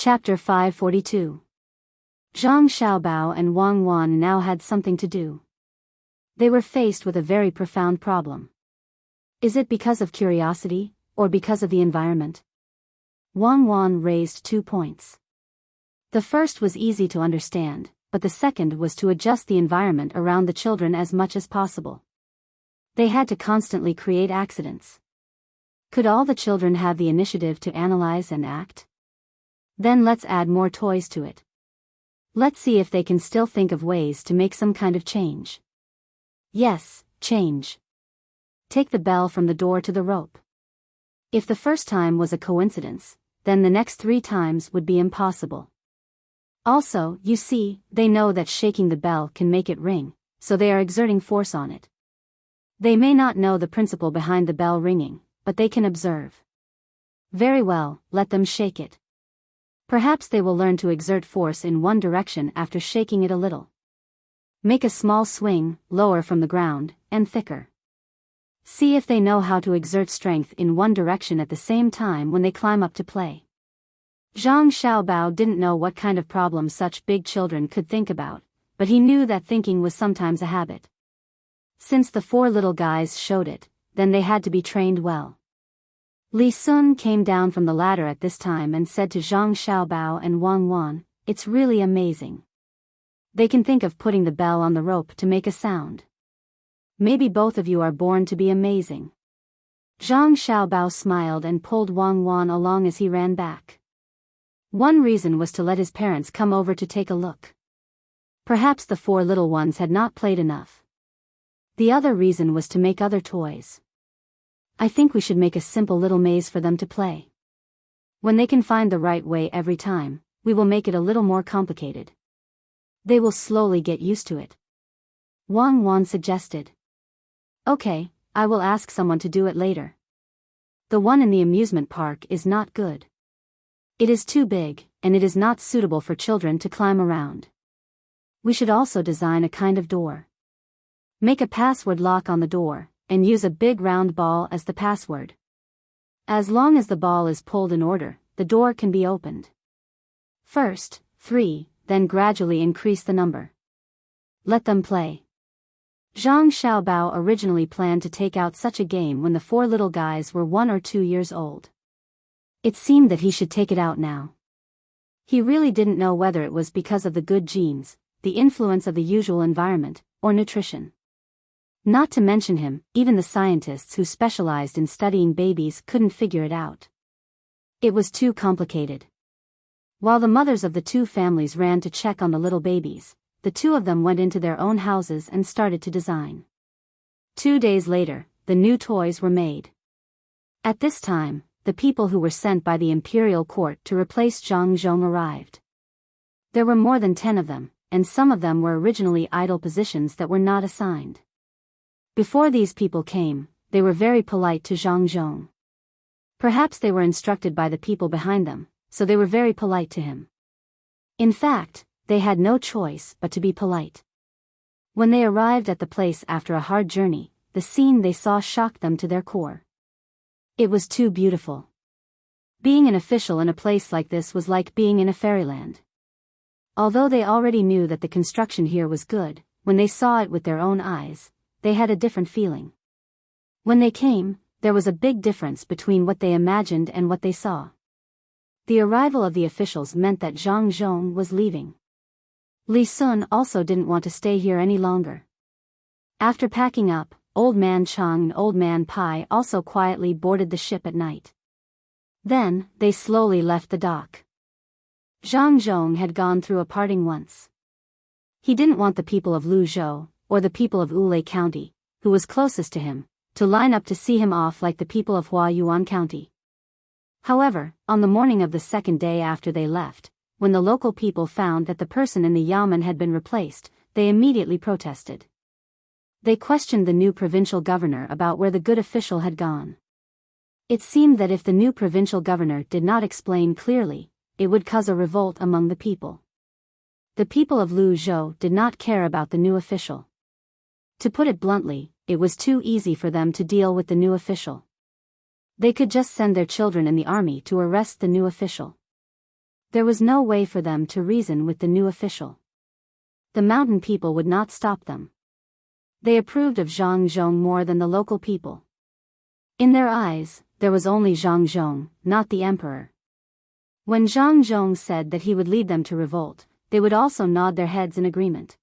Chapter 542. Zhang Xiaobao and Wang Wan now had something to do. They were faced with a very profound problem. Is it because of curiosity, or because of the environment? Wang Wan raised 2 points. The first was easy to understand, but the second was to adjust the environment around the children as much as possible. They had to constantly create accidents. Could all the children have the initiative to analyze and act? Then let's add more toys to it. Let's see if they can still think of ways to make some kind of change. Yes, change. Take the bell from the door to the rope. If the first time was a coincidence, then the next 3 times would be impossible. Also, you see, they know that shaking the bell can make it ring, so they are exerting force on it. They may not know the principle behind the bell ringing, but they can observe. Very well, let them shake it. Perhaps they will learn to exert force in one direction after shaking it a little. Make a small swing, lower from the ground, and thicker. See if they know how to exert strength in one direction at the same time when they climb up to play. Zhang Xiaobao didn't know what kind of problem such big children could think about, but he knew that thinking was sometimes a habit. Since the 4 little guys showed it, then they had to be trained well. Li Sun came down from the ladder at this time and said to Zhang Xiaobao and Wang Wan, "It's really amazing. They can think of putting the bell on the rope to make a sound. Maybe both of you are born to be amazing." Zhang Xiaobao smiled and pulled Wang Wan along as he ran back. One reason was to let his parents come over to take a look. Perhaps the 4 little ones had not played enough. The other reason was to make other toys. I think we should make a simple little maze for them to play. When they can find the right way every time, we will make it a little more complicated. They will slowly get used to it. Wang Wan suggested. Okay, I will ask someone to do it later. The one in the amusement park is not good. It is too big, and it is not suitable for children to climb around. We should also design a kind of door. Make a password lock on the door, and use a big round ball as the password. As long as the ball is pulled in order, the door can be opened. First, 3, then gradually increase the number. Let them play. Zhang Xiaobao originally planned to take out such a game when the 4 little guys were 1 or 2 years old. It seemed that he should take it out now. He really didn't know whether it was because of the good genes, the influence of the usual environment, or nutrition. Not to mention him, even the scientists who specialized in studying babies couldn't figure it out. It was too complicated. While the mothers of the 2 families ran to check on the little babies, the 2 of them went into their own houses and started to design. 2 days later, the new toys were made. At this time, the people who were sent by the imperial court to replace Zhang Zhong arrived. There were more than 10 of them, and some of them were originally idle positions that were not assigned. Before these people came, they were very polite to Zhang Zhong. Perhaps they were instructed by the people behind them, so they were very polite to him. In fact, they had no choice but to be polite. When they arrived at the place after a hard journey, the scene they saw shocked them to their core. It was too beautiful. Being an official in a place like this was like being in a fairyland. Although they already knew that the construction here was good, when they saw it with their own eyes, they had a different feeling. When they came, there was a big difference between what they imagined and what they saw. The arrival of the officials meant that Zhang Zhong was leaving. Li Sun also didn't want to stay here any longer. After packing up, Old Man Chang and Old Man Pai also quietly boarded the ship at night. Then, they slowly left the dock. Zhang Zhong had gone through a parting once. He didn't want the people of Luzhou, or the people of Wulei County, who was closest to him, to line up to see him off like the people of Huayuan County. However, on the morning of the 2nd day after they left, when the local people found that the person in the yamen had been replaced, they immediately protested. They questioned the new provincial governor about where the good official had gone. It seemed that if the new provincial governor did not explain clearly, it would cause a revolt among the people. The people of Luzhou did not care about the new official. To put it bluntly, it was too easy for them to deal with the new official. They could just send their children in the army to arrest the new official. There was no way for them to reason with the new official. The mountain people would not stop them. They approved of Zhang Zhong more than the local people. In their eyes, there was only Zhang Zhong, not the emperor. When Zhang Zhong said that he would lead them to revolt, they would also nod their heads in agreement.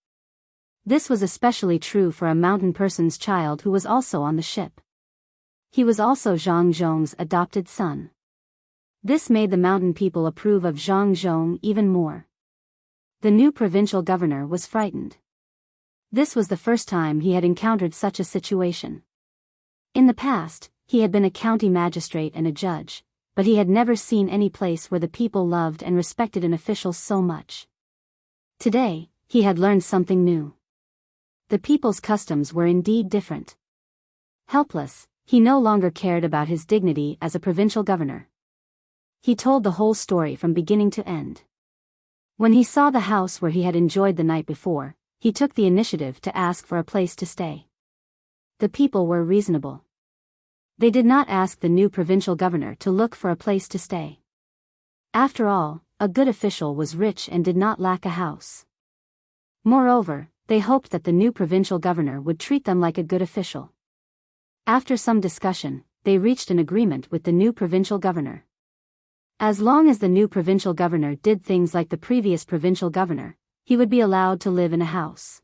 This was especially true for a mountain person's child who was also on the ship. He was also Zhang Zhong's adopted son. This made the mountain people approve of Zhang Zhong even more. The new provincial governor was frightened. This was the first time he had encountered such a situation. In the past, he had been a county magistrate and a judge, but he had never seen any place where the people loved and respected an official so much. Today, he had learned something new. The people's customs were indeed different. Helpless, he no longer cared about his dignity as a provincial governor. He told the whole story from beginning to end. When he saw the house where he had enjoyed the night before, he took the initiative to ask for a place to stay. The people were reasonable. They did not ask the new provincial governor to look for a place to stay. After all, a good official was rich and did not lack a house. Moreover, they hoped that the new provincial governor would treat them like a good official. After some discussion, they reached an agreement with the new provincial governor. As long as the new provincial governor did things like the previous provincial governor, he would be allowed to live in a house.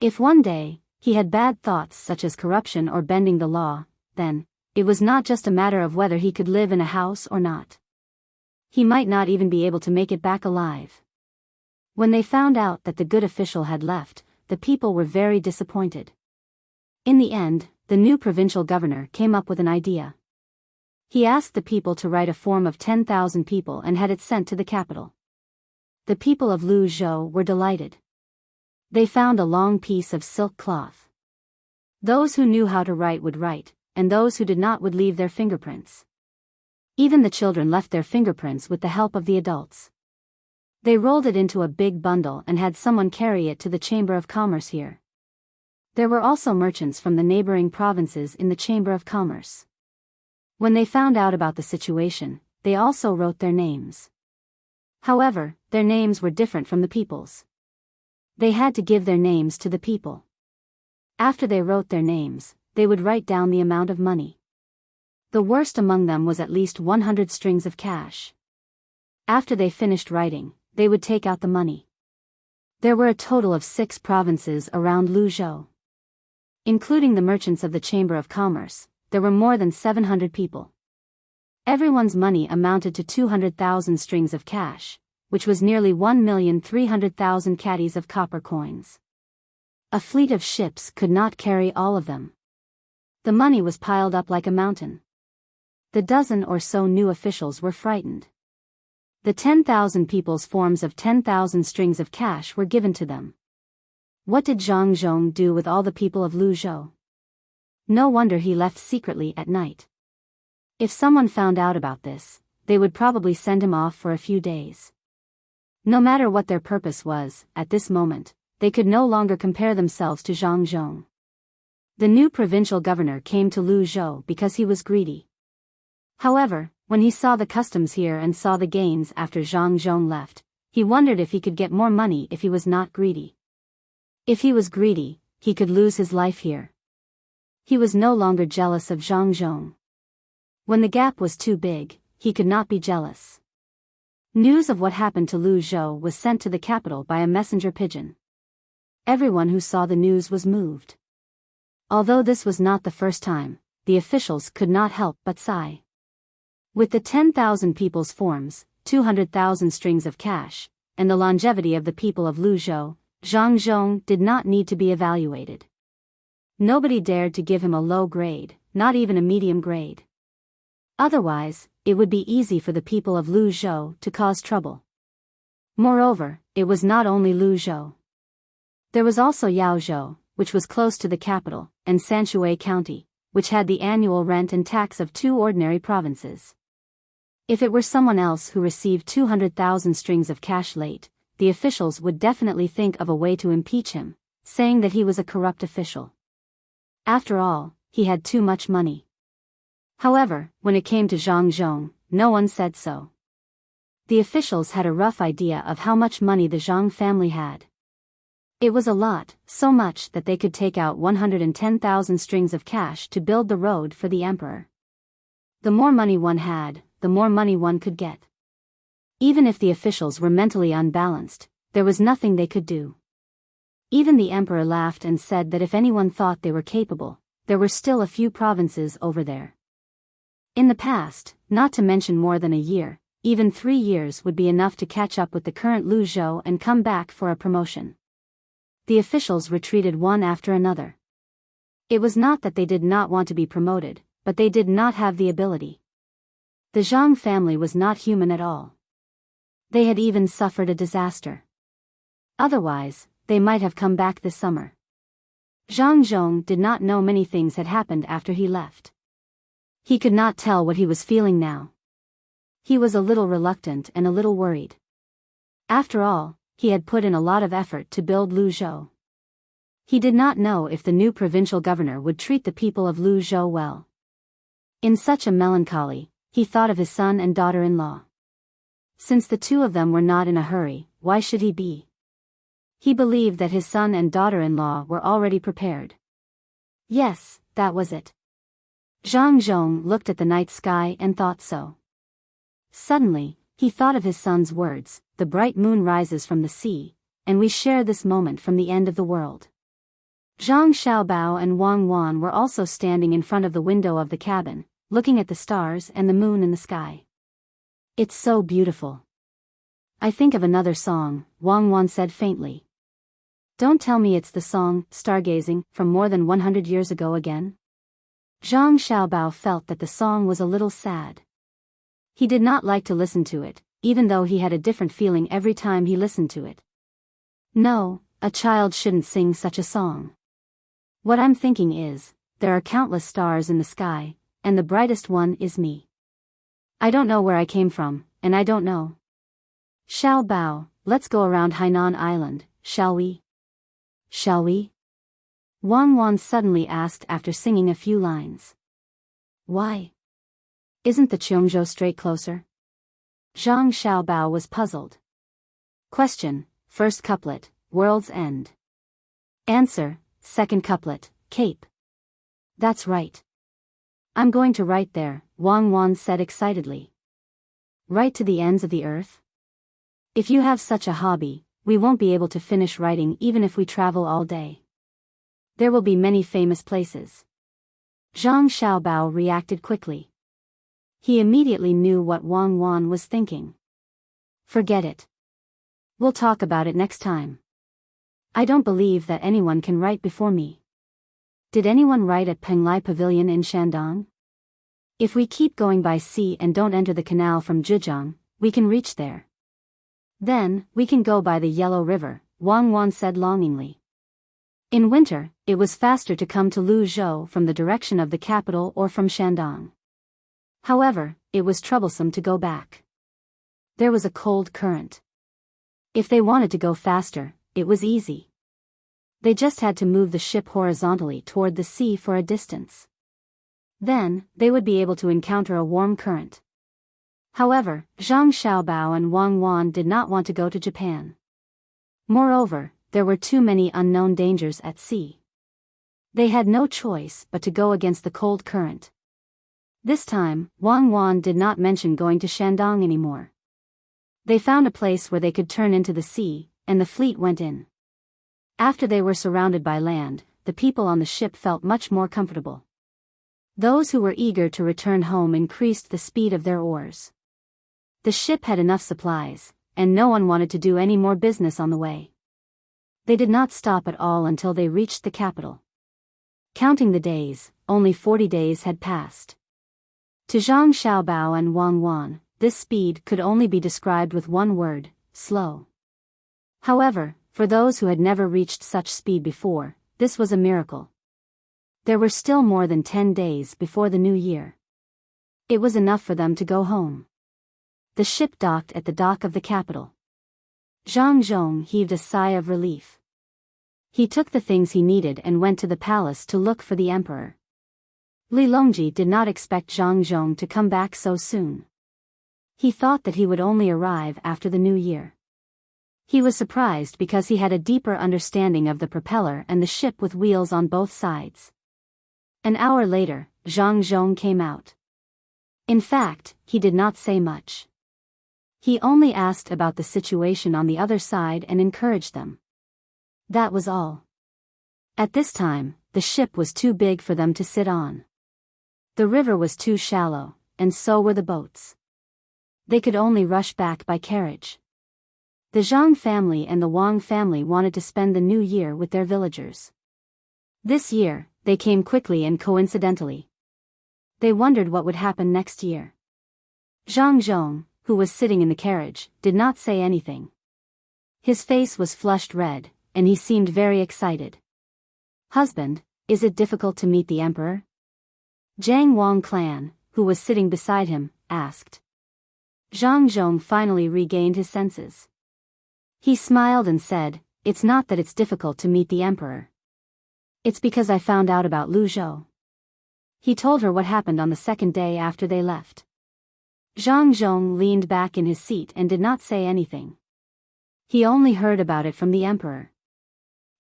If one day, he had bad thoughts such as corruption or bending the law, then, it was not just a matter of whether he could live in a house or not. He might not even be able to make it back alive. When they found out that the good official had left, the people were very disappointed. In the end, the new provincial governor came up with an idea. He asked the people to write a form of 10,000 people and had it sent to the capital. The people of Luzhou were delighted. They found a long piece of silk cloth. Those who knew how to write would write, and those who did not would leave their fingerprints. Even the children left their fingerprints with the help of the adults. They rolled it into a big bundle and had someone carry it to the Chamber of Commerce here. There were also merchants from the neighboring provinces in the Chamber of Commerce. When they found out about the situation, they also wrote their names. However, their names were different from the people's. They had to give their names to the people. After they wrote their names, they would write down the amount of money. The worst among them was at least 100 strings of cash. After they finished writing, they would take out the money. There were a total of 6 provinces around Luzhou. Including the merchants of the Chamber of Commerce, there were more than 700 people. Everyone's money amounted to 200,000 strings of cash, which was nearly 1,300,000 caddies of copper coins. A fleet of ships could not carry all of them. The money was piled up like a mountain. The dozen or so new officials were frightened. The 10,000 people's forms of 10,000 strings of cash were given to them. What did Zhang Zhong do with all the people of Luzhou? No wonder he left secretly at night. If someone found out about this, they would probably send him off for a few days. No matter what their purpose was, at this moment, they could no longer compare themselves to Zhang Zhong. The new provincial governor came to Luzhou because he was greedy. However, when he saw the customs here and saw the gains after Zhang Zhong left, he wondered if he could get more money if he was not greedy. If he was greedy, he could lose his life here. He was no longer jealous of Zhang Zhong. When the gap was too big, he could not be jealous. News of what happened to Luzhou was sent to the capital by a messenger pigeon. Everyone who saw the news was moved. Although this was not the first time, the officials could not help but sigh. With the 10,000 people's forms, 200,000 strings of cash, and the longevity of the people of Luzhou, Zhang Zhong did not need to be evaluated. Nobody dared to give him a low grade, not even a medium grade. Otherwise, it would be easy for the people of Luzhou to cause trouble. Moreover, it was not only Luzhou. There was also Yaozhou, which was close to the capital, and Sanshui County, which had the annual rent and tax of 2 ordinary provinces. If it were someone else who received 200,000 strings of cash late, the officials would definitely think of a way to impeach him, saying that he was a corrupt official. After all, he had too much money. However, when it came to Zhang Zhong, no one said so. The officials had a rough idea of how much money the Zhang family had. It was a lot, so much that they could take out 110,000 strings of cash to build the road for the emperor. The more money one had, the more money one could get. Even if the officials were mentally unbalanced, there was nothing they could do. Even the emperor laughed and said that if anyone thought they were capable, there were still a few provinces over there. In the past, not to mention more than a year, even 3 years would be enough to catch up with the current Lu Zhou and come back for a promotion. The officials retreated one after another. It was not that they did not want to be promoted, but they did not have the ability. The Zhang family was not human at all. They had even suffered a disaster. Otherwise, they might have come back this summer. Zhang Zhong did not know many things had happened after he left. He could not tell what he was feeling now. He was a little reluctant and a little worried. After all, he had put in a lot of effort to build Lu Zhou. He did not know if the new provincial governor would treat the people of Lu Zhou well. In such a melancholy, he thought of his son and daughter-in-law. Since the two of them were not in a hurry, why should he be? He believed that his son and daughter-in-law were already prepared. Yes, that was it. Zhang Zhong looked at the night sky and thought so. Suddenly, he thought of his son's words, "The bright moon rises from the sea, and we share this moment from the end of the world." Zhang Xiaobao and Wang Wan were also standing in front of the window of the cabin, looking at the stars and the moon in the sky. "It's so beautiful. I think of another song," Wang Wan said faintly. "Don't tell me it's the song, Stargazing, from more than 100 years ago again?" Zhang Xiaobao felt that the song was a little sad. He did not like to listen to it, even though he had a different feeling every time he listened to it. No, a child shouldn't sing such a song. What I'm thinking is, there are countless stars in the sky, and the brightest one is me. I don't know where I came from, and I don't know. Xiaobao, let's go around Hainan Island, shall we? Shall we? Wang Wan suddenly asked after singing a few lines. Why? Isn't the Qiongzhou Strait closer? Zhang Xiaobao was puzzled. Question, first couplet, World's End. Answer, second couplet, Cape. That's right. I'm going to write there, Wang Wan said excitedly. Write to the ends of the earth? If you have such a hobby, we won't be able to finish writing even if we travel all day. There will be many famous places. Zhang Xiaobao reacted quickly. He immediately knew what Wang Wan was thinking. Forget it. We'll talk about it next time. I don't believe that anyone can write before me. Did anyone write at Penglai Pavilion in Shandong? If we keep going by sea and don't enter the canal from Zhejiang, we can reach there. Then, we can go by the Yellow River, Wang Wan said longingly. In winter, it was faster to come to Lu Zhou from the direction of the capital or from Shandong. However, it was troublesome to go back. There was a cold current. If they wanted to go faster, it was easy. They just had to move the ship horizontally toward the sea for a distance. Then, they would be able to encounter a warm current. However, Zhang Xiaobao and Wang Wan did not want to go to Japan. Moreover, there were too many unknown dangers at sea. They had no choice but to go against the cold current. This time, Wang Wan did not mention going to Shandong anymore. They found a place where they could turn into the sea, and the fleet went in. After they were surrounded by land, the people on the ship felt much more comfortable. Those who were eager to return home increased the speed of their oars. The ship had enough supplies, and no one wanted to do any more business on the way. They did not stop at all until they reached the capital. Counting the days, only 40 days had passed. To Zhang Xiaobao and Wang Wan, this speed could only be described with one word, slow. However, for those who had never reached such speed before, this was a miracle. There were still more than 10 days before the new year. It was enough for them to go home. The ship docked at the dock of the capital. Zhang Zhong heaved a sigh of relief. He took the things he needed and went to the palace to look for the emperor. Li Longji did not expect Zhang Zhong to come back so soon. He thought that he would only arrive after the new year. He was surprised because he had a deeper understanding of the propeller and the ship with wheels on both sides. An hour later, Zhang Zhong came out. In fact, he did not say much. He only asked about the situation on the other side and encouraged them. That was all. At this time, the ship was too big for them to sit on. The river was too shallow, and so were the boats. They could only rush back by carriage. The Zhang family and the Wang family wanted to spend the new year with their villagers. This year, they came quickly and coincidentally. They wondered what would happen next year. Zhang Zhong, who was sitting in the carriage, did not say anything. His face was flushed red, and he seemed very excited. "Husband, is it difficult to meet the emperor?" Zhang Wang Clan, who was sitting beside him, asked. Zhang Zhong finally regained his senses. He smiled and said, "It's not that it's difficult to meet the emperor. It's because I found out about Lu Zhou." He told her what happened on the second day after they left. Zhang Zhong leaned back in his seat and did not say anything. He only heard about it from the emperor.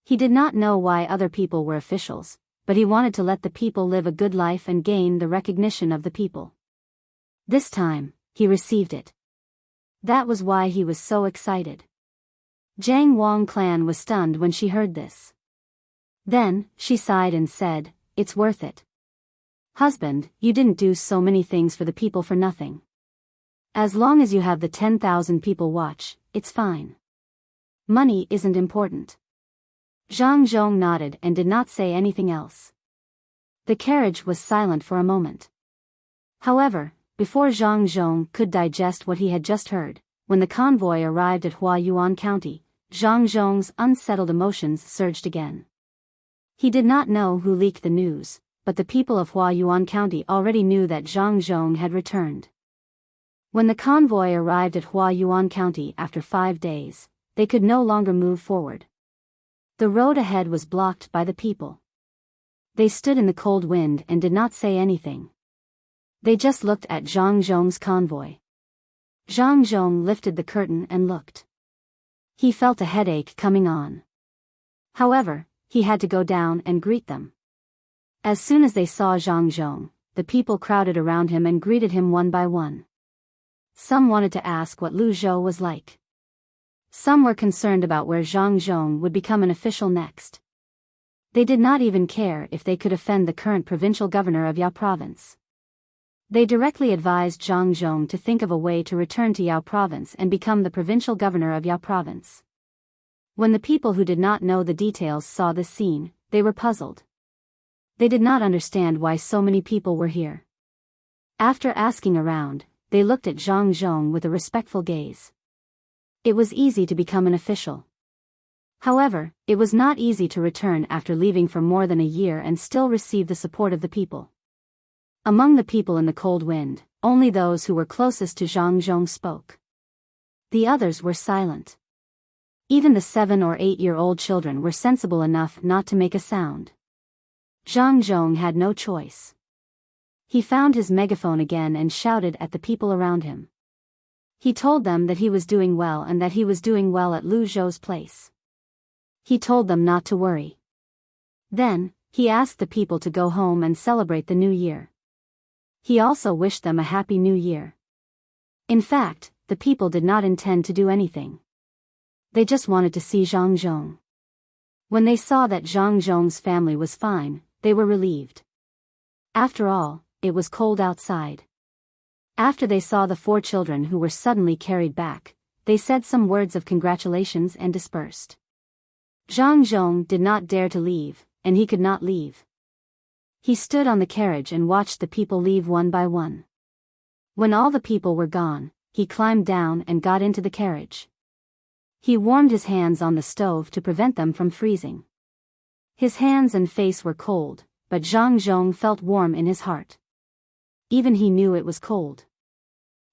He did not know why other people were officials, but he wanted to let the people live a good life and gain the recognition of the people. This time, he received it. That was why he was so excited. Zhang Wang Clan was stunned when she heard this. Then, she sighed and said, "It's worth it. Husband, you didn't do so many things for the people for nothing. As long as you have the 10,000 people watch, it's fine. Money isn't important." Zhang Zhong nodded and did not say anything else. The carriage was silent for a moment. However, before Zhang Zhong could digest what he had just heard, when the convoy arrived at Huayuan County, Zhang Zhong's unsettled emotions surged again. He did not know who leaked the news, but the people of Huayuan County already knew that Zhang Zhong had returned. When the convoy arrived at Huayuan County after 5 days, they could no longer move forward. The road ahead was blocked by the people. They stood in the cold wind and did not say anything. They just looked at Zhang Zhong's convoy. Zhang Zhong lifted the curtain and looked. He felt a headache coming on. However, he had to go down and greet them. As soon as they saw Zhang Zhong, the people crowded around him and greeted him one by one. Some wanted to ask what Lu Zhou was like. Some were concerned about where Zhang Zhong would become an official next. They did not even care if they could offend the current provincial governor of Yao province. They directly advised Zhang Zhong to think of a way to return to Yao province and become the provincial governor of Yao province. When the people who did not know the details saw this scene, they were puzzled. They did not understand why so many people were here. After asking around, they looked at Zhang Zhong with a respectful gaze. It was easy to become an official. However, it was not easy to return after leaving for more than a year and still receive the support of the people. Among the people in the cold wind, only those who were closest to Zhang Zhong spoke. The others were silent. Even the 7 or 8-year-old children were sensible enough not to make a sound. Zhang Zhong had no choice. He found his megaphone again and shouted at the people around him. He told them that he was doing well and that he was doing well at Lu Zhou's place. He told them not to worry. Then, he asked the people to go home and celebrate the new year. He also wished them a happy new year. In fact, the people did not intend to do anything. They just wanted to see Zhang Zhong. When they saw that Zhang Zhong's family was fine, they were relieved. After all, it was cold outside. After they saw the 4 children who were suddenly carried back, they said some words of congratulations and dispersed. Zhang Zhong did not dare to leave, and he could not leave. He stood on the carriage and watched the people leave one by one. When all the people were gone, he climbed down and got into the carriage. He warmed his hands on the stove to prevent them from freezing. His hands and face were cold, but Zhang Zhong felt warm in his heart. Even he knew it was cold.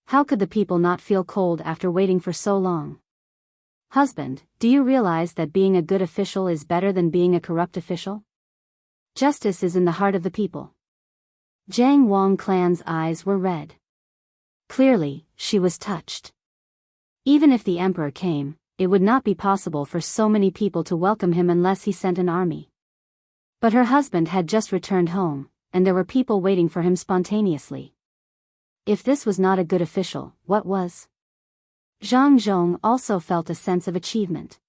How could the people not feel cold after waiting for so long? Husband, do you realize that being a good official is better than being a corrupt official? Justice is in the heart of the people. Zhang Wang Clan's eyes were red. Clearly, she was touched. Even if the emperor came, it would not be possible for so many people to welcome him unless he sent an army. But her husband had just returned home, and there were people waiting for him spontaneously. If this was not a good official, what was? Zhang Zhong also felt a sense of achievement.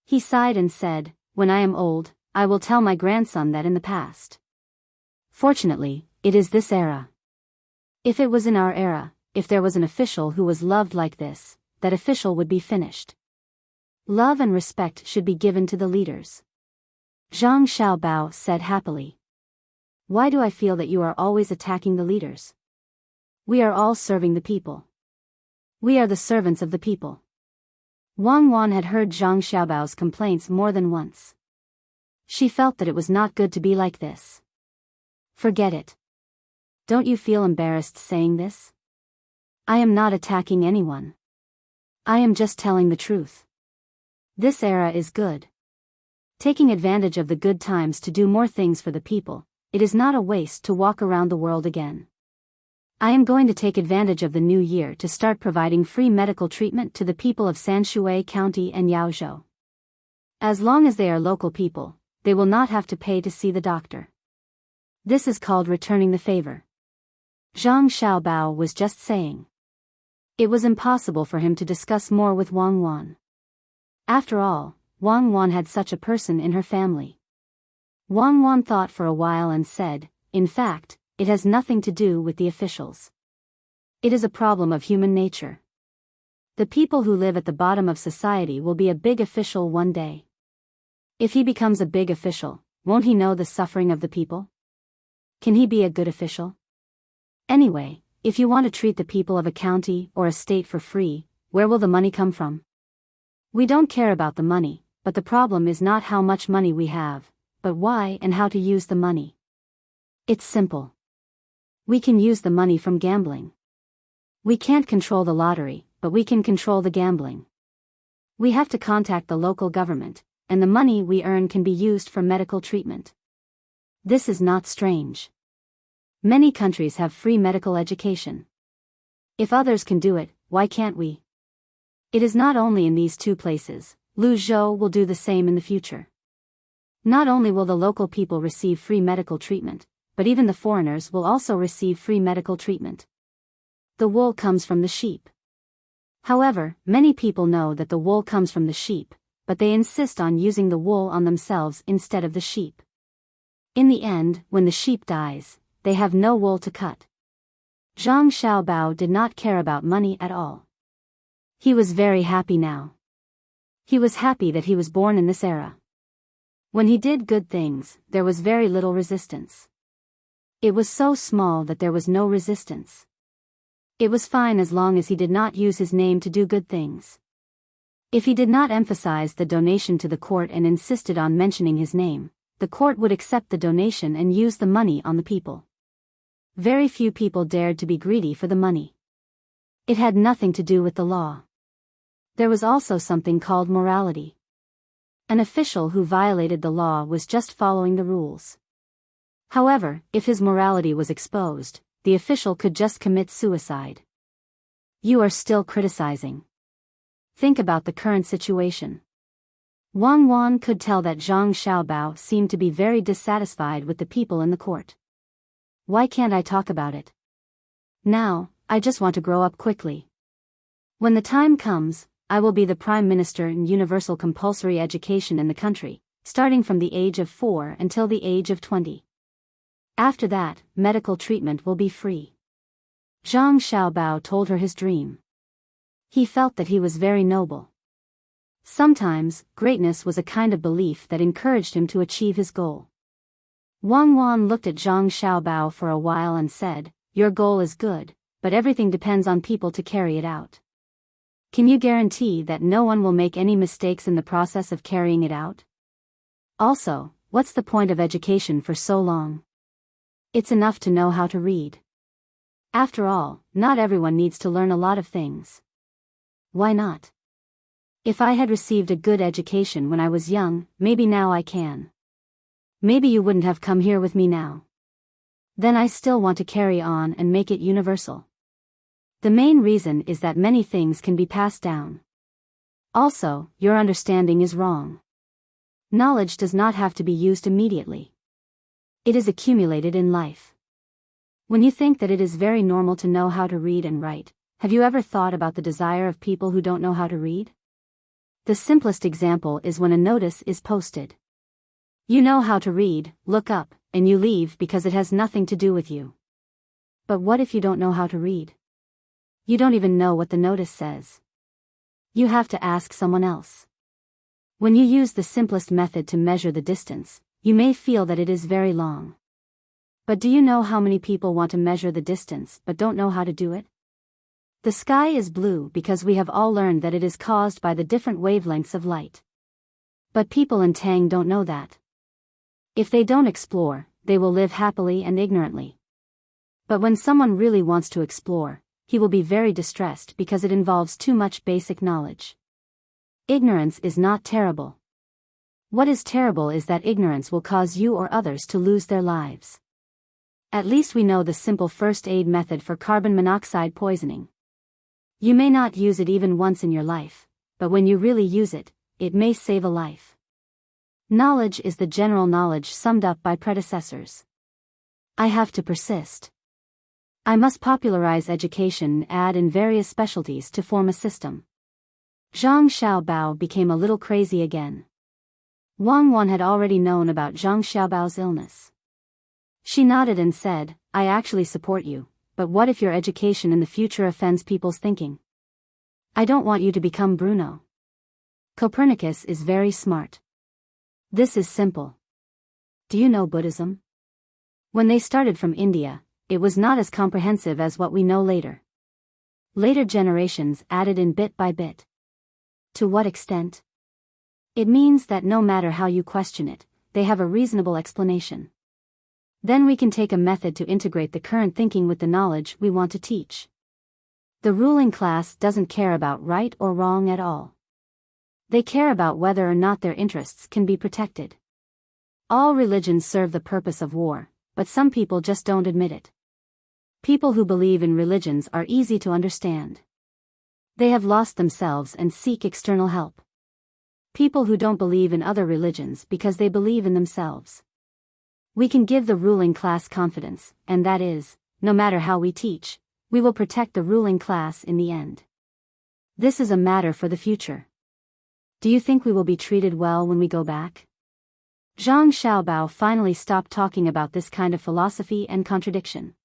He sighed and said, "When I am old, I will tell my grandson that in the past. Fortunately, it is this era. If it was in our era, if there was an official who was loved like this, that official would be finished. Love and respect should be given to the leaders." Zhang Xiaobao said happily. "Why do I feel that you are always attacking the leaders? We are all serving the people. We are the servants of the people." Wang Wan had heard Zhang Xiaobao's complaints more than once. She felt that it was not good to be like this. "Forget it. Don't you feel embarrassed saying this? I am not attacking anyone. I am just telling the truth. This era is good. Taking advantage of the good times to do more things for the people, it is not a waste to walk around the world again. I am going to take advantage of the new year to start providing free medical treatment to the people of Sanshui County and Yaozhou. As long as they are local people, they will not have to pay to see the doctor. This is called returning the favor." Zhang Xiaobao was just saying. It was impossible for him to discuss more with Wang Wan. After all, Wang Wan had such a person in her family. Wang Wan thought for a while and said, "In fact, it has nothing to do with the officials. It is a problem of human nature. The people who live at the bottom of society will be a big official one day. If he becomes a big official, won't he know the suffering of the people? Can he be a good official? Anyway, if you want to treat the people of a county or a state for free, where will the money come from? We don't care about the money, but the problem is not how much money we have, but why and how to use the money. It's simple. We can use the money from gambling. We can't control the lottery, but we can control the gambling. We have to contact the local government, and the money we earn can be used for medical treatment. This is not strange. Many countries have free medical education. If others can do it, why can't we? It is not only in these two places. Lu Zhou will do the same in the future. Not only will the local people receive free medical treatment, but even the foreigners will also receive free medical treatment. The wool comes from the sheep. However, many people know that the wool comes from the sheep, but they insist on using the wool on themselves instead of the sheep. In the end, when the sheep dies, they have no wool to cut. Zhang Xiaobao did not care about money at all. He was very happy now. He was happy that he was born in this era. When he did good things, there was very little resistance. It was so small that there was no resistance. It was fine as long as he did not use his name to do good things. If he did not emphasize the donation to the court and insisted on mentioning his name, the court would accept the donation and use the money on the people. Very few people dared to be greedy for the money. It had nothing to do with the law. There was also something called morality. An official who violated the law was just following the rules. However, if his morality was exposed, the official could just commit suicide. You are still criticizing. Think about the current situation. Wang Wan could tell that Zhang Xiaobao seemed to be very dissatisfied with the people in the court. Why can't I talk about it? Now, I just want to grow up quickly. When the time comes, I will be the Prime Minister in universal compulsory education in the country, starting from the age of 4 until the age of 20. After that, medical treatment will be free. Zhang Xiaobao told her his dream. He felt that he was very noble. Sometimes, greatness was a kind of belief that encouraged him to achieve his goal. Wang Wan looked at Zhang Xiaobao for a while and said, "Your goal is good, but everything depends on people to carry it out. Can you guarantee that no one will make any mistakes in the process of carrying it out? Also, what's the point of education for so long? It's enough to know how to read. After all, not everyone needs to learn a lot of things. Why not? If I had received a good education when I was young, maybe now I can. Maybe you wouldn't have come here with me now. Then I still want to carry on and make it universal. The main reason is that many things can be passed down. Also, your understanding is wrong. Knowledge does not have to be used immediately. It is accumulated in life. When you think that it is very normal to know how to read and write, have you ever thought about the desire of people who don't know how to read? The simplest example is when a notice is posted. You know how to read, look up, and you leave because it has nothing to do with you. But what if you don't know how to read? You don't even know what the notice says. You have to ask someone else. When you use the simplest method to measure the distance, you may feel that it is very long. But do you know how many people want to measure the distance but don't know how to do it? The sky is blue because we have all learned that it is caused by the different wavelengths of light. But people in Tang don't know that. If they don't explore, they will live happily and ignorantly. But when someone really wants to explore, he will be very distressed because it involves too much basic knowledge. Ignorance is not terrible. What is terrible is that ignorance will cause you or others to lose their lives. At least we know the simple first aid method for carbon monoxide poisoning. You may not use it even once in your life, but when you really use it, it may save a life. Knowledge is the general knowledge summed up by predecessors. I have to persist. I must popularize education and add in various specialties to form a system. Zhang Xiaobao became a little crazy again. Wang Wan had already known about Zhang Xiaobao's illness. She nodded and said, I actually support you, but what if your education in the future offends people's thinking? I don't want you to become Bruno. Copernicus is very smart. This is simple. Do you know Buddhism? When they started from India, it was not as comprehensive as what we know later. Later generations added in bit by bit. To what extent? It means that no matter how you question it, they have a reasonable explanation. Then we can take a method to integrate the current thinking with the knowledge we want to teach. The ruling class doesn't care about right or wrong at all. They care about whether or not their interests can be protected. All religions serve the purpose of war, but some people just don't admit it. People who believe in religions are easy to understand. They have lost themselves and seek external help. People who don't believe in other religions because they believe in themselves. We can give the ruling class confidence, and that is, no matter how we teach, we will protect the ruling class in the end. This is a matter for the future. Do you think we will be treated well when we go back? Zhang Xiaobao finally stopped talking about this kind of philosophy and contradiction.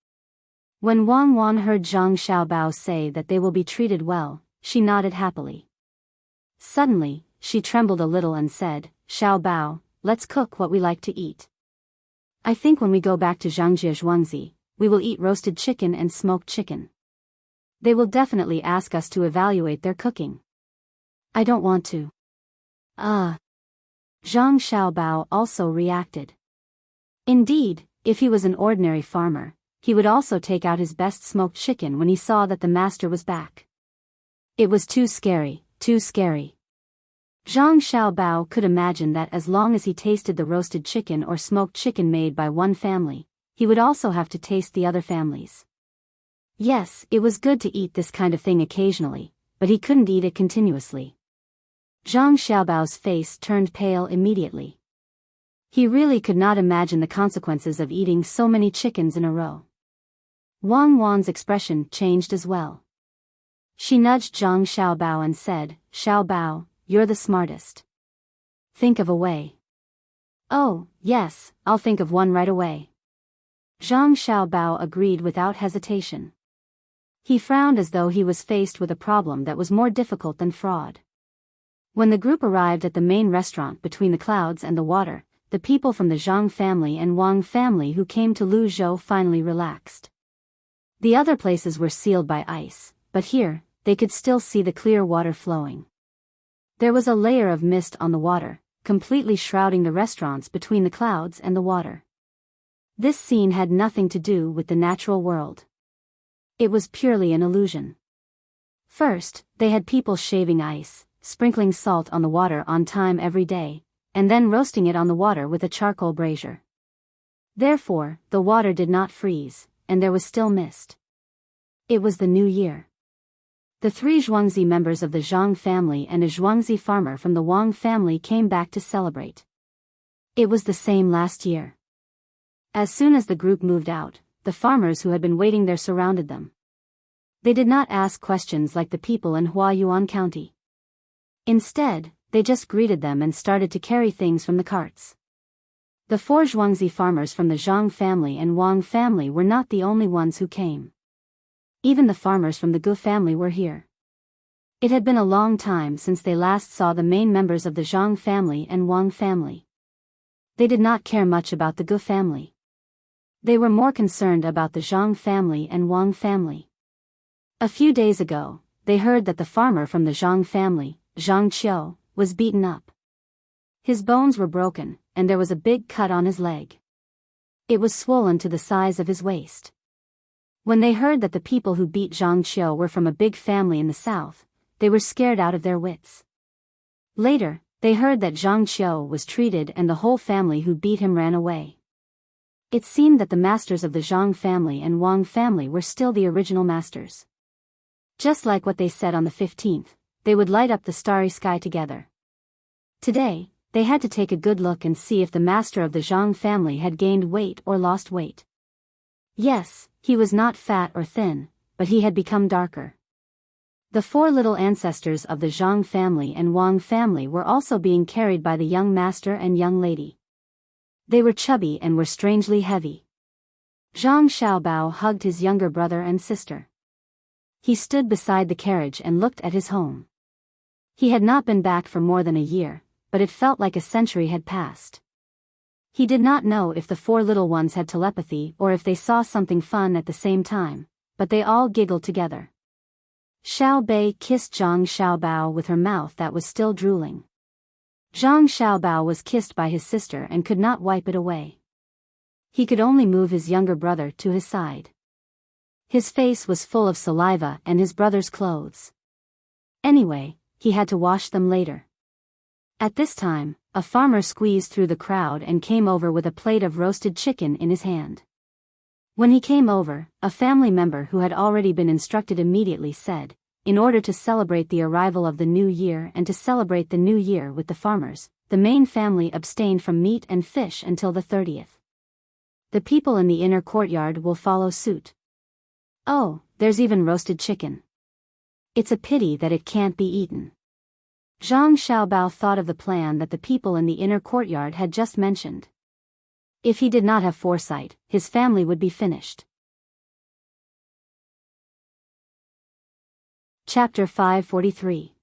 When Wang Wan heard Zhang Xiaobao say that they will be treated well, she nodded happily. Suddenly, she trembled a little and said, Xiaobao, let's cook what we like to eat. I think when we go back to Zhangjie Zhuangzi, we will eat roasted chicken and smoked chicken. They will definitely ask us to evaluate their cooking. I don't want to. Zhang Xiaobao also reacted. Indeed, if he was an ordinary farmer, he would also take out his best smoked chicken when he saw that the master was back. It was too scary, too scary. Zhang Xiaobao could imagine that as long as he tasted the roasted chicken or smoked chicken made by one family, he would also have to taste the other families. Yes, it was good to eat this kind of thing occasionally, but he couldn't eat it continuously. Zhang Xiaobao's face turned pale immediately. He really could not imagine the consequences of eating so many chickens in a row. Wang Wan's expression changed as well. She nudged Zhang Xiaobao and said, Xiaobao, you're the smartest. Think of a way. Oh, yes, I'll think of one right away. Zhang Xiaobao agreed without hesitation. He frowned as though he was faced with a problem that was more difficult than fraud. When the group arrived at the main restaurant between the clouds and the water, the people from the Zhang family and Wang family who came to Luzhou finally relaxed. The other places were sealed by ice, but here, they could still see the clear water flowing. There was a layer of mist on the water, completely shrouding the restaurants between the clouds and the water. This scene had nothing to do with the natural world. It was purely an illusion. First, they had people shaving ice, sprinkling salt on the water on time every day, and then roasting it on the water with a charcoal brazier. Therefore, the water did not freeze, and there was still mist. It was the new year. The 3 Zhuangzi members of the Zhang family and a Zhuangzi farmer from the Wang family came back to celebrate. It was the same last year. As soon as the group moved out, the farmers who had been waiting there surrounded them. They did not ask questions like the people in Huayuan County. Instead, they just greeted them and started to carry things from the carts. The 4 Zhuangzi farmers from the Zhang family and Wang family were not the only ones who came. Even the farmers from the Gu family were here. It had been a long time since they last saw the main members of the Zhang family and Wang family. They did not care much about the Gu family. They were more concerned about the Zhang family and Wang family. A few days ago, they heard that the farmer from the Zhang family, Zhang Qiu, was beaten up. His bones were broken, and there was a big cut on his leg. It was swollen to the size of his waist. When they heard that the people who beat Zhang Qiu were from a big family in the south, they were scared out of their wits. Later, they heard that Zhang Qiu was treated and the whole family who beat him ran away. It seemed that the masters of the Zhang family and Wang family were still the original masters. Just like what they said on the 15th, they would light up the starry sky together. Today, they had to take a good look and see if the master of the Zhang family had gained weight or lost weight. Yes, he was not fat or thin, but he had become darker. The 4 little ancestors of the Zhang family and Wang family were also being carried by the young master and young lady. They were chubby and were strangely heavy. Zhang Xiaobao hugged his younger brother and sister. He stood beside the carriage and looked at his home. He had not been back for more than a year, but it felt like a century had passed. He did not know if the 4 little ones had telepathy or if they saw something fun at the same time, but they all giggled together. Xiao Bei kissed Zhang Xiaobao with her mouth that was still drooling. Zhang Xiaobao was kissed by his sister and could not wipe it away. He could only move his younger brother to his side. His face was full of saliva and his brother's clothes. Anyway, he had to wash them later. At this time, a farmer squeezed through the crowd and came over with a plate of roasted chicken in his hand. When he came over, a family member who had already been instructed immediately said, in order to celebrate the arrival of the new year and to celebrate the new year with the farmers, the main family abstained from meat and fish until the 30th. The people in the inner courtyard will follow suit. Oh, there's even roasted chicken. It's a pity that it can't be eaten. Zhang Xiaobao thought of the plan that the people in the inner courtyard had just mentioned. If he did not have foresight, his family would be finished. Chapter 543.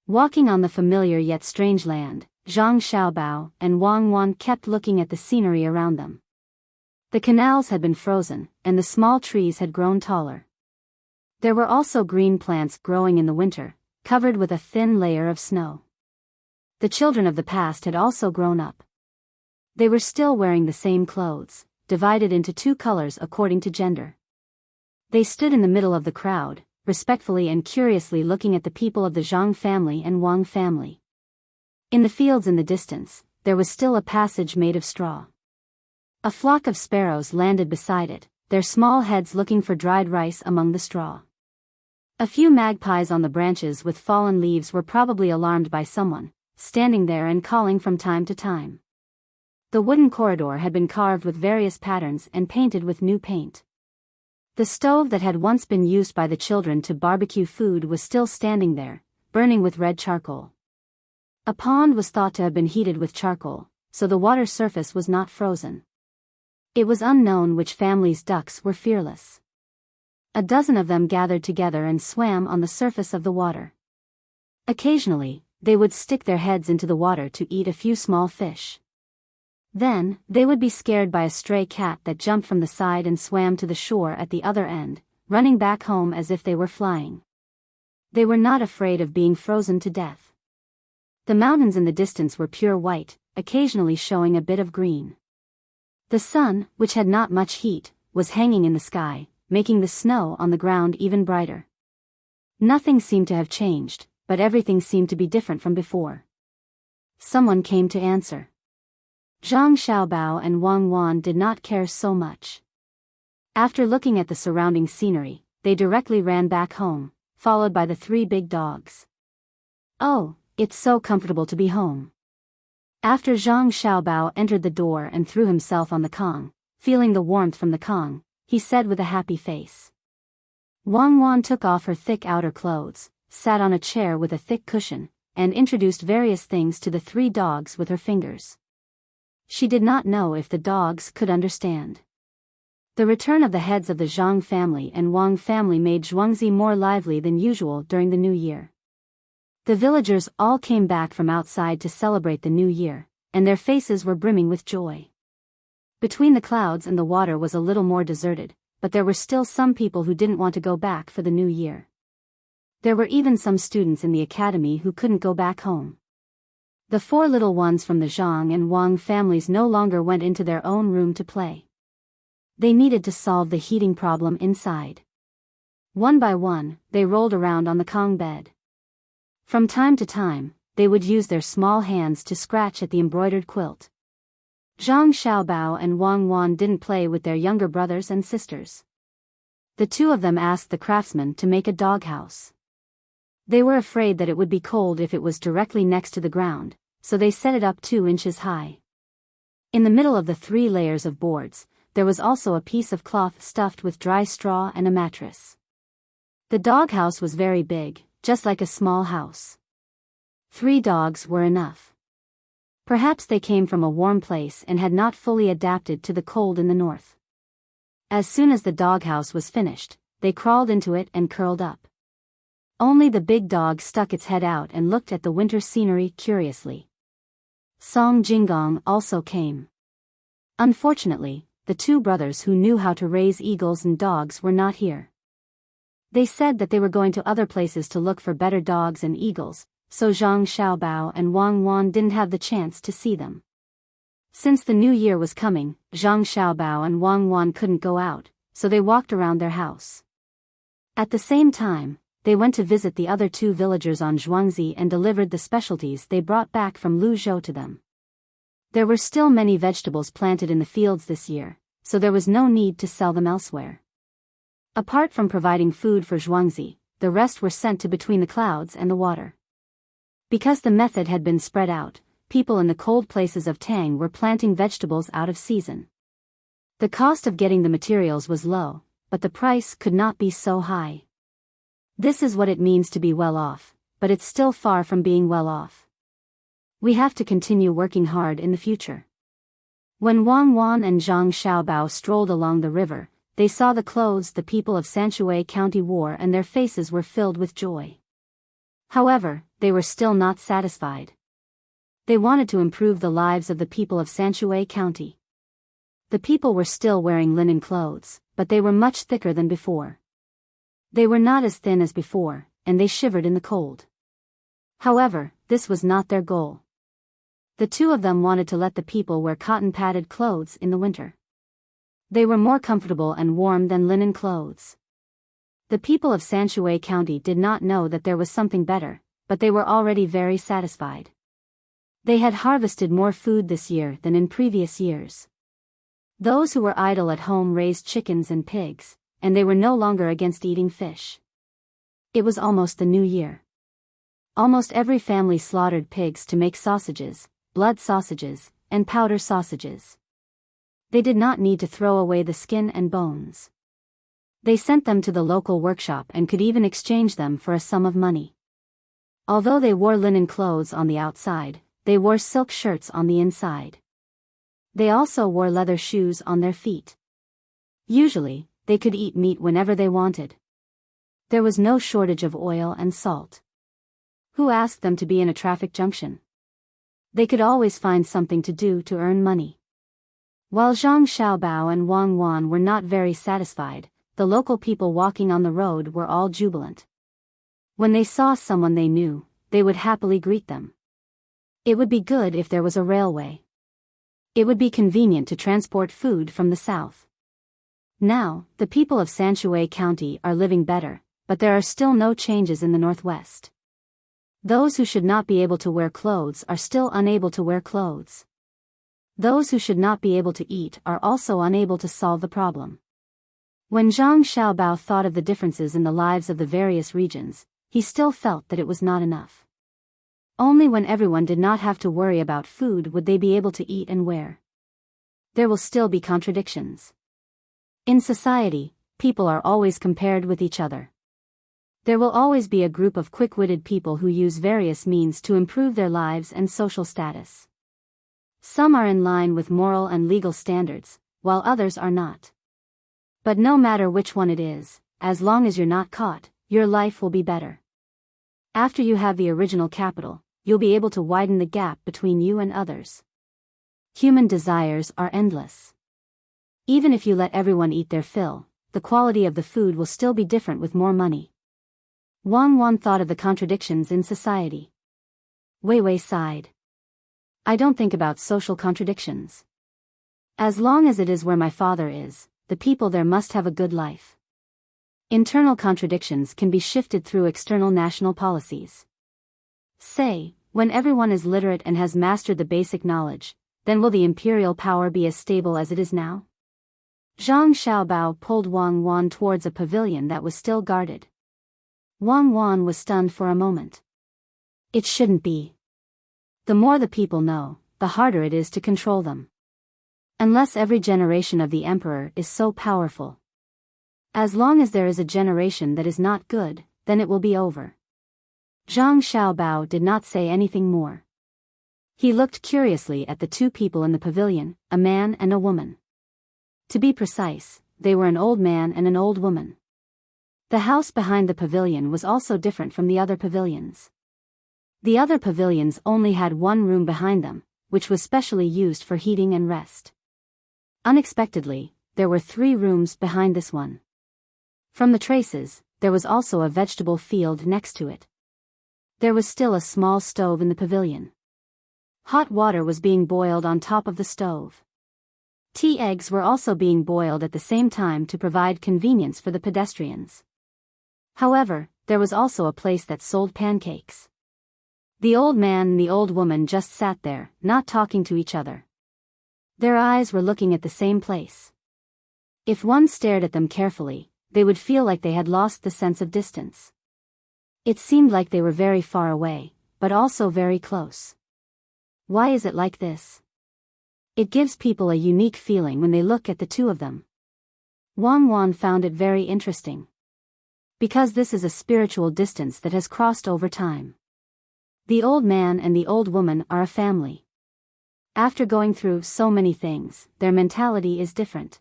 Walking on the familiar yet strange land, Zhang Xiaobao and Wang Wan kept looking at the scenery around them. The canals had been frozen, and the small trees had grown taller. There were also green plants growing in the winter, covered with a thin layer of snow. The children of the past had also grown up. They were still wearing the same clothes, divided into 2 colors according to gender. They stood in the middle of the crowd, respectfully and curiously looking at the people of the Zhang family and Wang family. In the fields in the distance, there was still a passage made of straw. A flock of sparrows landed beside it, their small heads looking for dried rice among the straw. A few magpies on the branches with fallen leaves were probably alarmed by someone, standing there and calling from time to time. The wooden corridor had been carved with various patterns and painted with new paint. The stove that had once been used by the children to barbecue food was still standing there, burning with red charcoal. A pond was thought to have been heated with charcoal, so the water surface was not frozen. It was unknown which family's ducks were fearless. A dozen of them gathered together and swam on the surface of the water. Occasionally, they would stick their heads into the water to eat a few small fish. Then, they would be scared by a stray cat that jumped from the side and swam to the shore at the other end, running back home as if they were flying. They were not afraid of being frozen to death. The mountains in the distance were pure white, occasionally showing a bit of green. The sun, which had not much heat, was hanging in the sky, making the snow on the ground even brighter. Nothing seemed to have changed, but everything seemed to be different from before. Someone came to answer. Zhang Xiaobao and Wang Wan did not care so much. After looking at the surrounding scenery, they directly ran back home, followed by the 3 big dogs. "Oh, it's so comfortable to be home." After Zhang Xiaobao entered the door and threw himself on the Kong, feeling the warmth from the Kong, he said with a happy face. Wang Wan took off her thick outer clothes, sat on a chair with a thick cushion, and introduced various things to the 3 dogs with her fingers. She did not know if the dogs could understand. The return of the heads of the Zhang family and Wang family made Zhuangzi more lively than usual during the New Year. The villagers all came back from outside to celebrate the New Year, and their faces were brimming with joy. Between the clouds and the water was a little more deserted, but there were still some people who didn't want to go back for the New Year. There were even some students in the academy who couldn't go back home. The 4 little ones from the Zhang and Wang families no longer went into their own room to play. They needed to solve the heating problem inside. One by one, they rolled around on the Kong bed. From time to time, they would use their small hands to scratch at the embroidered quilt. Zhang Xiaobao and Wang Wan didn't play with their younger brothers and sisters. The 2 of them asked the craftsman to make a doghouse. They were afraid that it would be cold if it was directly next to the ground, so they set it up 2 inches high. In the middle of the 3 layers of boards, there was also a piece of cloth stuffed with dry straw and a mattress. The doghouse was very big, just like a small house. 3 dogs were enough. Perhaps they came from a warm place and had not fully adapted to the cold in the north. As soon as the doghouse was finished, they crawled into it and curled up. Only the big dog stuck its head out and looked at the winter scenery curiously. Song Jinggong also came. Unfortunately, the 2 brothers who knew how to raise eagles and dogs were not here. They said that they were going to other places to look for better dogs and eagles, so Zhang Xiaobao and Wang Wan didn't have the chance to see them. Since the New Year was coming, Zhang Xiaobao and Wang Wan couldn't go out, so they walked around their house. At the same time, they went to visit the other 2 villagers on Zhuangzi and delivered the specialties they brought back from Luzhou to them. There were still many vegetables planted in the fields this year, so there was no need to sell them elsewhere. Apart from providing food for Zhuangzi, the rest were sent to between the clouds and the water. Because the method had been spread out, people in the cold places of Tang were planting vegetables out of season. The cost of getting the materials was low, but the price could not be so high. This is what it means to be well off, but it's still far from being well off. We have to continue working hard in the future. When Wang Wan and Zhang Xiaobao strolled along the river, they saw the clothes the people of Sanshui County wore and their faces were filled with joy. However, they were still not satisfied. They wanted to improve the lives of the people of Sanshui County. The people were still wearing linen clothes, but they were much thicker than before. They were not as thin as before, and they shivered in the cold. However, this was not their goal. The 2 of them wanted to let the people wear cotton-padded clothes in the winter. They were more comfortable and warm than linen clothes. The people of Sanshui County did not know that there was something better, but they were already very satisfied. They had harvested more food this year than in previous years. Those who were idle at home raised chickens and pigs, and they were no longer against eating fish. It was almost the New Year. Almost every family slaughtered pigs to make sausages, blood sausages, and powder sausages. They did not need to throw away the skin and bones. They sent them to the local workshop and could even exchange them for a sum of money. Although they wore linen clothes on the outside, they wore silk shirts on the inside. They also wore leather shoes on their feet. Usually, they could eat meat whenever they wanted. There was no shortage of oil and salt. Who asked them to be in a traffic junction? They could always find something to do to earn money. While Zhang Xiaobao and Wang Wan were not very satisfied, the local people walking on the road were all jubilant. When they saw someone they knew, they would happily greet them. It would be good if there was a railway. It would be convenient to transport food from the south. Now, the people of Sanshui County are living better, but there are still no changes in the northwest. Those who should not be able to wear clothes are still unable to wear clothes. Those who should not be able to eat are also unable to solve the problem. When Zhang Xiaobao thought of the differences in the lives of the various regions, he still felt that it was not enough. Only when everyone did not have to worry about food would they be able to eat and wear. There will still be contradictions. In society, people are always compared with each other. There will always be a group of quick-witted people who use various means to improve their lives and social status. Some are in line with moral and legal standards, while others are not. But no matter which one it is, as long as you're not caught, your life will be better. After you have the original capital, you'll be able to widen the gap between you and others. Human desires are endless. Even if you let everyone eat their fill, the quality of the food will still be different with more money. Wang Wan thought of the contradictions in society. Wei Wei sighed. I don't think about social contradictions. As long as it is where my father is, the people there must have a good life. Internal contradictions can be shifted through external national policies. Say, when everyone is literate and has mastered the basic knowledge, then will the imperial power be as stable as it is now? Zhang Xiaobao pulled Wang Wan towards a pavilion that was still guarded. Wang Wan was stunned for a moment. It shouldn't be. The more the people know, the harder it is to control them. Unless every generation of the emperor is so powerful. As long as there is a generation that is not good, then it will be over. Zhang Xiaobao did not say anything more. He looked curiously at the two people in the pavilion, a man and a woman. To be precise, they were an old man and an old woman. The house behind the pavilion was also different from the other pavilions. The other pavilions only had one room behind them, which was specially used for heating and rest. Unexpectedly, there were 3 rooms behind this one. From the traces, there was also a vegetable field next to it. There was still a small stove in the pavilion. Hot water was being boiled on top of the stove. Tea eggs were also being boiled at the same time to provide convenience for the pedestrians. However, there was also a place that sold pancakes. The old man and the old woman just sat there, not talking to each other. Their eyes were looking at the same place. If one stared at them carefully, they would feel like they had lost the sense of distance. It seemed like they were very far away, but also very close. Why is it like this? It gives people a unique feeling when they look at the two of them. Wang Wan found it very interesting. Because this is a spiritual distance that has crossed over time. The old man and the old woman are a family. After going through so many things, their mentality is different.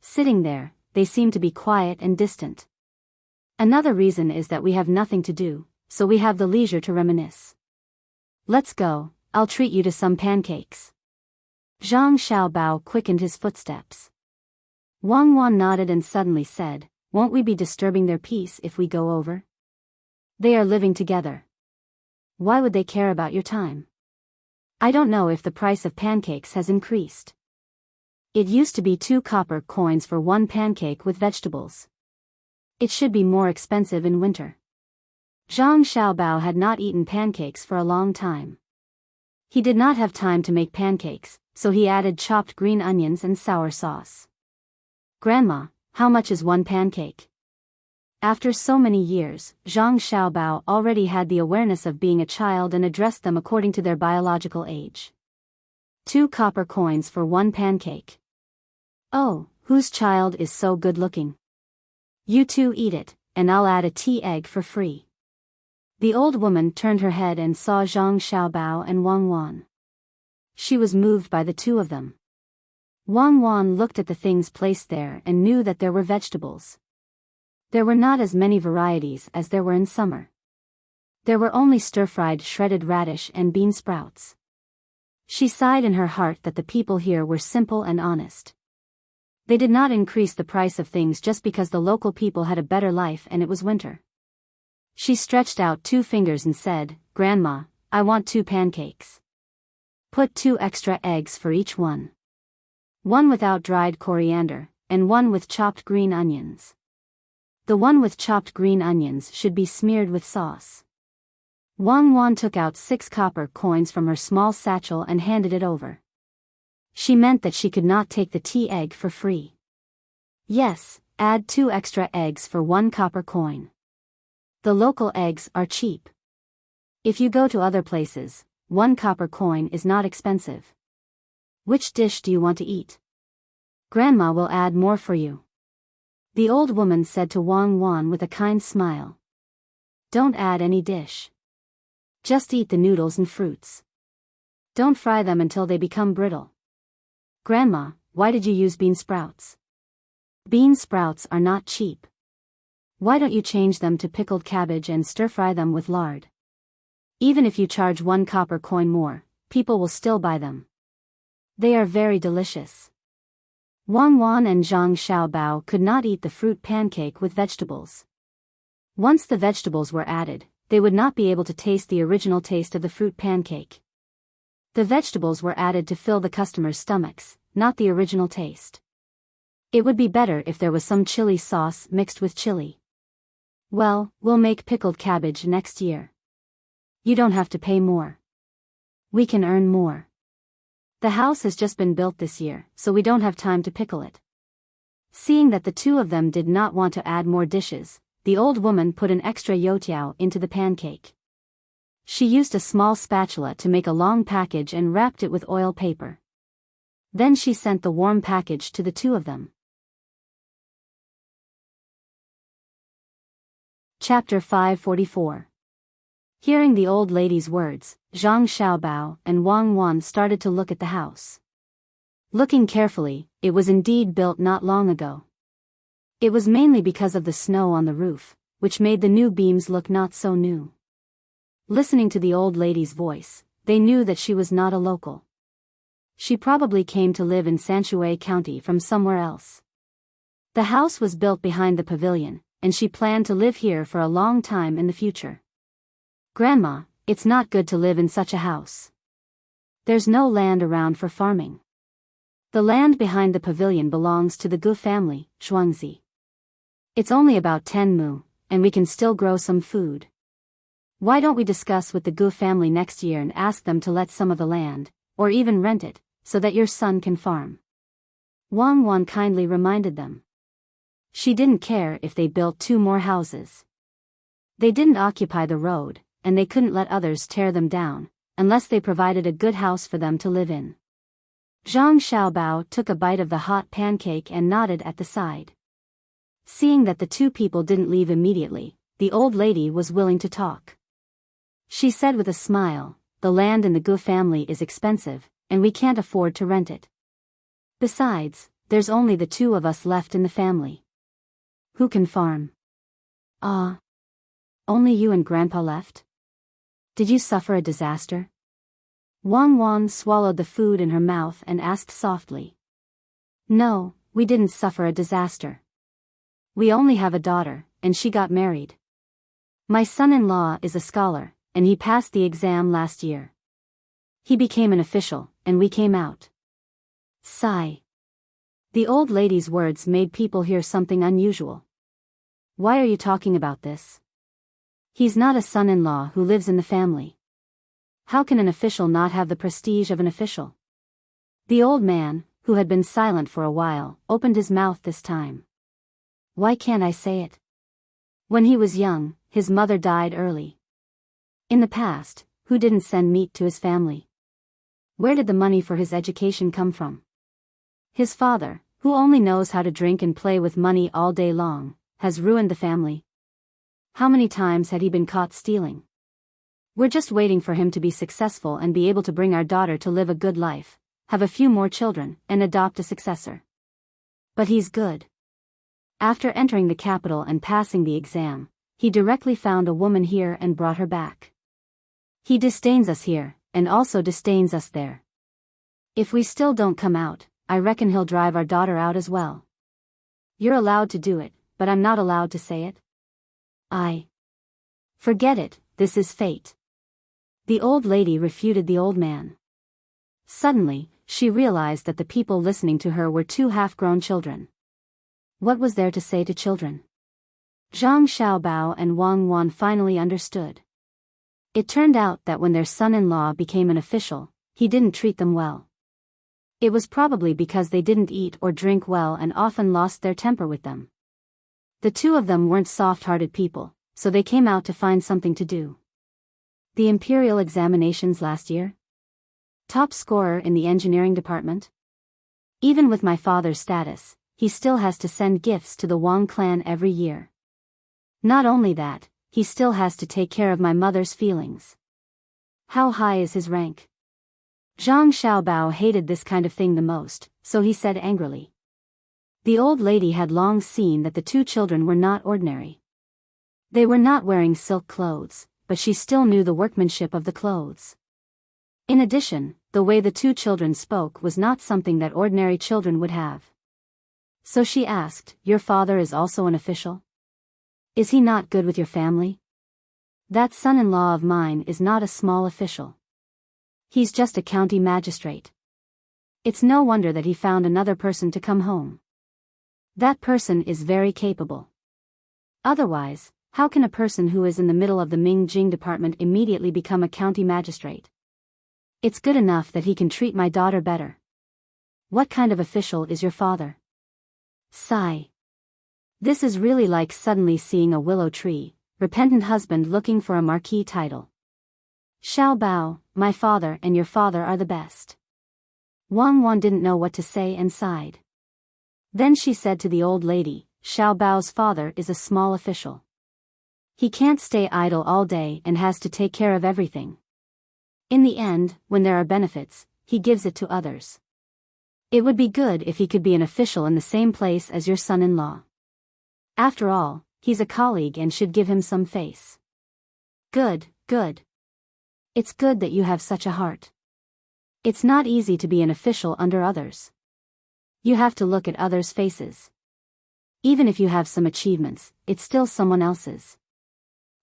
Sitting there, they seem to be quiet and distant. Another reason is that we have nothing to do, so we have the leisure to reminisce. Let's go, I'll treat you to some pancakes. Zhang Xiaobao quickened his footsteps. Wang Wan nodded and suddenly said, won't we be disturbing their peace if we go over? They are living together. Why would they care about your time? I don't know if the price of pancakes has increased. It used to be 2 copper coins for 1 pancake with vegetables. It should be more expensive in winter. Zhang Xiaobao had not eaten pancakes for a long time. He did not have time to make pancakes, so he added chopped green onions and sour sauce. Grandma, how much is 1 pancake? After so many years, Zhang Xiaobao already had the awareness of being a child and addressed them according to their biological age. 2 copper coins for 1 pancake. Oh, whose child is so good-looking? You two eat it, and I'll add a tea egg for free. The old woman turned her head and saw Zhang Xiaobao and Wang Wan. She was moved by the two of them. Wang Wan looked at the things placed there and knew that there were vegetables. There were not as many varieties as there were in summer. There were only stir-fried shredded radish and bean sprouts. She sighed in her heart that the people here were simple and honest. They did not increase the price of things just because the local people had a better life and it was winter. She stretched out 2 fingers and said, Grandma, I want 2 pancakes. Put 2 extra eggs for each one. 1 without dried coriander, and 1 with chopped green onions. The one with chopped green onions should be smeared with sauce. Wang Wan took out 6 copper coins from her small satchel and handed it over. She meant that she could not take the tea egg for free. Yes, add 2 extra eggs for 1 copper coin. The local eggs are cheap. If you go to other places, 1 copper coin is not expensive. Which dish do you want to eat? Grandma will add more for you. The old woman said to Wang Wan with a kind smile. Don't add any dish. Just eat the noodles and fruits. Don't fry them until they become brittle. Grandma, why did you use bean sprouts? Bean sprouts are not cheap. Why don't you change them to pickled cabbage and stir-fry them with lard? Even if you charge 1 copper coin more, people will still buy them. They are very delicious. Wang Wan and Zhang Xiaobao could not eat the fruit pancake with vegetables. Once the vegetables were added, they would not be able to taste the original taste of the fruit pancake. The vegetables were added to fill the customers' stomachs, not the original taste. It would be better if there was some chili sauce mixed with chili. Well, we'll make pickled cabbage next year. You don't have to pay more. We can earn more. The house has just been built this year, so we don't have time to pickle it. Seeing that the two of them did not want to add more dishes, the old woman put an extra youtiao into the pancake. She used a small spatula to make a long package and wrapped it with oil paper. Then she sent the warm package to the two of them. Chapter 544. Hearing the old lady's words, Zhang Xiaobao and Wang Wan started to look at the house. Looking carefully, it was indeed built not long ago. It was mainly because of the snow on the roof, which made the new beams look not so new. Listening to the old lady's voice, they knew that she was not a local. She probably came to live in Sanshui County from somewhere else. The house was built behind the pavilion, and she planned to live here for a long time in the future. Grandma, it's not good to live in such a house. There's no land around for farming. The land behind the pavilion belongs to the Gu family, Shuangzi. It's only about 10 mu, and we can still grow some food. Why don't we discuss with the Gu family next year and ask them to let some of the land, or even rent it, so that your son can farm? Wang Wan kindly reminded them. She didn't care if they built 2 more houses. They didn't occupy the road, and they couldn't let others tear them down, unless they provided a good house for them to live in. Zhang Xiaobao took a bite of the hot pancake and nodded at the side. Seeing that the two people didn't leave immediately, the old lady was willing to talk. She said with a smile, the land in the Gu family is expensive, and we can't afford to rent it. Besides, there's only the 2 of us left in the family. Who can farm? Ah. Only you and Grandpa left? Did you suffer a disaster? Wang Wan swallowed the food in her mouth and asked softly. No, we didn't suffer a disaster. We only have a daughter, and she got married. My son-in-law is a scholar, and he passed the exam last year. He became an official, and we came out. Sigh. The old lady's words made people hear something unusual. Why are you talking about this? He's not a son-in-law who lives in the family. How can an official not have the prestige of an official? The old man, who had been silent for a while, opened his mouth this time. Why can't I say it? When he was young, his mother died early. In the past, who didn't send meat to his family? Where did the money for his education come from? His father, who only knows how to drink and play with money all day long, has ruined the family. How many times had he been caught stealing? We're just waiting for him to be successful and be able to bring our daughter to live a good life, have a few more children, and adopt a successor. But he's good. After entering the capital and passing the exam, he directly found a woman here and brought her back. He disdains us here, and also disdains us there. If we still don't come out, I reckon he'll drive our daughter out as well. You're allowed to do it, but I'm not allowed to say it. Forget it, this is fate. The old lady refuted the old man. Suddenly, she realized that the people listening to her were 2 half-grown children. What was there to say to children? Zhang Xiaobao and Wang Wan finally understood. It turned out that when their son-in-law became an official, he didn't treat them well. It was probably because they didn't eat or drink well and often lost their temper with them. The two of them weren't soft-hearted people, so they came out to find something to do. The imperial examinations last year? Top scorer in the engineering department? Even with my father's status, he still has to send gifts to the Wang clan every year. Not only that, he still has to take care of my mother's feelings. How high is his rank? Zhang Xiaobao hated this kind of thing the most, so he said angrily. The old lady had long seen that the two children were not ordinary. They were not wearing silk clothes, but she still knew the workmanship of the clothes. In addition, the way the two children spoke was not something that ordinary children would have. So she asked, "Your father is also an official? Is he not good with your family? That son-in-law of mine is not a small official. He's just a county magistrate. It's no wonder that he found another person to come home. That person is very capable. Otherwise, how can a person who is in the middle of the Ming-Jing department immediately become a county magistrate? It's good enough that he can treat my daughter better. What kind of official is your father?" Sigh. This is really like suddenly seeing a willow tree, repentant husband looking for a marquee title. Xiaobao, my father and your father are the best. Wang Wan didn't know what to say and sighed. Then she said to the old lady, "Xiaobao's father is a small official. He can't stay idle all day and has to take care of everything. In the end, when there are benefits, he gives it to others. It would be good if he could be an official in the same place as your son-in-law. After all, he's a colleague and should give him some face." Good, good. It's good that you have such a heart. It's not easy to be an official under others. You have to look at others' faces. Even if you have some achievements, it's still someone else's.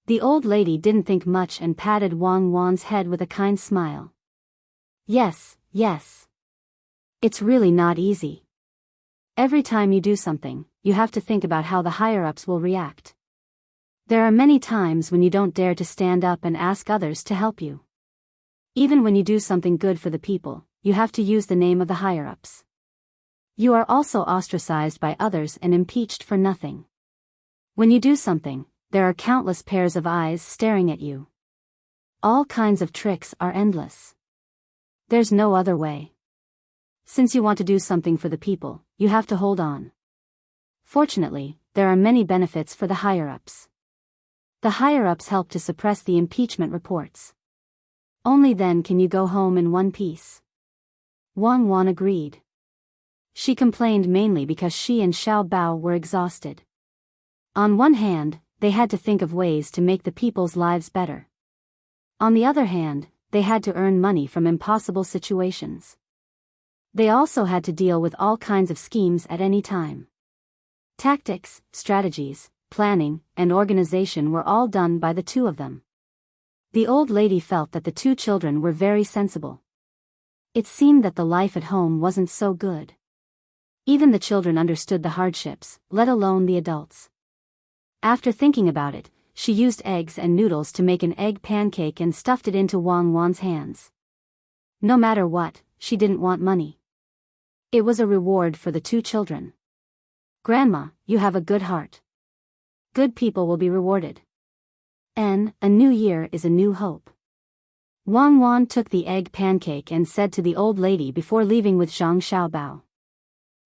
The old lady didn't think much and patted Wang Wan's head with a kind smile. Yes, yes. It's really not easy. Every time you do something, you have to think about how the higher-ups will react. There are many times when you don't dare to stand up and ask others to help you. Even when you do something good for the people, you have to use the name of the higher-ups. You are also ostracized by others and impeached for nothing. When you do something, there are countless pairs of eyes staring at you. All kinds of tricks are endless. There's no other way. Since you want to do something for the people, you have to hold on. Fortunately, there are many benefits for the higher-ups. The higher-ups help to suppress the impeachment reports. Only then can you go home in one piece. Wang Wan agreed. She complained mainly because she and Xiao Bao were exhausted. On one hand, they had to think of ways to make the people's lives better. On the other hand, they had to earn money from impossible situations. They also had to deal with all kinds of schemes at any time. Tactics, strategies, planning, and organization were all done by the two of them. The old lady felt that the two children were very sensible. It seemed that the life at home wasn't so good. Even the children understood the hardships, let alone the adults. After thinking about it, she used eggs and noodles to make an egg pancake and stuffed it into Wang Wan's hands. No matter what, she didn't want money. It was a reward for the two children. "Grandma, you have a good heart. Good people will be rewarded. And a new year is a new hope." Wang Wan took the egg pancake and said to the old lady before leaving with Zhang Xiaobao.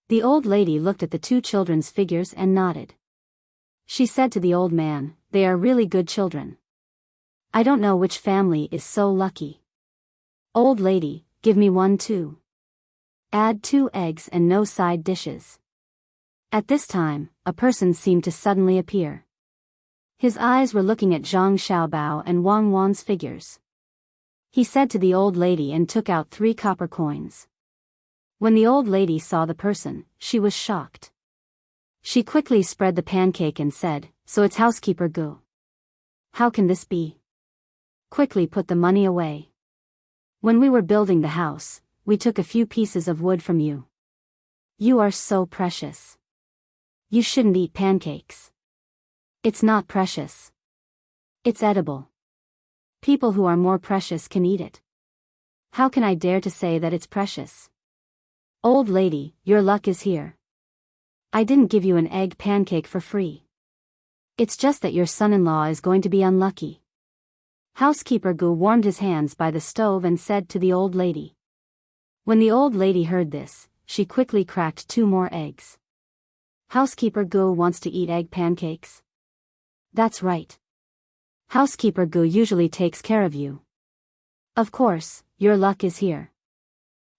The old lady looked at the two children's figures and nodded. She said to the old man, "They are really good children. I don't know which family is so lucky. Old lady, give me one too. Add 2 eggs and no side dishes." At this time, a person seemed to suddenly appear. His eyes were looking at Zhang Xiaobao and Wang Wan's figures. He said to the old lady and took out 3 copper coins. When the old lady saw the person, she was shocked. She quickly spread the pancake and said, "So it's housekeeper Gu. How can this be? Quickly put the money away. When we were building the house, we took a few pieces of wood from you. You are so precious. You shouldn't eat pancakes. It's not precious. It's edible. People who are more precious can eat it. How can I dare to say that it's precious? Old lady, your luck is here. I didn't give you an egg pancake for free. It's just that your son-in-law is going to be unlucky. Housekeeper Gu warmed his hands by the stove and said to the old lady. When the old lady heard this, she quickly cracked 2 more eggs. Housekeeper Gu wants to eat egg pancakes? That's right. Housekeeper Gu usually takes care of you. Of course, your luck is here.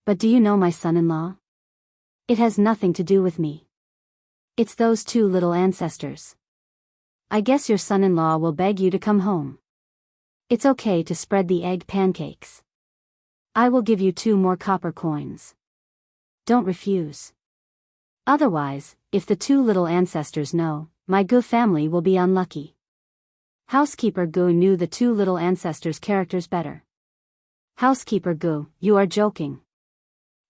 But do you know my son-in-law? It has nothing to do with me. It's those 2 little ancestors. I guess your son-in-law will beg you to come home. It's okay to spread the egg pancakes. I will give you 2 more copper coins. Don't refuse. Otherwise, if the 2 little ancestors know, my Gu family will be unlucky. Housekeeper Gu knew the 2 little ancestors' characters better. Housekeeper Gu, you are joking.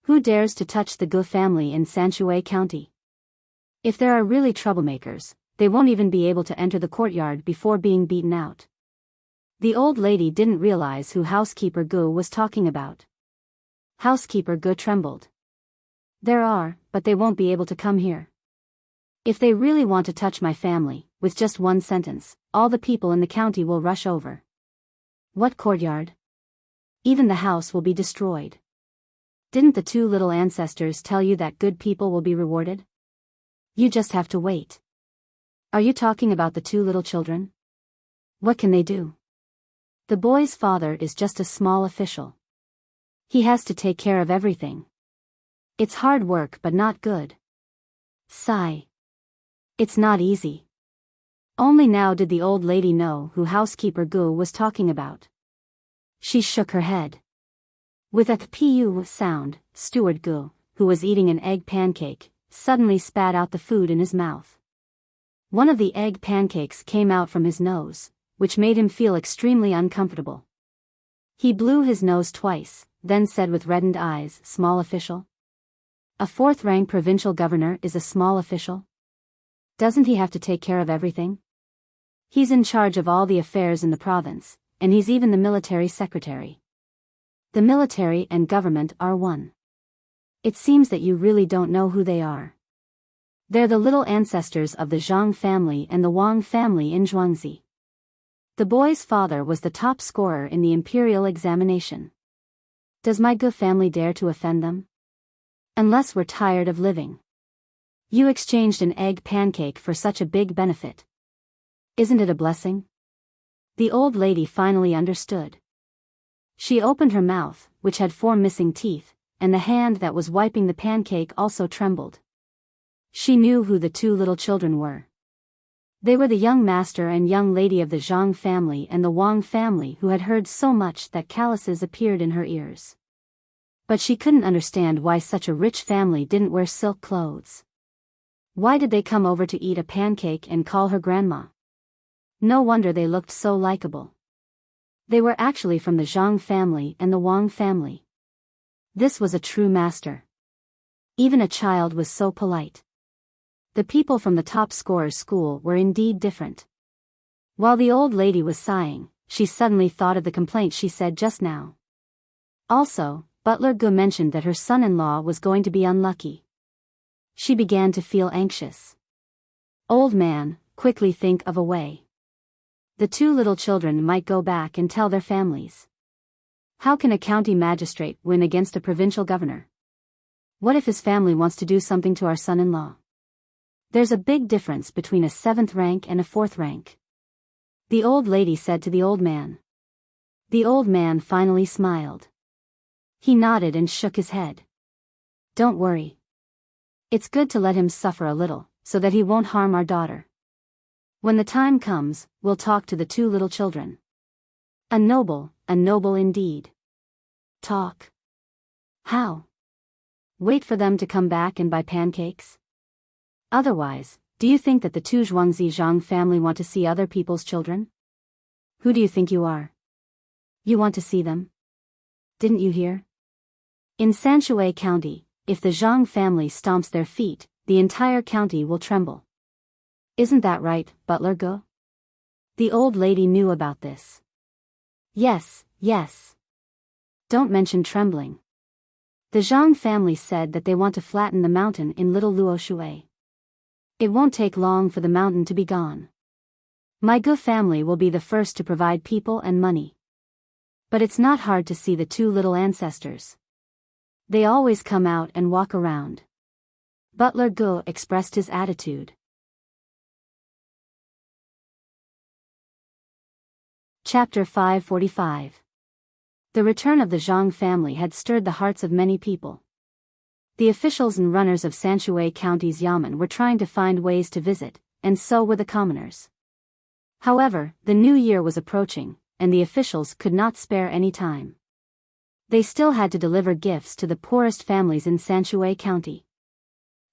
Who dares to touch the Gu family in Sanshui County? If there are really troublemakers, they won't even be able to enter the courtyard before being beaten out. The old lady didn't realize who Housekeeper Gu was talking about. Housekeeper Gu trembled. There are, but they won't be able to come here. If they really want to touch my family, with just 1 sentence, all the people in the county will rush over. What courtyard? Even the house will be destroyed. Didn't the 2 little ancestors tell you that good people will be rewarded? You just have to wait. Are you talking about the 2 little children? What can they do? The boy's father is just a small official. He has to take care of everything. It's hard work but not good. Sigh. It's not easy. Only now did the old lady know who Housekeeper Gu was talking about. She shook her head. With a pu sound, Steward Gu, who was eating an egg pancake, suddenly spat out the food in his mouth. One of the egg pancakes came out from his nose, which made him feel extremely uncomfortable. He blew his nose twice, then said with reddened eyes, "Small official? A 4th-rank provincial governor is a small official? Doesn't he have to take care of everything? He's in charge of all the affairs in the province, and he's even the military secretary. The military and government are one. It seems that you really don't know who they are. They're the little ancestors of the Zhang family and the Wang family in Zhuangzi. The boy's father was the top scorer in the imperial examination. Does my Gu family dare to offend them? Unless we're tired of living. You exchanged an egg pancake for such a big benefit. Isn't it a blessing?" The old lady finally understood. She opened her mouth, which had 4 missing teeth, and the hand that was wiping the pancake also trembled. She knew who the 2 little children were. They were the young master and young lady of the Zhang family and the Wang family who had heard so much that calluses appeared in her ears. But she couldn't understand why such a rich family didn't wear silk clothes. Why did they come over to eat a pancake and call her grandma? No wonder they looked so likable. They were actually from the Zhang family and the Wang family. This was a true master. Even a child was so polite. The people from the top scorer's school were indeed different. While the old lady was sighing, she suddenly thought of the complaint she said just now. Also, Butler Gu mentioned that her son-in-law was going to be unlucky. She began to feel anxious. Old man, quickly think of a way. The 2 little children might go back and tell their families. How can a county magistrate win against a provincial governor? What if his family wants to do something to our son-in-law? There's a big difference between a 7th rank and a 4th rank. The old lady said to the old man. The old man finally smiled. He nodded and shook his head. Don't worry. It's good to let him suffer a little, so that he won't harm our daughter. When the time comes, we'll talk to the 2 little children. A noble indeed. Talk. How? Wait for them to come back and buy pancakes? Otherwise, do you think that the 2 Zhuangzi Zhang family want to see other people's children? Who do you think you are? You want to see them? Didn't you hear? In Sanshui County, if the Zhang family stomps their feet, the entire county will tremble. Isn't that right, Butler Gu? The old lady knew about this. Yes. Don't mention trembling. The Zhang family said that they want to flatten the mountain in Little Luoshui. It won't take long for the mountain to be gone. My Gu family will be the first to provide people and money. But it's not hard to see the two little ancestors. They always come out and walk around. Butler Gu expressed his attitude. Chapter 545. The return of the Zhang family had stirred the hearts of many people. The officials and runners of Sanshui County's Yamen were trying to find ways to visit, and so were the commoners. However, the new year was approaching, and the officials could not spare any time. They still had to deliver gifts to the poorest families in Sanshui County.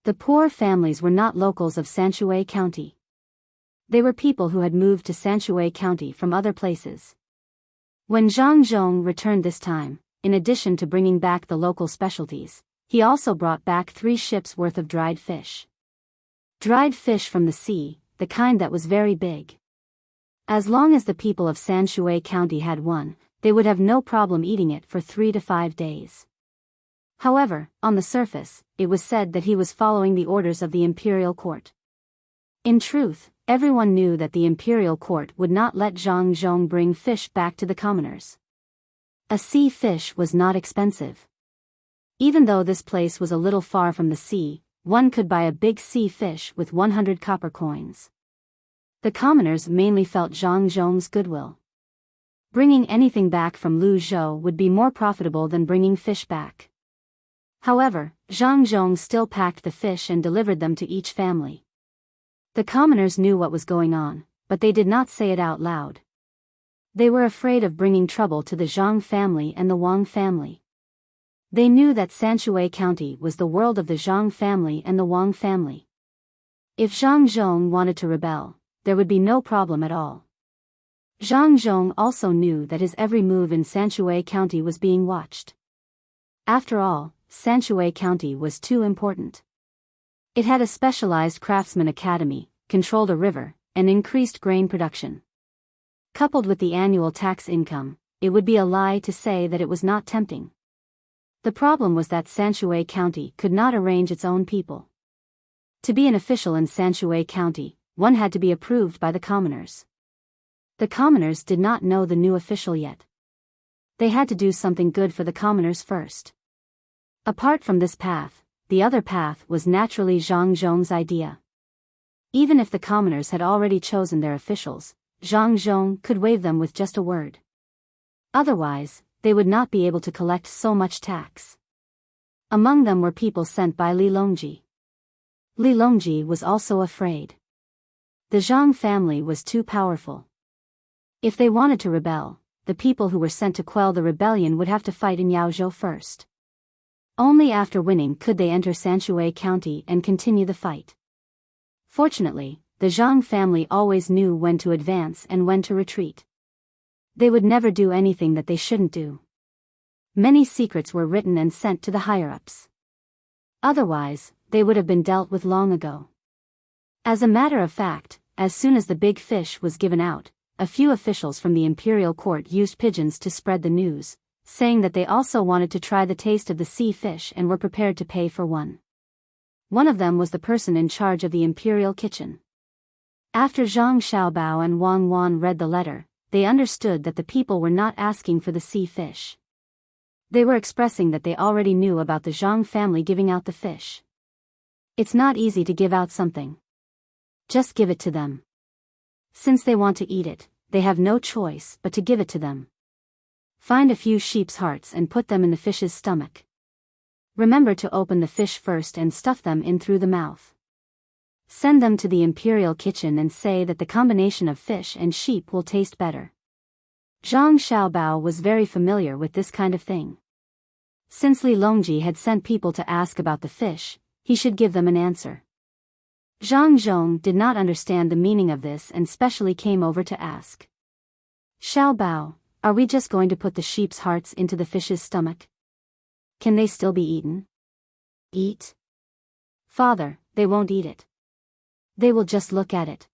The poor families were not locals of Sanshui County. They were people who had moved to Sanshui County from other places. When Zhang Zhong returned this time, in addition to bringing back the local specialties, he also brought back 3 ships worth of dried fish. Dried fish from the sea, the kind that was very big. As long as the people of Sanshui County had one, they would have no problem eating it for 3 to 5 days. However, on the surface, it was said that he was following the orders of the imperial court. In truth, everyone knew that the imperial court would not let Zhang Zhong bring fish back to the commoners. A sea fish was not expensive. Even though this place was a little far from the sea, one could buy a big sea fish with 100 copper coins. The commoners mainly felt Zhang Zhong's goodwill. Bringing anything back from Lu Zhou would be more profitable than bringing fish back. However, Zhang Zhong still packed the fish and delivered them to each family. The commoners knew what was going on, but they did not say it out loud. They were afraid of bringing trouble to the Zhang family and the Wang family. They knew that Sanshui County was the world of the Zhang family and the Wang family. If Zhang Zhong wanted to rebel, there would be no problem at all. Zhang Zhong also knew that his every move in Sanshui County was being watched. After all, Sanshui County was too important. It had a specialized craftsman academy, controlled a river, and increased grain production. Coupled with the annual tax income, it would be a lie to say that it was not tempting. The problem was that Sanshui County could not arrange its own people. To be an official in Sanshui County, one had to be approved by the commoners. The commoners did not know the new official yet. They had to do something good for the commoners first. Apart from this path, the other path was naturally Zhang Zhong's idea. Even if the commoners had already chosen their officials, Zhang Zhong could waive them with just a word. Otherwise, they would not be able to collect so much tax. Among them were people sent by Li Longji. Li Longji was also afraid. The Zhang family was too powerful. If they wanted to rebel, the people who were sent to quell the rebellion would have to fight in Yaozhou first. Only after winning could they enter Sanshui County and continue the fight. Fortunately, the Zhang family always knew when to advance and when to retreat. They would never do anything that they shouldn't do. Many secrets were written and sent to the higher-ups. Otherwise, they would have been dealt with long ago. As a matter of fact, as soon as the big fish was given out, a few officials from the imperial court used pigeons to spread the news, saying that they also wanted to try the taste of the sea fish and were prepared to pay for one. One of them was the person in charge of the imperial kitchen. After Zhang Xiaobao and Wang Wan read the letter, they understood that the people were not asking for the sea fish. They were expressing that they already knew about the Zhang family giving out the fish. It's not easy to give out something. Just give it to them. Since they want to eat it, they have no choice but to give it to them. Find a few sheep's hearts and put them in the fish's stomach. Remember to open the fish first and stuff them in through the mouth. Send them to the imperial kitchen and say that the combination of fish and sheep will taste better. Zhang Xiaobao was very familiar with this kind of thing. Since Li Longji had sent people to ask about the fish, he should give them an answer. Zhang Zhong did not understand the meaning of this and specially came over to ask. Xiaobao, are we just going to put the sheep's hearts into the fish's stomach? Can they still be eaten? Eat? Father, they won't eat it. They will just look at it.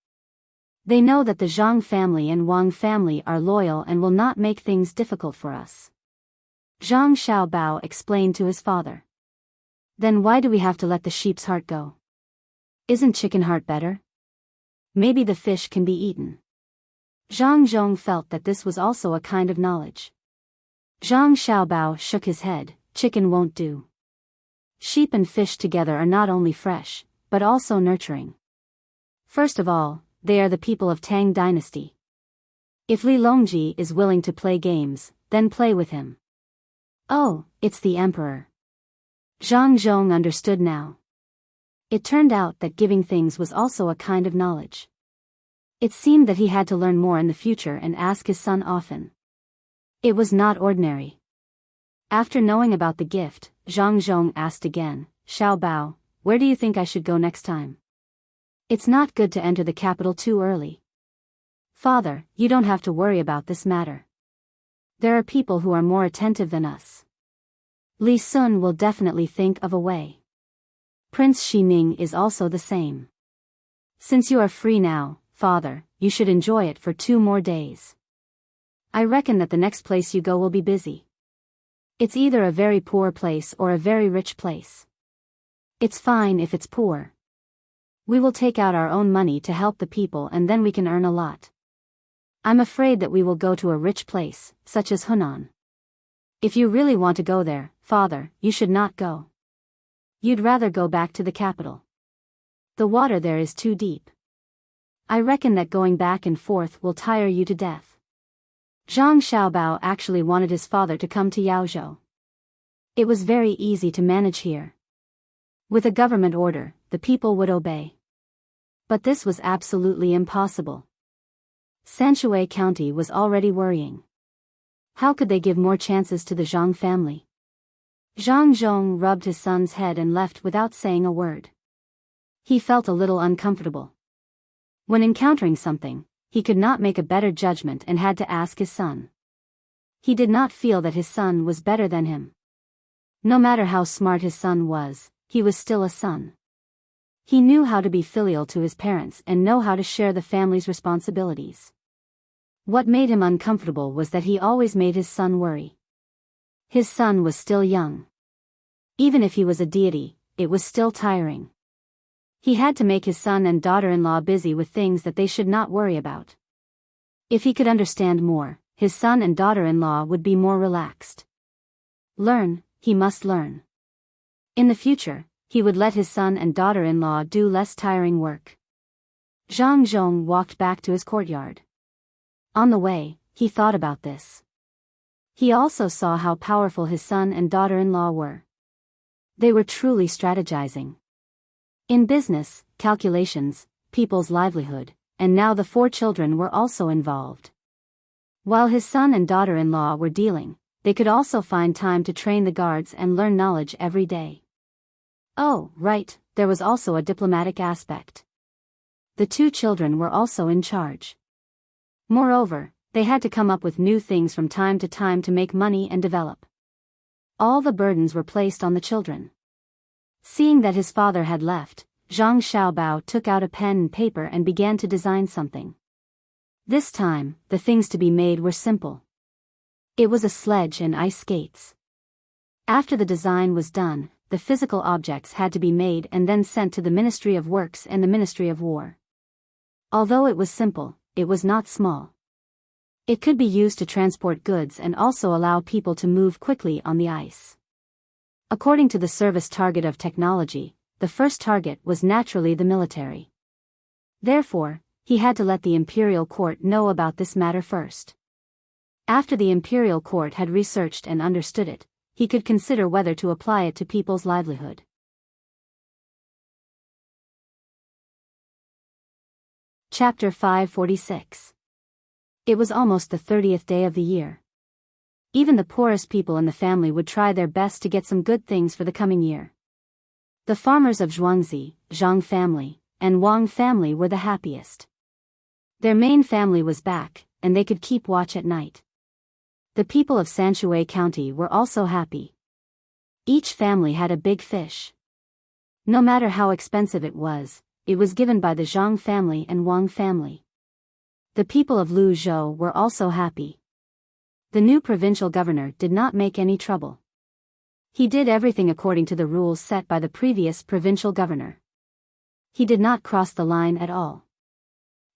They know that the Zhang family and Wang family are loyal and will not make things difficult for us. Zhang Xiaobao explained to his father. Then why do we have to let the sheep's heart go? Isn't chicken heart better? Maybe the fish can be eaten. Zhang Zhong felt that this was also a kind of knowledge. Zhang Xiaobao shook his head. Chicken won't do. Sheep and fish together are not only fresh, but also nurturing. First of all, they are the people of Tang Dynasty. If Li Longji is willing to play games, then play with him. Oh, it's the emperor. Zhang Zhong understood now. It turned out that giving things was also a kind of knowledge. It seemed that he had to learn more in the future and ask his son often. It was not ordinary. After knowing about the gift, Zhang Zhong asked again, Xiaobao, where do you think I should go next time? It's not good to enter the capital too early. Father, you don't have to worry about this matter. There are people who are more attentive than us. Li Sun will definitely think of a way. Prince Xining is also the same. Since you are free now, Father, you should enjoy it for 2 more days. I reckon that the next place you go will be busy. It's either a very poor place or a very rich place. It's fine if it's poor. We will take out our own money to help the people and then we can earn a lot. I'm afraid that we will go to a rich place, such as Hunan. If you really want to go there, Father, you should not go. You'd rather go back to the capital. The water there is too deep. I reckon that going back and forth will tire you to death. Zhang Xiaobao actually wanted his father to come to Yaozhou. It was very easy to manage here. With a government order, the people would obey. But this was absolutely impossible. Sanshui County was already worrying. How could they give more chances to the Zhang family? Zhang Zhong rubbed his son's head and left without saying a word. He felt a little uncomfortable. When encountering something, he could not make a better judgment and had to ask his son. He did not feel that his son was better than him. No matter how smart his son was, he was still a son. He knew how to be filial to his parents and know how to share the family's responsibilities. What made him uncomfortable was that he always made his son worry. His son was still young. Even if he was a deity, it was still tiring. He had to make his son and daughter-in-law busy with things that they should not worry about. If he could understand more, his son and daughter-in-law would be more relaxed. Learn, he must learn. In the future, he would let his son and daughter-in-law do less tiring work. Zhang Zhong walked back to his courtyard. On the way, he thought about this. He also saw how powerful his son and daughter-in-law were. They were truly strategizing. In business, calculations, people's livelihood, and now the 4 children were also involved. While his son and daughter-in-law were dealing, they could also find time to train the guards and learn knowledge every day. Oh, right, there was also a diplomatic aspect. The 2 children were also in charge. Moreover, they had to come up with new things from time to make money and develop. All the burdens were placed on the children. Seeing that his father had left, Zhang Xiaobao took out a pen and paper and began to design something. This time, the things to be made were simple. It was a sledge and ice skates. After the design was done, the physical objects had to be made and then sent to the Ministry of Works and the Ministry of War. Although it was simple, it was not small. It could be used to transport goods and also allow people to move quickly on the ice. According to the service target of technology, the first target was naturally the military. Therefore, he had to let the imperial court know about this matter first. After the imperial court had researched and understood it, he could consider whether to apply it to people's livelihood. Chapter 546. It was almost the 30th day of the year. Even the poorest people in the family would try their best to get some good things for the coming year. The farmers of Zhuangzi, Zhang family, and Wang family were the happiest. Their main family was back, and they could keep watch at night. The people of Sanshui County were also happy. Each family had a big fish. No matter how expensive it was given by the Zhang family and Wang family. The people of Luzhou were also happy. The new provincial governor did not make any trouble. He did everything according to the rules set by the previous provincial governor. He did not cross the line at all.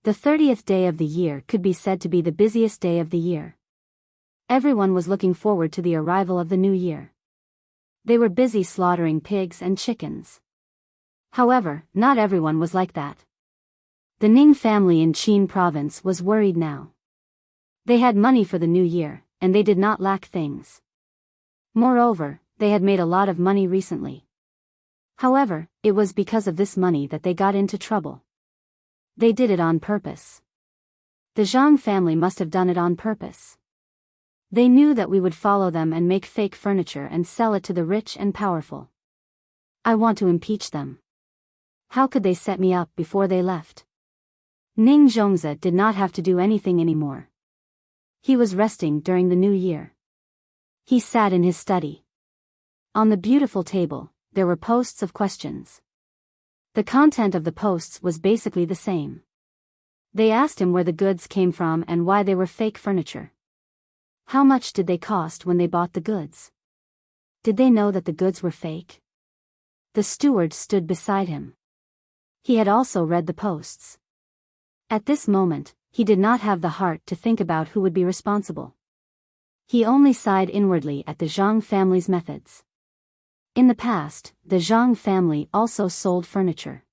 The 30th day of the year could be said to be the busiest day of the year. Everyone was looking forward to the arrival of the new year. They were busy slaughtering pigs and chickens. However, not everyone was like that. The Ning family in Qin province was worried now. They had money for the new year, and they did not lack things. Moreover, they had made a lot of money recently. However, it was because of this money that they got into trouble. They did it on purpose. The Zhang family must have done it on purpose. They knew that we would follow them and make fake furniture and sell it to the rich and powerful. I want to impeach them. How could they set me up before they left? Ning Zhongzi did not have to do anything anymore. He was resting during the new year. He sat in his study. On the beautiful table, there were posts of questions. The content of the posts was basically the same. They asked him where the goods came from and why they were fake furniture. How much did they cost when they bought the goods? Did they know that the goods were fake? The steward stood beside him. He had also read the posts. At this moment, he did not have the heart to think about who would be responsible. He only sighed inwardly at the Zhang family's methods. In the past, the Zhang family also sold furniture.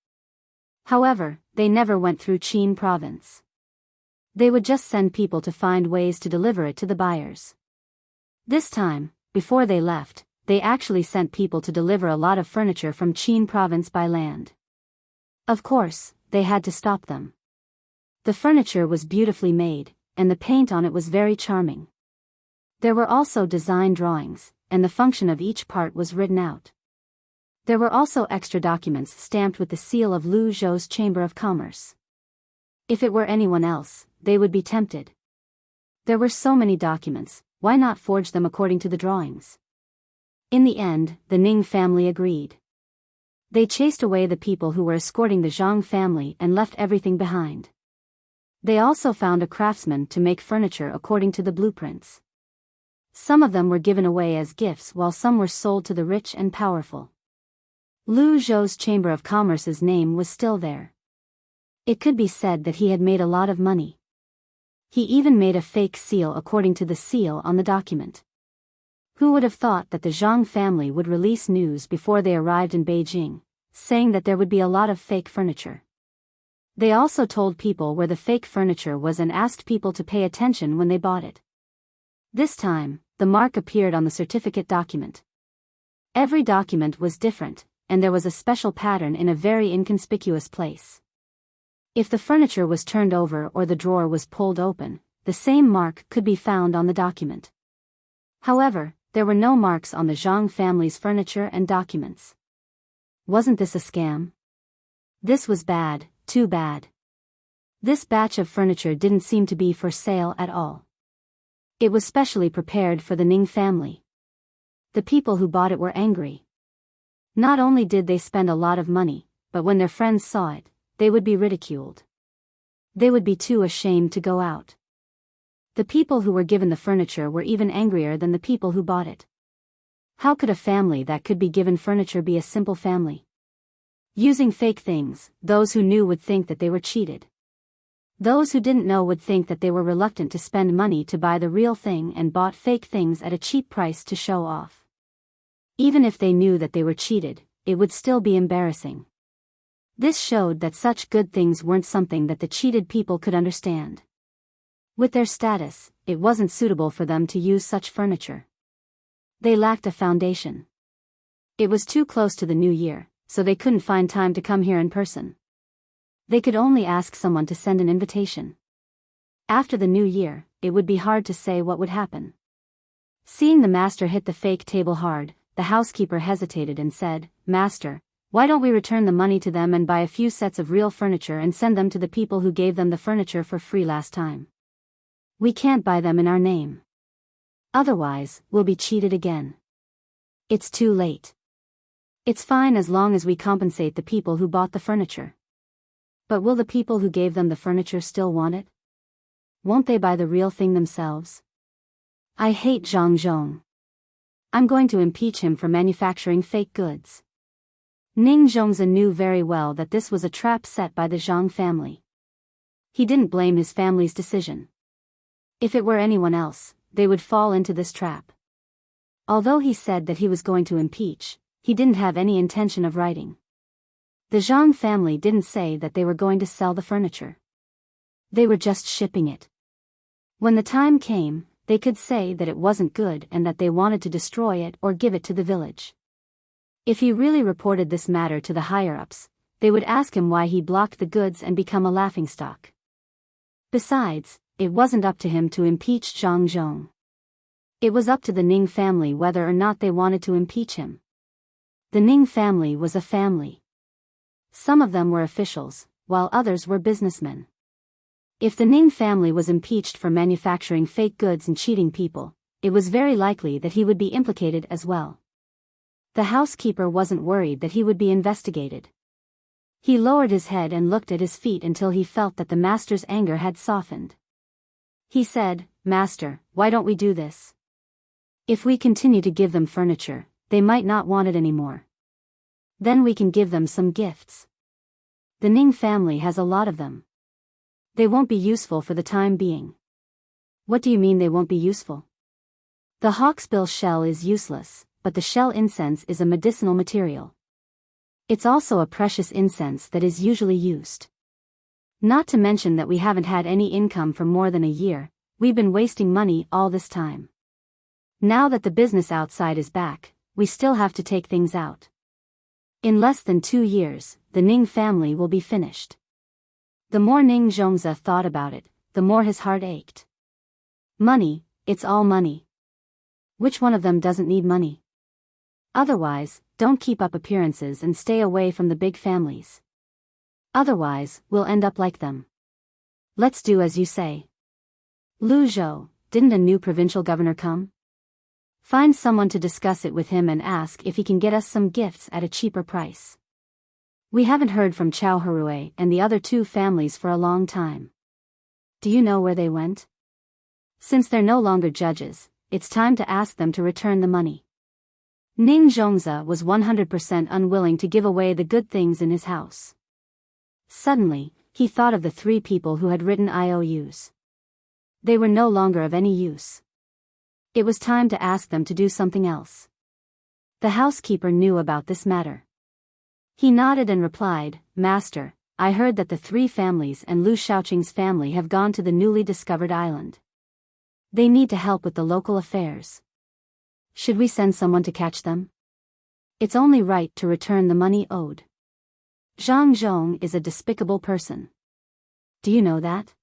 However, they never went through Qin province. They would just send people to find ways to deliver it to the buyers. This time, before they left, they actually sent people to deliver a lot of furniture from Qin province by land. Of course, they had to stop them. The furniture was beautifully made, and the paint on it was very charming. There were also design drawings, and the function of each part was written out. There were also extra documents stamped with the seal of Lu Zhou's Chamber of Commerce. If it were anyone else, they would be tempted. There were so many documents, why not forge them according to the drawings? In the end, the Ning family agreed. They chased away the people who were escorting the Zhang family and left everything behind. They also found a craftsman to make furniture according to the blueprints. Some of them were given away as gifts while some were sold to the rich and powerful. Lu Zhou's Chamber of Commerce's name was still there. It could be said that he had made a lot of money. He even made a fake seal according to the seal on the document. Who would have thought that the Zhang family would release news before they arrived in Beijing, saying that there would be a lot of fake furniture? They also told people where the fake furniture was and asked people to pay attention when they bought it. This time, the mark appeared on the certificate document. Every document was different, and there was a special pattern in a very inconspicuous place. If the furniture was turned over or the drawer was pulled open, the same mark could be found on the document. However, there were no marks on the Zhang family's furniture and documents. Wasn't this a scam? This was bad, too bad. This batch of furniture didn't seem to be for sale at all. It was specially prepared for the Ning family. The people who bought it were angry. Not only did they spend a lot of money, but when their friends saw it, they would be ridiculed. They would be too ashamed to go out. The people who were given the furniture were even angrier than the people who bought it. How could a family that could be given furniture be a simple family? Using fake things, those who knew would think that they were cheated. Those who didn't know would think that they were reluctant to spend money to buy the real thing and bought fake things at a cheap price to show off. Even if they knew that they were cheated, it would still be embarrassing. This showed that such good things weren't something that the cheated people could understand. With their status, it wasn't suitable for them to use such furniture. They lacked a foundation. It was too close to the new year, so they couldn't find time to come here in person. They could only ask someone to send an invitation. After the new year, it would be hard to say what would happen. Seeing the master hit the fake table hard, the housekeeper hesitated and said, "Master, why don't we return the money to them and buy a few sets of real furniture and send them to the people who gave them the furniture for free last time? We can't buy them in our name. Otherwise, we'll be cheated again. It's too late. It's fine as long as we compensate the people who bought the furniture. But will the people who gave them the furniture still want it? Won't they buy the real thing themselves? I hate Zhang Zhong. I'm going to impeach him for manufacturing fake goods." Ning Zhongzi knew very well that this was a trap set by the Zhang family. He didn't blame his family's decision. If it were anyone else, they would fall into this trap. Although he said that he was going to impeach, he didn't have any intention of writing. The Zhang family didn't say that they were going to sell the furniture. They were just shipping it. When the time came, they could say that it wasn't good and that they wanted to destroy it or give it to the village. If he really reported this matter to the higher-ups, they would ask him why he blocked the goods and become a laughingstock. Besides, it wasn't up to him to impeach Zhang Zhong. It was up to the Ning family whether or not they wanted to impeach him. The Ning family was a family. Some of them were officials, while others were businessmen. If the Ning family was impeached for manufacturing fake goods and cheating people, it was very likely that he would be implicated as well. The housekeeper wasn't worried that he would be investigated. He lowered his head and looked at his feet until he felt that the master's anger had softened. He said, "Master, why don't we do this? If we continue to give them furniture, they might not want it anymore. Then we can give them some gifts. The Ning family has a lot of them. They won't be useful for the time being." "What do you mean they won't be useful?" "The hawksbill shell is useless, but the shell incense is a medicinal material. It's also a precious incense that is usually used. Not to mention that we haven't had any income for more than a year, we've been wasting money all this time. Now that the business outside is back, we still have to take things out. In less than 2 years, the Ning family will be finished." The more Ning Zhongzi thought about it, the more his heart ached. Money, it's all money. Which one of them doesn't need money? Otherwise, don't keep up appearances and stay away from the big families. Otherwise, we'll end up like them. Let's do as you say. Lu Zhou, didn't a new provincial governor come? Find someone to discuss it with him and ask if he can get us some gifts at a cheaper price. We haven't heard from Chao Harue and the other 2 families for a long time. Do you know where they went? Since they're no longer judges, it's time to ask them to return the money. Ning Zhongzi was 100% unwilling to give away the good things in his house. Suddenly, he thought of the 3 people who had written IOUs. They were no longer of any use. It was time to ask them to do something else. The housekeeper knew about this matter. He nodded and replied, "Master, I heard that the 3 families and Lu Shaoqing's family have gone to the newly discovered island. They need to help with the local affairs. Should we send someone to catch them? It's only right to return the money owed. Zhang Zhong is a despicable person. Do you know that?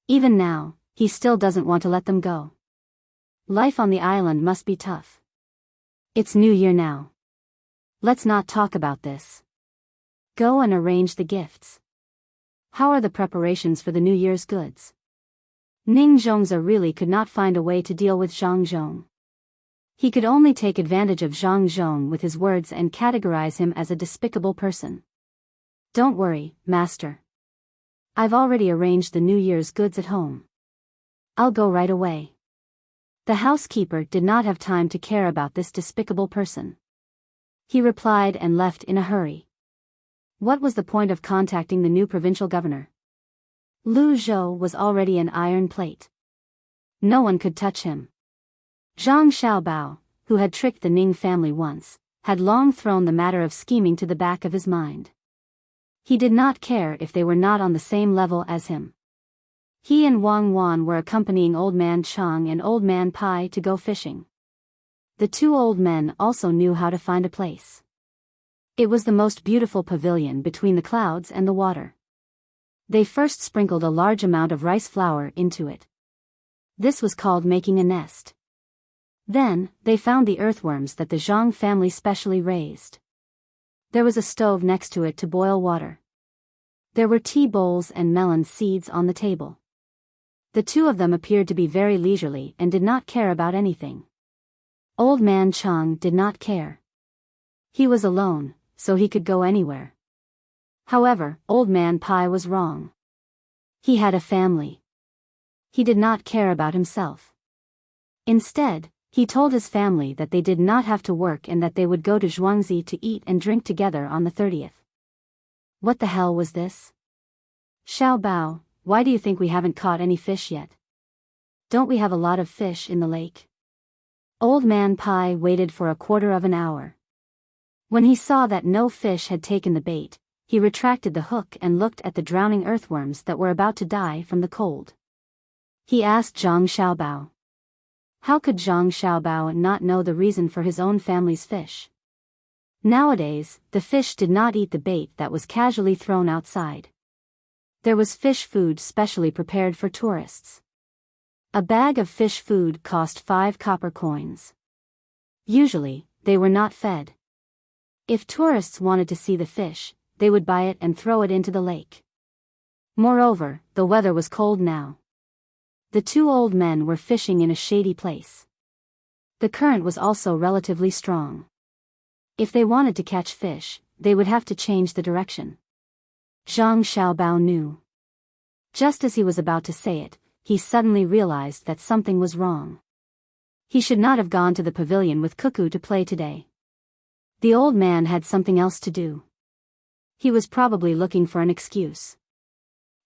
Even now, he still doesn't want to let them go. Life on the island must be tough. It's New Year now. Let's not talk about this. Go and arrange the gifts. How are the preparations for the New Year's goods?" Ning Zhongzi really could not find a way to deal with Zhang Zhong. He could only take advantage of Zhang Zhong with his words and categorize him as a despicable person. "Don't worry, master. I've already arranged the New Year's goods at home. I'll go right away." The housekeeper did not have time to care about this despicable person. He replied and left in a hurry. What was the point of contacting the new provincial governor? Lu Zhou was already an iron plate. No one could touch him. Zhang Xiaobao, who had tricked the Ning family once, had long thrown the matter of scheming to the back of his mind. He did not care if they were not on the same level as him. He and Wang Wan were accompanying Old Man Chang and Old Man Pai to go fishing. The 2 old men also knew how to find a place. It was the most beautiful pavilion between the clouds and the water. They first sprinkled a large amount of rice flour into it. This was called making a nest. Then, they found the earthworms that the Zhang family specially raised. There was a stove next to it to boil water. There were tea bowls and melon seeds on the table. The 2 of them appeared to be very leisurely and did not care about anything. Old Man Chang did not care. He was alone, so he could go anywhere. However, Old Man Pai was wrong. He had a family. He did not care about himself. Instead, he told his family that they did not have to work and that they would go to Zhuangzi to eat and drink together on the 30th. What the hell was this? Xiao Bao, why do you think we haven't caught any fish yet? Don't we have a lot of fish in the lake? Old Man Pai waited for a quarter of an hour. When he saw that no fish had taken the bait, he retracted the hook and looked at the drowning earthworms that were about to die from the cold. He asked Zhang Xiaobao. How could Zhang Xiaobao not know the reason for his own family's fish? Nowadays, the fish did not eat the bait that was casually thrown outside. There was fish food specially prepared for tourists. A bag of fish food cost 5 copper coins. Usually, they were not fed. If tourists wanted to see the fish, they would buy it and throw it into the lake. Moreover, the weather was cold now. The two old men were fishing in a shady place. The current was also relatively strong. If they wanted to catch fish, they would have to change the direction. Zhang Xiaobao knew. Just as he was about to say it, he suddenly realized that something was wrong. He should not have gone to the pavilion with Cuckoo to play today. The old man had something else to do. He was probably looking for an excuse.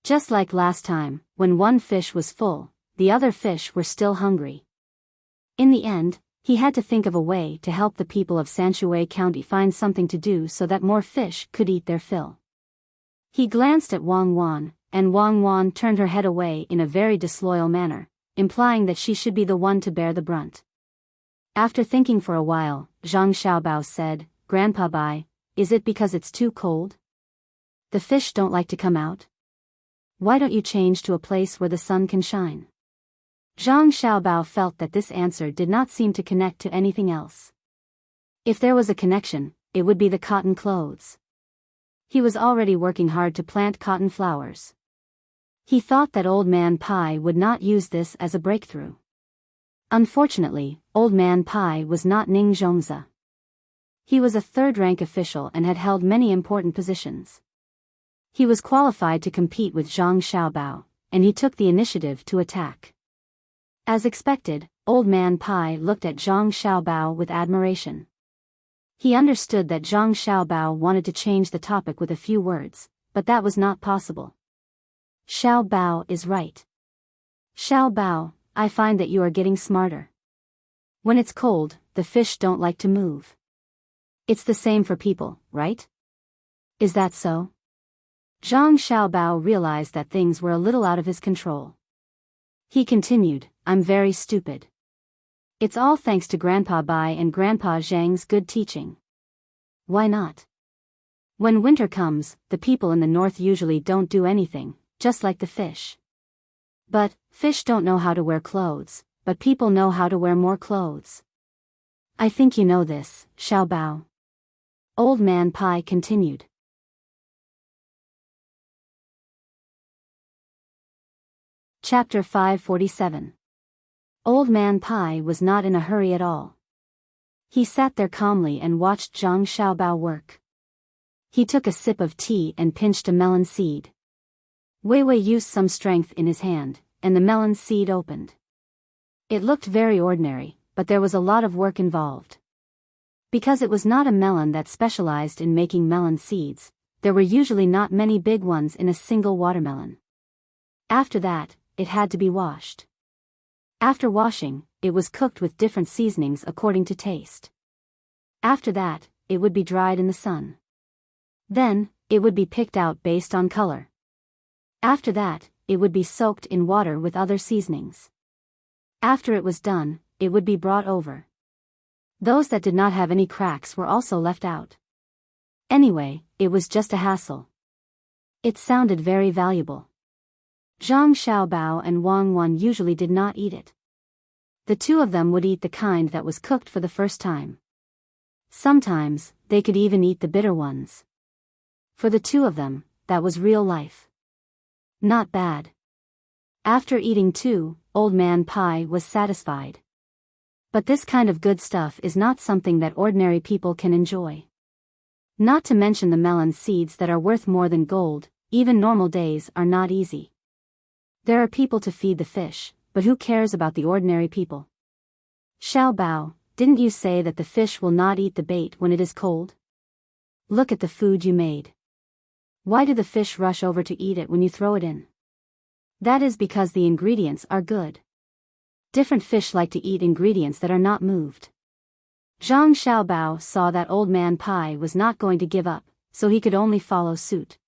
Just like last time, when one fish was full, the other fish were still hungry. In the end, he had to think of a way to help the people of Sanshui County find something to do so that more fish could eat their fill. He glanced at Wang Wan, and Wang Wan turned her head away in a very disloyal manner, implying that she should be the one to bear the brunt. After thinking for a while, Zhang Xiaobao said, "Grandpa Bai, is it because it's too cold? The fish don't like to come out? Why don't you change to a place where the sun can shine?" Zhang Xiaobao felt that this answer did not seem to connect to anything else. If there was a connection, it would be the cotton clothes. He was already working hard to plant cotton flowers. He thought that Old Man Pai would not use this as a breakthrough. Unfortunately, Old Man Pai was not Ning Zhongzi. He was a third-rank official and had held many important positions. He was qualified to compete with Zhang Xiaobao, and he took the initiative to attack. As expected, Old Man Pai looked at Zhang Xiaobao with admiration. He understood that Zhang Xiaobao wanted to change the topic with a few words, but that was not possible. Xiaobao is right. Xiaobao, I find that you are getting smarter. When it's cold, the fish don't like to move. It's the same for people, right? Is that so? Zhang Xiaobao realized that things were a little out of his control. He continued, I'm very stupid. It's all thanks to Grandpa Bai and Grandpa Zhang's good teaching. Why not? When winter comes, the people in the north usually don't do anything, just like the fish. But, fish don't know how to wear clothes, but people know how to wear more clothes. I think you know this, Xiaobao. Old Man Pai continued. Chapter 547. Old Man Pai was not in a hurry at all. He sat there calmly and watched Zhang Xiaobao work. He took a sip of tea and pinched a melon seed. Wei Wei used some strength in his hand, and the melon seed opened. It looked very ordinary, but there was a lot of work involved. Because it was not a melon that specialized in making melon seeds, there were usually not many big ones in a single watermelon. After that, it had to be washed. After washing, it was cooked with different seasonings according to taste. After that, it would be dried in the sun. Then, it would be picked out based on color. After that, it would be soaked in water with other seasonings. After it was done, it would be brought over. Those that did not have any cracks were also left out. Anyway, it was just a hassle. It sounded very valuable. Zhang Xiaobao and Wang Wan usually did not eat it. The two of them would eat the kind that was cooked for the first time. Sometimes, they could even eat the bitter ones. For the two of them, that was real life. Not bad. After eating two, Old Man Pai was satisfied. But this kind of good stuff is not something that ordinary people can enjoy. Not to mention the melon seeds that are worth more than gold, even normal days are not easy. There are people to feed the fish, but who cares about the ordinary people? Xiaobao, didn't you say that the fish will not eat the bait when it is cold? Look at the food you made. Why do the fish rush over to eat it when you throw it in? That is because the ingredients are good. Different fish like to eat ingredients that are not moved. Zhang Xiaobao saw that Old Man Pai was not going to give up, so he could only follow suit.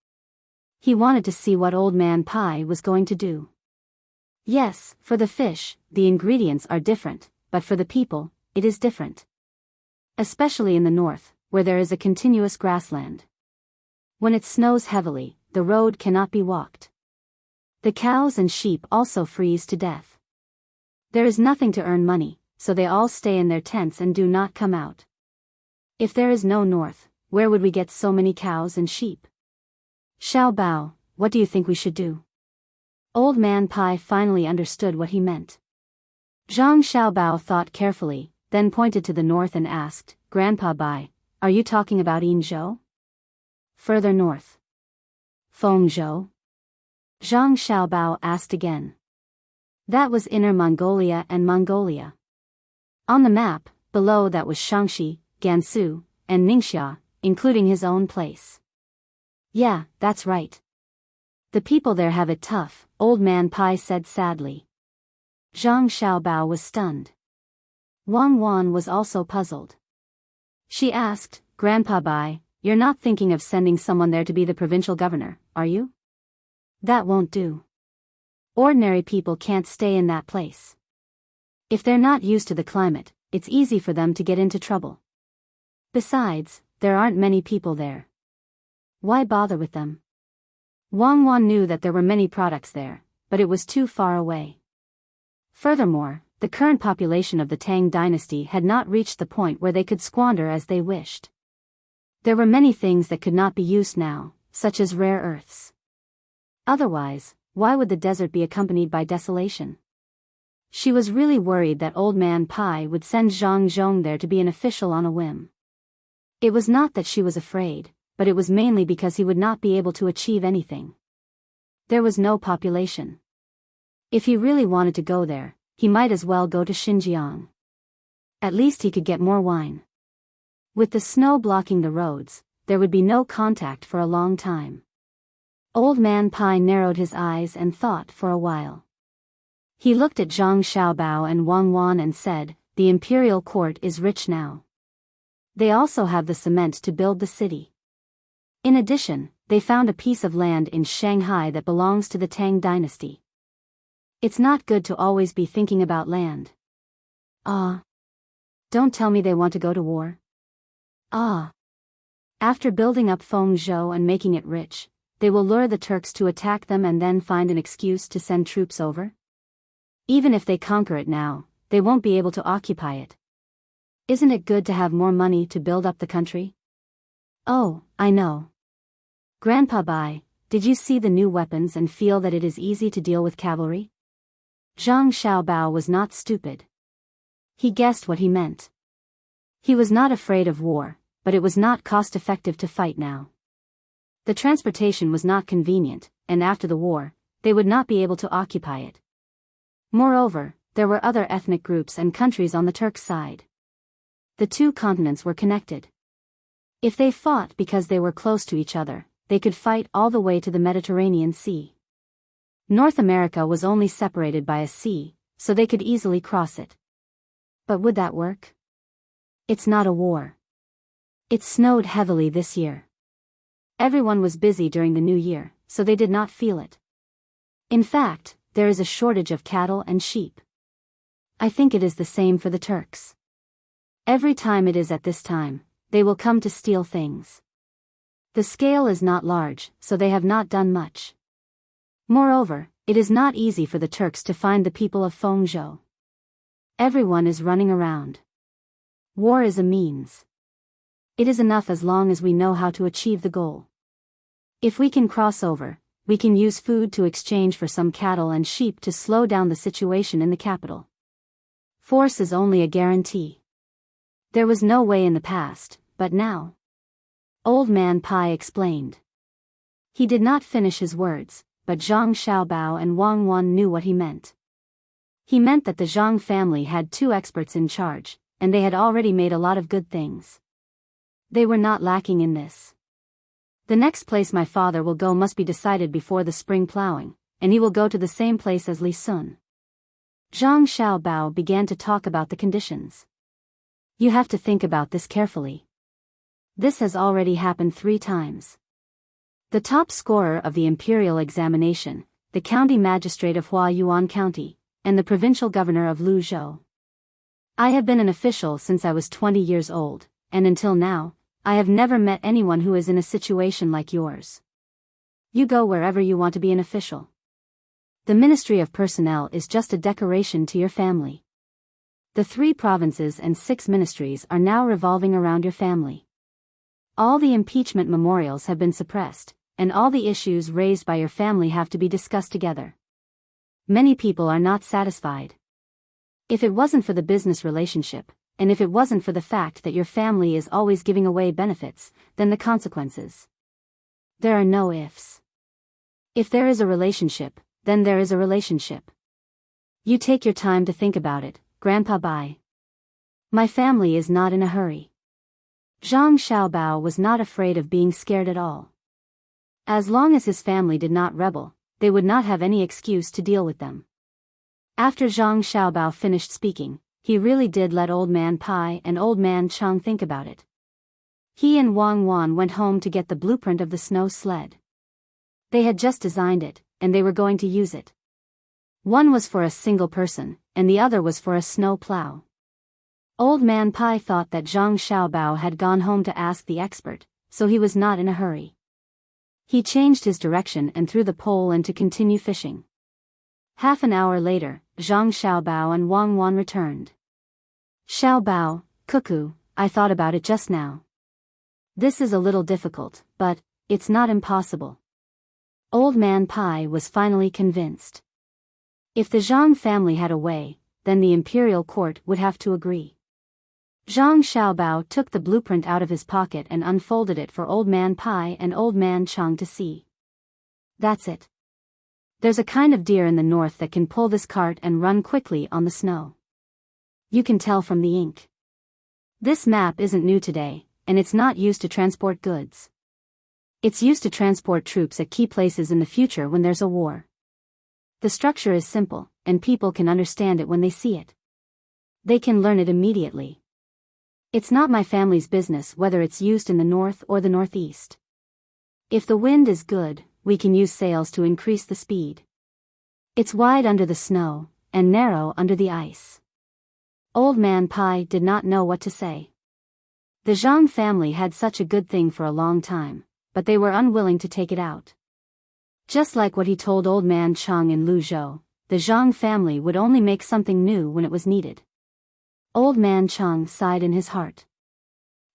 He wanted to see what Old Man Pai was going to do. Yes, for the fish, the ingredients are different, but for the people, it is different. Especially in the north, where there is a continuous grassland. When it snows heavily, the road cannot be walked. The cows and sheep also freeze to death. There is nothing to earn money, so they all stay in their tents and do not come out. If there is no north, where would we get so many cows and sheep? Xiao Bao, what do you think we should do? Old Man Pai finally understood what he meant. Zhang Xiaobao thought carefully, then pointed to the north and asked, Grandpa Bai, are you talking about Yinzhou? Further north. Fengzhou? Zhang Xiaobao asked again. That was Inner Mongolia and Mongolia. On the map, below that was Shaanxi, Gansu, and Ningxia, including his own place. Yeah, that's right. The people there have it tough, Old Man Pai said sadly. Zhang Xiaobao was stunned. Wang Wan was also puzzled. She asked, Grandpa Bai, you're not thinking of sending someone there to be the provincial governor, are you? That won't do. Ordinary people can't stay in that place. If they're not used to the climate, it's easy for them to get into trouble. Besides, there aren't many people there. Why bother with them? Wang Wan knew that there were many products there, but it was too far away. Furthermore, the current population of the Tang Dynasty had not reached the point where they could squander as they wished. There were many things that could not be used now, such as rare earths. Otherwise, why would the desert be accompanied by desolation? She was really worried that Old Man Pai would send Zhang Zhong there to be an official on a whim. It was not that she was afraid, but it was mainly because he would not be able to achieve anything. There was no population. If he really wanted to go there, he might as well go to Xinjiang. At least he could get more wine. With the snow blocking the roads, there would be no contact for a long time. Old Man Pai narrowed his eyes and thought for a while. He looked at Zhang Xiaobao and Wang Wan and said, the imperial court is rich now. They also have the cement to build the city. In addition, they found a piece of land in Shanghai that belongs to the Tang Dynasty. It's not good to always be thinking about land. Don't tell me they want to go to war. After building up Fengzhou and making it rich, they will lure the Turks to attack them and then find an excuse to send troops over? Even if they conquer it now, they won't be able to occupy it. Isn't it good to have more money to build up the country? Oh, I know. Grandpa Bai, did you see the new weapons and feel that it is easy to deal with cavalry? Zhang Xiaobao was not stupid. He guessed what he meant. He was not afraid of war, but it was not cost-effective to fight now. The transportation was not convenient, and after the war, they would not be able to occupy it. Moreover, there were other ethnic groups and countries on the Turks' side. The two continents were connected. If they fought because they were close to each other, they could fight all the way to the Mediterranean Sea. North America was only separated by a sea, so they could easily cross it. But would that work? It's not a war. It snowed heavily this year. Everyone was busy during the New Year, so they did not feel it. In fact, there is a shortage of cattle and sheep. I think it is the same for the Turks. Every time it is at this time, they will come to steal things. The scale is not large, so they have not done much. Moreover, it is not easy for the Turks to find the people of Fengzhou. Everyone is running around. War is a means. It is enough as long as we know how to achieve the goal. If we can cross over, we can use food to exchange for some cattle and sheep to slow down the situation in the capital. Force is only a guarantee. There was no way in the past, but now. Old Man Pai explained. He did not finish his words, but Zhang Xiaobao and Wang Wan knew what he meant. He meant that the Zhang family had 2 experts in charge, and they had already made a lot of good things. They were not lacking in this. The next place my father will go must be decided before the spring plowing, and he will go to the same place as Li Sun. Zhang Xiaobao began to talk about the conditions. You have to think about this carefully. This has already happened 3 times. The top scorer of the imperial examination, the county magistrate of Huayuan County, and the provincial governor of Luzhou. I have been an official since I was 20 years old, and until now, I have never met anyone who is in a situation like yours. You go wherever you want to be an official. The Ministry of Personnel is just a decoration to your family. The 3 provinces and 6 ministries are now revolving around your family. All the impeachment memorials have been suppressed, and all the issues raised by your family have to be discussed together. Many people are not satisfied. If it wasn't for the business relationship, and if it wasn't for the fact that your family is always giving away benefits, then the consequences. There are no ifs. If there is a relationship, then there is a relationship. You take your time to think about it, Grandpa. Bye. My family is not in a hurry. Zhang Xiaobao was not afraid of being scared at all. As long as his family did not rebel, they would not have any excuse to deal with them. After Zhang Xiaobao finished speaking, he really did let Old Man Pai and Old Man Chang think about it. He and Wang Wan went home to get the blueprint of the snow sled. They had just designed it, and they were going to use it. One was for a single person, and the other was for a snow plow. Old Man Pai thought that Zhang Xiaobao had gone home to ask the expert, so he was not in a hurry. He changed his direction and threw the pole in to continue fishing. Half an hour later, Zhang Xiaobao and Wang Wan returned. Xiaobao, cuckoo, I thought about it just now. This is a little difficult, but it's not impossible. Old Man Pai was finally convinced. If the Zhang family had a way, then the imperial court would have to agree. Zhang Xiaobao took the blueprint out of his pocket and unfolded it for Old Man Pai and Old Man Chang to see. That's it. There's a kind of deer in the north that can pull this cart and run quickly on the snow. You can tell from the ink. This map isn't new today, and it's not used to transport goods. It's used to transport troops at key places in the future when there's a war. The structure is simple, and people can understand it when they see it. They can learn it immediately. It's not my family's business whether it's used in the north or the northeast. If the wind is good, we can use sails to increase the speed. It's wide under the snow, and narrow under the ice. Old Man Pai did not know what to say. The Zhang family had such a good thing for a long time, but they were unwilling to take it out. Just like what he told Old Man Chang in Luzhou, the Zhang family would only make something new when it was needed. Old Man Chang sighed in his heart.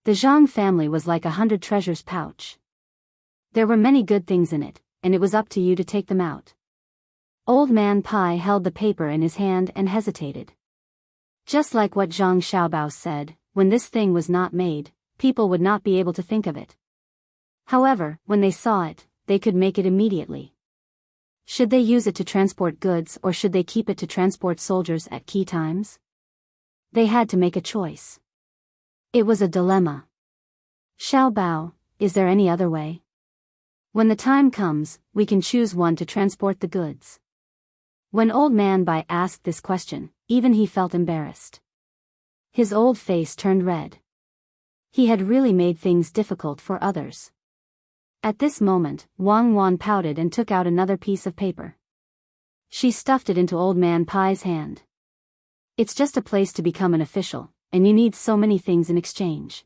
The Zhang family was like 100 treasures pouch. There were many good things in it, and it was up to you to take them out. Old Man Pai held the paper in his hand and hesitated. Just like what Zhang Xiaobao said, when this thing was not made, people would not be able to think of it. However, when they saw it, they could make it immediately. Should they use it to transport goods or should they keep it to transport soldiers at key times? They had to make a choice. It was a dilemma. Xiaobao, is there any other way? When the time comes, we can choose one to transport the goods. When Old Man Bai asked this question, even he felt embarrassed. His old face turned red. He had really made things difficult for others. At this moment, Wang Wan pouted and took out another piece of paper. She stuffed it into Old Man Pai's hand. It's just a place to become an official, and you need so many things in exchange.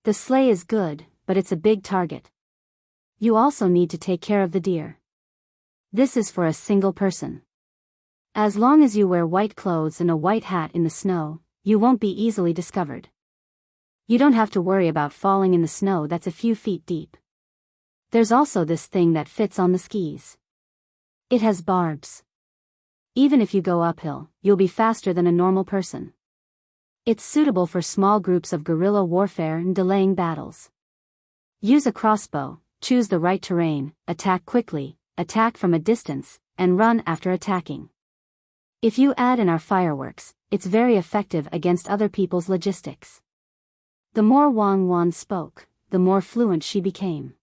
The sleigh is good, but it's a big target. You also need to take care of the deer. This is for a single person. As long as you wear white clothes and a white hat in the snow, you won't be easily discovered. You don't have to worry about falling in the snow that's a few feet deep. There's also this thing that fits on the skis. It has barbs. Even if you go uphill, you'll be faster than a normal person. It's suitable for small groups of guerrilla warfare and delaying battles. Use a crossbow, choose the right terrain, attack quickly, attack from a distance, and run after attacking. If you add in our fireworks, it's very effective against other people's logistics. The more Wang Wan spoke, the more fluent she became.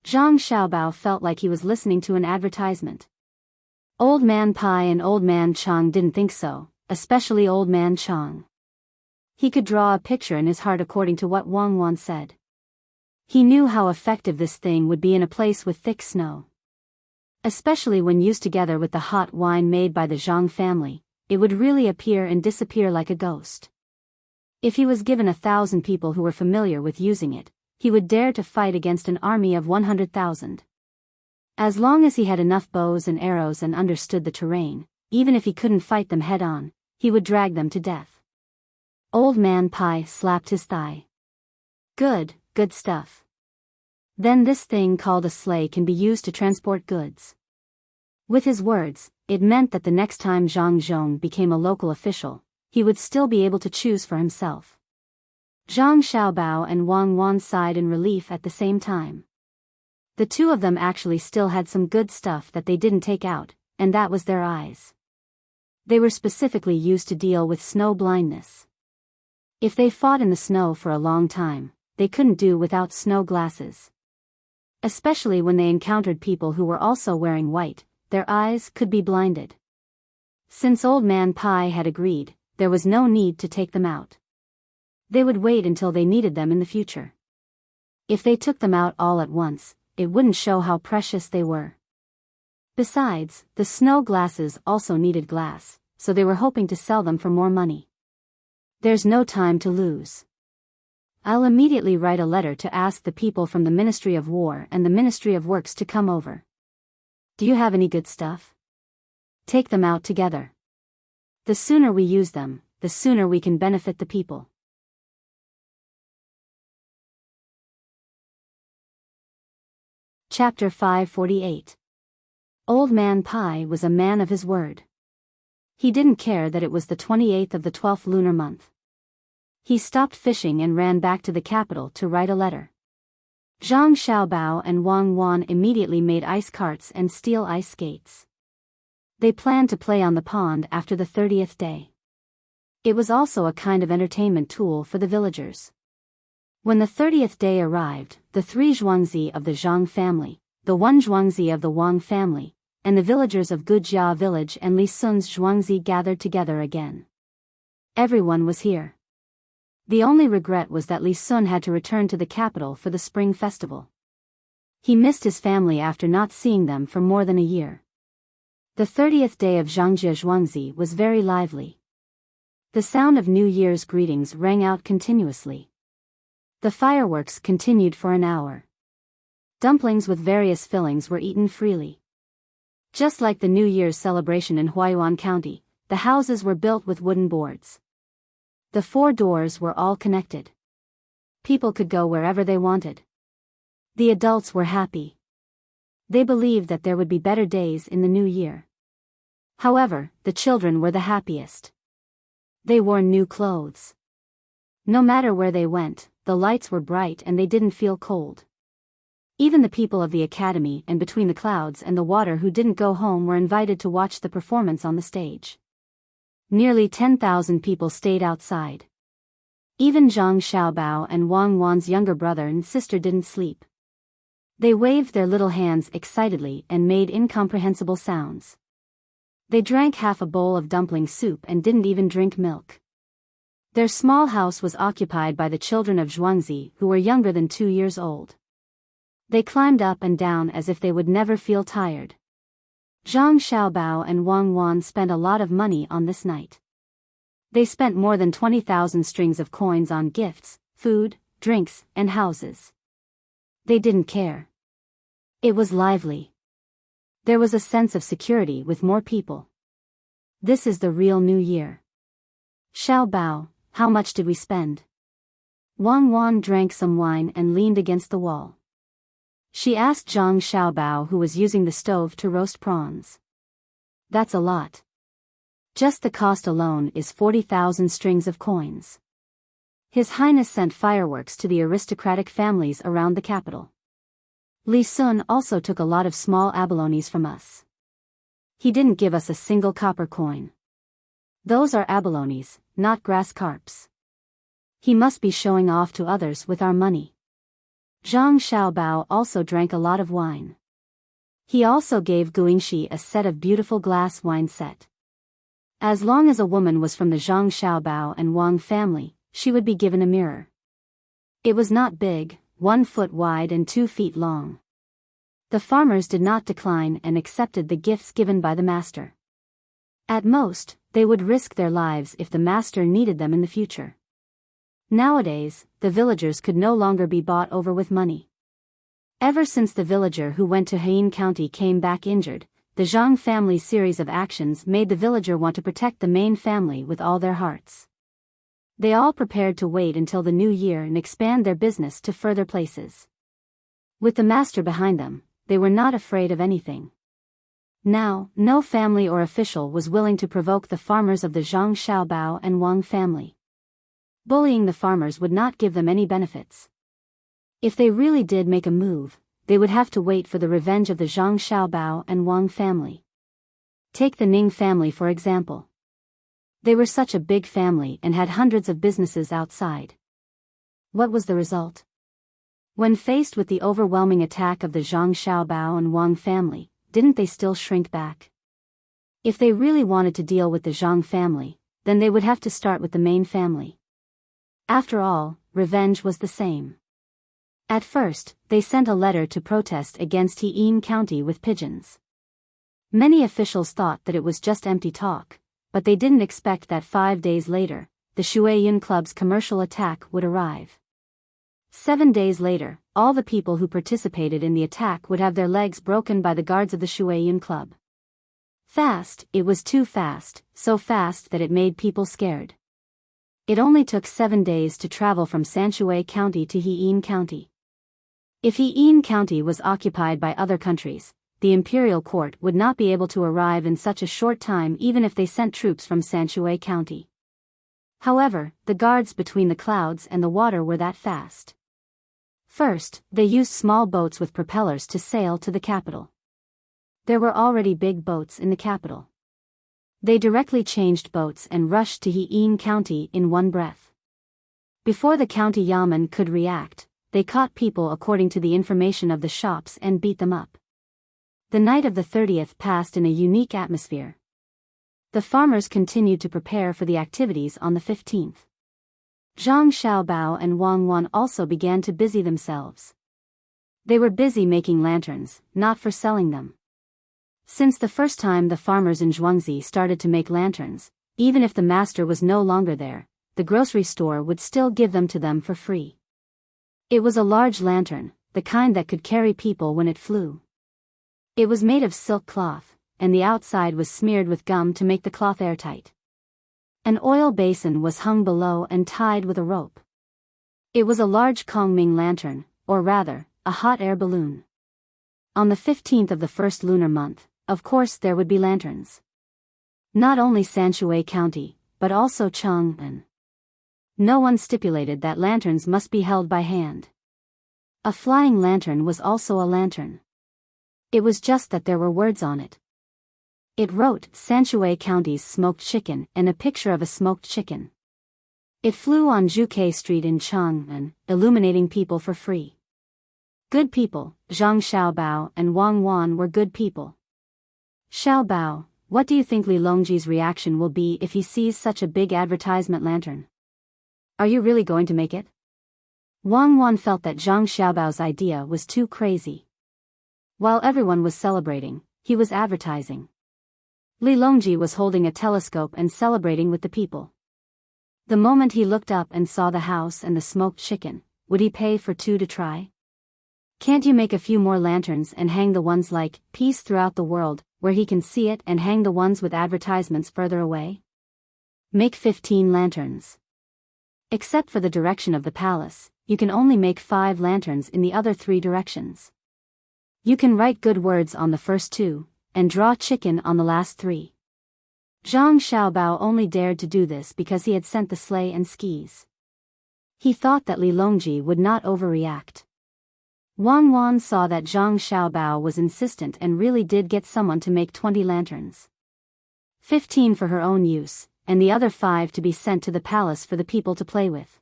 Zhang Xiaobao felt like he was listening to an advertisement. Old Man Pai and Old Man Chang didn't think so, especially Old Man Chang. He could draw a picture in his heart according to what Wang Wan said. He knew how effective this thing would be in a place with thick snow. Especially when used together with the hot wine made by the Zhang family, it would really appear and disappear like a ghost. If he was given 1,000 people who were familiar with using it, he would dare to fight against an army of 100,000. As long as he had enough bows and arrows and understood the terrain, even if he couldn't fight them head-on, he would drag them to death. Old Man Pai slapped his thigh. Good stuff. Then this thing called a sleigh can be used to transport goods. With his words, it meant that the next time Zhang Zhong became a local official, he would still be able to choose for himself. Zhang Xiaobao and Wang Wan sighed in relief at the same time. The two of them actually still had some good stuff that they didn't take out, and that was their eyes. They were specifically used to deal with snow blindness. If they fought in the snow for a long time, they couldn't do without snow glasses. Especially when they encountered people who were also wearing white, their eyes could be blinded. Since Old Man Pai had agreed, there was no need to take them out. They would wait until they needed them in the future. If they took them out all at once, it wouldn't show how precious they were. Besides, the snow glasses also needed glass, so they were hoping to sell them for more money. There's no time to lose. I'll immediately write a letter to ask the people from the Ministry of War and the Ministry of Works to come over. Do you have any good stuff? Take them out together. The sooner we use them, the sooner we can benefit the people. Chapter 548. Old Man Pai was a man of his word. He didn't care that it was the 28th of the 12th lunar month. He stopped fishing and ran back to the capital to write a letter. Zhang Xiaobao and Wang Wan immediately made ice carts and steel ice skates. They planned to play on the pond after the 30th day. It was also a kind of entertainment tool for the villagers. When the 30th day arrived, the 3 Zhuangzi of the Zhang family, the 1 Zhuangzi of the Wang family, and the villagers of Gujia village and Li Sun's Zhuangzi gathered together again. Everyone was here. The only regret was that Li Sun had to return to the capital for the spring festival. He missed his family after not seeing them for more than a year. The 30th day of Zhangjia Zhuangzi was very lively. The sound of New Year's greetings rang out continuously. The fireworks continued for an hour. Dumplings with various fillings were eaten freely. Just like the New Year's celebration in Huaiyuan County, the houses were built with wooden boards. The 4 doors were all connected. People could go wherever they wanted. The adults were happy. They believed that there would be better days in the new year. However, the children were the happiest. They wore new clothes. No matter where they went, the lights were bright and they didn't feel cold. Even the people of the academy and between the clouds and the water who didn't go home were invited to watch the performance on the stage. Nearly 10,000 people stayed outside. Even Zhang Xiaobao and Wang Wan's younger brother and sister didn't sleep. They waved their little hands excitedly and made incomprehensible sounds. They drank half a bowl of dumpling soup and didn't even drink milk. Their small house was occupied by the children of Zhuangzi who were younger than 2 years old. They climbed up and down as if they would never feel tired. Zhang Xiaobao and Wang Wan spent a lot of money on this night. They spent more than 20,000 strings of coins on gifts, food, drinks, and houses. They didn't care. It was lively. There was a sense of security with more people. This is the real New Year. Xiaobao, how much did we spend? Wang Wan drank some wine and leaned against the wall. She asked Zhang Xiaobao, who was using the stove to roast prawns. That's a lot. Just the cost alone is 40,000 strings of coins. His Highness sent fireworks to the aristocratic families around the capital. Li Sun also took a lot of small abalones from us. He didn't give us a single copper coin. Those are abalones, not grass carps. He must be showing off to others with our money. Zhang Xiaobao also drank a lot of wine. He also gave Guingxi a set of beautiful glass wine set. As long as a woman was from the Zhang Xiaobao and Wang family, she would be given a mirror. It was not big, 1 foot wide and 2 feet long. The farmers did not decline and accepted the gifts given by the master. At most, they would risk their lives if the master needed them in the future. Nowadays, the villagers could no longer be bought over with money. Ever since the villager who went to Heian County came back injured, the Zhang family's series of actions made the villager want to protect the main family with all their hearts. They all prepared to wait until the new year and expand their business to further places. With the master behind them, they were not afraid of anything. Now, no family or official was willing to provoke the farmers of the Zhang Xiaobao and Wang family. Bullying the farmers would not give them any benefits. If they really did make a move, they would have to wait for the revenge of the Zhang Xiaobao and Wang family. Take the Ning family for example. They were such a big family and had hundreds of businesses outside. What was the result? When faced with the overwhelming attack of the Zhang Xiaobao and Wang family, didn't they still shrink back? If they really wanted to deal with the Zhang family, then they would have to start with the main family. After all, revenge was the same. At first, they sent a letter to protest against Heian County with pigeons. Many officials thought that it was just empty talk, but they didn't expect that 5 days later, the Shuiyun Club's commercial attack would arrive. 7 days later, all the people who participated in the attack would have their legs broken by the guards of the Shuiyun Club. Fast, it was too fast, so fast that it made people scared. It only took 7 days to travel from Sanshui County to Heian County. If Heian County was occupied by other countries, the imperial court would not be able to arrive in such a short time even if they sent troops from Sanshui County. However, the guards between the clouds and the water were that fast. First, they used small boats with propellers to sail to the capital. There were already big boats in the capital. They directly changed boats and rushed to Heian County in one breath. Before the county yamen could react, they caught people according to the information of the shops and beat them up. The night of the 30th passed in a unique atmosphere. The farmers continued to prepare for the activities on the 15th. Zhang Xiaobao and Wang Wan also began to busy themselves. They were busy making lanterns, not for selling them. Since the first time the farmers in Zhuangzi started to make lanterns, even if the master was no longer there, the grocery store would still give them to them for free. It was a large lantern, the kind that could carry people when it flew. It was made of silk cloth, and the outside was smeared with gum to make the cloth airtight. An oil basin was hung below and tied with a rope. It was a large Kongming lantern, or rather, a hot air balloon. On the 15th of the first lunar month, of course there would be lanterns. Not only Sanshui County, but also Chang'an. No one stipulated that lanterns must be held by hand. A flying lantern was also a lantern. It was just that there were words on it. It wrote Sanshui County's smoked chicken and a picture of a smoked chicken. It flew on Zhuke Street in Chang'an, illuminating people for free. Good people, Zhang Xiaobao and Wang Wan were good people. Xiaobao, what do you think Li Longji's reaction will be if he sees such a big advertisement lantern? Are you really going to make it? Wang Wan felt that Zhang Xiaobao's idea was too crazy. While everyone was celebrating, he was advertising. Li Longji was holding a telescope and celebrating with the people. The moment he looked up and saw the house and the smoked chicken, would he pay for 2 to try? Can't you make a few more lanterns and hang the ones like peace throughout the world, where he can see it, and hang the ones with advertisements further away? Make 15 lanterns. Except for the direction of the palace, you can only make 5 lanterns in the other 3 directions. You can write good words on the first 2, and draw chicken on the last 3. Zhang Xiaobao only dared to do this because he had sent the sleigh and skis. He thought that Li Longji would not overreact. Wang Wan saw that Zhang Xiaobao was insistent and really did get someone to make 20 lanterns. 15 for her own use, and the other 5 to be sent to the palace for the people to play with.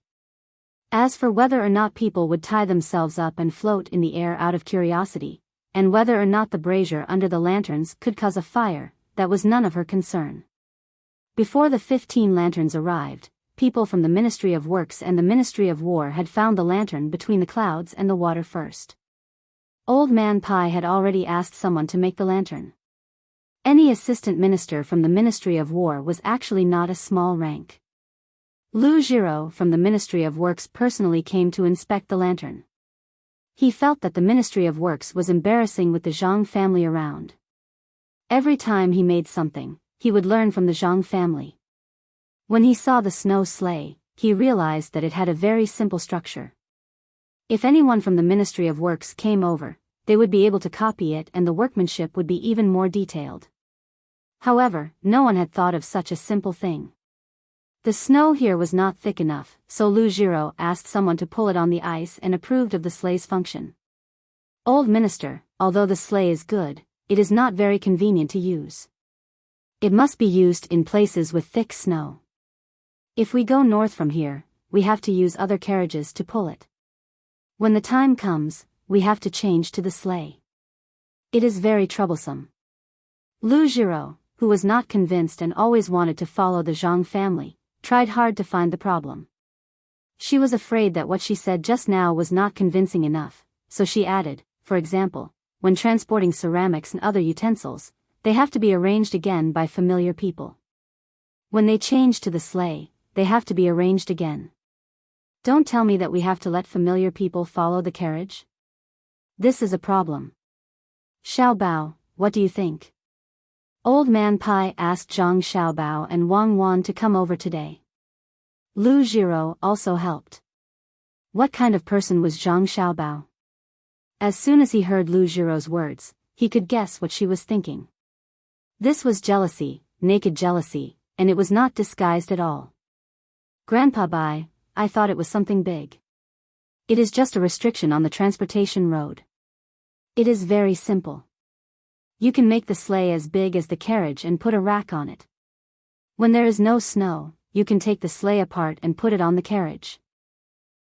As for whether or not people would tie themselves up and float in the air out of curiosity, and whether or not the brazier under the lanterns could cause a fire, that was none of her concern. Before the 15 lanterns arrived, people from the Ministry of Works and the Ministry of War had found the lantern between the clouds and the water first. Old Man Pai had already asked someone to make the lantern. Any assistant minister from the Ministry of War was actually not a small rank. Lu Jiro from the Ministry of Works personally came to inspect the lantern. He felt that the Ministry of Works was embarrassing with the Zhang family around. Every time he made something, he would learn from the Zhang family. When he saw the snow sleigh, he realized that it had a very simple structure. If anyone from the Ministry of Works came over, they would be able to copy it and the workmanship would be even more detailed. However, no one had thought of such a simple thing. The snow here was not thick enough, so Lu Jiro asked someone to pull it on the ice and approved of the sleigh's function. Old Minister, although the sleigh is good, it is not very convenient to use. It must be used in places with thick snow. If we go north from here, we have to use other carriages to pull it. When the time comes, we have to change to the sleigh. It is very troublesome. Lu Jiro, who was not convinced and always wanted to follow the Zhang family, tried hard to find the problem. She was afraid that what she said just now was not convincing enough, so she added, for example, when transporting ceramics and other utensils, they have to be arranged again by familiar people. When they change to the sleigh, they have to be arranged again. Don't tell me that we have to let familiar people follow the carriage. This is a problem. Xiaobao, what do you think? Old Man Pai asked Zhang Xiaobao and Wang Wan to come over today. Lu Jiro also helped. What kind of person was Zhang Xiaobao? As soon as he heard Lu Jiro's words, he could guess what she was thinking. This was jealousy, naked jealousy, and it was not disguised at all. Grandpa Bai, I thought it was something big. It is just a restriction on the transportation road. It is very simple. You can make the sleigh as big as the carriage and put a rack on it. When there is no snow, you can take the sleigh apart and put it on the carriage.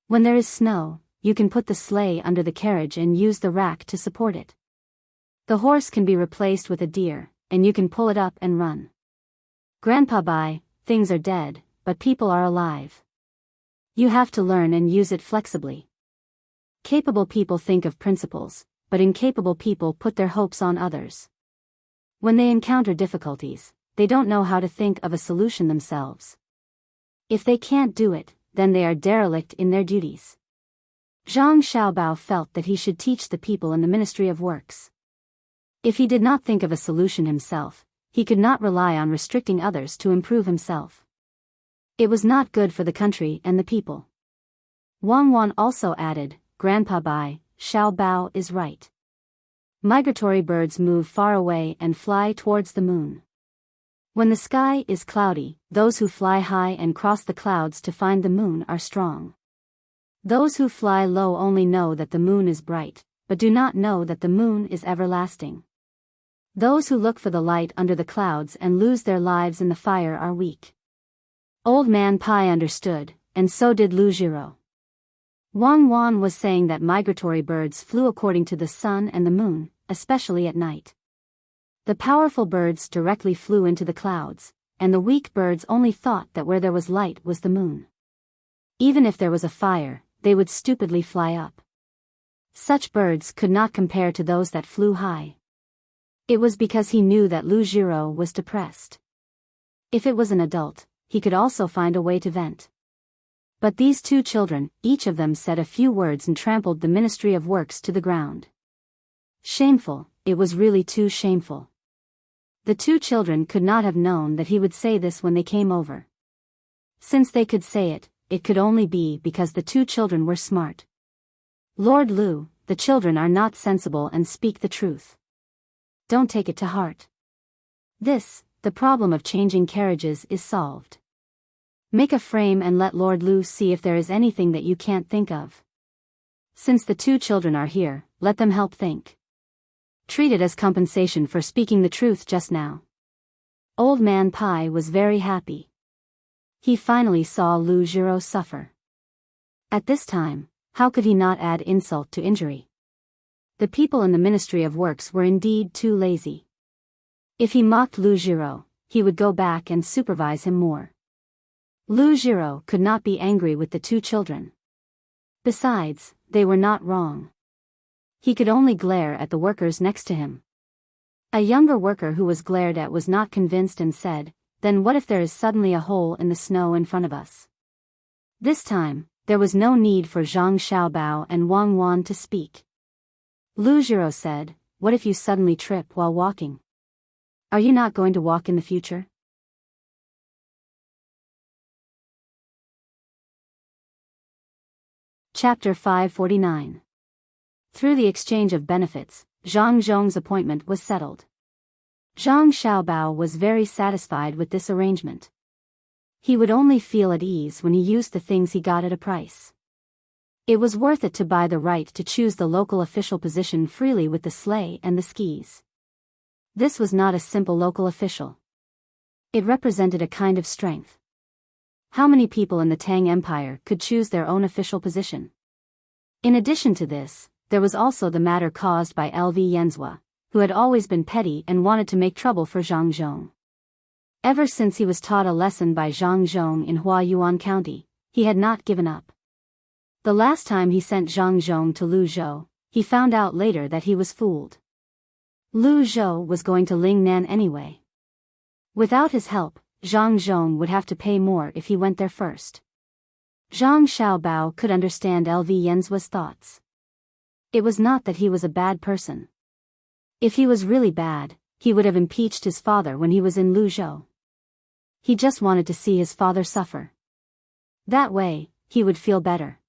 When there is snow, you can put the sleigh under the carriage and use the rack to support it. The horse can be replaced with a deer, and you can pull it up and run. Grandpa Bai, things are dead, but people are alive. You have to learn and use it flexibly. Capable people think of principles, but incapable people put their hopes on others. When they encounter difficulties, they don't know how to think of a solution themselves. If they can't do it, then they are derelict in their duties. Zhang Xiaobao felt that he should teach the people in the Ministry of Works. If he did not think of a solution himself, he could not rely on restricting others to improve himself. It was not good for the country and the people. Wang Wan also added, Grandpa Bai, Xiaobao is right. Migratory birds move far away and fly towards the moon. When the sky is cloudy, those who fly high and cross the clouds to find the moon are strong. Those who fly low only know that the moon is bright, but do not know that the moon is everlasting. Those who look for the light under the clouds and lose their lives in the fire are weak. Old Man Pai understood, and so did Lu Jiro. Wang Wan was saying that migratory birds flew according to the sun and the moon, especially at night. The powerful birds directly flew into the clouds, and the weak birds only thought that where there was light was the moon. Even if there was a fire, they would stupidly fly up. Such birds could not compare to those that flew high. It was because he knew that Lu Jiro was depressed. If it was an adult, he could also find a way to vent. But these two children, each of them said a few words and trampled the Ministry of Works to the ground. Shameful, it was really too shameful. The two children could not have known that he would say this when they came over. Since they could say it, it could only be because the two children were smart. Lord Lu, the children are not sensible and speak the truth. Don't take it to heart. The problem of changing carriages is solved. Make a frame and let Lord Lu see if there is anything that you can't think of. Since the two children are here, let them help think. Treat it as compensation for speaking the truth just now. Old Man Pai was very happy. He finally saw Lu Jiro suffer. At this time, how could he not add insult to injury? The people in the Ministry of Works were indeed too lazy. If he mocked Lu Jiro, he would go back and supervise him more. Lu Jiro could not be angry with the two children. Besides, they were not wrong. He could only glare at the workers next to him. A younger worker who was glared at was not convinced and said, "Then what if there is suddenly a hole in the snow in front of us?" This time, there was no need for Zhang Xiaobao and Wang Wan to speak. Lu Jiro said, "What if you suddenly trip while walking? Are you not going to walk in the future?" Chapter 549. Through the exchange of benefits, Zhang Zhong's appointment was settled. Zhang Xiaobao was very satisfied with this arrangement. He would only feel at ease when he used the things he got at a price. It was worth it to buy the right to choose the local official position freely with the sleigh and the skis. This was not a simple local official. It represented a kind of strength. How many people in the Tang Empire could choose their own official position? In addition to this, there was also the matter caused by LV Yenzhua, who had always been petty and wanted to make trouble for Zhang Zhong. Ever since he was taught a lesson by Zhang Zhong in Huayuan County, he had not given up. The last time he sent Zhang Zhong to Lu Zhou, he found out later that he was fooled. Lu Zhou was going to Lingnan anyway. Without his help, Zhang Zhong would have to pay more if he went there first. Zhang Xiaobao could understand LV Yenzhua's thoughts. It was not that he was a bad person. If he was really bad, he would have impeached his father when he was in Lu Zhou. He just wanted to see his father suffer. That way, he would feel better.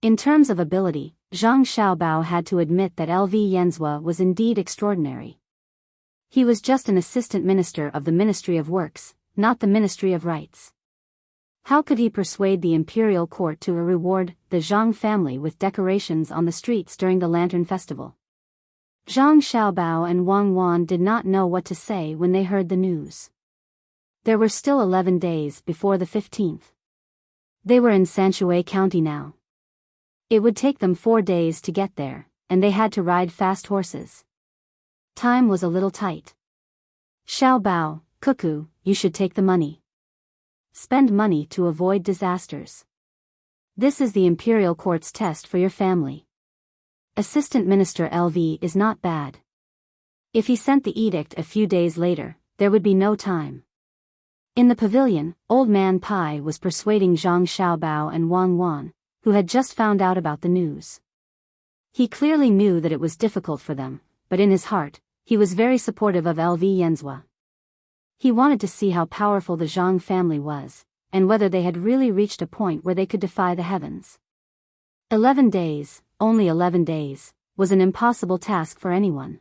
In terms of ability, Zhang Xiaobao had to admit that LV Yenzhua was indeed extraordinary. He was just an assistant minister of the Ministry of Works, not the Ministry of Rights. How could he persuade the imperial court to reward the Zhang family with decorations on the streets during the Lantern Festival? Zhang Xiaobao and Wang Wan did not know what to say when they heard the news. There were still 11 days before the 15th. They were in Sanshui County now. It would take them 4 days to get there, and they had to ride fast horses. Time was a little tight. Xiaobao, Cuckoo, you should take the money. Spend money to avoid disasters. This is the imperial court's test for your family. Assistant Minister LV is not bad. If he sent the edict a few days later, there would be no time. In the pavilion, Old Man Pai was persuading Zhang Xiaobao and Wang Wan, who had just found out about the news. He clearly knew that it was difficult for them, but in his heart, he was very supportive of LV Yenzhua. He wanted to see how powerful the Zhang family was, and whether they had really reached a point where they could defy the heavens. 11 days, only 11 days, was an impossible task for anyone.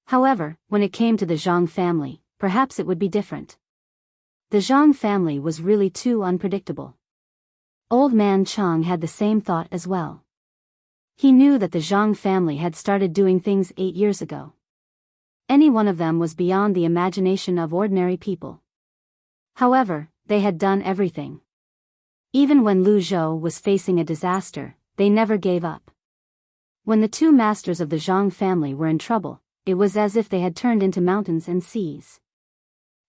However, when it came to the Zhang family, perhaps it would be different. The Zhang family was really too unpredictable. Old Man Chang had the same thought as well. He knew that the Zhang family had started doing things 8 years ago. Any one of them was beyond the imagination of ordinary people. However, they had done everything. Even when Lu Zhou was facing a disaster, they never gave up. When the two masters of the Zhang family were in trouble, it was as if they had turned into mountains and seas.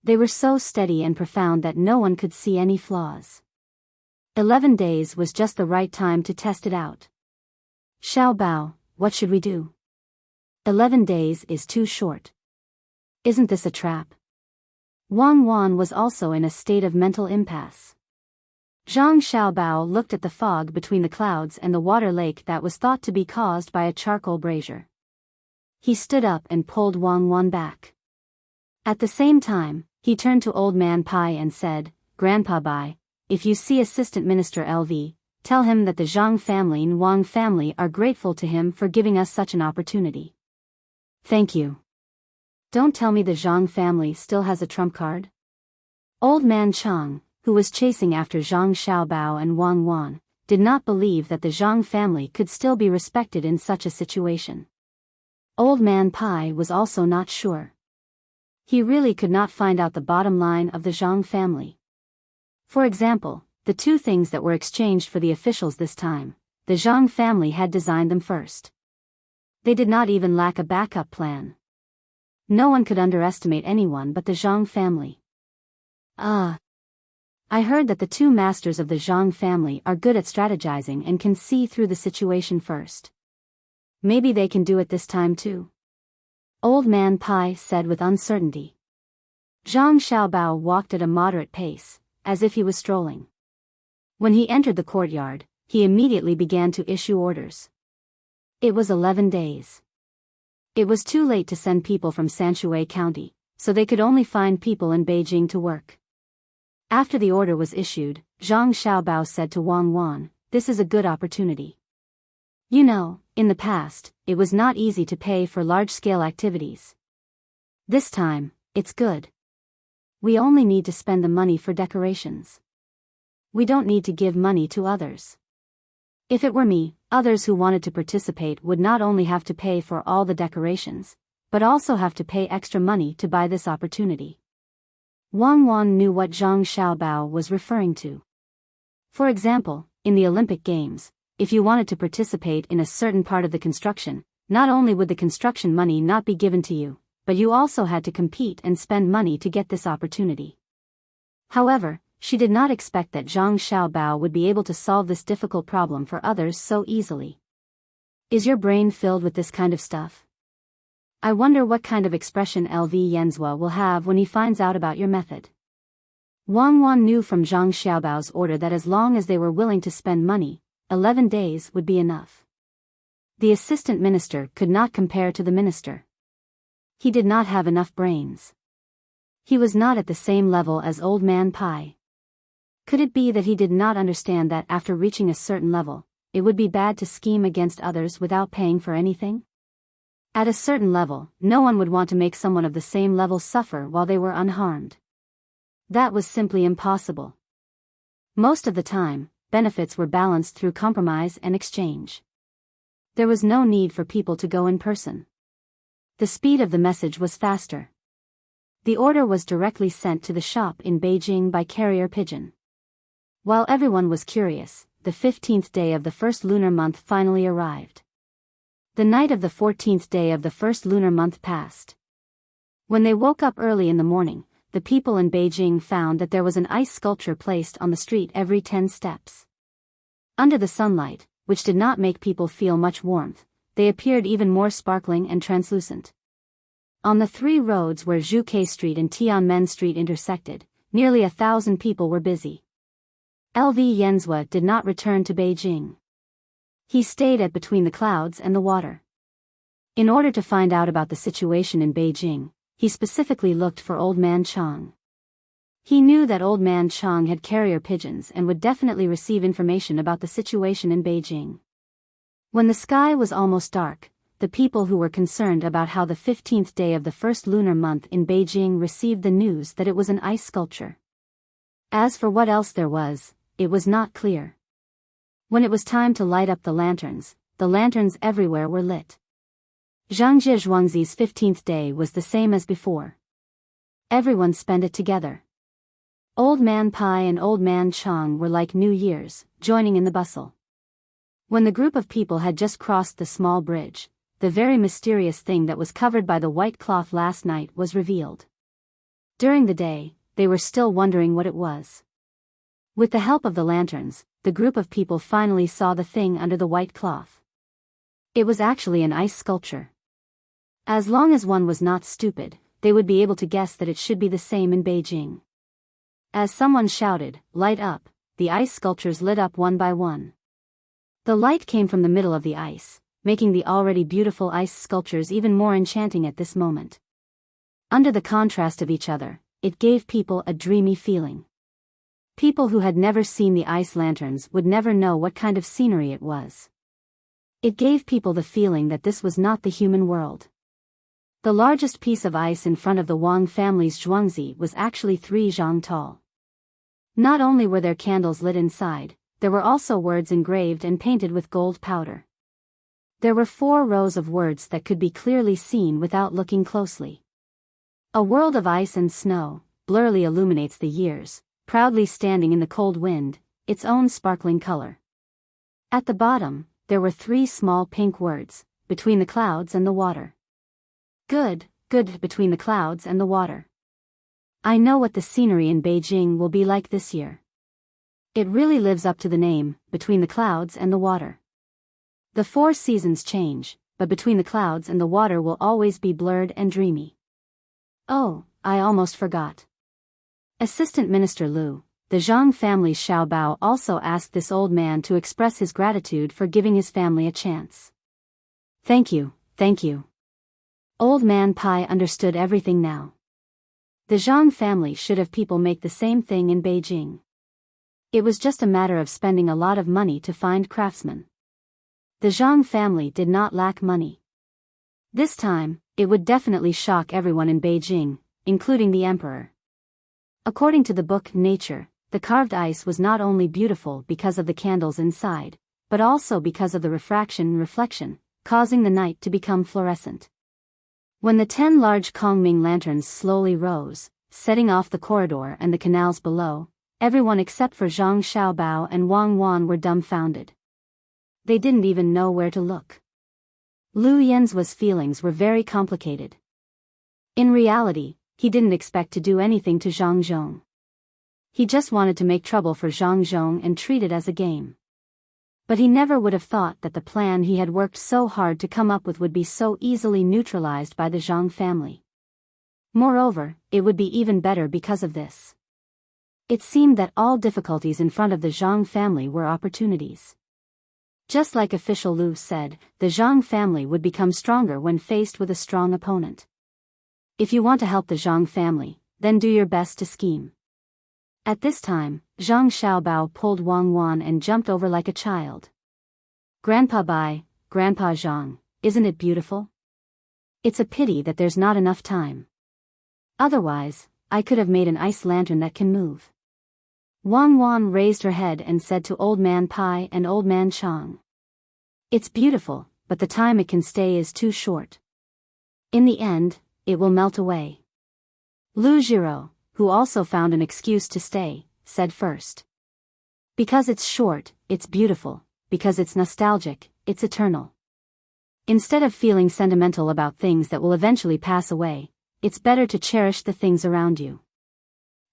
They were so steady and profound that no one could see any flaws. 11 days was just the right time to test it out. Xiaobao, what should we do? 11 days is too short. Isn't this a trap? Wang Wan was also in a state of mental impasse. Zhang Xiaobao looked at the fog between the clouds and the water lake that was thought to be caused by a charcoal brazier. He stood up and pulled Wang Wan back. At the same time, he turned to Old Man Pai and said, "Grandpa Bai, if you see Assistant Minister LV, tell him that the Zhang family and Wang family are grateful to him for giving us such an opportunity." "Thank you. Don't tell me the Zhang family still has a trump card?" Old Man Chang, who was chasing after Zhang Xiaobao and Wang Wan, did not believe that the Zhang family could still be respected in such a situation. Old Man Pai was also not sure. He really could not find out the bottom line of the Zhang family. For example, the two things that were exchanged for the officials this time, the Zhang family had designed them first. They did not even lack a backup plan. No one could underestimate anyone but the Zhang family. I heard that the two masters of the Zhang family are good at strategizing and can see through the situation first. Maybe they can do it this time too. Old Man Pai said with uncertainty. Zhang Xiaobao walked at a moderate pace, as if he was strolling. When he entered the courtyard, he immediately began to issue orders. It was 11 days. It was too late to send people from Sanshui County, so they could only find people in Beijing to work. After the order was issued, Zhang Xiaobao said to Wang Wan, "This is a good opportunity. You know, in the past, it was not easy to pay for large-scale activities. This time, it's good. We only need to spend the money for decorations. We don't need to give money to others. If it were me, others who wanted to participate would not only have to pay for all the decorations, but also have to pay extra money to buy this opportunity." Wang Wan knew what Zhang Xiaobao was referring to. For example, in the Olympic Games, if you wanted to participate in a certain part of the construction, not only would the construction money not be given to you, but you also had to compete and spend money to get this opportunity. However, she did not expect that Zhang Xiaobao would be able to solve this difficult problem for others so easily. Is your brain filled with this kind of stuff? I wonder what kind of expression LV Yenzhua will have when he finds out about your method. Wang Wan knew from Zhang Xiaobao's order that as long as they were willing to spend money, 11 days would be enough. The assistant minister could not compare to the minister. He did not have enough brains. He was not at the same level as Old Man Pai. Could it be that he did not understand that after reaching a certain level, it would be bad to scheme against others without paying for anything? At a certain level, no one would want to make someone of the same level suffer while they were unharmed. That was simply impossible. Most of the time, benefits were balanced through compromise and exchange. There was no need for people to go in person. The speed of the message was faster. The order was directly sent to the shop in Beijing by carrier pigeon. While everyone was curious, the 15th day of the first lunar month finally arrived. The night of the 14th day of the first lunar month passed. When they woke up early in the morning, the people in Beijing found that there was an ice sculpture placed on the street every 10 steps. Under the sunlight, which did not make people feel much warmth, they appeared even more sparkling and translucent. On the three roads where Zhuke Street and Tianmen Street intersected, nearly 1,000 people were busy. LV Yenzhua did not return to Beijing. He stayed at Between the Clouds and the Water. In order to find out about the situation in Beijing, he specifically looked for Old Man Chang. He knew that Old Man Chang had carrier pigeons and would definitely receive information about the situation in Beijing. When the sky was almost dark, the people who were concerned about how the 15th day of the first lunar month in Beijing received the news that it was an ice sculpture. As for what else there was, it was not clear. When it was time to light up the lanterns everywhere were lit. Zhangji Zhuangzi's 15th day was the same as before. Everyone spent it together. Old Man Pai and Old Man Chang were like New Year's, joining in the bustle. When the group of people had just crossed the small bridge, the very mysterious thing that was covered by the white cloth last night was revealed. During the day, they were still wondering what it was. With the help of the lanterns, the group of people finally saw the thing under the white cloth. It was actually an ice sculpture. As long as one was not stupid, they would be able to guess that it should be the same in Beijing. As someone shouted, "Light up," the ice sculptures lit up one by one. The light came from the middle of the ice, making the already beautiful ice sculptures even more enchanting at this moment. Under the contrast of each other, it gave people a dreamy feeling. People who had never seen the ice lanterns would never know what kind of scenery it was. It gave people the feeling that this was not the human world. The largest piece of ice in front of the Wang family's Zhuangzi was actually 3 zhang tall. Not only were there candles lit inside, there were also words engraved and painted with gold powder. There were 4 rows of words that could be clearly seen without looking closely. A world of ice and snow, blurrily illuminates the years, proudly standing in the cold wind, its own sparkling color. At the bottom, there were 3 small pink words, between the clouds and the water. Good, good, between the clouds and the water. I know what the scenery in Beijing will be like this year. It really lives up to the name, between the clouds and the water. The 4 seasons change, but between the clouds and the water will always be blurred and dreamy. Oh, I almost forgot. Assistant Minister Liu, the Zhang family's Xiaobao, also asked this old man to express his gratitude for giving his family a chance. Thank you, thank you. Old man Pai understood everything now. The Zhang family should have people make the same thing in Beijing. It was just a matter of spending a lot of money to find craftsmen. The Zhang family did not lack money. This time, it would definitely shock everyone in Beijing, including the emperor. According to the book Nature, the carved ice was not only beautiful because of the candles inside, but also because of the refraction and reflection, causing the night to become fluorescent. When the 10 large Kongming lanterns slowly rose, setting off the corridor and the canals below, everyone except for Zhang Xiaobao and Wang Wan were dumbfounded. They didn't even know where to look. Lu Yan's feelings were very complicated. In reality, he didn't expect to do anything to Zhang Zhong. He just wanted to make trouble for Zhang Zhong and treat it as a game. But he never would have thought that the plan he had worked so hard to come up with would be so easily neutralized by the Zhang family. Moreover, it would be even better because of this. It seemed that all difficulties in front of the Zhang family were opportunities. Just like official Liu said, the Zhang family would become stronger when faced with a strong opponent. If you want to help the Zhang family, then do your best to scheme. At this time, Zhang Xiaobao pulled Wang Wan and jumped over like a child. Grandpa Bai, Grandpa Zhang, isn't it beautiful? It's a pity that there's not enough time. Otherwise, I could have made an ice lantern that can move. Wang Wan raised her head and said to Old Man Pai and Old Man Chang. It's beautiful, but the time it can stay is too short. In the end, it will melt away. Lu Jiro, who also found an excuse to stay, said first. Because it's short, it's beautiful, because it's nostalgic, it's eternal. Instead of feeling sentimental about things that will eventually pass away, it's better to cherish the things around you.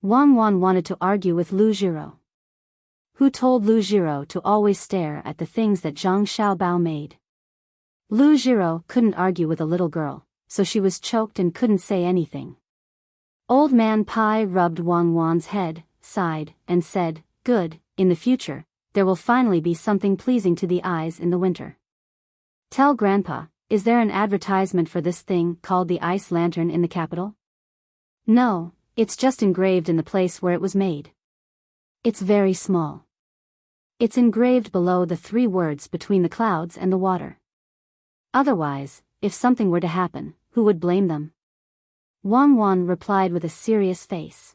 Wang Wan wanted to argue with Lu Jiro. Who told Lu Jiro to always stare at the things that Zhang Xiaobao made? Lu Jiro couldn't argue with a little girl, so she was choked and couldn't say anything. Old Man Pai rubbed Wang Wan's head, sighed, and said, Good, in the future, there will finally be something pleasing to the eyes in the winter. Tell Grandpa, is there an advertisement for this thing called the ice lantern in the capital? No, it's just engraved in the place where it was made. It's very small. It's engraved below the 3 words between the clouds and the water. Otherwise, if something were to happen, who would blame them? Wang Wan replied with a serious face.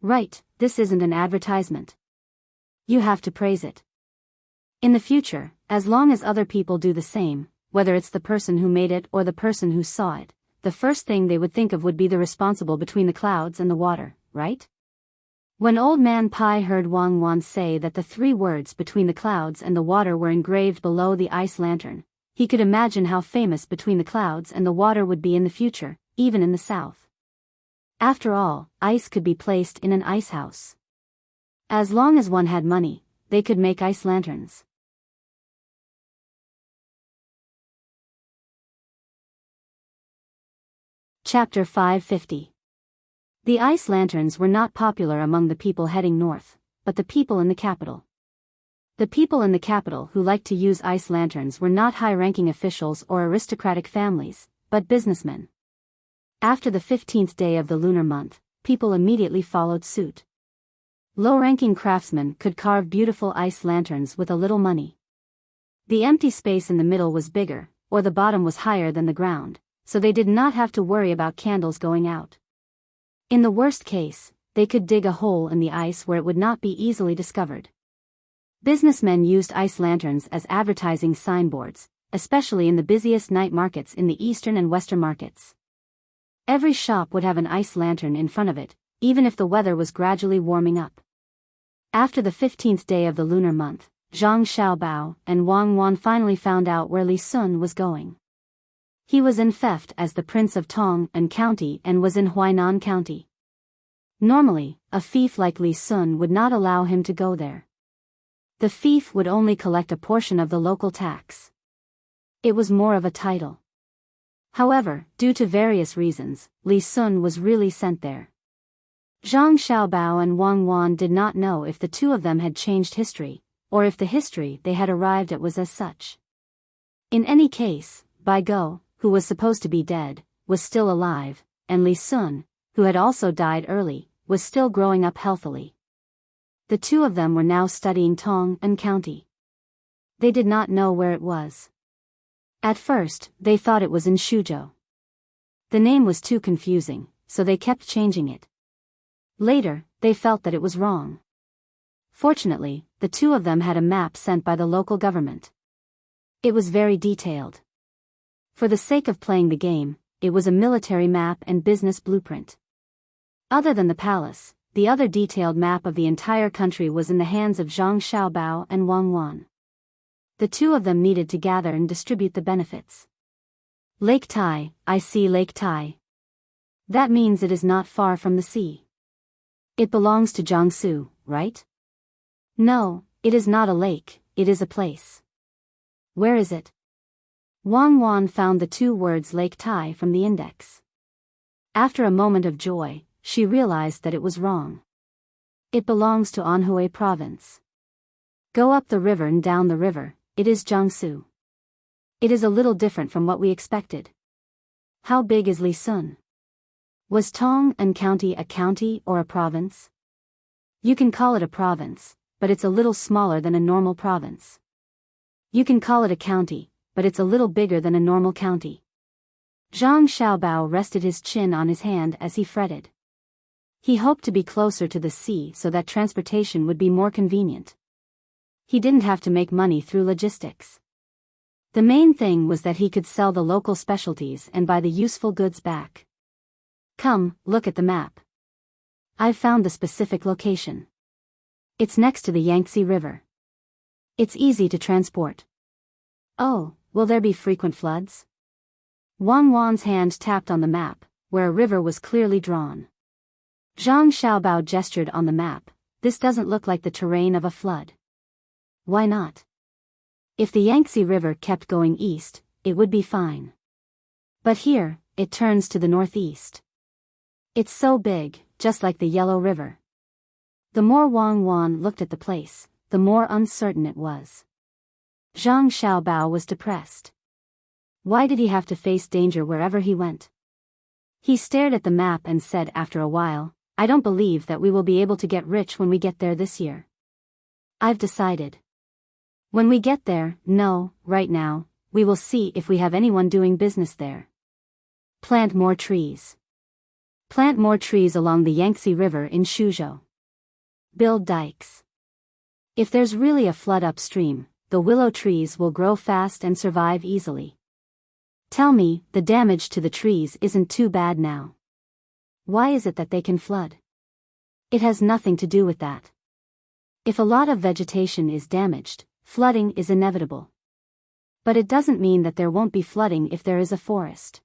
Right, this isn't an advertisement. You have to praise it. In the future, as long as other people do the same, whether it's the person who made it or the person who saw it, the first thing they would think of would be the responsible between the clouds and the water, right? When Old Man Pai heard Wang Wan say that the 3 words between the clouds and the water were engraved below the ice lantern, he could imagine how famous between the clouds and the water would be in the future, even in the south. After all, ice could be placed in an ice house. As long as one had money, they could make ice lanterns. Chapter 550. The ice lanterns were not popular among the people heading north, but the people in the capital. The people in the capital who liked to use ice lanterns were not high-ranking officials or aristocratic families, but businessmen. After the 15th day of the lunar month, people immediately followed suit. Low-ranking craftsmen could carve beautiful ice lanterns with a little money. The empty space in the middle was bigger, or the bottom was higher than the ground, so they did not have to worry about candles going out. In the worst case, they could dig a hole in the ice where it would not be easily discovered. Businessmen used ice lanterns as advertising signboards, especially in the busiest night markets in the eastern and western markets. Every shop would have an ice lantern in front of it, even if the weather was gradually warming up. After the 15th day of the lunar month, Zhang Xiaobao and Wang Wan finally found out where Li Sun was going. He was in theft as the Prince of Tang and County and was in Huainan County. Normally, a thief like Li Sun would not allow him to go there. The thief would only collect a portion of the local tax. It was more of a title. However, due to various reasons, Li Sun was really sent there. Zhang Xiaobao and Wang Wan did not know if the two of them had changed history, or if the history they had arrived at was as such. In any case, Biyao, who was supposed to be dead, was still alive, and Li Sun, who had also died early, was still growing up healthily. The two of them were now studying Tang and County. They did not know where it was. At first, they thought it was in Shuzhou. The name was too confusing, so they kept changing it. Later, they felt that it was wrong. Fortunately, the two of them had a map sent by the local government. It was very detailed. For the sake of playing the game, it was a military map and business blueprint. Other than the palace, the other detailed map of the entire country was in the hands of Zhang Xiaobao and Wang Wan. The two of them needed to gather and distribute the benefits. Lake Tai, I see Lake Tai. That means it is not far from the sea. It belongs to Jiangsu, right? No, it is not a lake, it is a place. Where is it? Wang Wan found the two words Lake Tai from the index. After a moment of joy, she realized that it was wrong. It belongs to Anhui province. Go up the river and down the river, it is Jiangsu. It is a little different from what we expected. How big is Li Sun? Was Tang and County a county or a province? You can call it a province, but it's a little smaller than a normal province. You can call it a county, but it's a little bigger than a normal county. Zhang Xiaobao rested his chin on his hand as he fretted. He hoped to be closer to the sea so that transportation would be more convenient. He didn't have to make money through logistics. The main thing was that he could sell the local specialties and buy the useful goods back. Come, look at the map. I've found the specific location. It's next to the Yangtze River. It's easy to transport. Oh, will there be frequent floods? Wang Wan's hand tapped on the map, where a river was clearly drawn. Zhang Xiaobao gestured on the map. This doesn't look like the terrain of a flood. Why not? If the Yangtze River kept going east, it would be fine. But here, it turns to the northeast. It's so big, just like the Yellow River. The more Wang Wan looked at the place, the more uncertain it was. Zhang Xiaobao was depressed. Why did he have to face danger wherever he went? He stared at the map and said after a while, I don't believe that we will be able to get rich when we get there this year. I've decided. When we get there, no, right now, we will see if we have anyone doing business there. Plant more trees. Plant more trees along the Yangtze River in Shuzhou. Build dikes. If there's really a flood upstream, the willow trees will grow fast and survive easily. Tell me, the damage to the trees isn't too bad now. Why is it that they can flood? It has nothing to do with that. If a lot of vegetation is damaged, flooding is inevitable. But it doesn't mean that there won't be flooding if there is a forest.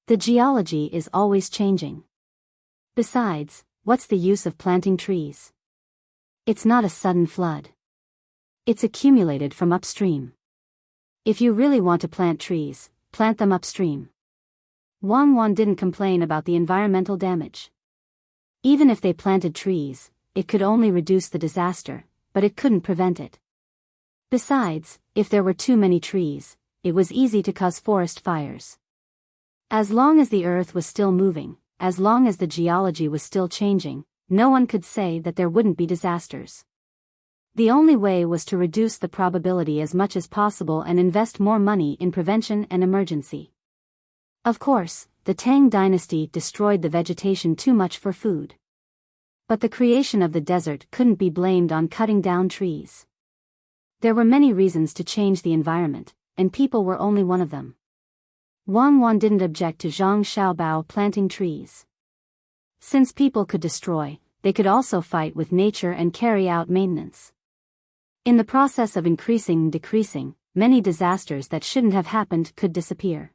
The geology is always changing. Besides, what's the use of planting trees? It's not a sudden flood. It's accumulated from upstream. If you really want to plant trees, plant them upstream. Wang Wan didn't complain about the environmental damage. Even if they planted trees, it could only reduce the disaster, but it couldn't prevent it. Besides, if there were too many trees, it was easy to cause forest fires. As long as the earth was still moving, as long as the geology was still changing, no one could say that there wouldn't be disasters. The only way was to reduce the probability as much as possible and invest more money in prevention and emergency. Of course, the Tang Dynasty destroyed the vegetation too much for food. But the creation of the desert couldn't be blamed on cutting down trees. There were many reasons to change the environment, and people were only one of them. Wang Wan didn't object to Zhang Xiaobao planting trees. Since people could destroy, they could also fight with nature and carry out maintenance. In the process of increasing and decreasing, many disasters that shouldn't have happened could disappear.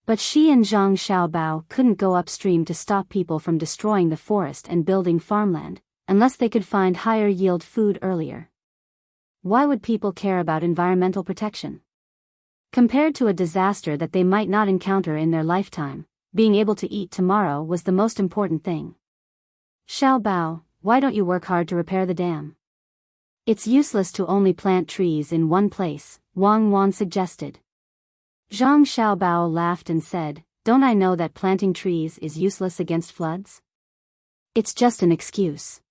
But Shi and Zhang Xiaobao couldn't go upstream to stop people from destroying the forest and building farmland, unless they could find higher yield food earlier. Why would people care about environmental protection? Compared to a disaster that they might not encounter in their lifetime, being able to eat tomorrow was the most important thing. Xiaobao, why don't you work hard to repair the dam? It's useless to only plant trees in one place, Wang Wan suggested. Zhang Xiaobao laughed and said, don't I know that planting trees is useless against floods? It's just an excuse.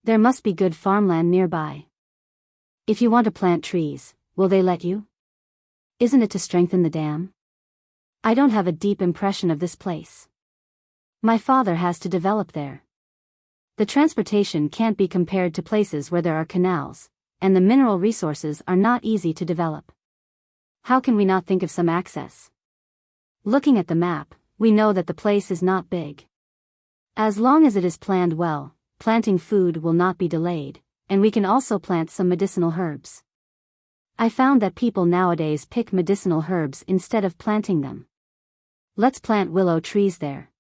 There must be good farmland nearby. If you want to plant trees, will they let you? Isn't it to strengthen the dam? I don't have a deep impression of this place. My father has to develop there. The transportation can't be compared to places where there are canals, and the mineral resources are not easy to develop. How can we not think of some access? Looking at the map, we know that the place is not big. As long as it is planned well, planting food will not be delayed, and we can also plant some medicinal herbs. I found that people nowadays pick medicinal herbs instead of planting them. Let's plant willow trees there.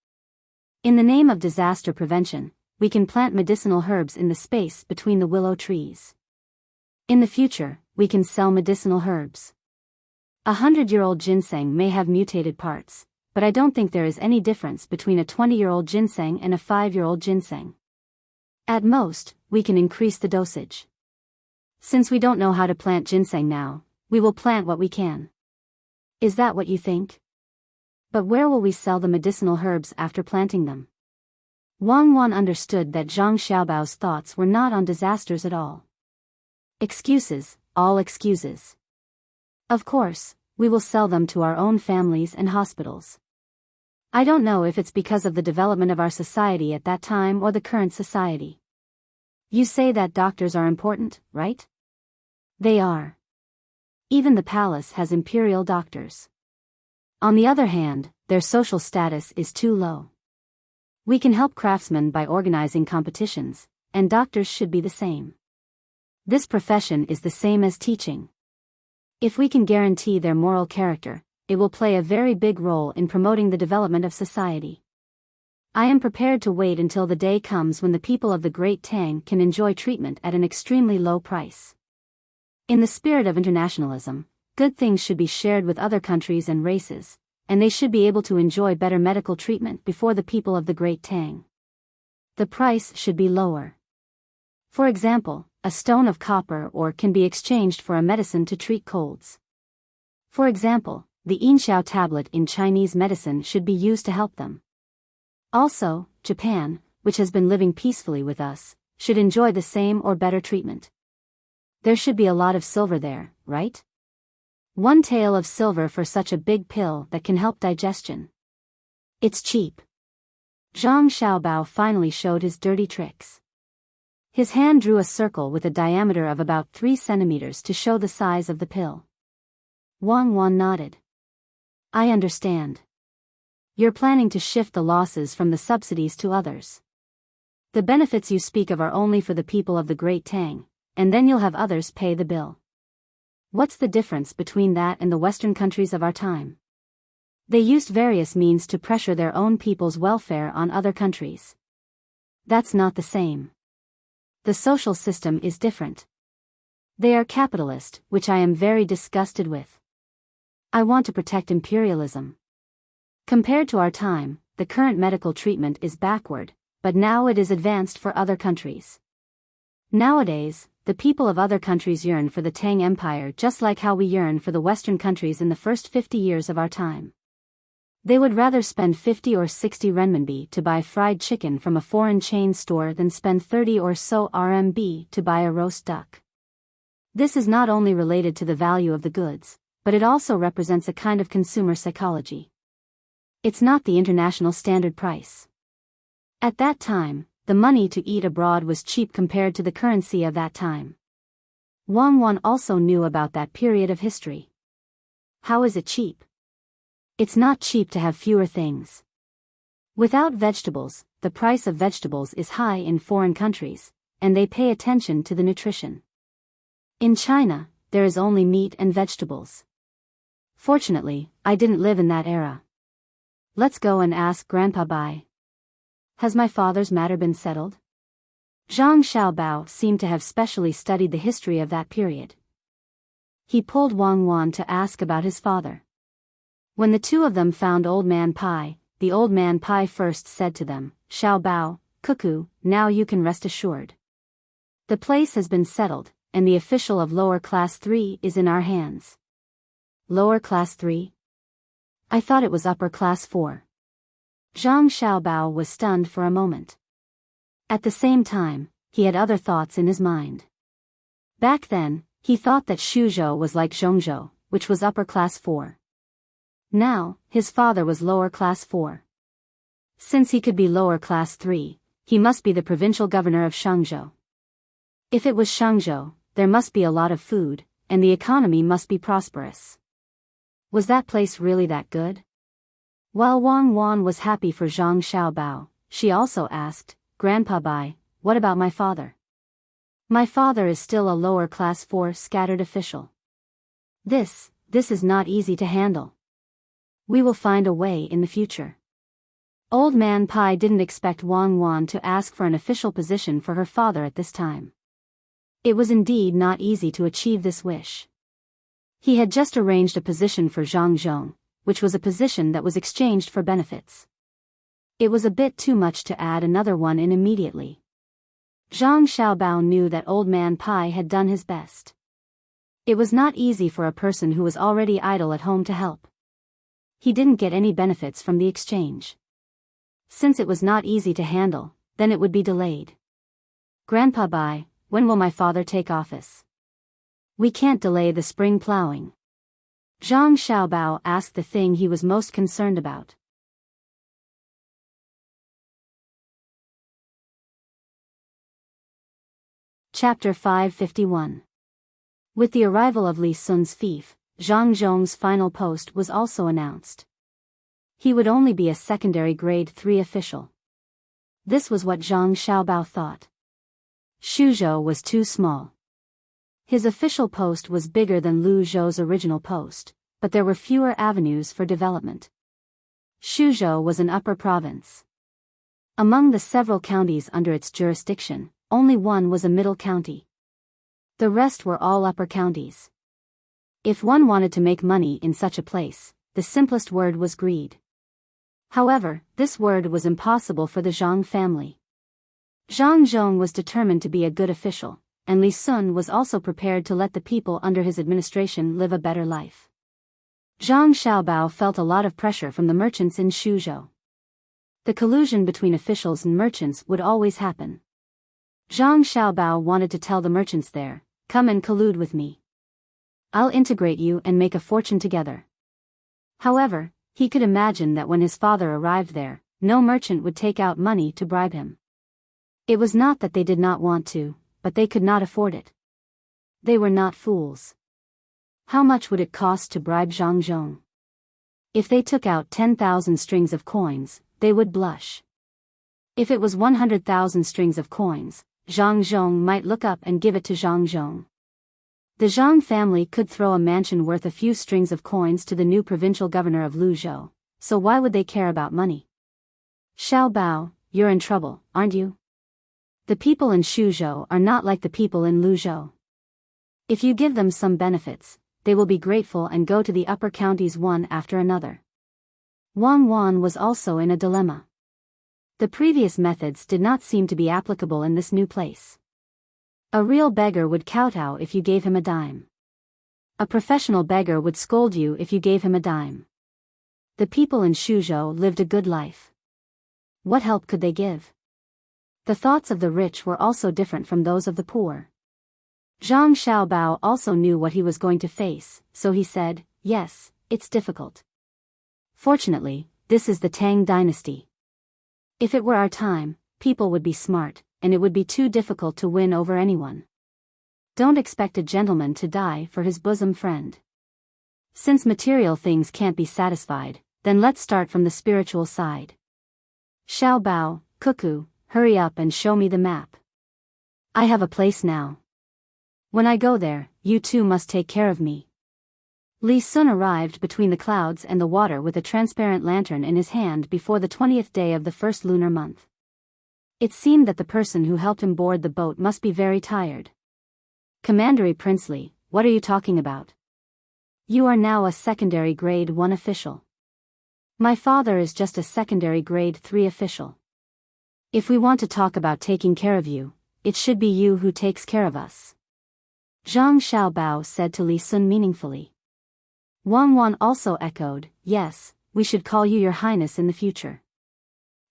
In the name of disaster prevention, we can plant medicinal herbs in the space between the willow trees. In the future, we can sell medicinal herbs. 100-year-old ginseng may have mutated parts, but I don't think there is any difference between a 20-year-old ginseng and a 5-year-old ginseng. At most, we can increase the dosage. Since we don't know how to plant ginseng now, we will plant what we can. Is that what you think? But where will we sell the medicinal herbs after planting them? Wang Wan understood that Zhang Xiaobao's thoughts were not on disasters at all. Excuses, all excuses. Of course, we will sell them to our own families and hospitals. I don't know if it's because of the development of our society at that time or the current society. You say that doctors are important, right? They are. Even the palace has imperial doctors. On the other hand, their social status is too low. We can help craftsmen by organizing competitions, and doctors should be the same. This profession is the same as teaching. If we can guarantee their moral character, it will play a very big role in promoting the development of society. I am prepared to wait until the day comes when the people of the Great Tang can enjoy treatment at an extremely low price. In the spirit of internationalism, good things should be shared with other countries and races, and they should be able to enjoy better medical treatment before the people of the Great Tang. The price should be lower. For example, a stone of copper ore can be exchanged for a medicine to treat colds. For example, the Yinxiao tablet in Chinese medicine should be used to help them. Also, Japan, which has been living peacefully with us, should enjoy the same or better treatment. There should be a lot of silver there, right? 1 tael of silver for such a big pill that can help digestion. It's cheap. Zhang Xiaobao finally showed his dirty tricks. His hand drew a circle with a diameter of about 3 centimeters to show the size of the pill. Wang Wan nodded. I understand. You're planning to shift the losses from the subsidies to others. The benefits you speak of are only for the people of the Great Tang, and then you'll have others pay the bill. What's the difference between that and the Western countries of our time? They used various means to pressure their own people's welfare on other countries. That's not the same. The social system is different. They are capitalist, which I am very disgusted with. I want to protect imperialism. Compared to our time, the current medical treatment is backward, but now it is advanced for other countries. Nowadays, the people of other countries yearn for the Tang Empire just like how we yearn for the Western countries in the first 50 years of our time. They would rather spend 50 or 60 renminbi to buy fried chicken from a foreign chain store than spend 30 or so RMB to buy a roast duck. This is not only related to the value of the goods, but it also represents a kind of consumer psychology. It's not the international standard price. At that time, the money to eat abroad was cheap compared to the currency of that time. Wang Wan also knew about that period of history. How is it cheap? It's not cheap to have fewer things. Without vegetables, the price of vegetables is high in foreign countries, and they pay attention to the nutrition. In China, there is only meat and vegetables. Fortunately, I didn't live in that era. Let's go and ask Grandpa Bai. Has my father's matter been settled? Zhang Xiaobao seemed to have specially studied the history of that period. He pulled Wang Wan to ask about his father. When the two of them found Old Man Pai, the Old Man Pai first said to them, Xiaobao, Cuckoo, now you can rest assured. The place has been settled, and the official of lower class 3 is in our hands. Lower class 3? I thought it was upper class 4. Zhang Xiaobao was stunned for a moment. At the same time, he had other thoughts in his mind. Back then, he thought that Shuzhou was like Zhongzhou, which was upper class 4. Now, his father was lower class 4. Since he could be lower class 3, he must be the provincial governor of Shangzhou. If it was Shangzhou, there must be a lot of food, and the economy must be prosperous. Was that place really that good? While Wang Wan was happy for Zhang Xiaobao, she also asked, Grandpa Bai, what about my father? My father is still a lower class 4 scattered official. This is not easy to handle. We will find a way in the future. Old Man Pai didn't expect Wang Wan to ask for an official position for her father at this time. It was indeed not easy to achieve this wish. He had just arranged a position for Zhang Zhong, which was a position that was exchanged for benefits. It was a bit too much to add another one in immediately. Zhang Xiaobao knew that Old Man Pai had done his best. It was not easy for a person who was already idle at home to help. He didn't get any benefits from the exchange. Since it was not easy to handle, then it would be delayed. Grandpa Bai, when will my father take office? We can't delay the spring plowing. Zhang Xiaobao asked the thing he was most concerned about. Chapter 551. With the arrival of Li Sun's fief, Zhang Zhong's final post was also announced. He would only be a secondary grade 3 official. This was what Zhang Xiaobao thought. Shuzhou was too small. His official post was bigger than Lu Zhou's original post, but there were fewer avenues for development. Shuzhou was an upper province. Among the several counties under its jurisdiction, only one was a middle county. The rest were all upper counties. If one wanted to make money in such a place, the simplest word was greed. However, this word was impossible for the Zhang family. Zhang Zhong was determined to be a good official, and Li Sun was also prepared to let the people under his administration live a better life. Zhang Xiaobao felt a lot of pressure from the merchants in Shuzhou. The collusion between officials and merchants would always happen. Zhang Xiaobao wanted to tell the merchants there, come and collude with me. I'll integrate you and make a fortune together. However, he could imagine that when his father arrived there, no merchant would take out money to bribe him. It was not that they did not want to, but they could not afford it. They were not fools. How much would it cost to bribe Zhang Zhong? If they took out 10,000 strings of coins, they would blush. If it was 100,000 strings of coins, Zhang Zhong might look up and give it to Zhang Zhong. The Zhang family could throw a mansion worth a few strings of coins to the new provincial governor of Luzhou, so why would they care about money? Xiaobao, you're in trouble, aren't you? The people in Shuzhou are not like the people in Luzhou. If you give them some benefits, they will be grateful and go to the upper counties one after another. Wang Wan was also in a dilemma. The previous methods did not seem to be applicable in this new place. A real beggar would kowtow if you gave him a dime. A professional beggar would scold you if you gave him a dime. The people in Shuzhou lived a good life. What help could they give? The thoughts of the rich were also different from those of the poor. Zhang Xiaobao also knew what he was going to face, so he said, yes, it's difficult. Fortunately, this is the Tang Dynasty. If it were our time, people would be smart, and it would be too difficult to win over anyone. Don't expect a gentleman to die for his bosom friend. Since material things can't be satisfied, then let's start from the spiritual side. Xiaobao, Cuckoo, hurry up and show me the map. I have a place now. When I go there, you two must take care of me. Li Sun arrived between the clouds and the water with a transparent lantern in his hand before the 20th day of the first lunar month. It seemed that the person who helped him board the boat must be very tired. Commandery Princely, what are you talking about? You are now a secondary grade 1 official. My father is just a secondary grade 3 official. If we want to talk about taking care of you, it should be you who takes care of us. Zhang Xiaobao said to Li Sun meaningfully. Wang Wan also echoed, yes, we should call you Your Highness in the future.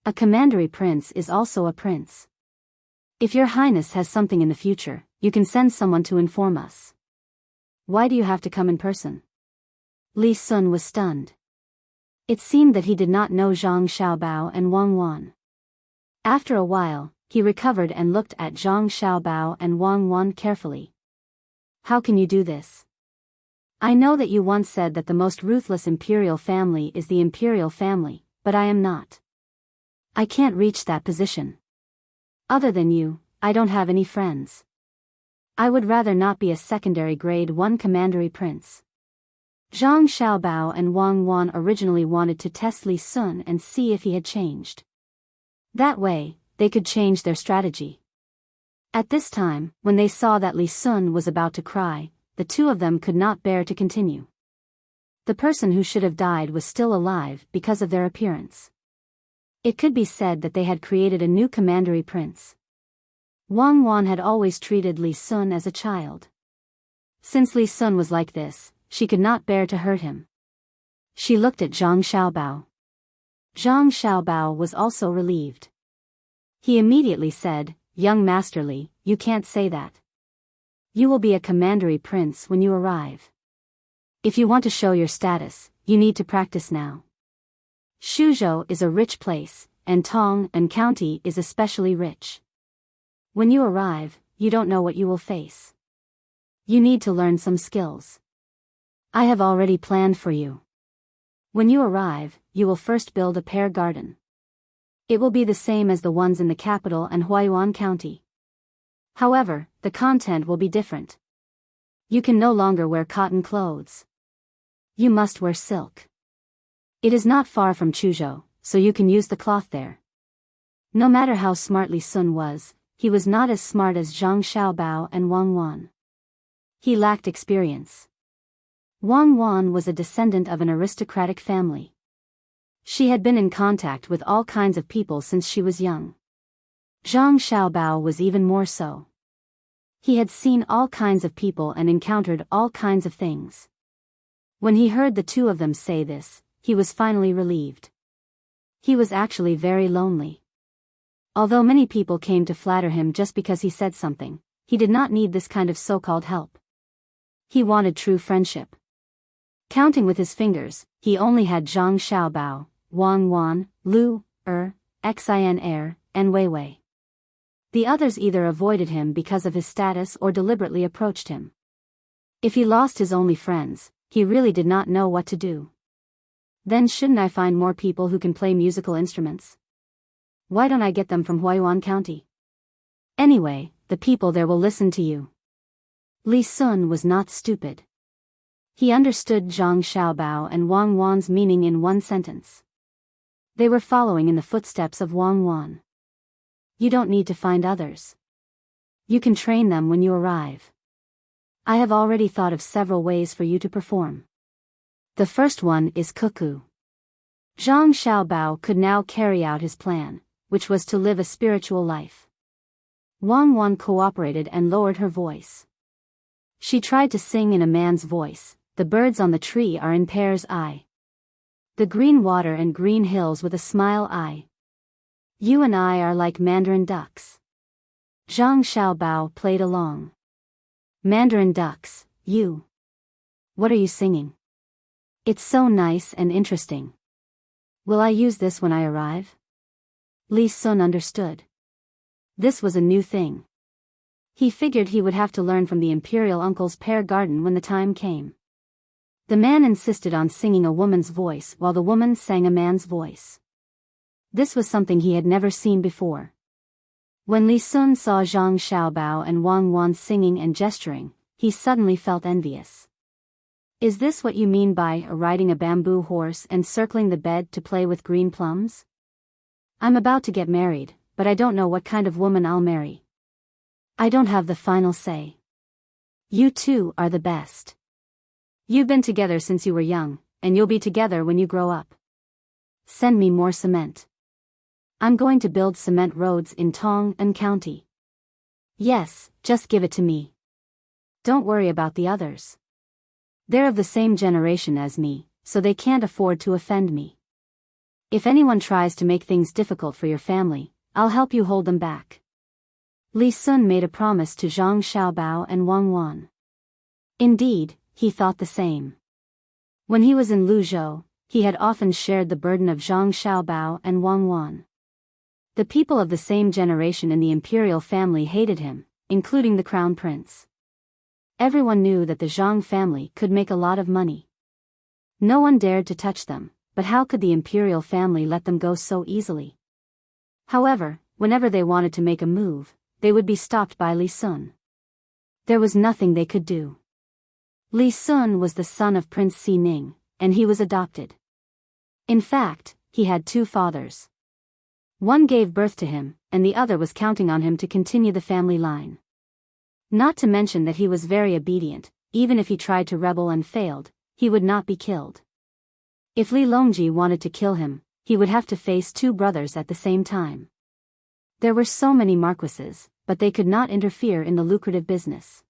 A commandery prince is also a prince. If Your Highness has something in the future, you can send someone to inform us. Why do you have to come in person? Li Sun was stunned. It seemed that he did not know Zhang Xiaobao and Wang Wan. After a while, he recovered and looked at Zhang Xiaobao and Wang Wan carefully. How can you do this? I know that you once said that the most ruthless imperial family is the imperial family, but I am not. I can't reach that position. Other than you, I don't have any friends. I would rather not be a secondary grade 1 commandery prince. Zhang Xiaobao and Wang Wan originally wanted to test Li Sun and see if he had changed. That way, they could change their strategy. At this time, when they saw that Li Sun was about to cry, the two of them could not bear to continue. The person who should have died was still alive because of their appearance. It could be said that they had created a new commandery prince. Wang Wan had always treated Li Sun as a child. Since Li Sun was like this, she could not bear to hurt him. She looked at Zhang Xiaobao. Zhang Xiaobao was also relieved. He immediately said, Young Master Li, you can't say that. You will be a commandery prince when you arrive. If you want to show your status, you need to practice now. Shuzhou is a rich place, and Tang and County is especially rich. When you arrive, you don't know what you will face. You need to learn some skills. I have already planned for you. When you arrive, you will first build a pear garden. It will be the same as the ones in the capital and Huaiyuan County. However, the content will be different. You can no longer wear cotton clothes. You must wear silk. It is not far from Chuzhou, so you can use the cloth there. No matter how smart Li Sun was, he was not as smart as Zhang Xiaobao and Wang Wan. He lacked experience. Wang Wan was a descendant of an aristocratic family. She had been in contact with all kinds of people since she was young. Zhang Xiaobao was even more so. He had seen all kinds of people and encountered all kinds of things. When he heard the two of them say this, he was finally relieved. He was actually very lonely. Although many people came to flatter him just because he said something, he did not need this kind of so-called help. He wanted true friendship. Counting with his fingers, he only had Zhang Xiaobao, Wang Wan, Lu, Xin and Wei Wei. The others either avoided him because of his status or deliberately approached him. If he lost his only friends, he really did not know what to do. Then shouldn't I find more people who can play musical instruments? Why don't I get them from Huaiyuan County? Anyway, the people there will listen to you. Li Sun was not stupid. He understood Zhang Xiaobao and Wang Wan's meaning in one sentence. They were following in the footsteps of Wang Wan. You don't need to find others. You can train them when you arrive. I have already thought of several ways for you to perform. The first one is cuckoo. Zhang Xiaobao could now carry out his plan, which was to live a spiritual life. Wang Wan cooperated and lowered her voice. She tried to sing in a man's voice. The birds on the tree are in pairs I. The green water and green hills with a smile I. You and I are like mandarin ducks. Zhang Xiaobao played along. Mandarin ducks, you. What are you singing? It's so nice and interesting. Will I use this when I arrive? Li Sun understood. This was a new thing. He figured he would have to learn from the imperial uncle's pear garden when the time came. The man insisted on singing a woman's voice while the woman sang a man's voice. This was something he had never seen before. When Li Sun saw Zhang Xiaobao and Wang Wan singing and gesturing, he suddenly felt envious. Is this what you mean by riding a bamboo horse and circling the bed to play with green plums? I'm about to get married, but I don't know what kind of woman I'll marry. I don't have the final say. You two are the best. You've been together since you were young, and you'll be together when you grow up. Send me more cement. I'm going to build cement roads in Tang and County. Yes, just give it to me. Don't worry about the others. They're of the same generation as me, so they can't afford to offend me. If anyone tries to make things difficult for your family, I'll help you hold them back. Li Sun made a promise to Zhang Xiaobao and Wang Wan. Indeed, he thought the same. When he was in Luzhou, he had often shared the burden of Zhang Xiaobao and Wang Wan. The people of the same generation in the imperial family hated him, including the crown prince. Everyone knew that the Zhang family could make a lot of money. No one dared to touch them, but how could the imperial family let them go so easily? However, whenever they wanted to make a move, they would be stopped by Li Sun. There was nothing they could do. Li Sun was the son of Prince Si Ning, and he was adopted. In fact, he had two fathers. One gave birth to him, and the other was counting on him to continue the family line. Not to mention that he was very obedient. Even if he tried to rebel and failed, he would not be killed. If Li Longji wanted to kill him, he would have to face two brothers at the same time. There were so many marquises, but they could not interfere in the lucrative business.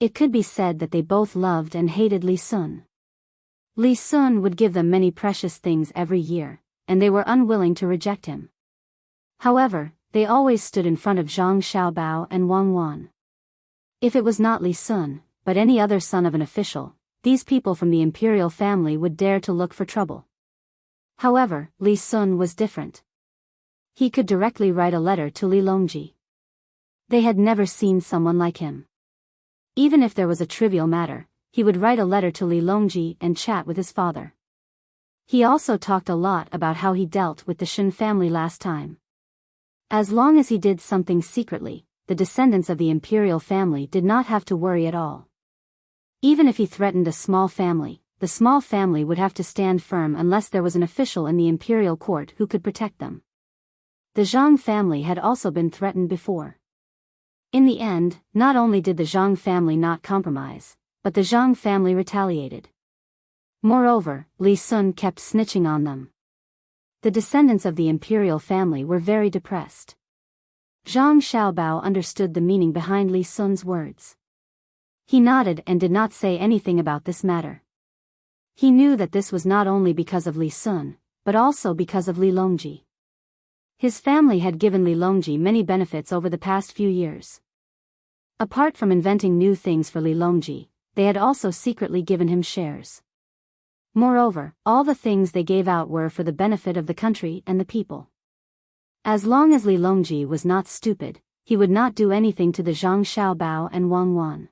It could be said that they both loved and hated Li Sun. Li Sun would give them many precious things every year, and they were unwilling to reject him. However, they always stood in front of Zhang Xiaobao and Wang Wan. If it was not Li Sun, but any other son of an official, these people from the imperial family would dare to look for trouble. However, Li Sun was different. He could directly write a letter to Li Longji. They had never seen someone like him. Even if there was a trivial matter, he would write a letter to Li Longji and chat with his father. He also talked a lot about how he dealt with the Shen family last time. As long as he did something secretly, the descendants of the imperial family did not have to worry at all. Even if he threatened a small family, the small family would have to stand firm unless there was an official in the imperial court who could protect them. The Zhang family had also been threatened before. In the end, not only did the Zhang family not compromise, but the Zhang family retaliated. Moreover, Li Sun kept snitching on them. The descendants of the imperial family were very depressed. Zhang Xiaobao understood the meaning behind Li Sun's words. He nodded and did not say anything about this matter. He knew that this was not only because of Li Sun, but also because of Li Longji. His family had given Li Longji many benefits over the past few years. Apart from inventing new things for Li Longji, they had also secretly given him shares. Moreover, all the things they gave out were for the benefit of the country and the people. As long as Li Longji was not stupid, he would not do anything to the Zhang Xiaobao and Wang Wan.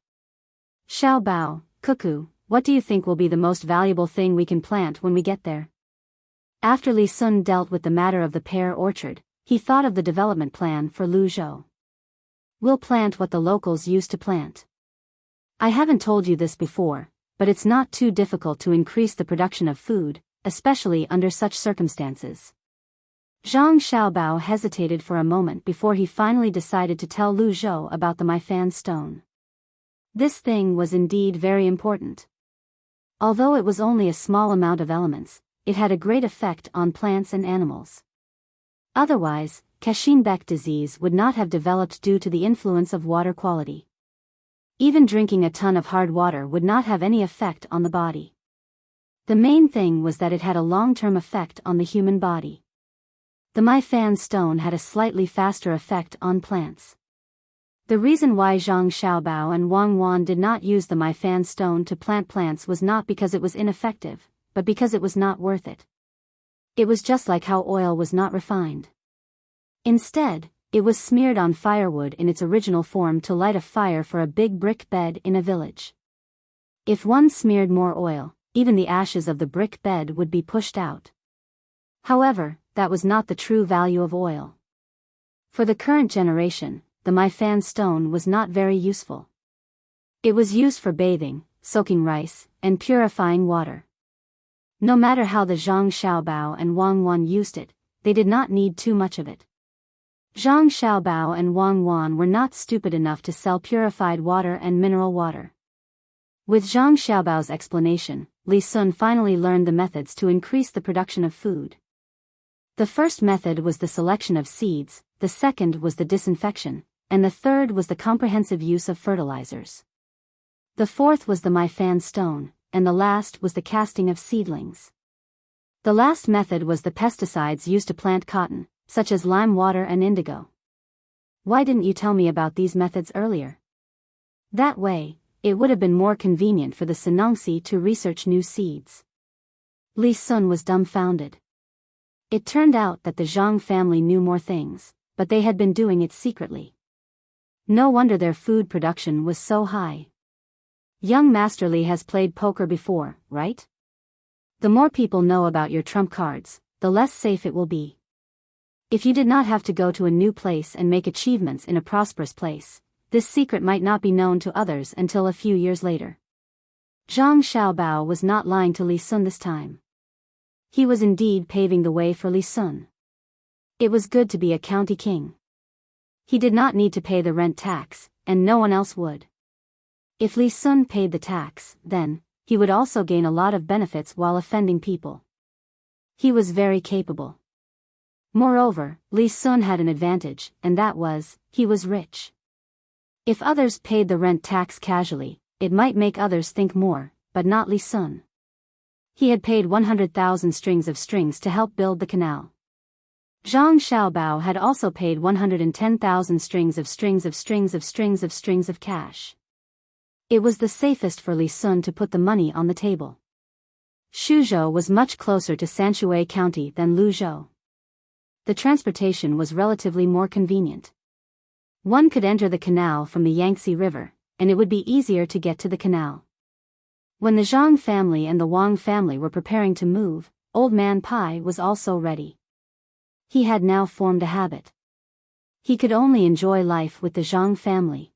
Xiaobao, Cuckoo, what do you think will be the most valuable thing we can plant when we get there? After Li Sun dealt with the matter of the pear orchard, he thought of the development plan for Luzhou. We'll plant what the locals used to plant. I haven't told you this before, but it's not too difficult to increase the production of food, especially under such circumstances. Zhang Xiaobao hesitated for a moment before he finally decided to tell Lu Zhou about the Maifan stone. This thing was indeed very important. Although it was only a small amount of elements, it had a great effect on plants and animals. Otherwise, Kashinbek disease would not have developed due to the influence of water quality. Even drinking a ton of hard water would not have any effect on the body. The main thing was that it had a long-term effect on the human body. The Maifan stone had a slightly faster effect on plants. The reason why Zhang Xiaobao and Wang Wan did not use the Maifan stone to plant plants was not because it was ineffective, but because it was not worth it. It was just like how oil was not refined. Instead, it was smeared on firewood in its original form to light a fire for a big brick bed in a village. If one smeared more oil, even the ashes of the brick bed would be pushed out. However, that was not the true value of oil. For the current generation, the Maifan stone was not very useful. It was used for bathing, soaking rice, and purifying water. No matter how the Zhang Xiaobao and Wang Wan used it, they did not need too much of it. Zhang Xiaobao and Wang Wan were not stupid enough to sell purified water and mineral water. With Zhang Xiaobao's explanation, Li Sun finally learned the methods to increase the production of food. The first method was the selection of seeds, the second was the disinfection, and the third was the comprehensive use of fertilizers. The fourth was the Maifan stone, and the last was the casting of seedlings. The last method was the pesticides used to plant cotton, such as lime water and indigo. Why didn't you tell me about these methods earlier? That way, it would have been more convenient for the Senongsi to research new seeds. Li Sun was dumbfounded. It turned out that the Zhang family knew more things, but they had been doing it secretly. No wonder their food production was so high. Young Master Li has played poker before, right? The more people know about your trump cards, the less safe it will be. If you did not have to go to a new place and make achievements in a prosperous place, this secret might not be known to others until a few years later. Zhang Xiaobao was not lying to Li Sun this time. He was indeed paving the way for Li Sun. It was good to be a county king. He did not need to pay the rent tax, and no one else would. If Li Sun paid the tax, then, he would also gain a lot of benefits while offending people. He was very capable. Moreover, Li Sun had an advantage, and that was, he was rich. If others paid the rent tax casually, it might make others think more, but not Li Sun. He had paid 100,000 strings of strings to help build the canal. Zhang Xiaobao had also paid 110,000 strings of cash. It was the safest for Li Sun to put the money on the table. Shuzhou was much closer to Sanshui County than Luzhou. The transportation was relatively more convenient. One could enter the canal from the Yangtze River, and it would be easier to get to the canal. When the Zhang family and the Wang family were preparing to move, Old Man Pai was also ready. He had now formed a habit. He could only enjoy life with the Zhang family.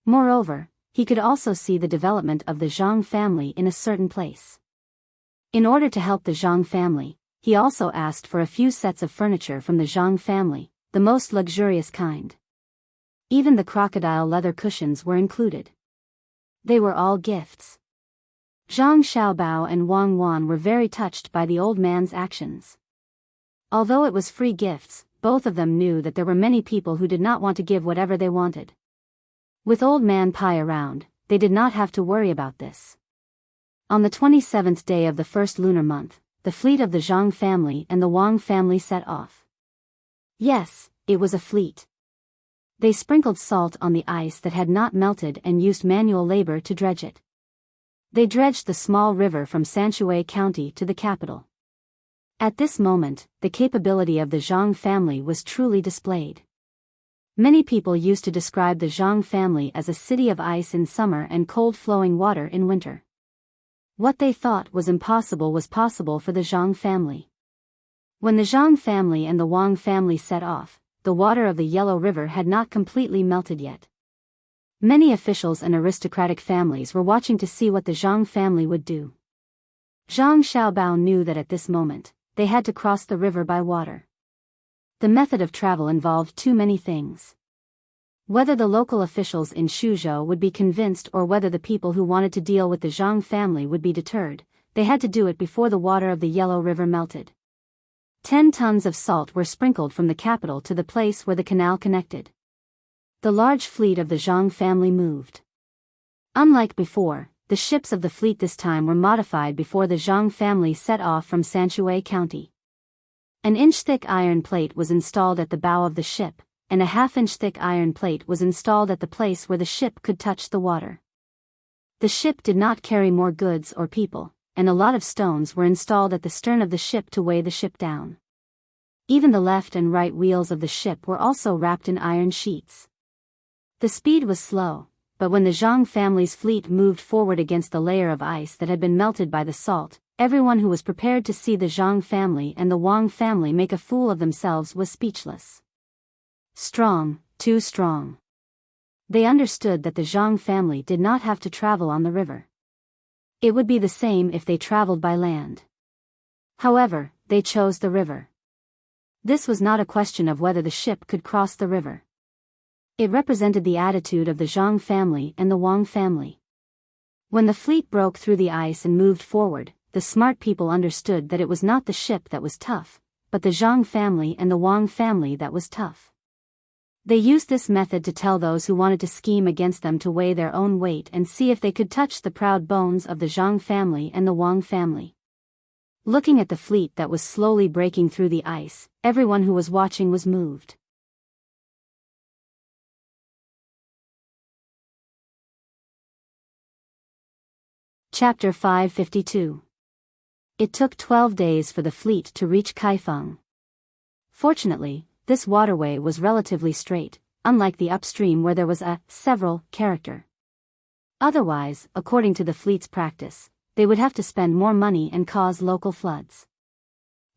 Moreover, he could also see the development of the Zhang family in a certain place. In order to help the Zhang family, he also asked for a few sets of furniture from the Zhang family, the most luxurious kind. Even the crocodile leather cushions were included. They were all gifts. Zhang Xiaobao and Wang Wan were very touched by the old man's actions. Although it was free gifts, both of them knew that there were many people who did not want to give whatever they wanted. With Old Man Pai around, they did not have to worry about this. On the 27th day of the first lunar month, the fleet of the Zhang family and the Wang family set off. Yes, it was a fleet. They sprinkled salt on the ice that had not melted and used manual labor to dredge it. They dredged the small river from Sanshui County to the capital. At this moment, the capability of the Zhang family was truly displayed. Many people used to describe the Zhang family as a city of ice in summer and cold flowing water in winter. What they thought was impossible was possible for the Zhang family. When the Zhang family and the Wang family set off, the water of the Yellow River had not completely melted yet. Many officials and aristocratic families were watching to see what the Zhang family would do. Zhang Xiaobao knew that at this moment, they had to cross the river by water. The method of travel involved too many things. Whether the local officials in Shuzhou would be convinced or whether the people who wanted to deal with the Zhang family would be deterred, they had to do it before the water of the Yellow River melted. 10 tons of salt were sprinkled from the capital to the place where the canal connected. The large fleet of the Zhang family moved. Unlike before, the ships of the fleet this time were modified before the Zhang family set off from Sanshui County. An inch-thick iron plate was installed at the bow of the ship, and a half-inch-thick iron plate was installed at the place where the ship could touch the water. The ship did not carry more goods or people, and a lot of stones were installed at the stern of the ship to weigh the ship down. Even the left and right wheels of the ship were also wrapped in iron sheets. The speed was slow, but when the Zhang family's fleet moved forward against the layer of ice that had been melted by the salt, everyone who was prepared to see the Zhang family and the Wang family make a fool of themselves was speechless. Strong, too strong. They understood that the Zhang family did not have to travel on the river. It would be the same if they traveled by land. However, they chose the river. This was not a question of whether the ship could cross the river. It represented the attitude of the Zhang family and the Wang family. When the fleet broke through the ice and moved forward, the smart people understood that it was not the ship that was tough, but the Zhang family and the Wang family that was tough. They used this method to tell those who wanted to scheme against them to weigh their own weight and see if they could touch the proud bones of the Zhang family and the Wang family. Looking at the fleet that was slowly breaking through the ice, everyone who was watching was moved. Chapter 552. It took 12 days for the fleet to reach Kaifeng. Fortunately, this waterway was relatively straight, unlike the upstream where there was a several character. Otherwise, according to the fleet's practice, they would have to spend more money and cause local floods.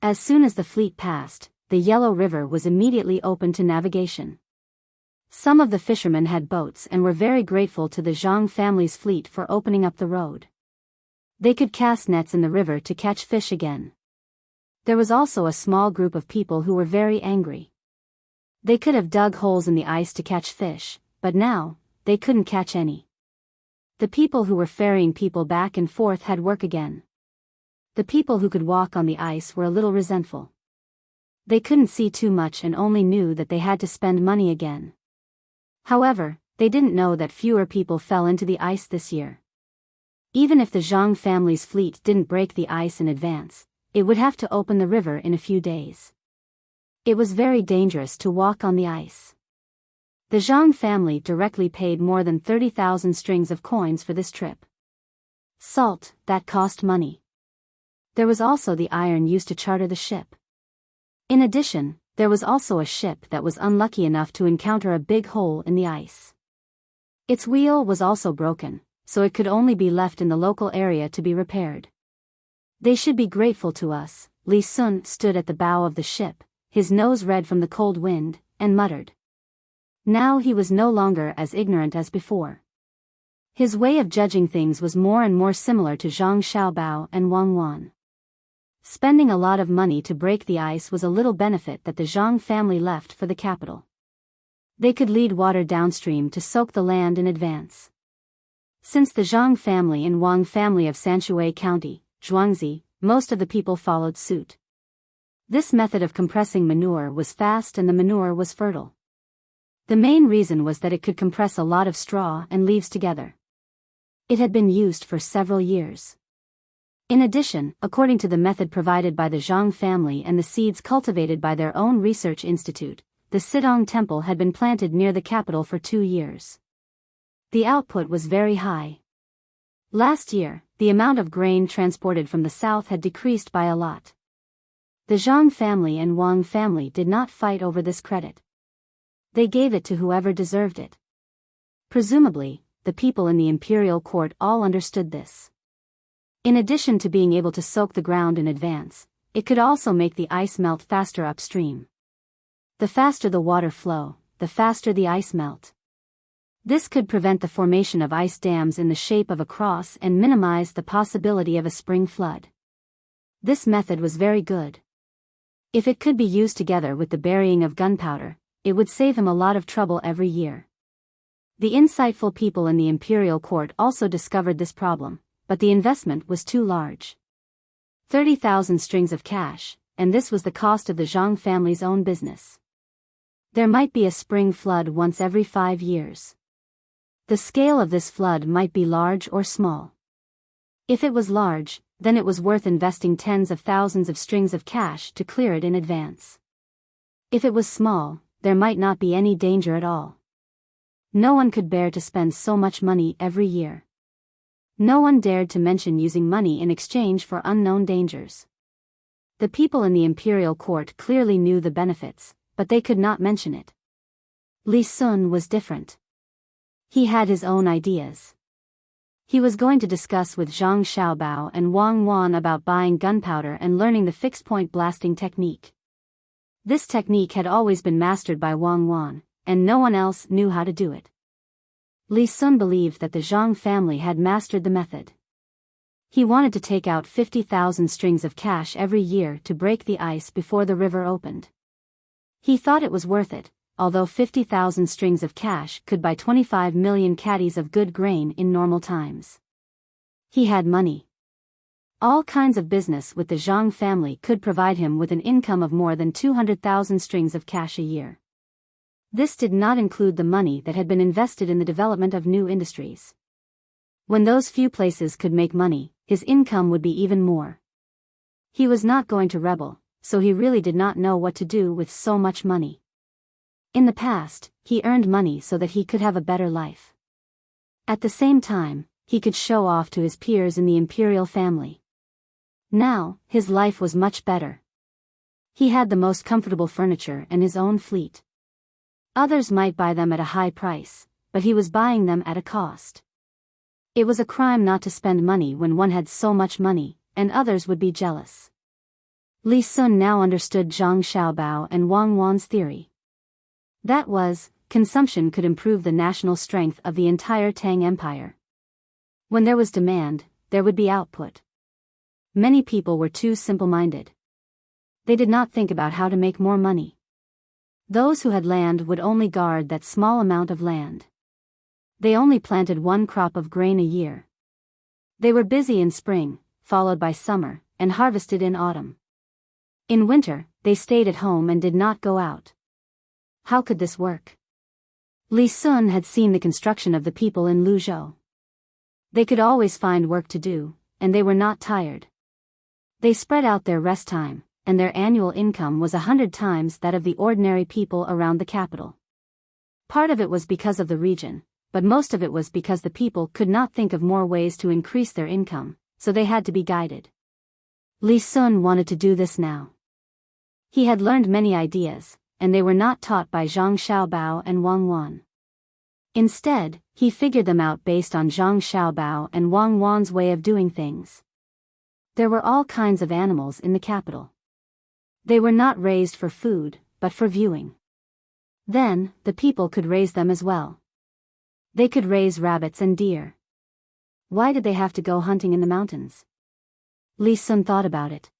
As soon as the fleet passed, the Yellow River was immediately open to navigation. Some of the fishermen had boats and were very grateful to the Zhang family's fleet for opening up the road. They could cast nets in the river to catch fish again. There was also a small group of people who were very angry. They could have dug holes in the ice to catch fish, but now, they couldn't catch any. The people who were ferrying people back and forth had work again. The people who could walk on the ice were a little resentful. They couldn't see too much and only knew that they had to spend money again. However, they didn't know that fewer people fell into the ice this year. Even if the Zhang family's fleet didn't break the ice in advance, it would have to open the river in a few days. It was very dangerous to walk on the ice. The Zhang family directly paid more than 30,000 strings of coins for this trip. Salt, that cost money. There was also the iron used to charter the ship. In addition, there was also a ship that was unlucky enough to encounter a big hole in the ice. Its wheel was also broken, so it could only be left in the local area to be repaired. They should be grateful to us. Li Sun stood at the bow of the ship, his nose red from the cold wind, and muttered. Now he was no longer as ignorant as before. His way of judging things was more and more similar to Zhang Xiaobao and Wang Wan. Spending a lot of money to break the ice was a little benefit that the Zhang family left for the capital. They could lead water downstream to soak the land in advance. Since the Zhang family and Wang family of Sanshui County, Zhuangzi, most of the people followed suit. This method of compressing manure was fast and the manure was fertile. The main reason was that it could compress a lot of straw and leaves together. It had been used for several years. In addition, according to the method provided by the Zhang family and the seeds cultivated by their own research institute, the Sidong temple had been planted near the capital for 2 years. The output was very high. Last year, the amount of grain transported from the south had decreased by a lot. The Zhang family and Wang family did not fight over this credit. They gave it to whoever deserved it. Presumably, the people in the imperial court all understood this. In addition to being able to soak the ground in advance, it could also make the ice melt faster upstream. The faster the water flow, the faster the ice melt. This could prevent the formation of ice dams in the shape of a cross and minimize the possibility of a spring flood. This method was very good. If it could be used together with the burying of gunpowder, it would save him a lot of trouble every year. The insightful people in the imperial court also discovered this problem, but the investment was too large. 30,000 strings of cash, and this was the cost of the Zhang family's own business. There might be a spring flood once every 5 years. The scale of this flood might be large or small. If it was large, then it was worth investing tens of thousands of strings of cash to clear it in advance. If it was small, there might not be any danger at all. No one could bear to spend so much money every year. No one dared to mention using money in exchange for unknown dangers. The people in the imperial court clearly knew the benefits, but they could not mention it. Li Sun was different. He had his own ideas. He was going to discuss with Zhang Xiaobao and Wang Wan about buying gunpowder and learning the fixed-point blasting technique. This technique had always been mastered by Wang Wan, and no one else knew how to do it. Li Sun believed that the Zhang family had mastered the method. He wanted to take out 50,000 strings of cash every year to break the ice before the river opened. He thought it was worth it, although 50,000 strings of cash could buy 25 million caddies of good grain in normal times. He had money. All kinds of business with the Zhang family could provide him with an income of more than 200,000 strings of cash a year. This did not include the money that had been invested in the development of new industries. When those few places could make money, his income would be even more. He was not going to rebel, so he really did not know what to do with so much money. In the past, he earned money so that he could have a better life. At the same time, he could show off to his peers in the imperial family. Now, his life was much better. He had the most comfortable furniture and his own fleet. Others might buy them at a high price, but he was buying them at a cost. It was a crime not to spend money when one had so much money, and others would be jealous. Li Sun now understood Zhang Xiaobao and Wang Wan's theory. That was, consumption could improve the national strength of the entire Tang Empire. When there was demand, there would be output. Many people were too simple-minded. They did not think about how to make more money. Those who had land would only guard that small amount of land. They only planted one crop of grain a year. They were busy in spring, followed by summer, and harvested in autumn. In winter, they stayed at home and did not go out. How could this work? Li Sun had seen the construction of the people in Luzhou. They could always find work to do, and they were not tired. They spread out their rest time, and their annual income was 100 times that of the ordinary people around the capital. Part of it was because of the region, but most of it was because the people could not think of more ways to increase their income, so they had to be guided. Li Sun wanted to do this now. He had learned many ideas, and they were not taught by Zhang Xiaobao and Wang Wan. Instead, he figured them out based on Zhang Xiaobao and Wang Wan's way of doing things. There were all kinds of animals in the capital. They were not raised for food, but for viewing. Then, the people could raise them as well. They could raise rabbits and deer. Why did they have to go hunting in the mountains? Li Sun thought about it.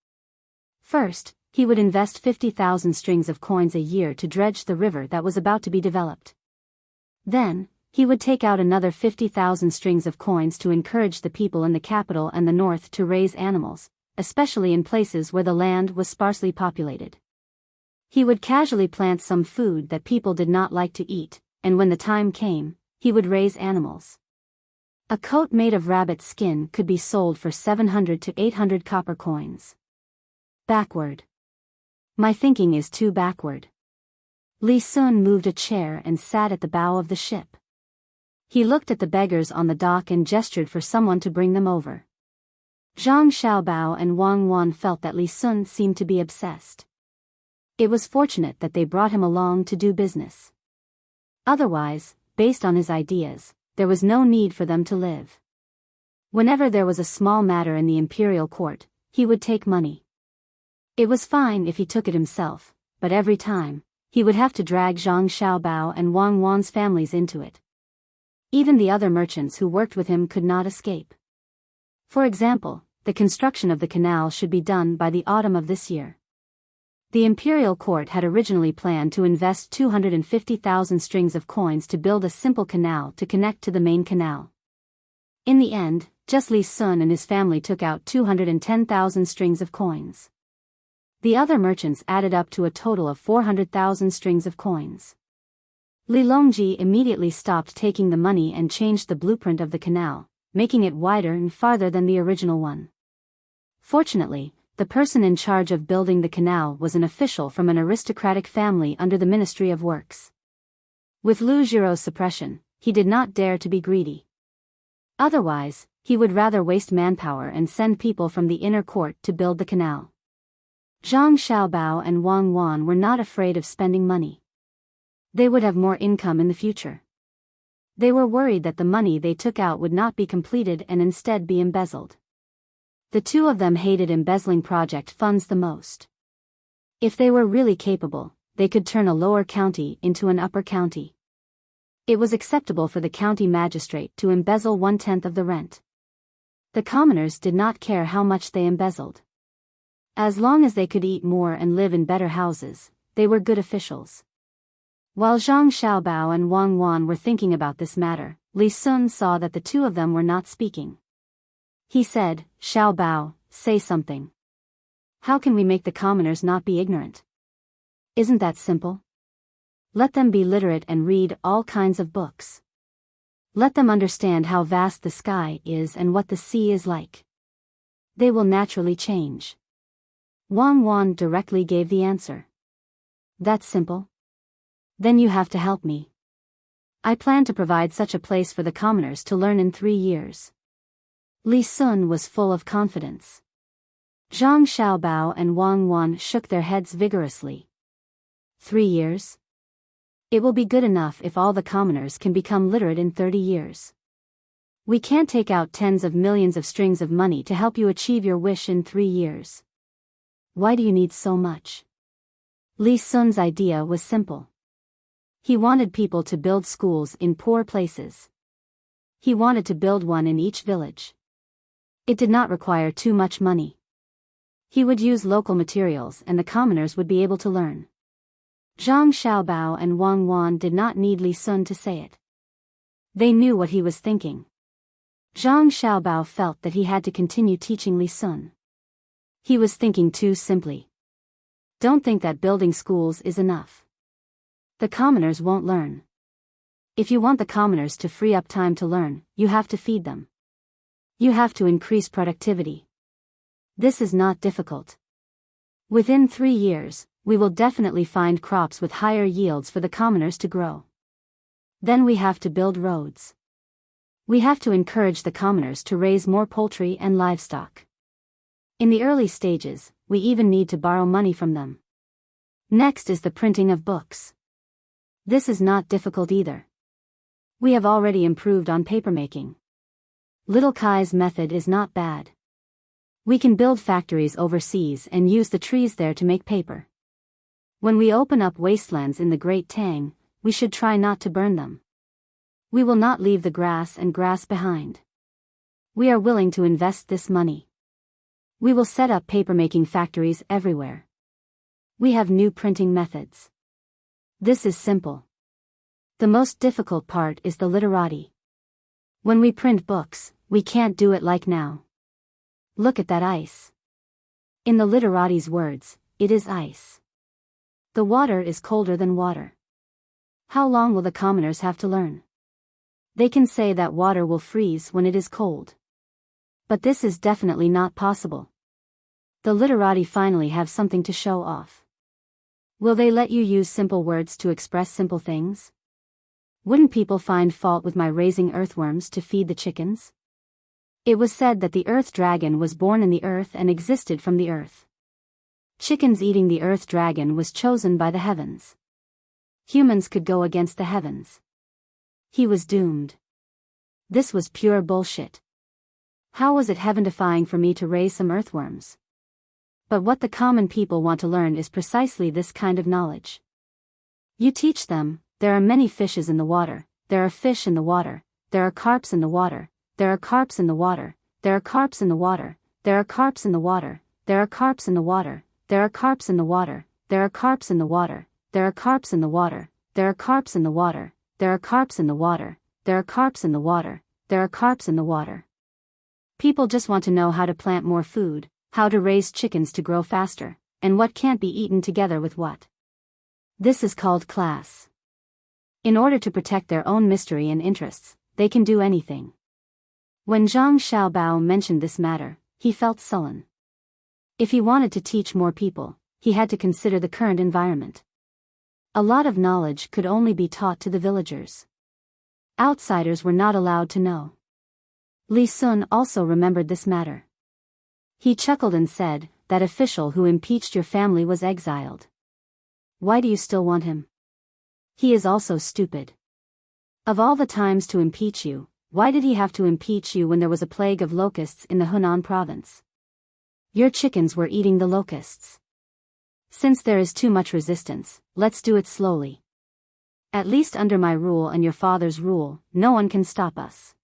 First, he would invest 50,000 strings of coins a year to dredge the river that was about to be developed. Then, he would take out another 50,000 strings of coins to encourage the people in the capital and the north to raise animals, especially in places where the land was sparsely populated. He would casually plant some food that people did not like to eat, and when the time came, he would raise animals. A coat made of rabbit skin could be sold for 700 to 800 copper coins. Backward. My thinking is too backward. Li Sun moved a chair and sat at the bow of the ship. He looked at the beggars on the dock and gestured for someone to bring them over. Zhang Xiaobao and Wang Wan felt that Li Sun seemed to be obsessed. It was fortunate that they brought him along to do business. Otherwise, based on his ideas, there was no need for them to live. Whenever there was a small matter in the imperial court, he would take money. It was fine if he took it himself, but every time, he would have to drag Zhang Xiaobao and Wang Wan's families into it. Even the other merchants who worked with him could not escape. For example, the construction of the canal should be done by the autumn of this year. The imperial court had originally planned to invest 250,000 strings of coins to build a simple canal to connect to the main canal. In the end, just Li Sun and his family took out 210,000 strings of coins. The other merchants added up to a total of 400,000 strings of coins. Li Longji immediately stopped taking the money and changed the blueprint of the canal, making it wider and farther than the original one. Fortunately, the person in charge of building the canal was an official from an aristocratic family under the Ministry of Works. With Lu Jiro's suppression, he did not dare to be greedy. Otherwise, he would rather waste manpower and send people from the inner court to build the canal. Zhang Xiaobao and Wang Wan were not afraid of spending money. They would have more income in the future. They were worried that the money they took out would not be completed and instead be embezzled. The two of them hated embezzling project funds the most. If they were really capable, they could turn a lower county into an upper county. It was acceptable for the county magistrate to embezzle 1/10 of the rent. The commoners did not care how much they embezzled. As long as they could eat more and live in better houses, they were good officials. While Zhang Xiaobao and Wang Wan were thinking about this matter, Li Sun saw that the two of them were not speaking. He said, "Xiaobao, say something. How can we make the commoners not be ignorant? Isn't that simple? Let them be literate and read all kinds of books. Let them understand how vast the sky is and what the sea is like. They will naturally change." Wang Wan directly gave the answer. "That's simple? Then you have to help me. I plan to provide such a place for the commoners to learn in 3 years." Li Sun was full of confidence. Zhang Xiaobao and Wang Wan shook their heads vigorously. 3 years? It will be good enough if all the commoners can become literate in 30 years. We can't take out tens of millions of strings of money to help you achieve your wish in 3 years. Why do you need so much? Li Sun's idea was simple. He wanted people to build schools in poor places. He wanted to build one in each village. It did not require too much money. He would use local materials and the commoners would be able to learn. Zhang Xiaobao and Wang Wan did not need Li Sun to say it. They knew what he was thinking. Zhang Xiaobao felt that he had to continue teaching Li Sun. He was thinking too simply. Don't think that building schools is enough. The commoners won't learn. If you want the commoners to free up time to learn, you have to feed them. You have to increase productivity. This is not difficult. Within 3 years, we will definitely find crops with higher yields for the commoners to grow. Then we have to build roads. We have to encourage the commoners to raise more poultry and livestock. In the early stages, we even need to borrow money from them. Next is the printing of books. This is not difficult either. We have already improved on papermaking. Little Kai's method is not bad. We can build factories overseas and use the trees there to make paper. When we open up wastelands in the Great Tang, we should try not to burn them. We will not leave the grass and grass behind. We are willing to invest this money. We will set up papermaking factories everywhere. We have new printing methods. This is simple. The most difficult part is the literati. When we print books, we can't do it like now. Look at that ice. In the literati's words, it is ice. The water is colder than water. How long will the commoners have to learn? They can say that water will freeze when it is cold. But this is definitely not possible. The literati finally have something to show off. Will they let you use simple words to express simple things? Wouldn't people find fault with my raising earthworms to feed the chickens? It was said that the earth dragon was born in the earth and existed from the earth. Chickens eating the earth dragon was chosen by the heavens. Humans could go against the heavens. He was doomed. This was pure bullshit. How was it heaven-defying for me to raise some earthworms? But what the common people want to learn is precisely this kind of knowledge. You teach them, there are many fishes in the water, there are fish in the water, there are carps in the water, there are carps in the water, there are carps in the water, there are carps in the water, there are carps in the water, there are carps in the water, there are carps in the water, there are carps in the water, there are carps in the water, there are carps in the water, there are carps in the water, there are carps in the water. People just want to know how to plant more food, how to raise chickens to grow faster, and what can't be eaten together with what. This is called class. In order to protect their own mystery and interests, they can do anything. When Zhang Xiaobao mentioned this matter, he felt sullen. If he wanted to teach more people, he had to consider the current environment. A lot of knowledge could only be taught to the villagers. Outsiders were not allowed to know. Li Sun also remembered this matter. He chuckled and said, "That official who impeached your family was exiled. Why do you still want him? He is also stupid. Of all the times to impeach you, why did he have to impeach you when there was a plague of locusts in the Hunan province? Your chickens were eating the locusts. Since there is too much resistance, let's do it slowly. At least under my rule and your father's rule, no one can stop us.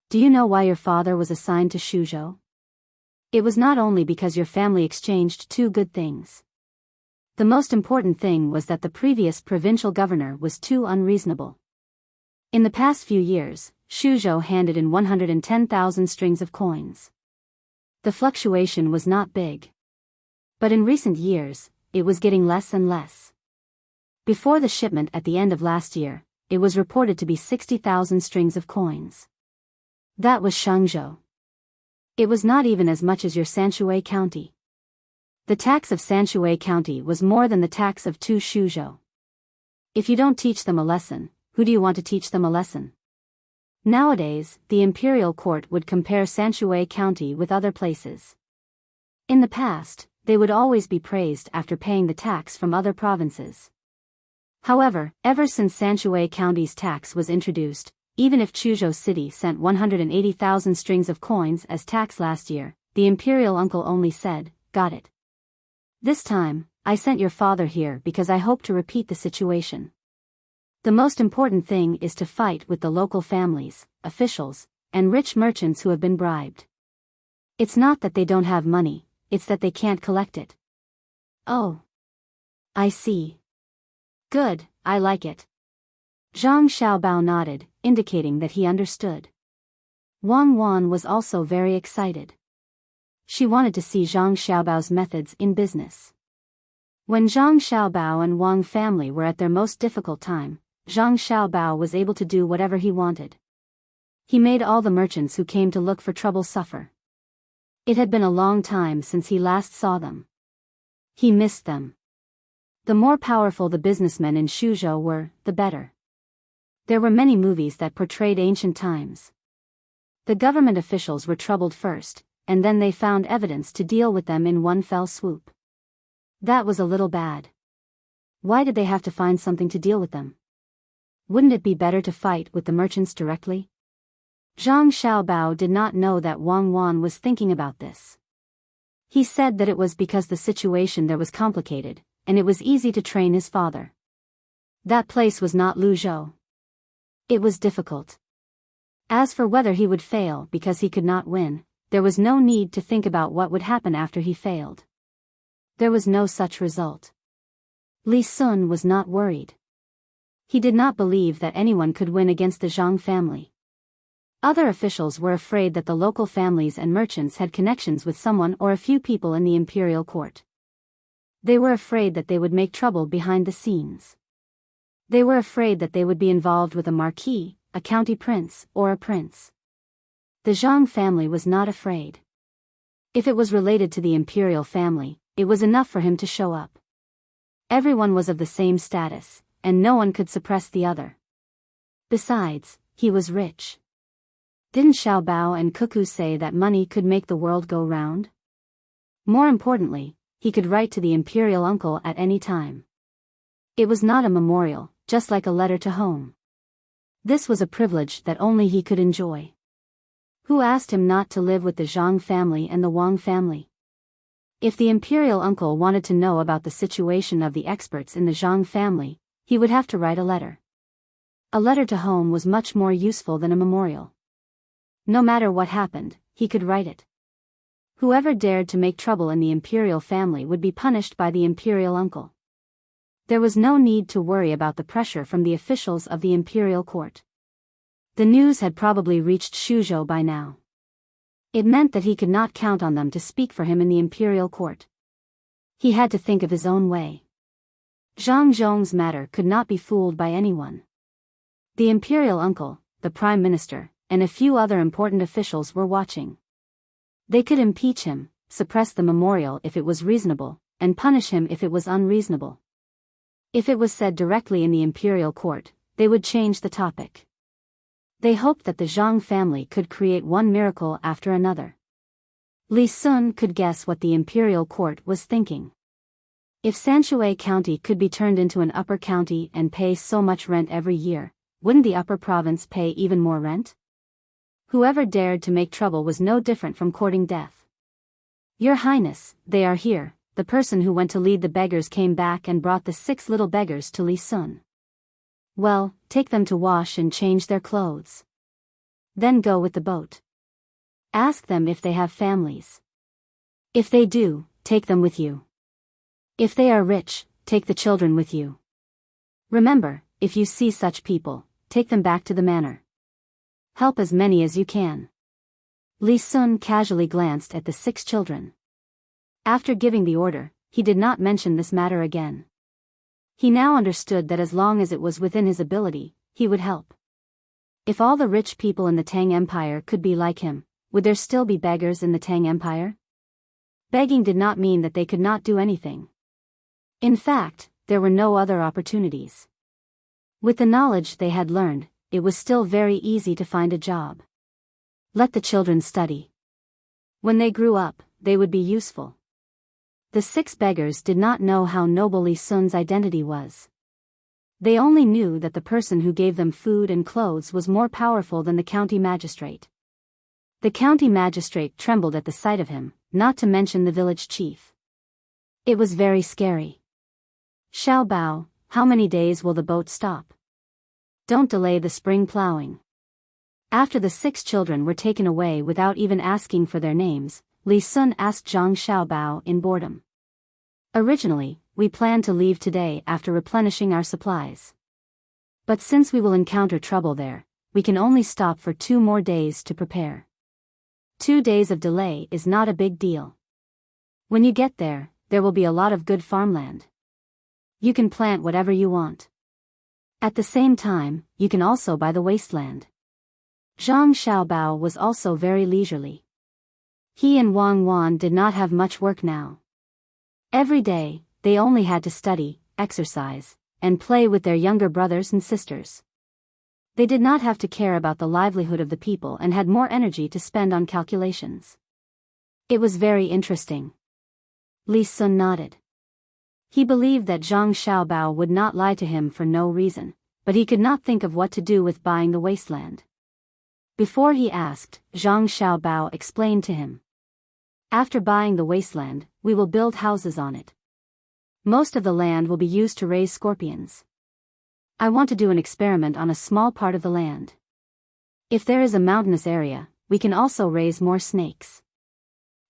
Do you know why your father was assigned to Shuzhou? It was not only because your family exchanged two good things. The most important thing was that the previous provincial governor was too unreasonable. In the past few years, Shuzhou handed in 110,000 strings of coins. The fluctuation was not big. But in recent years, it was getting less and less. Before the shipment at the end of last year, it was reported to be 60,000 strings of coins. That was Shangzhou. It was not even as much as your Sanshui County. The tax of Sanshui County was more than the tax of two Shuzhou. If you don't teach them a lesson, who do you want to teach them a lesson? Nowadays, the imperial court would compare Sanshui County with other places. In the past, they would always be praised after paying the tax from other provinces. However, ever since Sanshui County's tax was introduced, even if Chuzhou City sent 180,000 strings of coins as tax last year, the imperial uncle only said, "Got it. This time, I sent your father here because I hope to repeat the situation. The most important thing is to fight with the local families, officials, and rich merchants who have been bribed. It's not that they don't have money, it's that they can't collect it." "Oh. I see. Good, I like it." Zhang Xiaobao nodded, indicating that he understood. Wang Wan was also very excited. She wanted to see Zhang Xiaobao's methods in business. When Zhang Xiaobao and Wang family were at their most difficult time, Zhang Xiaobao was able to do whatever he wanted. He made all the merchants who came to look for trouble suffer. It had been a long time since he last saw them. He missed them. The more powerful the businessmen in Shuzhou were, the better. There were many movies that portrayed ancient times. The government officials were troubled first, and then they found evidence to deal with them in one fell swoop. That was a little bad. Why did they have to find something to deal with them? Wouldn't it be better to fight with the merchants directly? Zhang Xiaobao did not know that Wang Wan was thinking about this. He said that it was because the situation there was complicated, and it was easy to train his father. That place was not Luzhou. It was difficult. As for whether he would fail because he could not win, there was no need to think about what would happen after he failed. There was no such result. Li Sun was not worried. He did not believe that anyone could win against the Zhang family. Other officials were afraid that the local families and merchants had connections with someone or a few people in the imperial court. They were afraid that they would make trouble behind the scenes. They were afraid that they would be involved with a marquis, a county prince, or a prince. The Zhang family was not afraid. If it was related to the imperial family, it was enough for him to show up. Everyone was of the same status, and no one could suppress the other. Besides, he was rich. Didn't Xiaobao and Cuckoo say that money could make the world go round? More importantly, he could write to the imperial uncle at any time. It was not a memorial, just like a letter to home. This was a privilege that only he could enjoy. Who asked him not to live with the Zhang family and the Wang family? If the imperial uncle wanted to know about the situation of the experts in the Zhang family, he would have to write a letter. A letter to home was much more useful than a memorial. No matter what happened, he could write it. Whoever dared to make trouble in the imperial family would be punished by the imperial uncle. There was no need to worry about the pressure from the officials of the imperial court. The news had probably reached Shuzhou by now. It meant that he could not count on them to speak for him in the imperial court. He had to think of his own way. Zhang Zhong's matter could not be fooled by anyone. The imperial uncle, the prime minister, and a few other important officials were watching. They could impeach him, suppress the memorial if it was reasonable, and punish him if it was unreasonable. If it was said directly in the imperial court, they would change the topic. They hoped that the Zhang family could create one miracle after another. Li Sun could guess what the imperial court was thinking. If Sanshui County could be turned into an upper county and pay so much rent every year, wouldn't the upper province pay even more rent? Whoever dared to make trouble was no different from courting death. "Your Highness, they are here," the person who went to lead the beggars came back and brought the 6 little beggars to Li Sun. Well, take them to wash and change their clothes. Then go with the boat. Ask them if they have families. If they do, take them with you. If they are rich, take the children with you. Remember, if you see such people, take them back to the manor. Help as many as you can. Li Sun casually glanced at the 6 children. After giving the order, he did not mention this matter again. He now understood that as long as it was within his ability, he would help. If all the rich people in the Tang Empire could be like him, would there still be beggars in the Tang Empire? Begging did not mean that they could not do anything. In fact, there were no other opportunities. With the knowledge they had learned, it was still very easy to find a job. Let the children study. When they grew up, they would be useful. The 6 beggars did not know how noble Li Sun's identity was. They only knew that the person who gave them food and clothes was more powerful than the county magistrate. The county magistrate trembled at the sight of him, not to mention the village chief. It was very scary. Xiao Bao, how many days will the boat stop? Don't delay the spring plowing. After the 6 children were taken away without even asking for their names, Li Sun asked Zhang Xiaobao in boredom. Originally, we planned to leave today after replenishing our supplies. But since we will encounter trouble there, we can only stop for 2 more days to prepare. 2 days of delay is not a big deal. When you get there, there will be a lot of good farmland. You can plant whatever you want. At the same time, you can also buy the wasteland. Zhang Xiaobao was also very leisurely. He and Wang Wan did not have much work now. Every day, they only had to study, exercise, and play with their younger brothers and sisters. They did not have to care about the livelihood of the people and had more energy to spend on calculations. It was very interesting. Li Sun nodded. He believed that Zhang Xiaobao would not lie to him for no reason, but he could not think of what to do with buying the wasteland. Before he asked, Zhang Xiaobao explained to him. After buying the wasteland, we will build houses on it. Most of the land will be used to raise scorpions. I want to do an experiment on a small part of the land. If there is a mountainous area, we can also raise more snakes.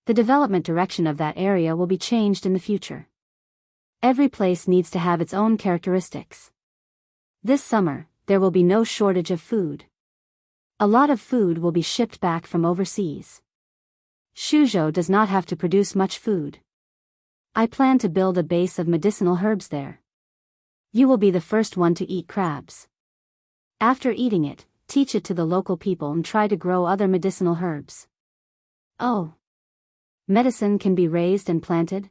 The development direction of that area will be changed in the future. Every place needs to have its own characteristics. This summer, there will be no shortage of food. A lot of food will be shipped back from overseas. Shuzhou does not have to produce much food. I plan to build a base of medicinal herbs there. You will be the first one to eat crabs. After eating it, teach it to the local people and try to grow other medicinal herbs. Oh. Medicine can be raised and planted?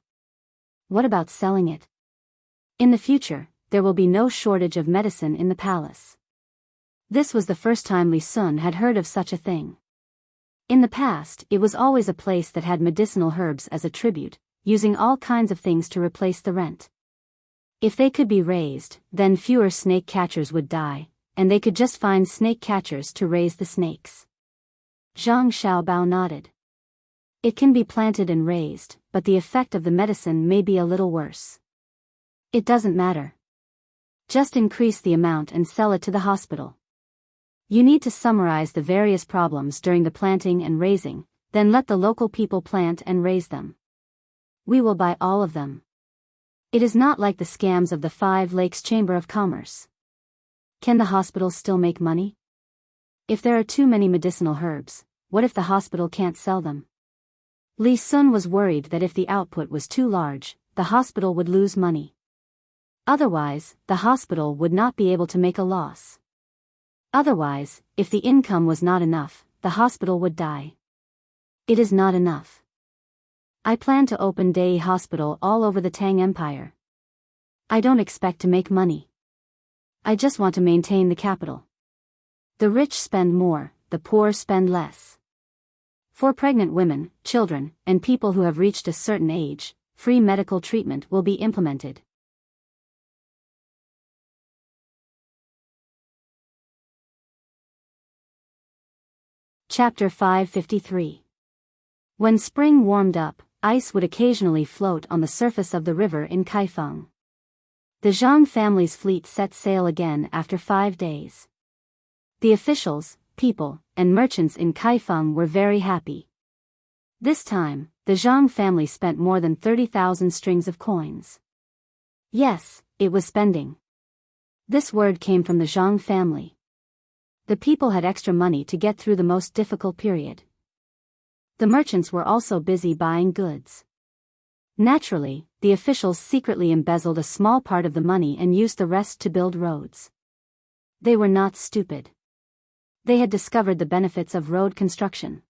What about selling it? In the future, there will be no shortage of medicine in the palace. This was the first time Li Sun had heard of such a thing. In the past, it was always a place that had medicinal herbs as a tribute, using all kinds of things to replace the rent. If they could be raised, then fewer snake catchers would die, and they could just find snake catchers to raise the snakes. Zhang Xiaobao nodded. It can be planted and raised, but the effect of the medicine may be a little worse. It doesn't matter. Just increase the amount and sell it to the hospital. You need to summarize the various problems during the planting and raising, then let the local people plant and raise them. We will buy all of them. It is not like the scams of the 5 Lakes Chamber of Commerce. Can the hospital still make money? If there are too many medicinal herbs, what if the hospital can't sell them? Li Sun was worried that if the output was too large, the hospital would lose money. Otherwise, the hospital would not be able to make a loss. Otherwise, if the income was not enough, the hospital would die. It is not enough. I plan to open day hospital all over the Tang Empire. I don't expect to make money. I just want to maintain the capital. The rich spend more, the poor spend less. For pregnant women, children, and people who have reached a certain age, free medical treatment will be implemented. Chapter 553. When spring warmed up, ice would occasionally float on the surface of the river in Kaifeng. The Zhang family's fleet set sail again after 5 days. The officials, people, and merchants in Kaifeng were very happy. This time, the Zhang family spent more than 30,000 strings of coins. Yes, it was spending. This word came from the Zhang family. The people had extra money to get through the most difficult period. The merchants were also busy buying goods. Naturally, the officials secretly embezzled a small part of the money and used the rest to build roads. They were not stupid. They had discovered the benefits of road construction.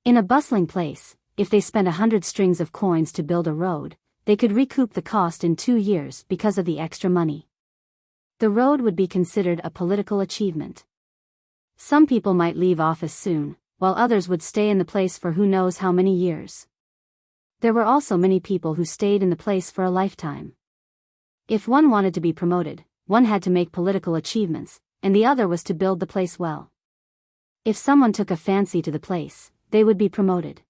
In a bustling place, if they spent 100 strings of coins to build a road, they could recoup the cost in 2 years because of the extra money. The road would be considered a political achievement. Some people might leave office soon, while others would stay in the place for who knows how many years. There were also many people who stayed in the place for a lifetime. If one wanted to be promoted, one had to make political achievements, and the other was to build the place well. If someone took a fancy to the place, they would be promoted.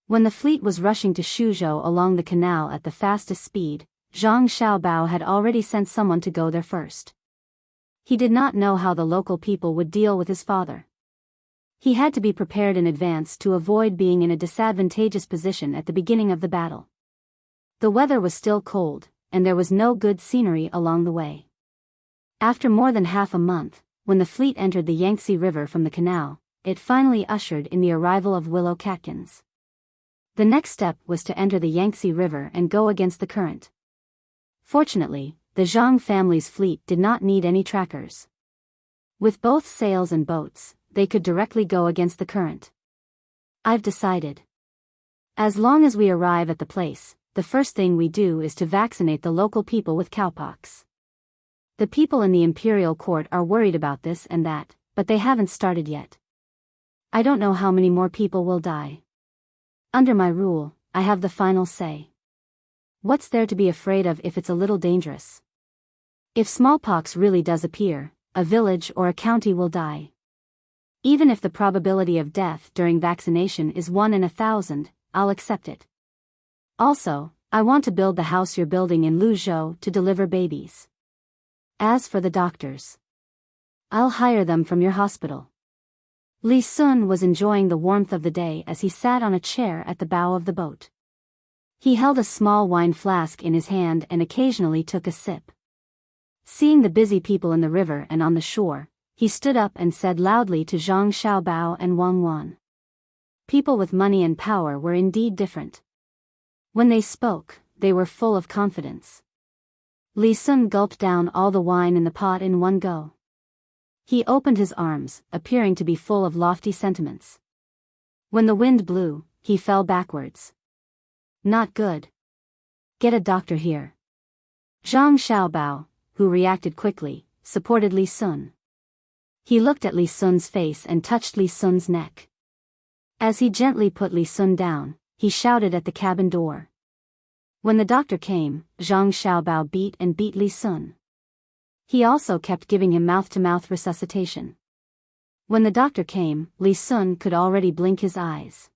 When the fleet was rushing to Shuzhou along the canal at the fastest speed, Zhang Xiaobao had already sent someone to go there first. He did not know how the local people would deal with his father. He had to be prepared in advance to avoid being in a disadvantageous position at the beginning of the battle. The weather was still cold, and there was no good scenery along the way. After more than half a month, when the fleet entered the Yangtze River from the canal, it finally ushered in the arrival of willow catkins. The next step was to enter the Yangtze River and go against the current. Fortunately, the Zhang family's fleet did not need any trackers. With both sails and boats, they could directly go against the current. I've decided. As long as we arrive at the place, the first thing we do is to vaccinate the local people with cowpox. The people in the imperial court are worried about this and that, but they haven't started yet. I don't know how many more people will die. Under my rule, I have the final say. What's there to be afraid of if it's a little dangerous? If smallpox really does appear, a village or a county will die. Even if the probability of death during vaccination is 1 in 1,000, I'll accept it. Also, I want to build the house you're building in Luzhou to deliver babies. As for the doctors, I'll hire them from your hospital. Li Sun was enjoying the warmth of the day as he sat on a chair at the bow of the boat. He held a small wine flask in his hand and occasionally took a sip. Seeing the busy people in the river and on the shore, he stood up and said loudly to Zhang Xiaobao and Wang Wan. People with money and power were indeed different. When they spoke, they were full of confidence. Li Sun gulped down all the wine in the pot in one go. He opened his arms, appearing to be full of lofty sentiments. When the wind blew, he fell backwards. Not good. Get a doctor here. Zhang Xiaobao, who reacted quickly, supported Li Sun. He looked at Li Sun's face and touched Li Sun's neck. As he gently put Li Sun down, he shouted at the cabin door. When the doctor came, Zhang Xiaobao beat Li Sun. He also kept giving him mouth-to-mouth resuscitation. When the doctor came, Li Sun could already blink his eyes.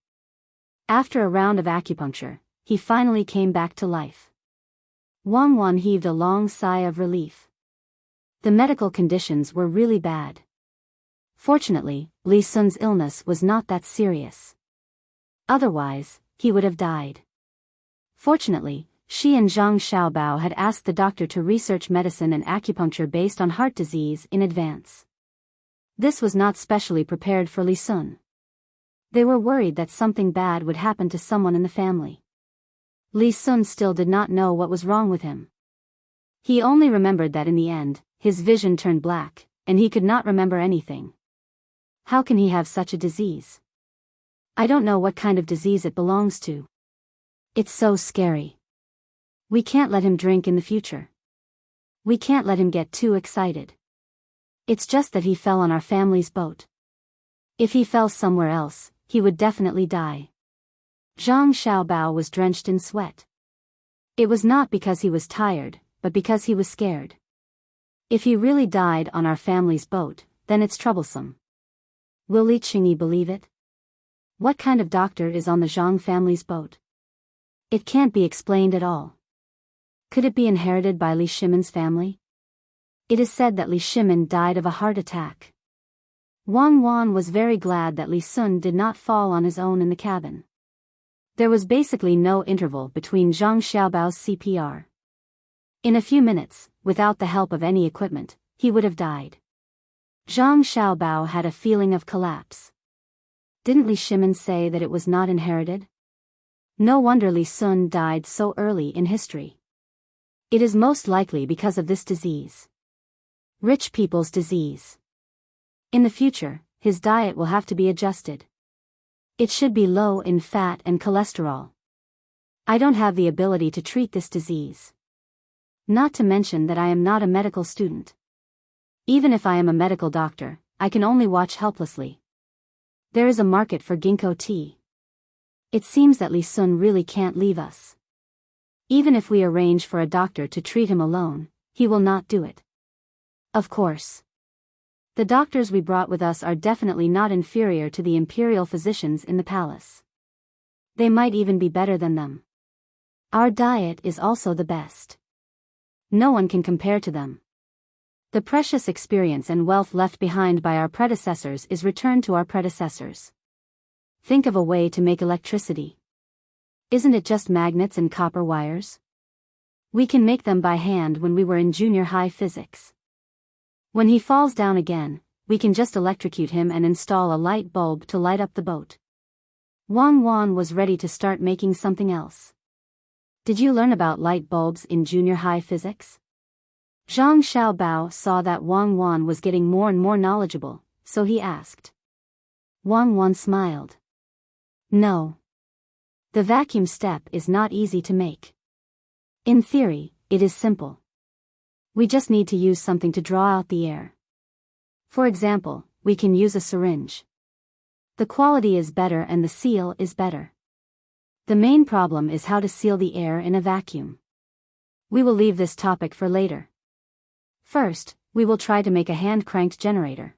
After a round of acupuncture, he finally came back to life. Wang Wan heaved a long sigh of relief. The medical conditions were really bad. Fortunately, Li Sun's illness was not that serious. Otherwise, he would have died. Fortunately, she and Zhang Xiaobao had asked the doctor to research medicine and acupuncture based on heart disease in advance. This was not specially prepared for Li Sun. They were worried that something bad would happen to someone in the family. Li Sun still did not know what was wrong with him. He only remembered that in the end, his vision turned black, and he could not remember anything. How can he have such a disease? I don't know what kind of disease it belongs to. It's so scary. We can't let him drink in the future. We can't let him get too excited. It's just that he fell on our family's boat. If he fell somewhere else, he would definitely die. Zhang Xiaobao was drenched in sweat. It was not because he was tired, but because he was scared. If he really died on our family's boat, then it's troublesome. Will Li Qingyi believe it? What kind of doctor is on the Zhang family's boat? It can't be explained at all. Could it be inherited by Li Shimon's family? It is said that Li Shimon died of a heart attack. Wang Wan was very glad that Li Sun did not fall on his own in the cabin. There was basically no interval between Zhang Xiaobao's CPR. In a few minutes, without the help of any equipment, he would have died. Zhang Xiaobao had a feeling of collapse. Didn't Li Shimon say that it was not inherited? No wonder Li Sun died so early in history. It is most likely because of this disease. Rich people's disease. In the future, his diet will have to be adjusted. It should be low in fat and cholesterol. I don't have the ability to treat this disease. Not to mention that I am not a medical student. Even if I am a medical doctor, I can only watch helplessly. There is a market for ginkgo tea. It seems that Li Sun really can't leave us. Even if we arrange for a doctor to treat him alone, he will not do it. Of course. The doctors we brought with us are definitely not inferior to the imperial physicians in the palace. They might even be better than them. Our diet is also the best. No one can compare to them. The precious experience and wealth left behind by our predecessors is returned to our predecessors. Think of a way to make electricity. Isn't it just magnets and copper wires? We can make them by hand when we were in junior high physics. When he falls down again, we can just electrocute him and install a light bulb to light up the boat. Wang Wan was ready to start making something else. Did you learn about light bulbs in junior high physics? Zhang Xiaobao saw that Wang Wan was getting more and more knowledgeable, so he asked. Wang Wan smiled. No. The vacuum step is not easy to make. In theory, it is simple. We just need to use something to draw out the air. For example, we can use a syringe. The quality is better and the seal is better. The main problem is how to seal the air in a vacuum. We will leave this topic for later. First, we will try to make a hand-cranked generator.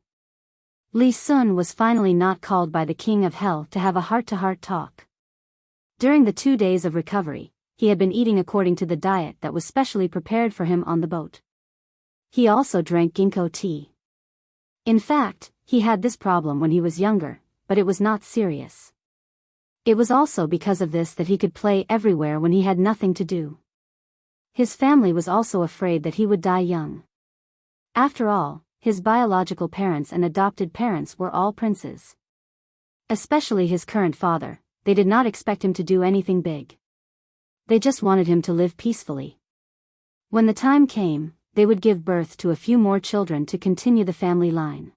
Li Sun was finally not called by the King of Hell to have a heart-to-heart talk. During the 2 days of recovery, he had been eating according to the diet that was specially prepared for him on the boat. He also drank ginkgo tea. In fact, he had this problem when he was younger, but it was not serious. It was also because of this that he could play everywhere when he had nothing to do. His family was also afraid that he would die young. After all, his biological parents and adopted parents were all princes. Especially his current father, they did not expect him to do anything big. They just wanted him to live peacefully. When the time came, they would give birth to a few more children to continue the family line.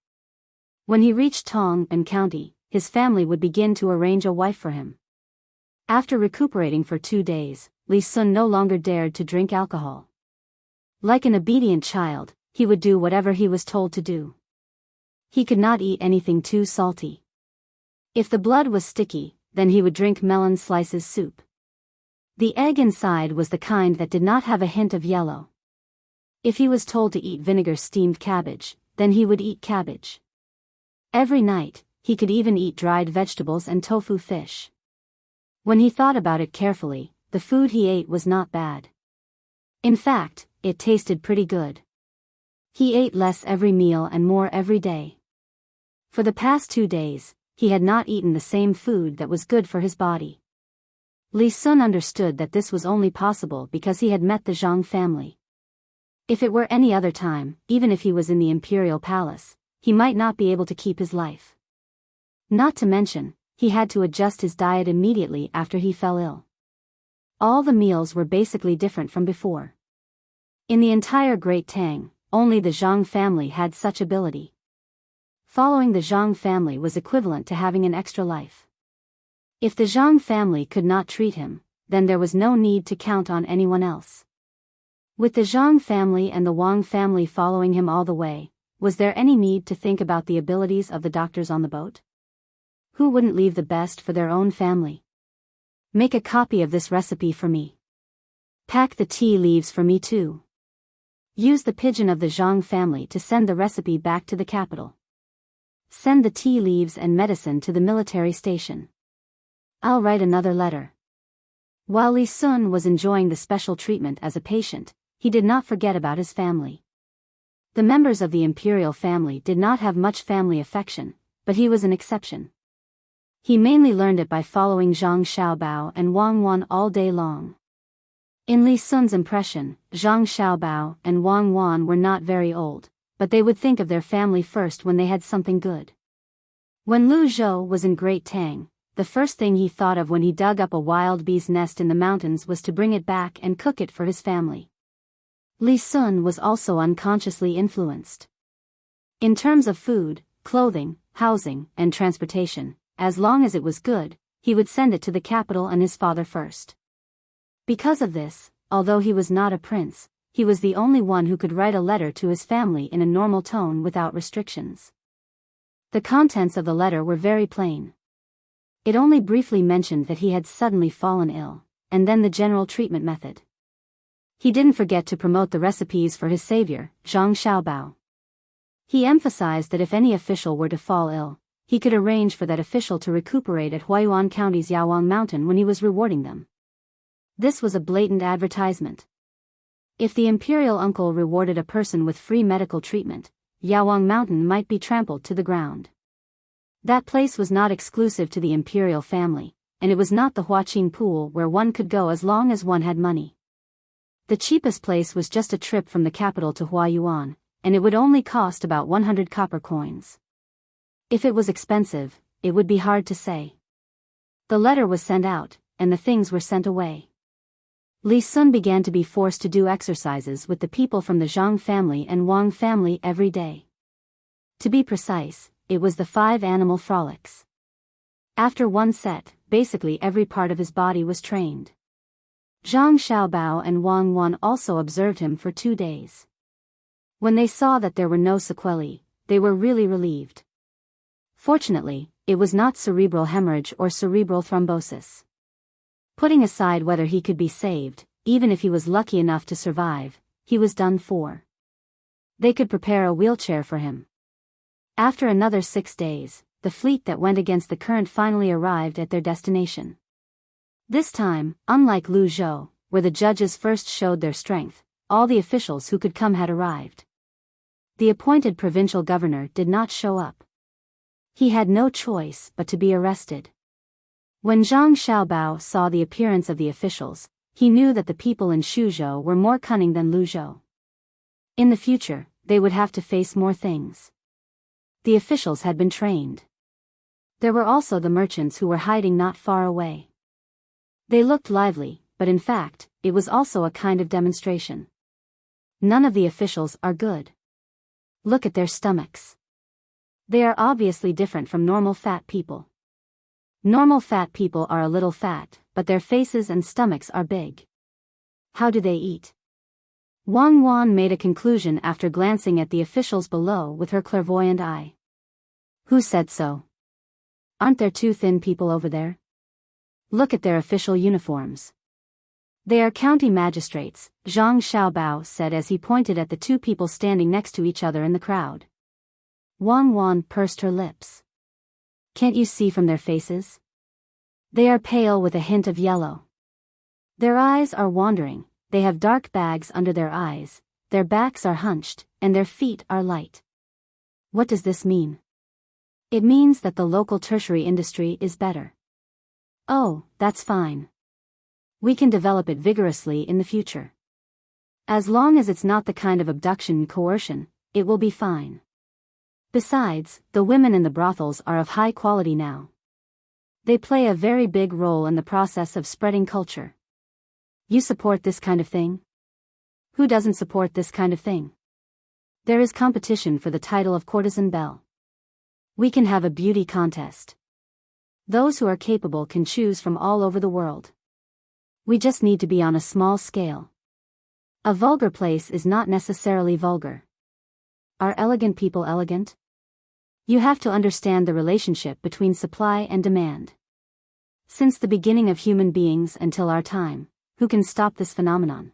When he reached Tang and County, his family would begin to arrange a wife for him. After recuperating for 2 days, Li Sun no longer dared to drink alcohol. Like an obedient child, he would do whatever he was told to do. He could not eat anything too salty. If the blood was sticky, then he would drink melon slices soup. The egg inside was the kind that did not have a hint of yellow. If he was told to eat vinegar steamed cabbage, then he would eat cabbage. Every night, he could even eat dried vegetables and tofu fish. When he thought about it carefully, the food he ate was not bad. In fact, it tasted pretty good. He ate less every meal and more every day. For the past 2 days, he had not eaten the same food that was good for his body. Li Sun understood that this was only possible because he had met the Zhang family. If it were any other time, even if he was in the imperial palace, he might not be able to keep his life. Not to mention, he had to adjust his diet immediately after he fell ill. All the meals were basically different from before. In the entire Great Tang, only the Zhang family had such ability. Following the Zhang family was equivalent to having an extra life. If the Zhang family could not treat him, then there was no need to count on anyone else. With the Zhang family and the Wang family following him all the way, was there any need to think about the abilities of the doctors on the boat? Who wouldn't leave the best for their own family? Make a copy of this recipe for me. Pack the tea leaves for me too. Use the pigeon of the Zhang family to send the recipe back to the capital. Send the tea leaves and medicine to the military station. I'll write another letter. While Li Sun was enjoying the special treatment as a patient, he did not forget about his family. The members of the imperial family did not have much family affection, but he was an exception. He mainly learned it by following Zhang Xiaobao and Wang Wan all day long. In Li Sun's impression, Zhang Xiaobao and Wang Wan were not very old, but they would think of their family first when they had something good. When Lu Zhou was in Great Tang, the first thing he thought of when he dug up a wild bee's nest in the mountains was to bring it back and cook it for his family. Li Sun was also unconsciously influenced. In terms of food, clothing, housing, and transportation, as long as it was good, he would send it to the capital and his father first. Because of this, although he was not a prince, he was the only one who could write a letter to his family in a normal tone without restrictions. The contents of the letter were very plain. It only briefly mentioned that he had suddenly fallen ill, and then the general treatment method. He didn't forget to promote the recipes for his savior, Zhang Xiaobao. He emphasized that if any official were to fall ill, he could arrange for that official to recuperate at Huayuan County's Yaowang Mountain when he was rewarding them. This was a blatant advertisement. If the imperial uncle rewarded a person with free medical treatment, Yaowang Mountain might be trampled to the ground. That place was not exclusive to the imperial family, and it was not the Huaqin pool where one could go as long as one had money. The cheapest place was just a trip from the capital to Huayuan, and it would only cost about 100 copper coins. If it was expensive, it would be hard to say. The letter was sent out, and the things were sent away. Li Sun began to be forced to do exercises with the people from the Zhang family and Wang family every day. To be precise, it was the 5 animal frolics. After one set, basically every part of his body was trained. Zhang Xiaobao and Wang Wan also observed him for 2 days. When they saw that there were no sequelae, they were really relieved. Fortunately, it was not cerebral hemorrhage or cerebral thrombosis. Putting aside whether he could be saved, even if he was lucky enough to survive, he was done for. They could prepare a wheelchair for him. After another 6 days, the fleet that went against the current finally arrived at their destination. This time, unlike Lu Zhou, where the judges first showed their strength, all the officials who could come had arrived. The appointed provincial governor did not show up. He had no choice but to be arrested. When Zhang Xiaobao saw the appearance of the officials, he knew that the people in Shuzhou were more cunning than Lu Zhou. In the future, they would have to face more things. The officials had been trained. There were also the merchants who were hiding not far away. They looked lively, but in fact, it was also a kind of demonstration. None of the officials are good. Look at their stomachs. They are obviously different from normal fat people. Normal fat people are a little fat, but their faces and stomachs are big. How do they eat? Wang Wan made a conclusion after glancing at the officials below with her clairvoyant eye. Who said so? Aren't there 2 thin people over there? Look at their official uniforms. They are county magistrates, Zhang Xiaobao said as he pointed at the 2 people standing next to each other in the crowd. Wang Wan pursed her lips. Can't you see from their faces? They are pale with a hint of yellow. Their eyes are wandering, they have dark bags under their eyes, their backs are hunched, and their feet are light. What does this mean? It means that the local tertiary industry is better. Oh, that's fine. We can develop it vigorously in the future. As long as it's not the kind of abduction and coercion, it will be fine. Besides, the women in the brothels are of high quality now. They play a very big role in the process of spreading culture. You support this kind of thing? Who doesn't support this kind of thing? There is competition for the title of courtesan belle. We can have a beauty contest. Those who are capable can choose from all over the world. We just need to be on a small scale. A vulgar place is not necessarily vulgar. Are elegant people elegant? You have to understand the relationship between supply and demand. Since the beginning of human beings until our time, who can stop this phenomenon?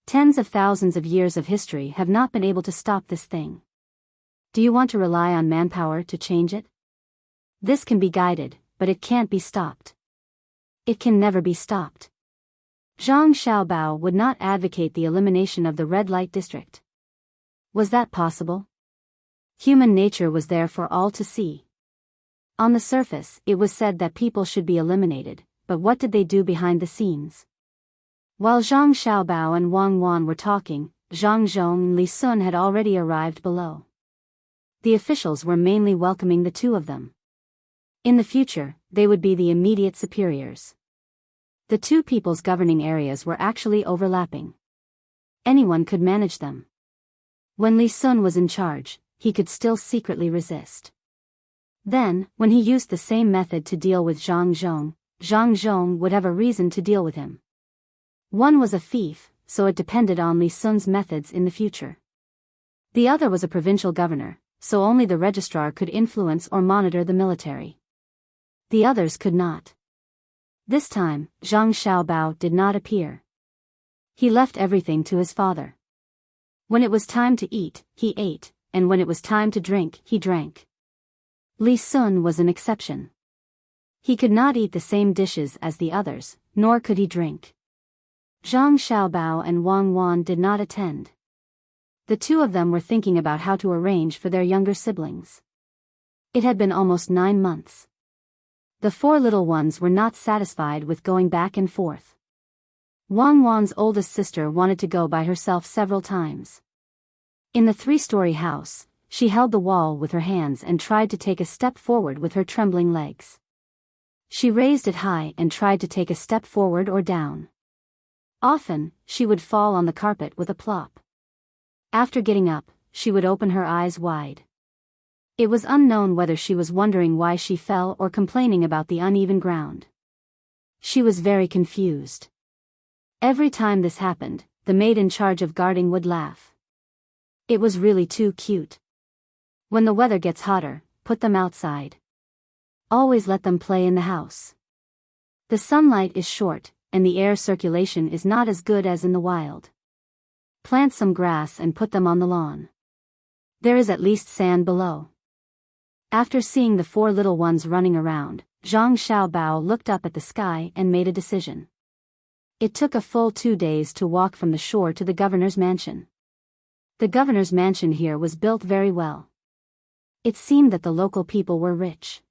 Tens of thousands of years of history have not been able to stop this thing. Do you want to rely on manpower to change it? This can be guided, but it can't be stopped. It can never be stopped. Zhang Xiaobao would not advocate the elimination of the red light district. Was that possible? Human nature was there for all to see. On the surface, it was said that people should be eliminated, but what did they do behind the scenes? While Zhang Xiaobao and Wang Wan were talking, Zhang Zhong and Li Sun had already arrived below. The officials were mainly welcoming the two of them. In the future, they would be the immediate superiors. The two people's governing areas were actually overlapping. Anyone could manage them. When Li Sun was in charge, he could still secretly resist. Then, when he used the same method to deal with Zhang Zhong would have a reason to deal with him. One was a fief, so it depended on Li Sun's methods in the future. The other was a provincial governor, so only the registrar could influence or monitor the military. The others could not. This time, Zhang Xiaobao did not appear. He left everything to his father. When it was time to eat, he ate, and when it was time to drink, he drank. Li Sun was an exception. He could not eat the same dishes as the others, nor could he drink. Zhang Xiaobao and Wang Wan did not attend. The two of them were thinking about how to arrange for their younger siblings. It had been almost 9 months. The 4 little ones were not satisfied with going back and forth. Wang Wan's oldest sister wanted to go by herself several times. In the 3-story house, she held the wall with her hands and tried to take a step forward with her trembling legs. She raised it high and tried to take a step forward or down. Often, she would fall on the carpet with a plop. After getting up, she would open her eyes wide. It was unknown whether she was wondering why she fell or complaining about the uneven ground. She was very confused. Every time this happened, the maid in charge of guarding would laugh. It was really too cute. When the weather gets hotter, put them outside. Always let them play in the house. The sunlight is short, and the air circulation is not as good as in the wild. Plant some grass and put them on the lawn. There is at least sand below. After seeing the 4 little ones running around, Zhang Xiaobao looked up at the sky and made a decision. It took a full 2 days to walk from the shore to the governor's mansion. The governor's mansion here was built very well. It seemed that the local people were rich.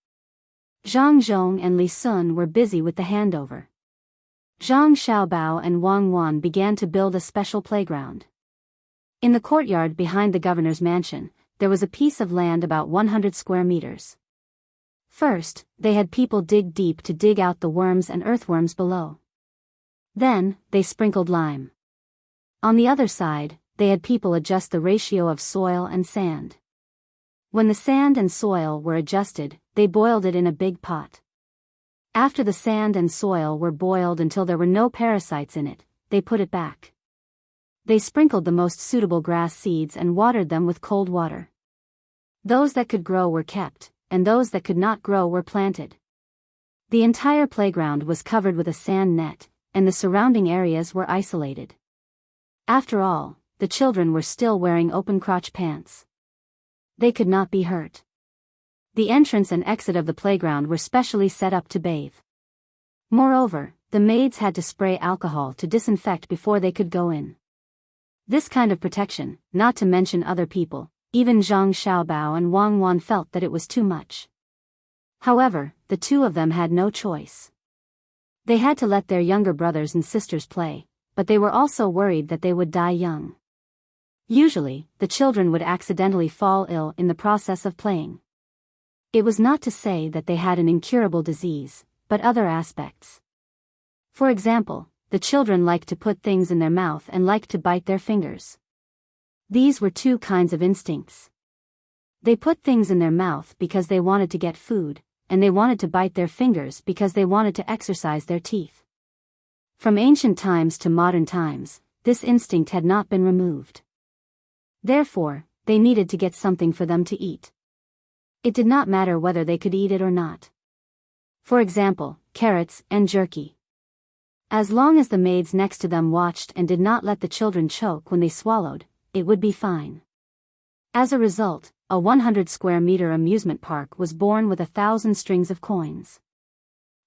Zhang Zhong and Li Sun were busy with the handover. Zhang Xiaobao and Wang Wan began to build a special playground. In the courtyard behind the governor's mansion, there was a piece of land about 100 square meters. First, they had people dig deep to dig out the worms and earthworms below. Then, they sprinkled lime. On the other side, they had people adjust the ratio of soil and sand. When the sand and soil were adjusted, they boiled it in a big pot. After the sand and soil were boiled until there were no parasites in it, they put it back. They sprinkled the most suitable grass seeds and watered them with cold water. Those that could grow were kept, and those that could not grow were planted. The entire playground was covered with a sand net, and the surrounding areas were isolated. After all, the children were still wearing open-crotch pants. They could not be hurt. The entrance and exit of the playground were specially set up to bathe. Moreover, the maids had to spray alcohol to disinfect before they could go in. This kind of protection, not to mention other people, even Zhang Xiaobao and Wang Wan felt that it was too much. However, the two of them had no choice. They had to let their younger brothers and sisters play, but they were also worried that they would die young. Usually, the children would accidentally fall ill in the process of playing. It was not to say that they had an incurable disease, but other aspects. For example, the children liked to put things in their mouth and liked to bite their fingers. These were 2 kinds of instincts. They put things in their mouth because they wanted to get food, and they wanted to bite their fingers because they wanted to exercise their teeth. From ancient times to modern times, this instinct had not been removed. Therefore, they needed to get something for them to eat. It did not matter whether they could eat it or not. For example, carrots and jerky. As long as the maids next to them watched and did not let the children choke when they swallowed, it would be fine. As a result, a 100 square meter amusement park was born with 1,000 strings of coins.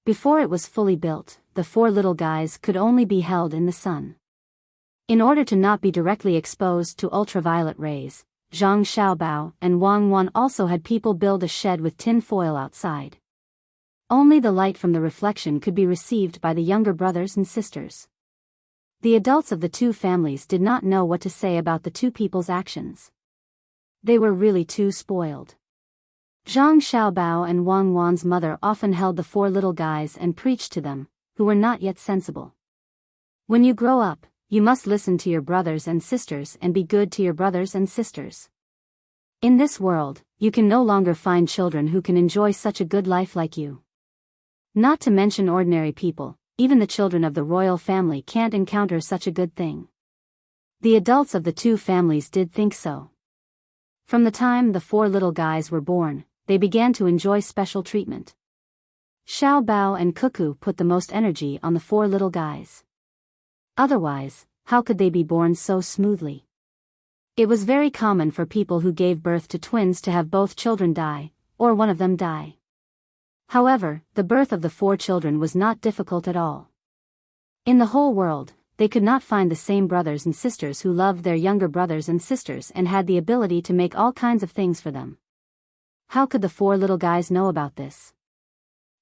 Before it was fully built, the four little guys could only be held in the sun. In order to not be directly exposed to ultraviolet rays, Zhang Xiaobao and Wang Wan also had people build a shed with tin foil outside. Only the light from the reflection could be received by the younger brothers and sisters. The adults of the two families did not know what to say about the two people's actions. They were really too spoiled. Zhang Xiaobao and Wang Wan's mother often held the four little guys and preached to them, who were not yet sensible. When you grow up, you must listen to your brothers and sisters and be good to your brothers and sisters. In this world, you can no longer find children who can enjoy such a good life like you. Not to mention ordinary people. Even the children of the royal family can't encounter such a good thing. The adults of the two families did think so. From the time the four little guys were born, they began to enjoy special treatment. Xiao Bao and Cuckoo put the most energy on the four little guys. Otherwise, how could they be born so smoothly? It was very common for people who gave birth to twins to have both children die, or one of them die. However, the birth of the four children was not difficult at all. In the whole world, they could not find the same brothers and sisters who loved their younger brothers and sisters and had the ability to make all kinds of things for them. How could the four little guys know about this?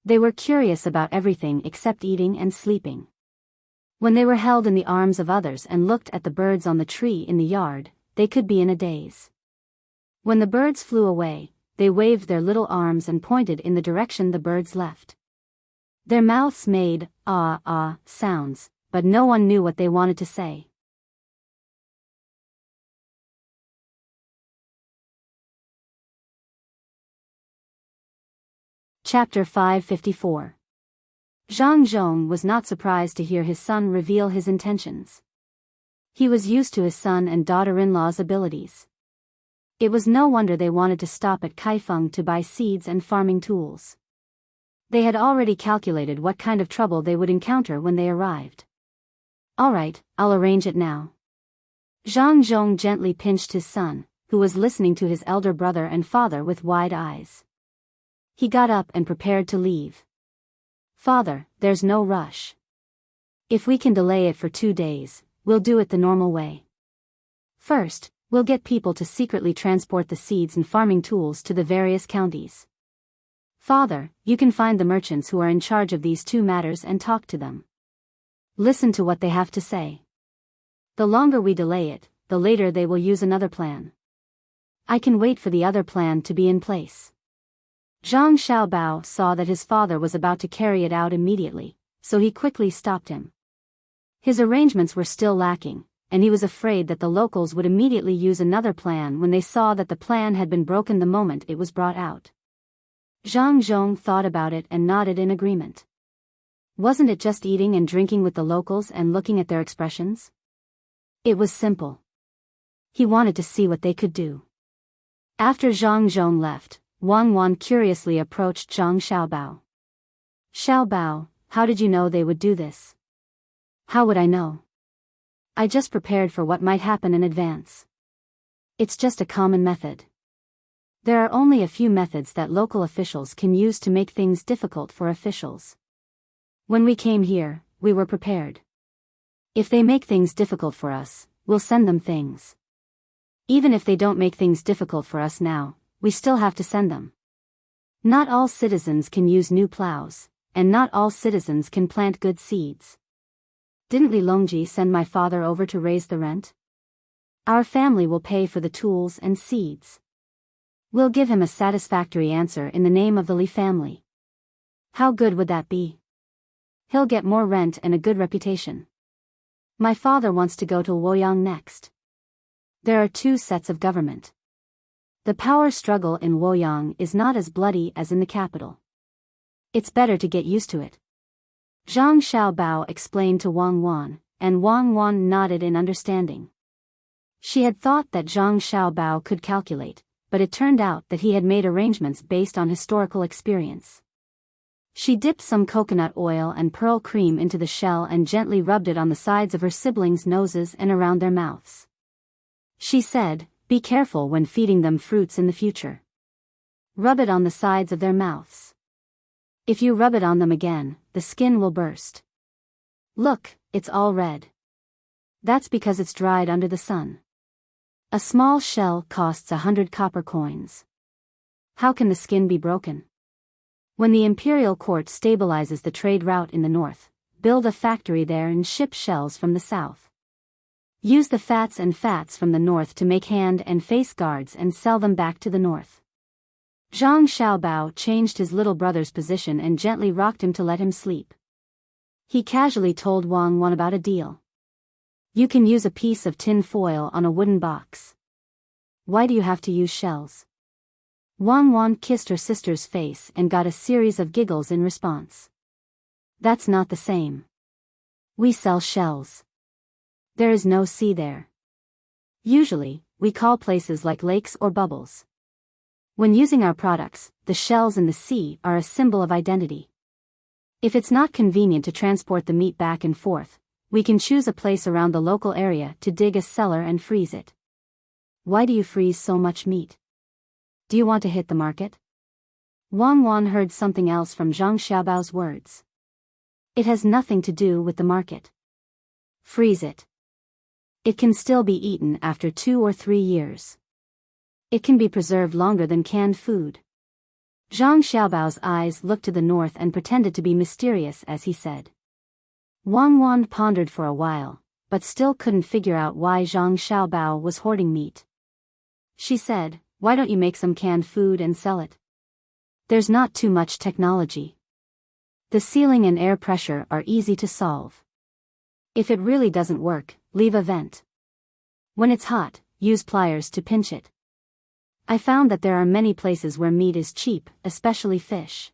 They were curious about everything except eating and sleeping. When they were held in the arms of others and looked at the birds on the tree in the yard, they could be in a daze. When the birds flew away, they waved their little arms and pointed in the direction the birds left. Their mouths made ah sounds, but no one knew what they wanted to say. Chapter 554. Zhang Zhong was not surprised to hear his son reveal his intentions. He was used to his son and daughter-in-law's abilities. It was no wonder they wanted to stop at Kaifeng to buy seeds and farming tools. They had already calculated what kind of trouble they would encounter when they arrived. All right, I'll arrange it now. Zhang Zhong gently pinched his son, who was listening to his elder brother and father with wide eyes. He got up and prepared to leave. Father, there's no rush. If we can delay it for 2 days, we'll do it the normal way. First, we'll get people to secretly transport the seeds and farming tools to the various counties. Father, you can find the merchants who are in charge of these two matters and talk to them. Listen to what they have to say. The longer we delay it, the later they will use another plan. I can wait for the other plan to be in place. Zhang Xiaobao saw that his father was about to carry it out immediately, so he quickly stopped him. His arrangements were still lacking, and he was afraid that the locals would immediately use another plan when they saw that the plan had been broken the moment it was brought out. Zhang Zhong thought about it and nodded in agreement. Wasn't it just eating and drinking with the locals and looking at their expressions? It was simple. He wanted to see what they could do. After Zhang Zhong left, Wang Wan curiously approached Zhang Xiaobao. Xiaobao, how did you know they would do this? How would I know? I just prepared for what might happen in advance. It's just a common method. There are only a few methods that local officials can use to make things difficult for officials. When we came here, we were prepared. If they make things difficult for us, we'll send them things. Even if they don't make things difficult for us now, we still have to send them. Not all citizens can use new plows, and not all citizens can plant good seeds. Didn't Li Longji send my father over to raise the rent? Our family will pay for the tools and seeds. We'll give him a satisfactory answer in the name of the Li family. How good would that be? He'll get more rent and a good reputation. My father wants to go to Luoyang next. There are 2 sets of government. The power struggle in Luoyang is not as bloody as in the capital. It's better to get used to it. Zhang Xiaobao explained to Wang Wan, and Wang Wan nodded in understanding. She had thought that Zhang Xiaobao could calculate, but it turned out that he had made arrangements based on historical experience. She dipped some coconut oil and pearl cream into the shell and gently rubbed it on the sides of her siblings' noses and around their mouths. She said, "Be careful when feeding them fruits in the future. Rub it on the sides of their mouths." If you rub it on them again, the skin will burst. Look, it's all red. That's because it's dried under the sun. A small shell costs 100 copper coins. How can the skin be broken? When the imperial court stabilizes the trade route in the north, build a factory there and ship shells from the south. Use the fats from the north to make hand and face guards and sell them back to the north. Zhang Xiaobao changed his little brother's position and gently rocked him to let him sleep. He casually told Wang Wan about a deal. You can use a piece of tin foil on a wooden box. Why do you have to use shells? Wang Wan kissed her sister's face and got a series of giggles in response. That's not the same. We sell shells. There is no sea there. Usually, we call places like lakes or bubbles. When using our products, the shells in the sea are a symbol of identity. If it's not convenient to transport the meat back and forth, we can choose a place around the local area to dig a cellar and freeze it. Why do you freeze so much meat? Do you want to hit the market? Wang Wan heard something else from Zhang Xiaobao's words. It has nothing to do with the market. Freeze it. It can still be eaten after 2 or 3 years. It can be preserved longer than canned food. Zhang Xiaobao's eyes looked to the north and pretended to be mysterious as he said. Wang Wan pondered for a while, but still couldn't figure out why Zhang Xiaobao was hoarding meat. She said, why don't you make some canned food and sell it? There's not too much technology. The ceiling and air pressure are easy to solve. If it really doesn't work, leave a vent. When it's hot, use pliers to pinch it. I found that there are many places where meat is cheap, especially fish.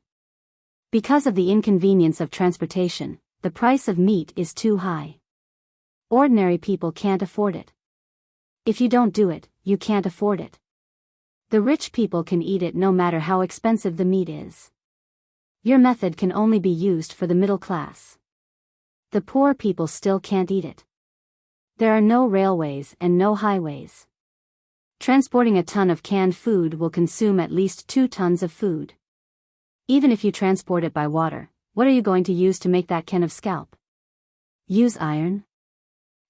Because of the inconvenience of transportation, the price of meat is too high. Ordinary people can't afford it. If you don't do it, you can't afford it. The rich people can eat it no matter how expensive the meat is. Your method can only be used for the middle class. The poor people still can't eat it. There are no railways and no highways. Transporting a ton of canned food will consume at least 2 tons of food. Even if you transport it by water, what are you going to use to make that can of scalp? Use iron?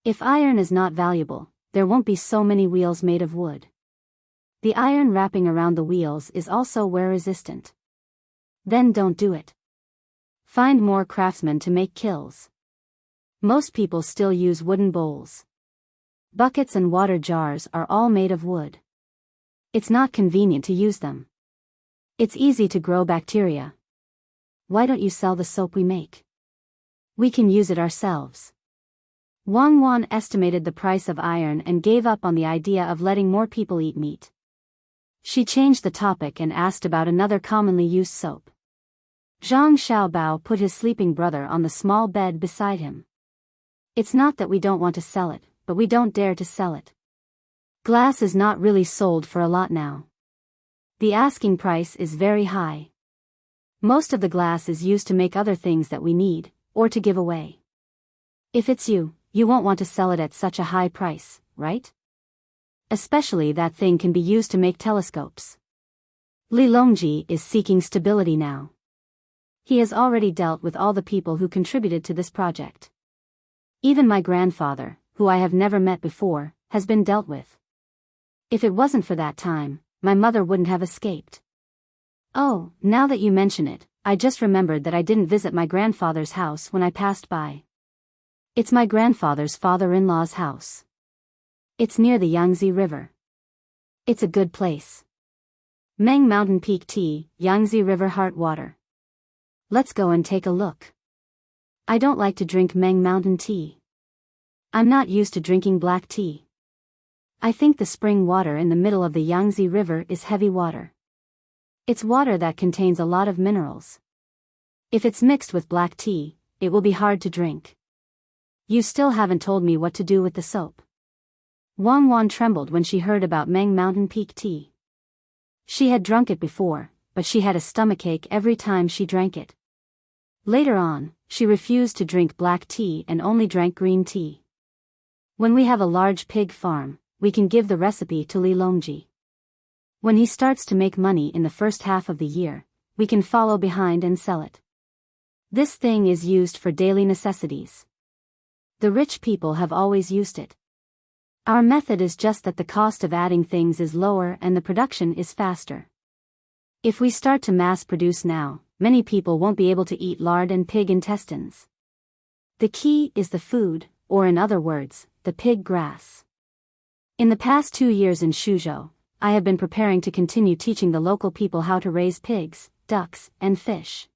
If iron is not valuable, there won't be so many wheels made of wood. The iron wrapping around the wheels is also wear resistant. Then don't do it. Find more craftsmen to make kilns. Most people still use wooden bowls. Buckets and water jars are all made of wood. It's not convenient to use them. It's easy to grow bacteria. Why don't you sell the soap we make? We can use it ourselves. Wang Wan estimated the price of iron and gave up on the idea of letting more people eat meat. She changed the topic and asked about another commonly used soap. Zhang Xiaobao put his sleeping brother on the small bed beside him. It's not that we don't want to sell it, but we don't dare to sell it. Glass is not really sold for a lot now. The asking price is very high. Most of the glass is used to make other things that we need, or to give away. If it's you, you won't want to sell it at such a high price, right? Especially that thing can be used to make telescopes. Li Longji is seeking stability now. He has already dealt with all the people who contributed to this project. Even my grandfather, who I have never met before, has been dealt with. If it wasn't for that time, my mother wouldn't have escaped. Oh, now that you mention it, I just remembered that I didn't visit my grandfather's house when I passed by. It's my grandfather's father-in-law's house. It's near the Yangtze River. It's a good place. Meng Mountain Peak Tea, Yangtze River Heart Water. Let's go and take a look. I don't like to drink Meng Mountain tea. I'm not used to drinking black tea. I think the spring water in the middle of the Yangtze River is heavy water. It's water that contains a lot of minerals. If it's mixed with black tea, it will be hard to drink. You still haven't told me what to do with the soap. Wang Wan trembled when she heard about Meng Mountain Peak tea. She had drunk it before, but she had a stomachache every time she drank it. Later on, she refused to drink black tea and only drank green tea. When we have a large pig farm, we can give the recipe to Li Longji. When he starts to make money in the first half of the year, we can follow behind and sell it. This thing is used for daily necessities. The rich people have always used it. Our method is just that the cost of adding things is lower and the production is faster. If we start to mass produce now, many people won't be able to eat lard and pig intestines. The key is the food, or in other words, the pig grass. In the past 2 years in Shuzhou, I have been preparing to continue teaching the local people how to raise pigs, ducks, and fish.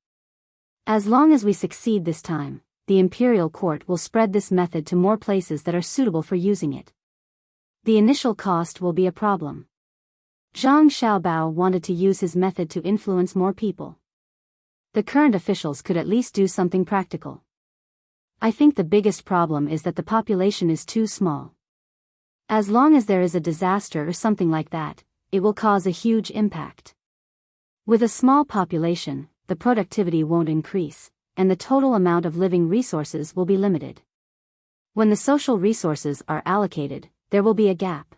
As long as we succeed this time, the imperial court will spread this method to more places that are suitable for using it. The initial cost will be a problem. Zhang Xiaobao wanted to use his method to influence more people. The current officials could at least do something practical. I think the biggest problem is that the population is too small. As long as there is a disaster or something like that, it will cause a huge impact. With a small population, the productivity won't increase, and the total amount of living resources will be limited. When the social resources are allocated, there will be a gap.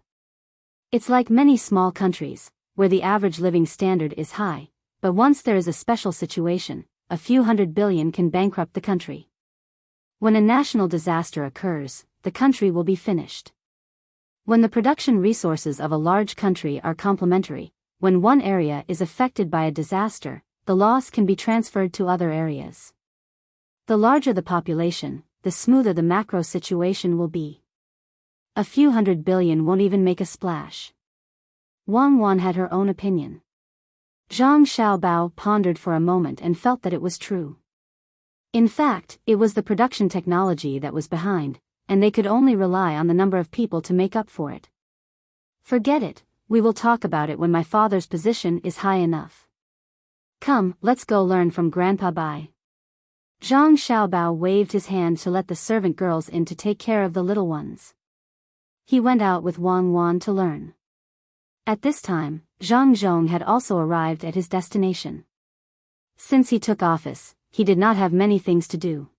It's like many small countries, where the average living standard is high, but once there is a special situation, a few $100 billion can bankrupt the country. When a national disaster occurs, the country will be finished. When the production resources of a large country are complementary, when one area is affected by a disaster, the loss can be transferred to other areas. The larger the population, the smoother the macro situation will be. A few $100 billion won't even make a splash. Wang Wan had her own opinion. Zhang Xiaobao pondered for a moment and felt that it was true. In fact, it was the production technology that was behind, and they could only rely on the number of people to make up for it. Forget it, we will talk about it when my father's position is high enough. Come, let's go learn from Grandpa Bai. Zhang Xiaobao waved his hand to let the servant girls in to take care of the little ones. He went out with Wang Wan to learn. At this time, Zhang Zhong had also arrived at his destination. Since he took office, he did not have many things to do.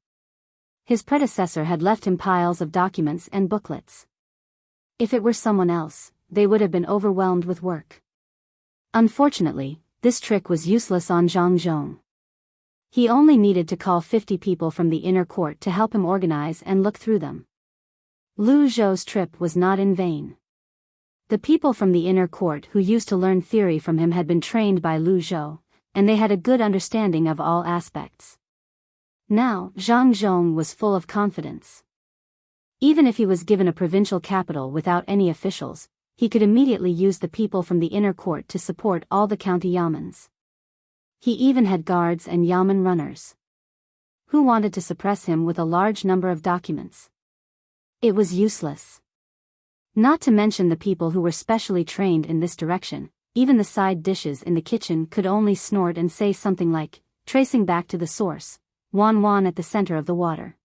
His predecessor had left him piles of documents and booklets. If it were someone else, they would have been overwhelmed with work. Unfortunately, this trick was useless on Zhang Zhong. He only needed to call 50 people from the inner court to help him organize and look through them. Lu Zhou's trip was not in vain. The people from the inner court who used to learn theory from him had been trained by Lu Zhou, and they had a good understanding of all aspects. Now, Zhang Zhong was full of confidence. Even if he was given a provincial capital without any officials, he could immediately use the people from the inner court to support all the county yamens. He even had guards and yamen runners who wanted to suppress him with a large number of documents. It was useless. Not to mention the people who were specially trained in this direction, even the side dishes in the kitchen could only snort and say something like, tracing back to the source, Wan Wan at the center of the water.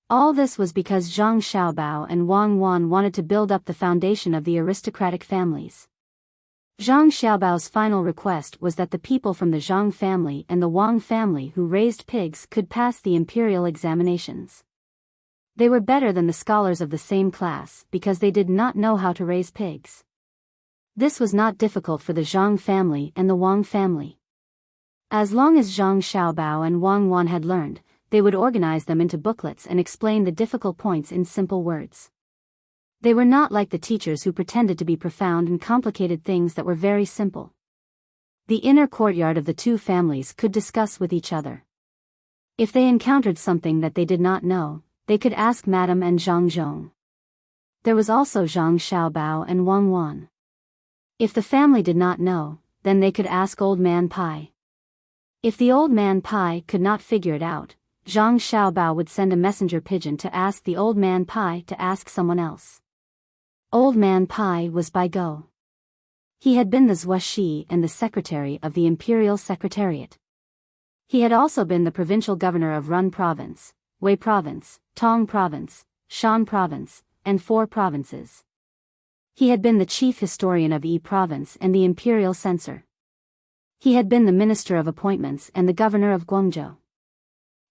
All this was because Zhang Xiaobao and Wang Wan wanted to build up the foundation of the aristocratic families. Zhang Xiaobao's final request was that the people from the Zhang family and the Wang family who raised pigs could pass the imperial examinations. They were better than the scholars of the same class because they did not know how to raise pigs. This was not difficult for the Zhang family and the Wang family. As long as Zhang Xiaobao and Wang Wan had learned, they would organize them into booklets and explain the difficult points in simple words. They were not like the teachers who pretended to be profound and complicated things that were very simple. The inner courtyard of the two families could discuss with each other. If they encountered something that they did not know, they could ask Madame and Zhang Zhong. There was also Zhang Xiaobao and Wang Wan. If the family did not know, then they could ask Old Man Pai. If the Old Man Pai could not figure it out, Zhang Xiaobao would send a messenger pigeon to ask the Old Man Pai to ask someone else. Old Man Pai was Biyao. He had been the Zuoshi and the secretary of the Imperial Secretariat. He had also been the provincial governor of Run Province, Wei Province, Tang Province, Shan Province, and 4 provinces. He had been the chief historian of Yi Province and the imperial censor. He had been the minister of appointments and the governor of Guangzhou.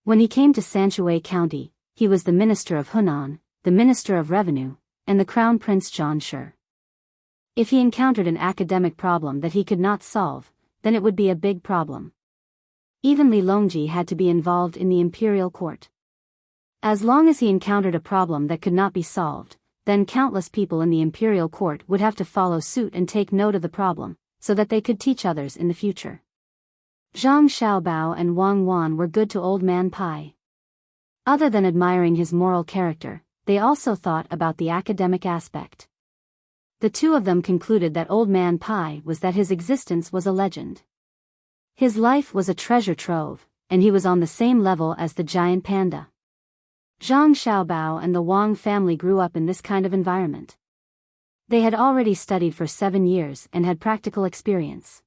When he came to Sanshui County, he was the minister of Hunan, the minister of revenue, and the crown prince Zhan Shi. If he encountered an academic problem that he could not solve, then it would be a big problem. Even Li Longji had to be involved in the imperial court. As long as he encountered a problem that could not be solved, then countless people in the imperial court would have to follow suit and take note of the problem, so that they could teach others in the future. Zhang Xiaobao and Wang Wan were good to Old Man Pai. Other than admiring his moral character, they also thought about the academic aspect. The two of them concluded that Old Man Pai was that his existence was a legend. His life was a treasure trove, and he was on the same level as the giant panda. Zhang Xiaobao and the Wang family grew up in this kind of environment. They had already studied for 7 years and had practical experience.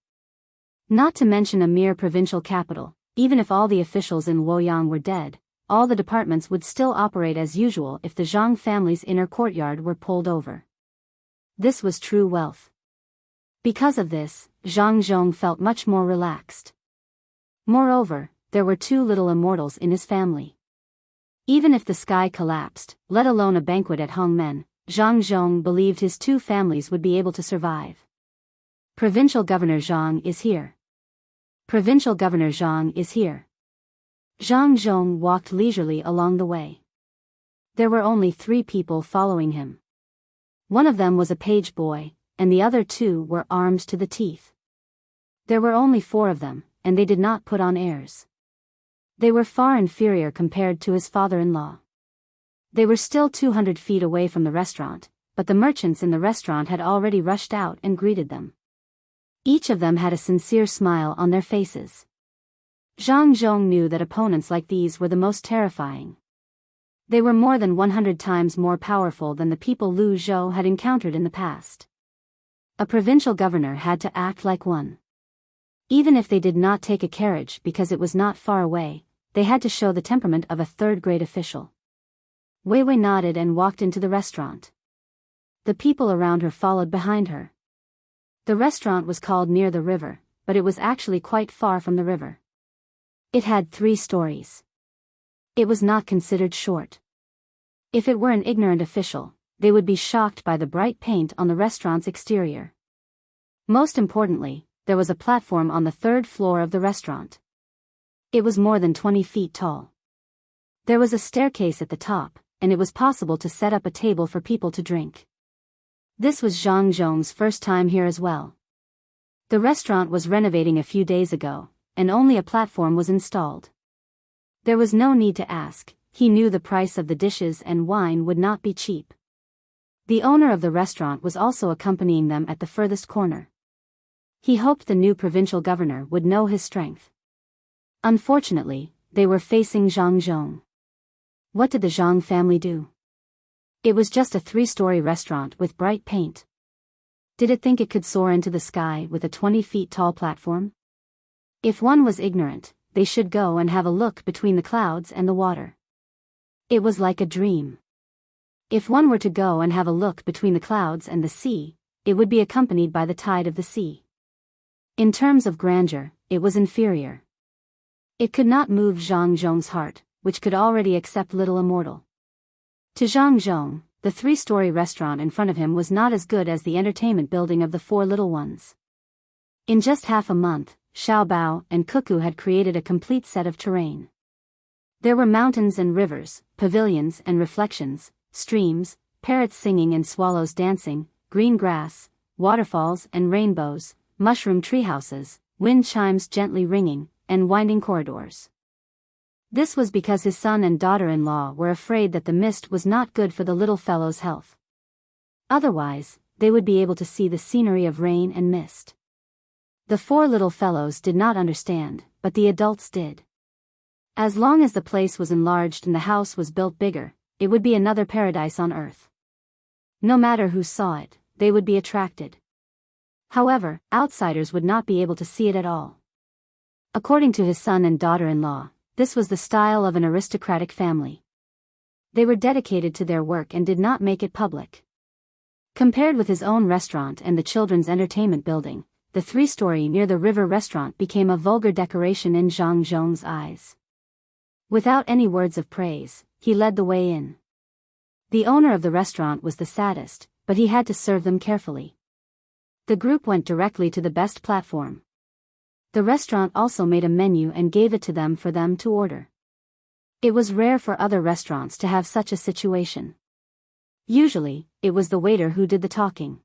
Not to mention a mere provincial capital, even if all the officials in Luoyang were dead, all the departments would still operate as usual if the Zhang family's inner courtyard were pulled over. This was true wealth. Because of this, Zhang Zhong felt much more relaxed. Moreover, there were 2 little immortals in his family. Even if the sky collapsed, let alone a banquet at Hongmen, Zhang Zhong believed his 2 families would be able to survive. Provincial Governor Zhang is here. Provincial Governor Zhang is here. Zhang Zhong walked leisurely along the way. There were only 3 people following him. One of them was a page boy, and the other 2 were armed to the teeth. There were only 4 of them, and they did not put on airs. They were far inferior compared to his father-in-law. They were still 200 feet away from the restaurant, but the merchants in the restaurant had already rushed out and greeted them. Each of them had a sincere smile on their faces. Zhang Zhong knew that opponents like these were the most terrifying. They were more than 100 times more powerful than the people Lu Zhou had encountered in the past. A provincial governor had to act like one. Even if they did not take a carriage because it was not far away, they had to show the temperament of a third-grade official. Wei Wei nodded and walked into the restaurant. The people around her followed behind her. The restaurant was called Near the River, but it was actually quite far from the river. It had 3 stories. It was not considered short. If it were an ignorant official, they would be shocked by the bright paint on the restaurant's exterior. Most importantly, there was a platform on the 3rd floor of the restaurant. It was more than 20 feet tall. There was a staircase at the top, and it was possible to set up a table for people to drink. This was Zhang Zhong's first time here as well. The restaurant was renovating a few days ago, and only a platform was installed. There was no need to ask, he knew the price of the dishes and wine would not be cheap. The owner of the restaurant was also accompanying them at the furthest corner. He hoped the new provincial governor would know his strength. Unfortunately, they were facing Zhang Zhong. What did the Zhang family do? It was just a 3-story restaurant with bright paint. Did it think it could soar into the sky with a 20 feet tall platform? If one was ignorant, they should go and have a look between the clouds and the water. It was like a dream. If one were to go and have a look between the clouds and the sea, it would be accompanied by the tide of the sea. In terms of grandeur, it was inferior. It could not move Zhang Zhong's heart, which could already accept little immortal. To Zhang Zhong, the 3-story restaurant in front of him was not as good as the entertainment building of the 4 little ones. In just half a month, Xiaobao and Cuckoo had created a complete set of terrain. There were mountains and rivers, pavilions and reflections, streams, parrots singing and swallows dancing, green grass, waterfalls and rainbows, mushroom treehouses, wind chimes gently ringing, and winding corridors. This was because his son and daughter-in-law were afraid that the mist was not good for the little fellow's health. Otherwise, they would be able to see the scenery of rain and mist. The 4 little fellows did not understand, but the adults did. As long as the place was enlarged and the house was built bigger, it would be another paradise on earth. No matter who saw it, they would be attracted. However, outsiders would not be able to see it at all. According to his son and daughter-in-law, this was the style of an aristocratic family. They were dedicated to their work and did not make it public. Compared with his own restaurant and the children's entertainment building, the 3-story Near the River restaurant became a vulgar decoration in Zhang Zhong's eyes. Without any words of praise, he led the way in. The owner of the restaurant was the saddest, but he had to serve them carefully. The group went directly to the best platform. The restaurant also made a menu and gave it to them for them to order. It was rare for other restaurants to have such a situation. Usually, it was the waiter who did the talking.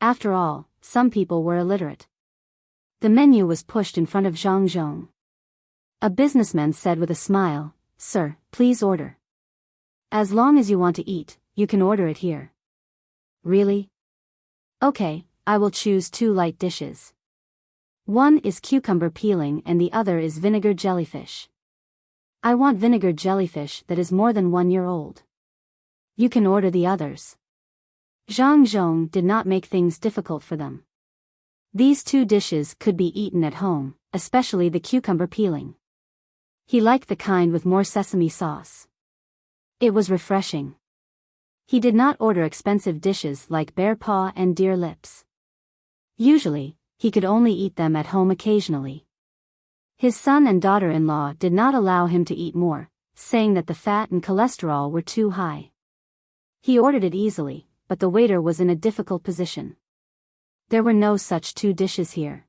After all, some people were illiterate. The menu was pushed in front of Zhang Zhong. A businessman said with a smile, "Sir, please order. As long as you want to eat, you can order it here." "Really? Okay, I will choose 2 light dishes. One is cucumber peeling and the other is vinegar jellyfish. I want vinegar jellyfish that is more than 1 year old. You can order the others." Zhang Zhong did not make things difficult for them. These 2 dishes could be eaten at home, especially the cucumber peeling. He liked the kind with more sesame sauce. It was refreshing. He did not order expensive dishes like bear paw and deer lips. Usually, he could only eat them at home occasionally. His son and daughter-in-law did not allow him to eat more, saying that the fat and cholesterol were too high. He ordered it easily, but the waiter was in a difficult position. There were no such 2 dishes here.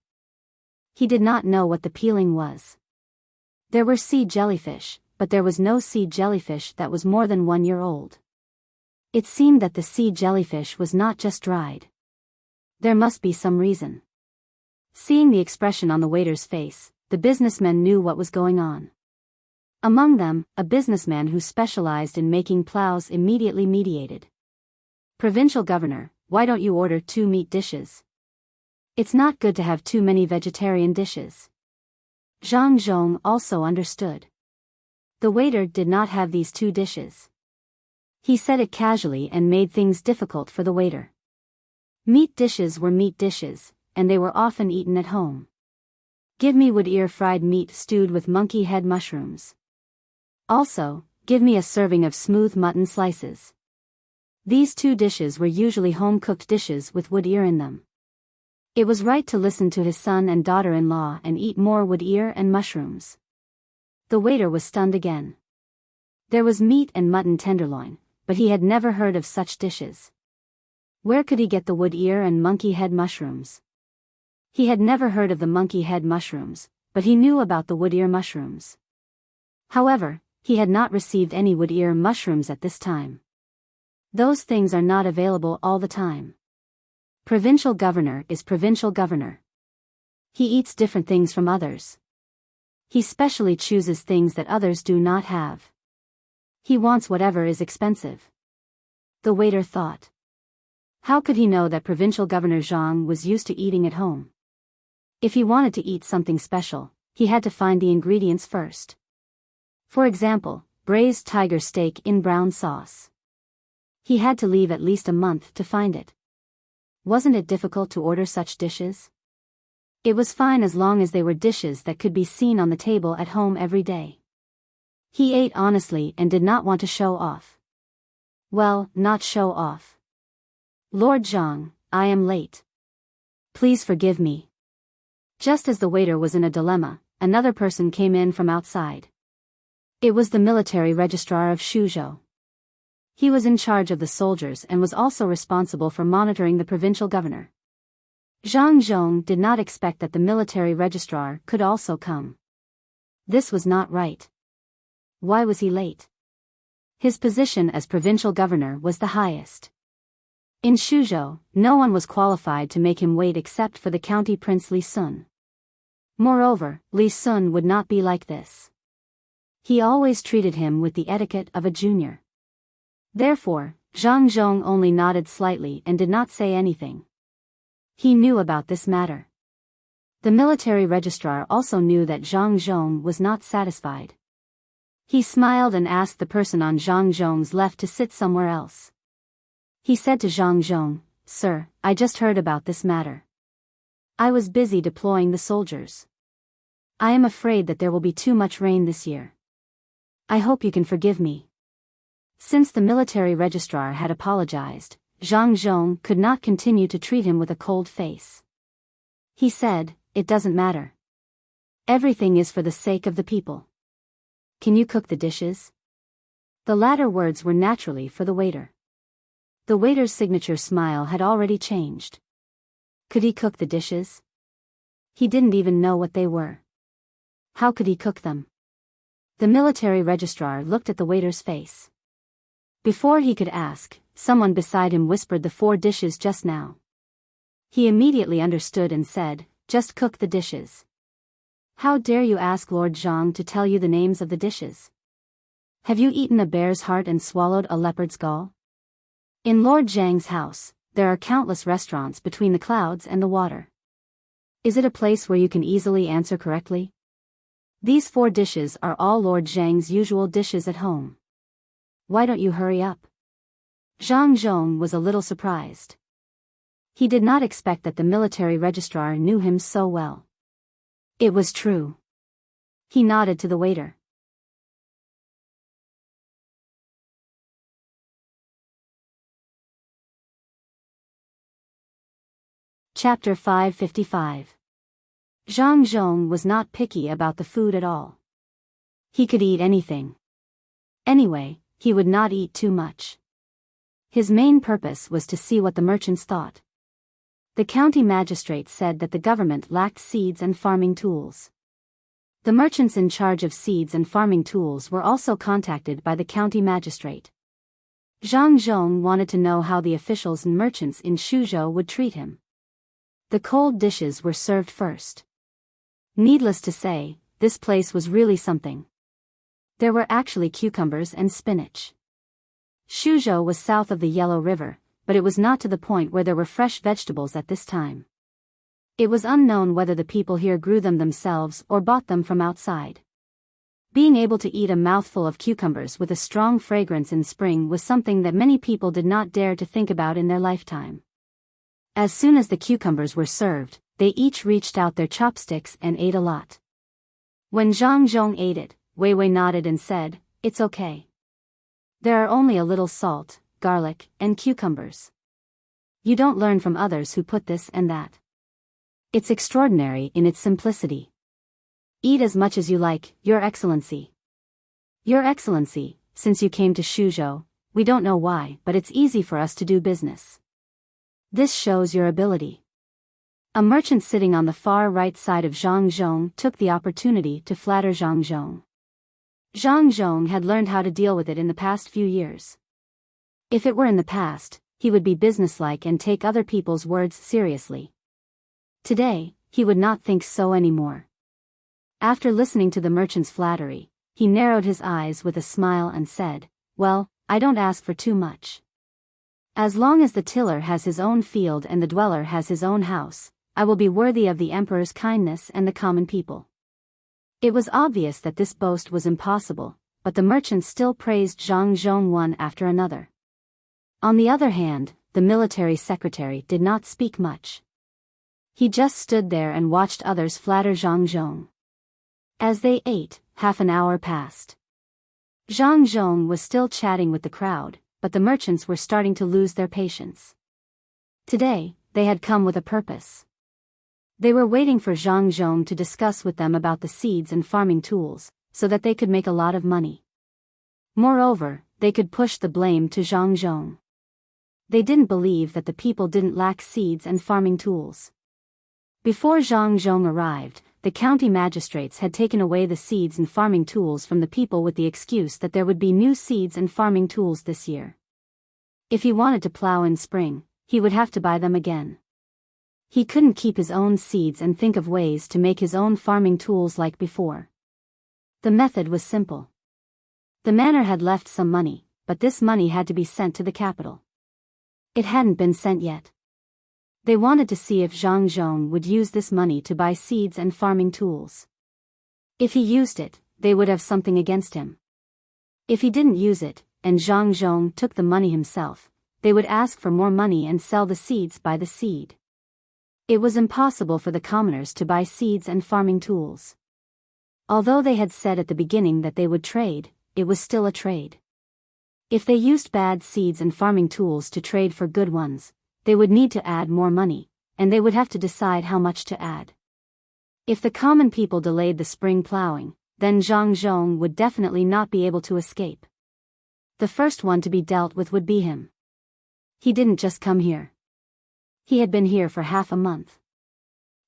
He did not know what the peeling was. There were sea jellyfish, but there was no sea jellyfish that was more than 1 year old. It seemed that the sea jellyfish was not just dried. There must be some reason. Seeing the expression on the waiter's face, the businessmen knew what was going on. Among them, a businessman who specialized in making plows immediately mediated. "Provincial governor, why don't you order 2 meat dishes? It's not good to have too many vegetarian dishes." Zhang Zhong also understood. The waiter did not have these 2 dishes. He said it casually and made things difficult for the waiter. Meat dishes were meat dishes, and they were often eaten at home. "Give me wood ear fried meat stewed with monkey head mushrooms. Also, give me a serving of smooth mutton slices." These 2 dishes were usually home-cooked dishes with wood ear in them. It was right to listen to his son and daughter-in-law and eat more wood ear and mushrooms. The waiter was stunned again. There was meat and mutton tenderloin, but he had never heard of such dishes. Where could he get the wood ear and monkey head mushrooms? He had never heard of the monkey head mushrooms, but he knew about the wood ear mushrooms. However, he had not received any wood ear mushrooms at this time. Those things are not available all the time. Provincial governor is provincial governor. He eats different things from others. He specially chooses things that others do not have. He wants whatever is expensive. The waiter thought. How could he know that Provincial Governor Zhang was used to eating at home? If he wanted to eat something special, he had to find the ingredients first. For example, braised tiger steak in brown sauce. He had to leave at least a month to find it. Wasn't it difficult to order such dishes? It was fine as long as they were dishes that could be seen on the table at home every day. He ate honestly and did not want to show off. Well, not show off. "Lord Zhang, I am late. Please forgive me." Just as the waiter was in a dilemma, another person came in from outside. It was the military registrar of Shuzhou. He was in charge of the soldiers and was also responsible for monitoring the provincial governor. Zhang Zhong did not expect that the military registrar could also come. This was not right. Why was he late? His position as provincial governor was the highest. In Shuzhou, no one was qualified to make him wait except for the county prince Li Sun. Moreover, Li Sun would not be like this. He always treated him with the etiquette of a junior. Therefore, Zhang Zhong only nodded slightly and did not say anything. He knew about this matter. The military registrar also knew that Zhang Zhong was not satisfied. He smiled and asked the person on Zhang Zhong's left to sit somewhere else. He said to Zhang Zhong, "Sir, I just heard about this matter. I was busy deploying the soldiers. I am afraid that there will be too much rain this year. I hope you can forgive me." Since the military registrar had apologized, Zhang Zhong could not continue to treat him with a cold face. He said, "It doesn't matter. Everything is for the sake of the people. Can you cook the dishes?" The latter words were naturally for the waiter. The waiter's signature smile had already changed. Could he cook the dishes? He didn't even know what they were. How could he cook them? The military registrar looked at the waiter's face. Before he could ask, someone beside him whispered the 4 dishes just now. He immediately understood and said, "Just cook the dishes." "How dare you ask Lord Zhang to tell you the names of the dishes? Have you eaten a bear's heart and swallowed a leopard's gall? In Lord Zhang's house, there are countless restaurants between the clouds and the water. Is it a place where you can easily answer correctly? These 4 dishes are all Lord Zhang's usual dishes at home. Why don't you hurry up?" Zhang Zhong was a little surprised. He did not expect that the military registrar knew him so well. It was true. He nodded to the waiter. Chapter 555. Zhang Zhong was not picky about the food at all. He could eat anything. Anyway, he would not eat too much. His main purpose was to see what the merchants thought. The county magistrate said that the government lacked seeds and farming tools. The merchants in charge of seeds and farming tools were also contacted by the county magistrate. Zhang Zhong wanted to know how the officials and merchants in Shuzhou would treat him. The cold dishes were served first. Needless to say, this place was really something. There were actually cucumbers and spinach. Shuzhou was south of the Yellow River, but it was not to the point where there were fresh vegetables at this time. It was unknown whether the people here grew them themselves or bought them from outside. Being able to eat a mouthful of cucumbers with a strong fragrance in spring was something that many people did not dare to think about in their lifetime. As soon as the cucumbers were served, they each reached out their chopsticks and ate a lot. When Zhang Zhong ate it, Wei Wei nodded and said, "It's okay. There are only a little salt, garlic, and cucumbers. You don't learn from others who put this and that. It's extraordinary in its simplicity. Eat as much as you like, Your Excellency." "Your Excellency, since you came to Shuzhou, we don't know why, but it's easy for us to do business. This shows your ability." A merchant sitting on the far right side of Zhang Zhong took the opportunity to flatter Zhang Zhong. Zhang Zhong had learned how to deal with it in the past few years. If it were in the past, he would be businesslike and take other people's words seriously. Today, he would not think so anymore. After listening to the merchant's flattery, he narrowed his eyes with a smile and said, "Well, I don't ask for too much. As long as the tiller has his own field and the dweller has his own house, I will be worthy of the emperor's kindness and the common people." It was obvious that this boast was impossible, but the merchant still praised Zhang Zhong one after another. On the other hand, the military secretary did not speak much. He just stood there and watched others flatter Zhang Zhong. As they ate, half an hour passed. Zhang Zhong was still chatting with the crowd, but the merchants were starting to lose their patience. Today, they had come with a purpose. They were waiting for Zhang Zhong to discuss with them about the seeds and farming tools, so that they could make a lot of money. Moreover, they could push the blame to Zhang Zhong. They didn't believe that the people didn't lack seeds and farming tools. Before Zhang Zhong arrived, the county magistrates had taken away the seeds and farming tools from the people with the excuse that there would be new seeds and farming tools this year. If he wanted to plow in spring, he would have to buy them again. He couldn't keep his own seeds and think of ways to make his own farming tools like before. The method was simple. The manor had left some money, but this money had to be sent to the capital. It hadn't been sent yet. They wanted to see if Zhang Zhong would use this money to buy seeds and farming tools. If he used it, they would have something against him. If he didn't use it, and Zhang Zhong took the money himself, they would ask for more money and sell the seeds by the seed. It was impossible for the commoners to buy seeds and farming tools. Although they had said at the beginning that they would trade, it was still a trade. If they used bad seeds and farming tools to trade for good ones, they would need to add more money, and they would have to decide how much to add. If the common people delayed the spring plowing, then Zhang Zhong would definitely not be able to escape. The first one to be dealt with would be him. He didn't just come here. He had been here for half a month.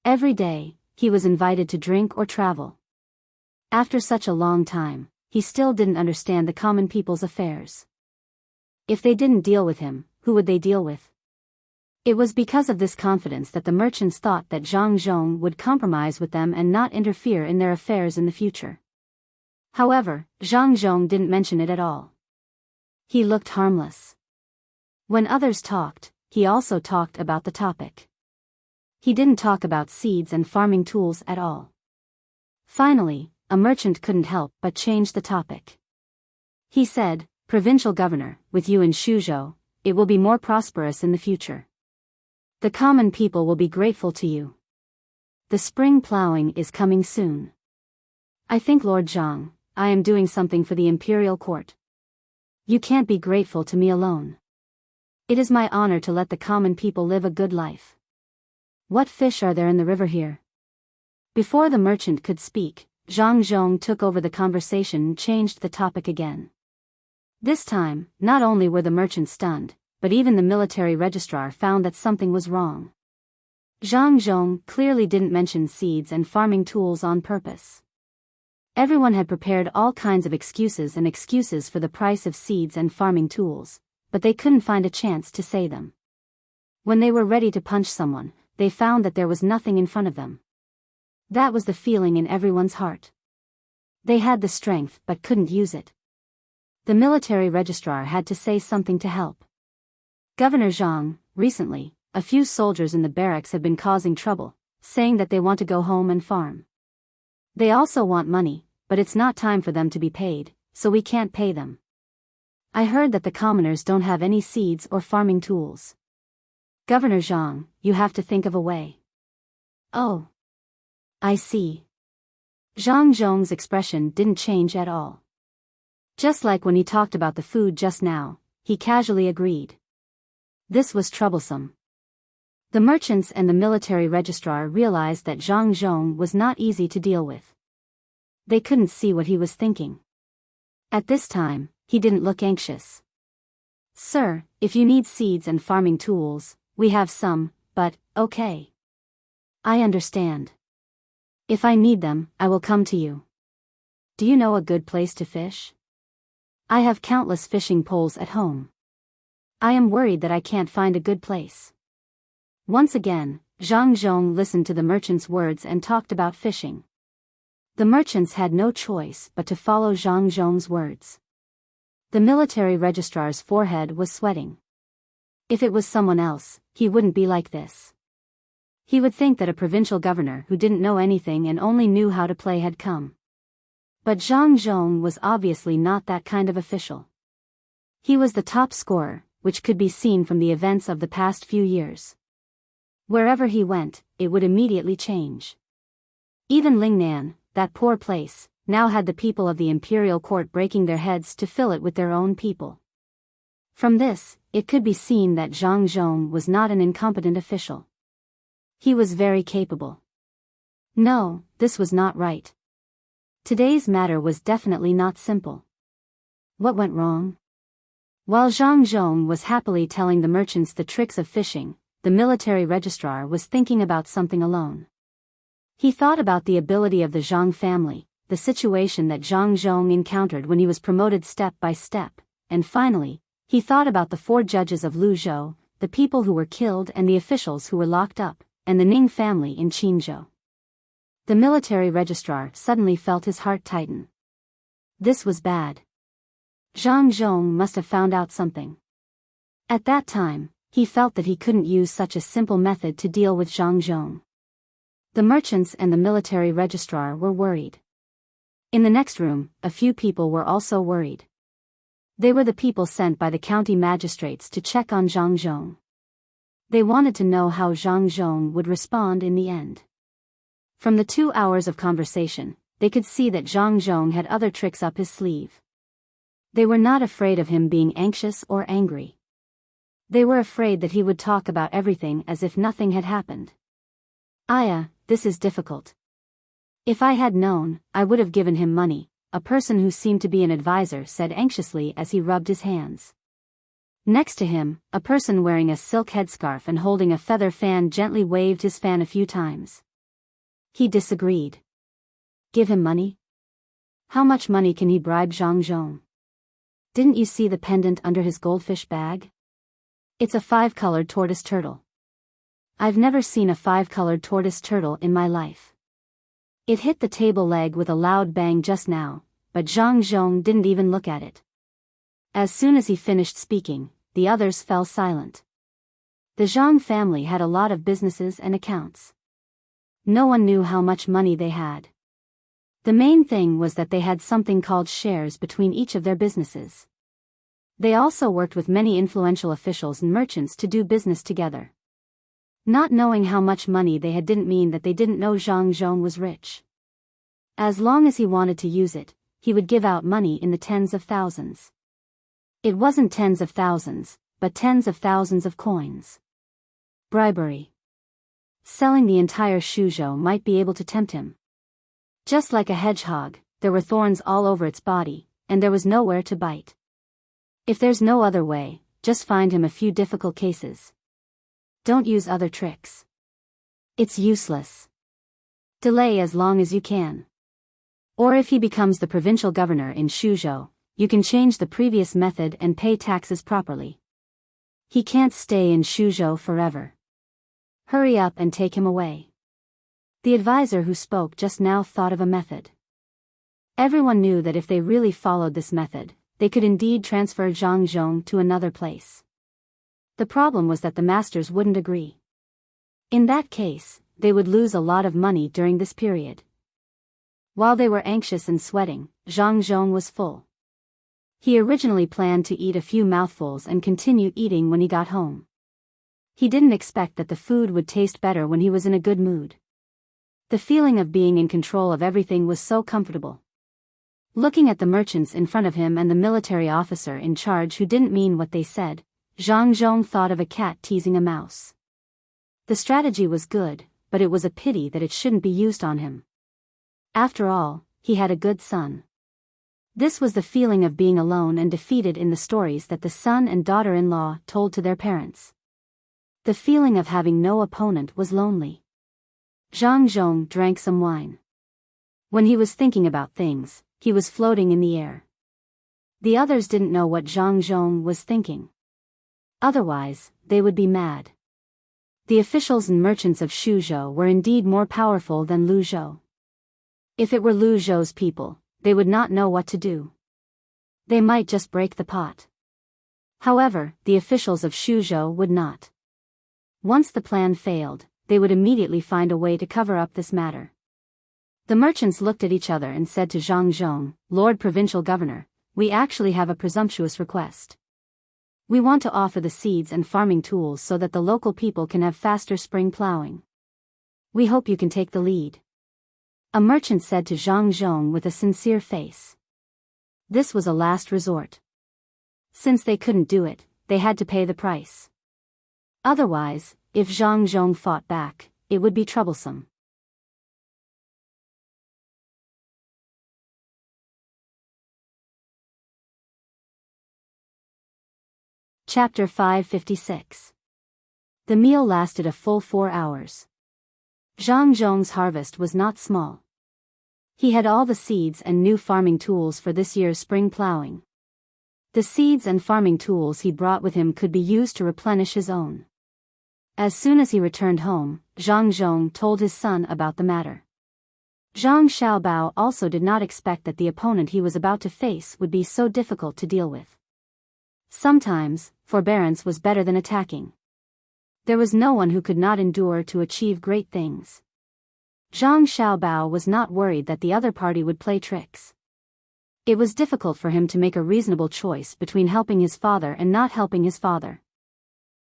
Every day, he was invited to drink or travel. After such a long time, he still didn't understand the common people's affairs. If they didn't deal with him, who would they deal with? It was because of this confidence that the merchants thought that Zhang Zhong would compromise with them and not interfere in their affairs in the future. However, Zhang Zhong didn't mention it at all. He looked harmless. When others talked, he also talked about the topic. He didn't talk about seeds and farming tools at all. Finally, a merchant couldn't help but change the topic. He said, "Provincial governor, with you in Shuzhou, it will be more prosperous in the future. The common people will be grateful to you. The spring plowing is coming soon. I think Lord Zhang, I am doing something for the imperial court. You can't be grateful to me alone. It is my honor to let the common people live a good life. What fish are there in the river here?" Before the merchant could speak, Zhang Zhong took over the conversation and changed the topic again. This time, not only were the merchants stunned, but even the military registrar found that something was wrong. Zhang Zhong clearly didn't mention seeds and farming tools on purpose. Everyone had prepared all kinds of excuses for the price of seeds and farming tools, but they couldn't find a chance to say them. When they were ready to punch someone, they found that there was nothing in front of them. That was the feeling in everyone's heart. They had the strength but couldn't use it. The military registrar had to say something to help. "Governor Zhang, recently, a few soldiers in the barracks have been causing trouble, saying that they want to go home and farm. They also want money, but it's not time for them to be paid, so we can't pay them. I heard that the commoners don't have any seeds or farming tools. Governor Zhang, you have to think of a way." "Oh. I see." Zhang Zhong's expression didn't change at all. Just like when he talked about the food just now, he casually agreed. This was troublesome. The merchants and the military registrar realized that Zhang Zhong was not easy to deal with. They couldn't see what he was thinking. At this time, he didn't look anxious. "Sir, if you need seeds and farming tools, we have some, but, okay. I understand. If I need them, I will come to you. Do you know a good place to fish? I have countless fishing poles at home. I am worried that I can't find a good place." Once again, Zhang Zhong listened to the merchant's words and talked about fishing. The merchants had no choice but to follow Zhang Zhong's words. The military registrar's forehead was sweating. If it was someone else, he wouldn't be like this. He would think that a provincial governor who didn't know anything and only knew how to play had come. But Zhang Zhong was obviously not that kind of official. He was the top scorer, which could be seen from the events of the past few years. Wherever he went, it would immediately change. Even Lingnan, that poor place, now had the people of the imperial court breaking their heads to fill it with their own people. From this, it could be seen that Zhang Zhong was not an incompetent official. He was very capable. No, this was not right. Today's matter was definitely not simple. What went wrong? While Zhang Zhong was happily telling the merchants the tricks of fishing, the military registrar was thinking about something alone. He thought about the ability of the Zhang family, the situation that Zhang Zhong encountered when he was promoted step by step, and finally, he thought about the 4 judges of Luzhou, the people who were killed and the officials who were locked up, and the Ning family in Qinzhou. The military registrar suddenly felt his heart tighten. This was bad. Zhang Zhong must have found out something. At that time, he felt that he couldn't use such a simple method to deal with Zhang Zhong. The merchants and the military registrar were worried. In the next room, a few people were also worried. They were the people sent by the county magistrates to check on Zhang Zhong. They wanted to know how Zhang Zhong would respond in the end. From the 2 hours of conversation, they could see that Zhang Zhong had other tricks up his sleeve. They were not afraid of him being anxious or angry. They were afraid that he would talk about everything as if nothing had happened. "Aya, this is difficult. If I had known, I would have given him money," a person who seemed to be an advisor said anxiously as he rubbed his hands. Next to him, a person wearing a silk headscarf and holding a feather fan gently waved his fan a few times. He disagreed. Give him money? How much money can he bribe Zhang Zhong? Didn't you see the pendant under his goldfish bag? It's a 5-colored tortoise turtle. I've never seen a 5-colored tortoise turtle in my life. It hit the table leg with a loud bang just now, but Zhang Zhong didn't even look at it. As soon as he finished speaking, the others fell silent. The Zhang family had a lot of businesses and accounts. No one knew how much money they had. The main thing was that they had something called shares between each of their businesses. They also worked with many influential officials and merchants to do business together. Not knowing how much money they had didn't mean that they didn't know Zhang Zhong was rich. As long as he wanted to use it, he would give out money in the tens of thousands. It wasn't tens of thousands, but tens of thousands of coins. Bribery. Selling the entire Shuzhou might be able to tempt him. Just like a hedgehog, there were thorns all over its body, and there was nowhere to bite. If there's no other way, just find him a few difficult cases. Don't use other tricks. It's useless. Delay as long as you can. Or if he becomes the provincial governor in Shuzhou, you can change the previous method and pay taxes properly. He can't stay in Shuzhou forever. Hurry up and take him away. The advisor who spoke just now thought of a method. Everyone knew that if they really followed this method, they could indeed transfer Zhang Zhong to another place. The problem was that the masters wouldn't agree. In that case, they would lose a lot of money during this period. While they were anxious and sweating, Zhang Zhong was full. He originally planned to eat a few mouthfuls and continue eating when he got home. He didn't expect that the food would taste better when he was in a good mood. The feeling of being in control of everything was so comfortable. Looking at the merchants in front of him and the military officer in charge who didn't mean what they said, Zhang Zhong thought of a cat teasing a mouse. The strategy was good, but it was a pity that it shouldn't be used on him. After all, he had a good son. This was the feeling of being alone and defeated in the stories that the son and daughter-in-law told to their parents. The feeling of having no opponent was lonely. Zhang Zhong drank some wine. When he was thinking about things, he was floating in the air. The others didn't know what Zhang Zhong was thinking. Otherwise, they would be mad. The officials and merchants of Shuzhou were indeed more powerful than Luzhou. If it were Luzhou's people, they would not know what to do. They might just break the pot. However, the officials of Shuzhou would not. Once the plan failed, they would immediately find a way to cover up this matter. The merchants looked at each other and said to Zhang Zhong, "Lord Provincial Governor, we actually have a presumptuous request. We want to offer the seeds and farming tools so that the local people can have faster spring plowing. We hope you can take the lead." A merchant said to Zhang Zhong with a sincere face. This was a last resort. Since they couldn't do it, they had to pay the price. Otherwise, if Zhang Zhong fought back, it would be troublesome. Chapter 556. The meal lasted a full 4 hours. Zhang Zhong's harvest was not small. He had all the seeds and new farming tools for this year's spring plowing. The seeds and farming tools he brought with him could be used to replenish his own. As soon as he returned home, Zhang Zhong told his son about the matter. Zhang Xiaobao also did not expect that the opponent he was about to face would be so difficult to deal with. Sometimes, forbearance was better than attacking. There was no one who could not endure to achieve great things. Zhang Xiaobao was not worried that the other party would play tricks. It was difficult for him to make a reasonable choice between helping his father and not helping his father.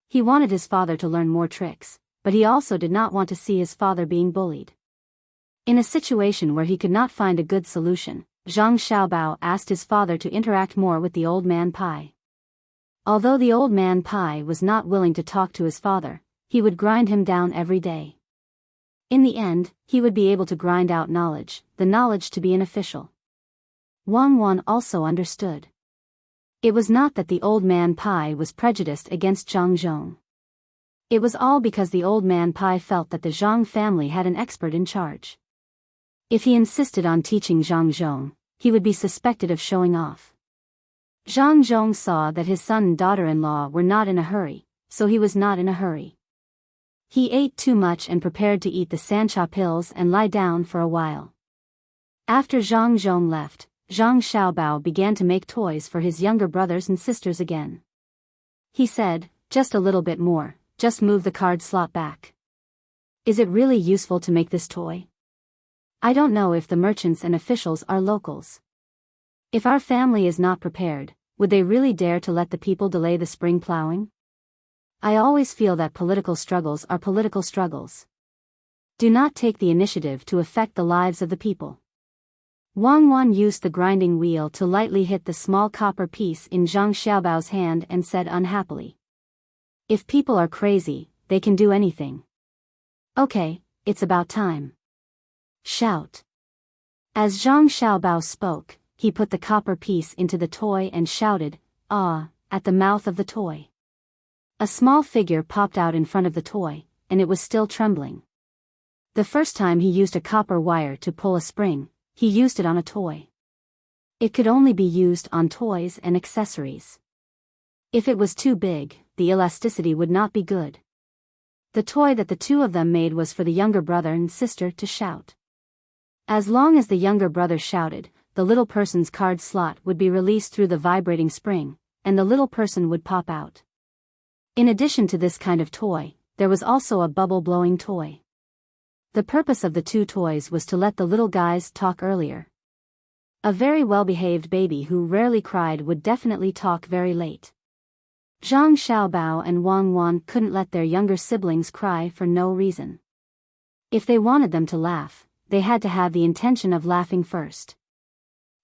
He wanted his father to learn more tricks, but he also did not want to see his father being bullied. In a situation where he could not find a good solution, Zhang Xiaobao asked his father to interact more with the old man Pai. Although the old man Pai was not willing to talk to his father, he would grind him down every day. In the end, he would be able to grind out knowledge, the knowledge to be an official. Wang Wan also understood. It was not that the old man Pai was prejudiced against Zhang Zhong. It was all because the old man Pai felt that the Zhang family had an expert in charge. If he insisted on teaching Zhang Zhong, he would be suspected of showing off. Zhang Zhong saw that his son and daughter-in-law were not in a hurry, so he was not in a hurry. He ate too much and prepared to eat the sancha pills and lie down for a while. After Zhang Zhong left, Zhang Xiaobao began to make toys for his younger brothers and sisters again. He said, "Just a little bit more, just move the card slot back." "Is it really useful to make this toy? I don't know if the merchants and officials are locals. If our family is not prepared, would they really dare to let the people delay the spring plowing? I always feel that political struggles are political struggles. Do not take the initiative to affect the lives of the people." Wang Wan used the grinding wheel to lightly hit the small copper piece in Zhang Xiaobao's hand and said unhappily, "If people are crazy, they can do anything. Okay, it's about time. Shout." As Zhang Xiaobao spoke, he put the copper piece into the toy and shouted, "Ah," at the mouth of the toy. A small figure popped out in front of the toy, and it was still trembling. The first time he used a copper wire to pull a spring, he used it on a toy. It could only be used on toys and accessories. If it was too big, the elasticity would not be good. The toy that the two of them made was for the younger brother and sister to shout. As long as the younger brother shouted, the little person's card slot would be released through the vibrating spring, and the little person would pop out. In addition to this kind of toy, there was also a bubble-blowing toy. The purpose of the two toys was to let the little guys talk earlier. A very well-behaved baby who rarely cried would definitely talk very late. Zhang Xiaobao and Wang Wan couldn't let their younger siblings cry for no reason. If they wanted them to laugh, they had to have the intention of laughing first.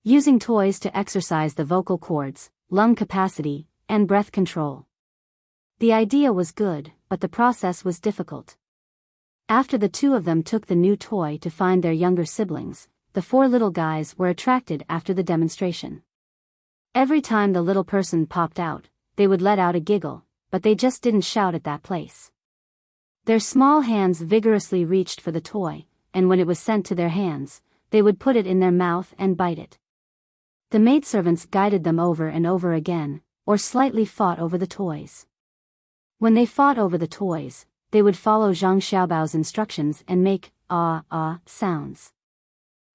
Using toys to exercise the vocal cords, lung capacity, and breath control. The idea was good, but the process was difficult. After the two of them took the new toy to find their younger siblings, the four little guys were attracted after the demonstration. Every time the little person popped out, they would let out a giggle, but they just didn't shout at that place. Their small hands vigorously reached for the toy, and when it was sent to their hands, they would put it in their mouth and bite it. The maidservants guided them over and over again, or slightly fought over the toys. When they fought over the toys, they would follow Zhang Xiaobao's instructions and make ah sounds.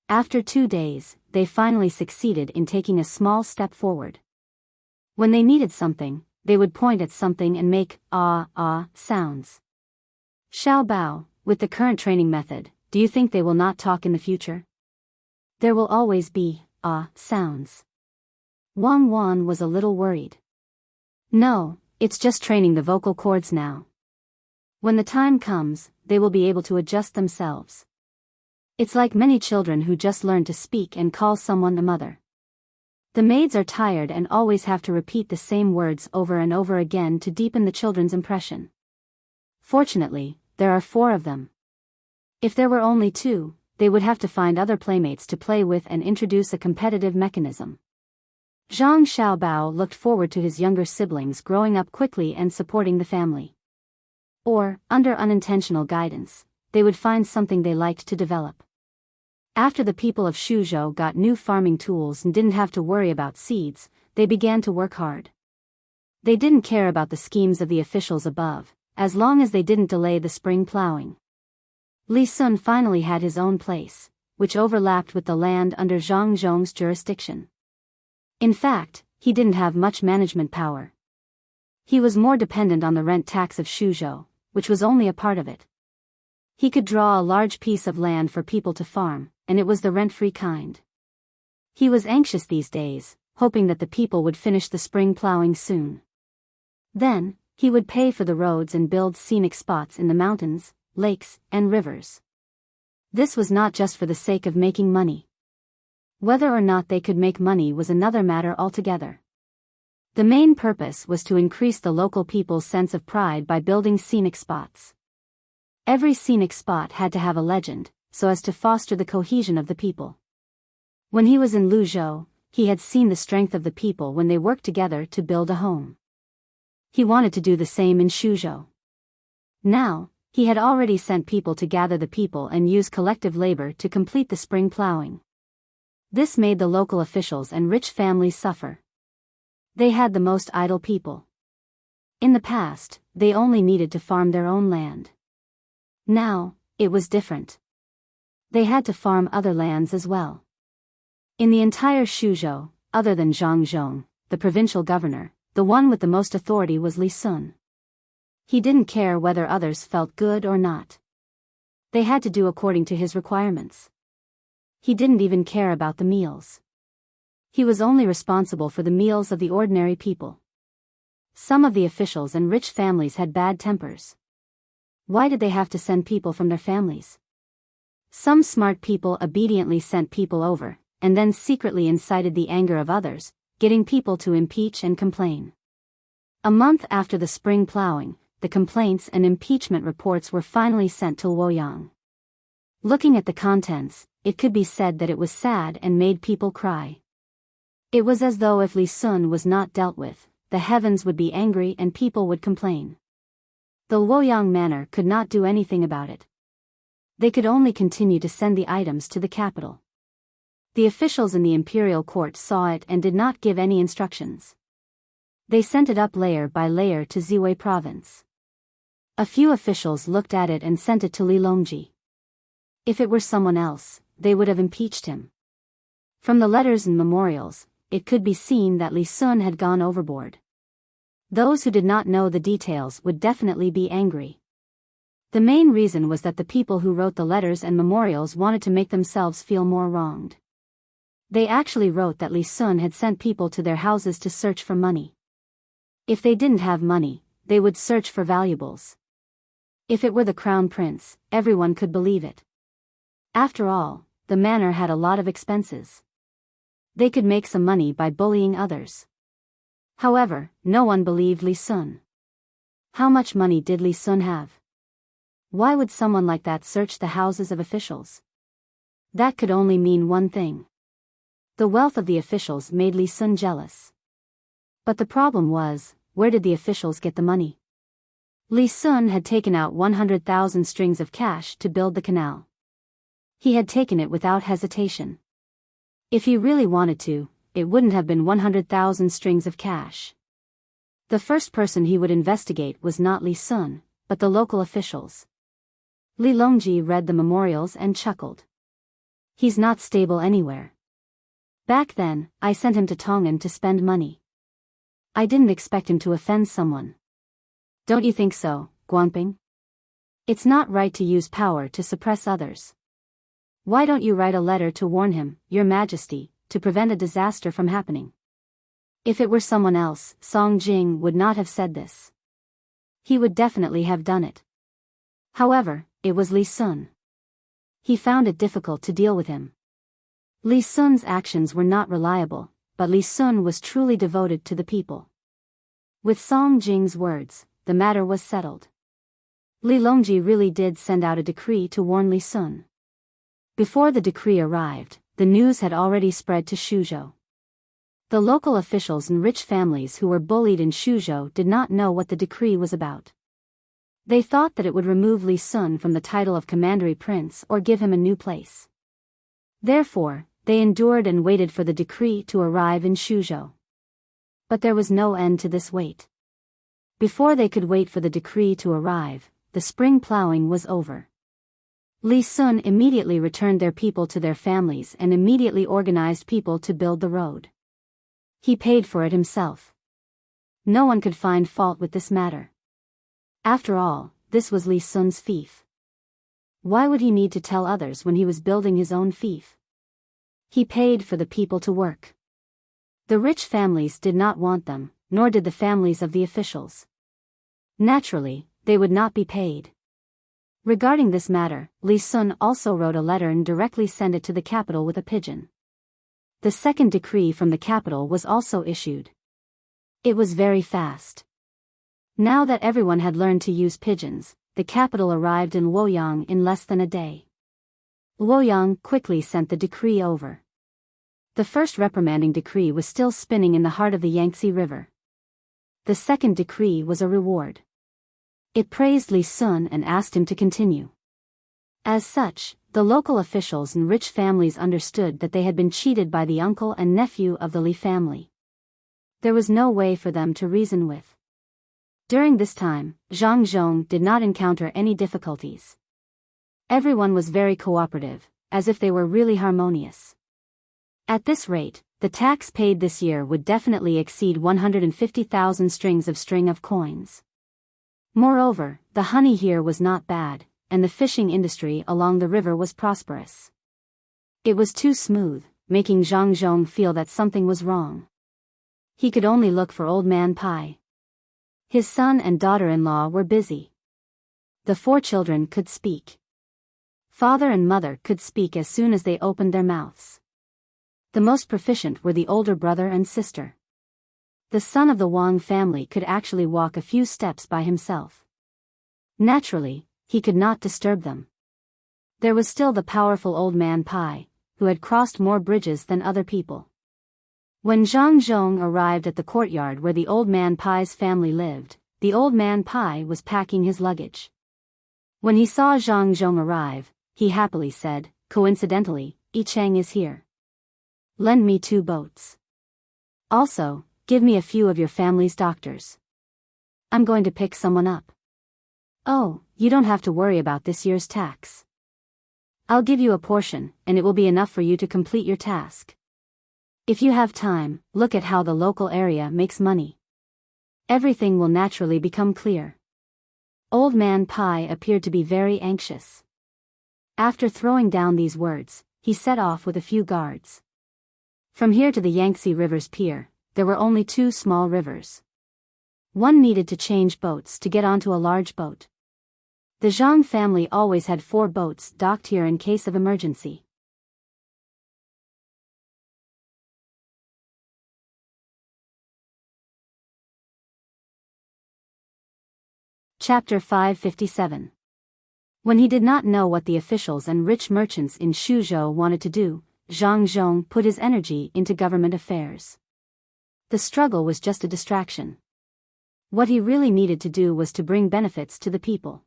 After 2 days, they finally succeeded in taking a small step forward. When they needed something, they would point at something and make ah sounds. Xiaobao, with the current training method, do you think they will not talk in the future? There will always be sounds. Wang Wan was a little worried. No, it's just training the vocal cords now. When the time comes, they will be able to adjust themselves. It's like many children who just learn to speak and call someone a mother. The maids are tired and always have to repeat the same words over and over again to deepen the children's impression. Fortunately, there are 4 of them. If there were only 2, they would have to find other playmates to play with and introduce a competitive mechanism. Zhang Xiaobao looked forward to his younger siblings growing up quickly and supporting the family. Or, under unintentional guidance, they would find something they liked to develop. After the people of Shuzhou got new farming tools and didn't have to worry about seeds, they began to work hard. They didn't care about the schemes of the officials above, as long as they didn't delay the spring plowing. Li Sun finally had his own place, which overlapped with the land under Zhang Zhong's jurisdiction. In fact, he didn't have much management power. He was more dependent on the rent tax of Shuzhou, which was only a part of it. He could draw a large piece of land for people to farm, and it was the rent-free kind. He was anxious these days, hoping that the people would finish the spring plowing soon. Then, he would pay for the roads and build scenic spots in the mountains, lakes, and rivers. This was not just for the sake of making money. Whether or not they could make money was another matter altogether. The main purpose was to increase the local people's sense of pride by building scenic spots. Every scenic spot had to have a legend, so as to foster the cohesion of the people. When he was in Luzhou, he had seen the strength of the people when they worked together to build a home. He wanted to do the same in Shuzhou. Now, he had already sent people to gather the people and use collective labor to complete the spring plowing. This made the local officials and rich families suffer. They had the most idle people. In the past, they only needed to farm their own land. Now, it was different. They had to farm other lands as well. In the entire Shuzhou, other than Zhang Zhong, the provincial governor, the one with the most authority was Li Sun. He didn't care whether others felt good or not. They had to do according to his requirements. He didn't even care about the meals. He was only responsible for the meals of the ordinary people. Some of the officials and rich families had bad tempers. Why did they have to send people from their families? Some smart people obediently sent people over, and then secretly incited the anger of others, getting people to impeach and complain. A month after the spring plowing, the complaints and impeachment reports were finally sent to Luoyang. Looking at the contents, it could be said that it was sad and made people cry. It was as though if Li Sun was not dealt with, the heavens would be angry and people would complain. The Luoyang manor could not do anything about it. They could only continue to send the items to the capital. The officials in the imperial court saw it and did not give any instructions. They sent it up layer by layer to Ziwei province. A few officials looked at it and sent it to Li Longji. If it were someone else, they would have impeached him. From the letters and memorials, it could be seen that Li Sun had gone overboard. Those who did not know the details would definitely be angry. The main reason was that the people who wrote the letters and memorials wanted to make themselves feel more wronged. They actually wrote that Li Sun had sent people to their houses to search for money. If they didn't have money, they would search for valuables. If it were the crown prince, everyone could believe it. After all, the manor had a lot of expenses. They could make some money by bullying others. However, no one believed Li Sun. How much money did Li Sun have? Why would someone like that search the houses of officials? That could only mean one thing. The wealth of the officials made Li Sun jealous. But the problem was, where did the officials get the money? Li Sun had taken out 100,000 strings of cash to build the canal. He had taken it without hesitation. If he really wanted to, it wouldn't have been 100,000 strings of cash. The first person he would investigate was not Li Sun, but the local officials. Li Longji read the memorials and chuckled. He's not stable anywhere. Back then, I sent him to Tongan to spend money. I didn't expect him to offend someone. Don't you think so, Guanping? It's not right to use power to suppress others. Why don't you write a letter to warn him, Your Majesty, to prevent a disaster from happening? If it were someone else, Song Jing would not have said this. He would definitely have done it. However, it was Li Sun. He found it difficult to deal with him. Li Sun's actions were not reliable, but Li Sun was truly devoted to the people. With Song Jing's words, the matter was settled. Li Longji really did send out a decree to warn Li Sun. Before the decree arrived, the news had already spread to Shuzhou. The local officials and rich families who were bullied in Shuzhou did not know what the decree was about. They thought that it would remove Li Sun from the title of commandery prince or give him a new place. Therefore, they endured and waited for the decree to arrive in Shuzhou. But there was no end to this wait. Before they could wait for the decree to arrive, the spring plowing was over. Li Sun immediately returned their people to their families and immediately organized people to build the road. He paid for it himself. No one could find fault with this matter. After all, this was Li Sun's fief. Why would he need to tell others when he was building his own fief? He paid for the people to work. The rich families did not want them, nor did the families of the officials. Naturally, they would not be paid. Regarding this matter, Li Sun also wrote a letter and directly sent it to the capital with a pigeon. The second decree from the capital was also issued. It was very fast. Now that everyone had learned to use pigeons, the capital arrived in Luoyang in less than a day. Luoyang quickly sent the decree over. The first reprimanding decree was still spinning in the heart of the Yangtze River. The second decree was a reward. It praised Li Sun and asked him to continue. As such, the local officials and rich families understood that they had been cheated by the uncle and nephew of the Li family. There was no way for them to reason with. During this time, Zhang Zhong did not encounter any difficulties. Everyone was very cooperative, as if they were really harmonious. At this rate, the tax paid this year would definitely exceed 150,000 strings of coins. Moreover, the honey here was not bad, and the fishing industry along the river was prosperous. It was too smooth, making Zhang Zhong feel that something was wrong. He could only look for Old Man Pai. His son and daughter-in-law were busy. The 4 children could speak. Father and mother could speak as soon as they opened their mouths. The most proficient were the older brother and sister. The son of the Wang family could actually walk a few steps by himself. Naturally, he could not disturb them. There was still the powerful Old Man Pai, who had crossed more bridges than other people. When Zhang Zhong arrived at the courtyard where the Old Man Pai's family lived, the Old Man Pai was packing his luggage. When he saw Zhang Zhong arrive, he happily said, "Coincidentally, Yi Chang is here. Lend me 2 boats. Also, give me a few of your family's doctors. I'm going to pick someone up. Oh, you don't have to worry about this year's tax. I'll give you a portion, and it will be enough for you to complete your task. If you have time, look at how the local area makes money. Everything will naturally become clear." Old Man Pai appeared to be very anxious. After throwing down these words, he set off with a few guards. From here to the Yangtze River's pier, there were only 2 small rivers. One needed to change boats to get onto a large boat. The Zhang family always had 4 boats docked here in case of emergency. Chapter 557. When he did not know what the officials and rich merchants in Shuzhou wanted to do, Zhang Zhong put his energy into government affairs. The struggle was just a distraction. What he really needed to do was to bring benefits to the people.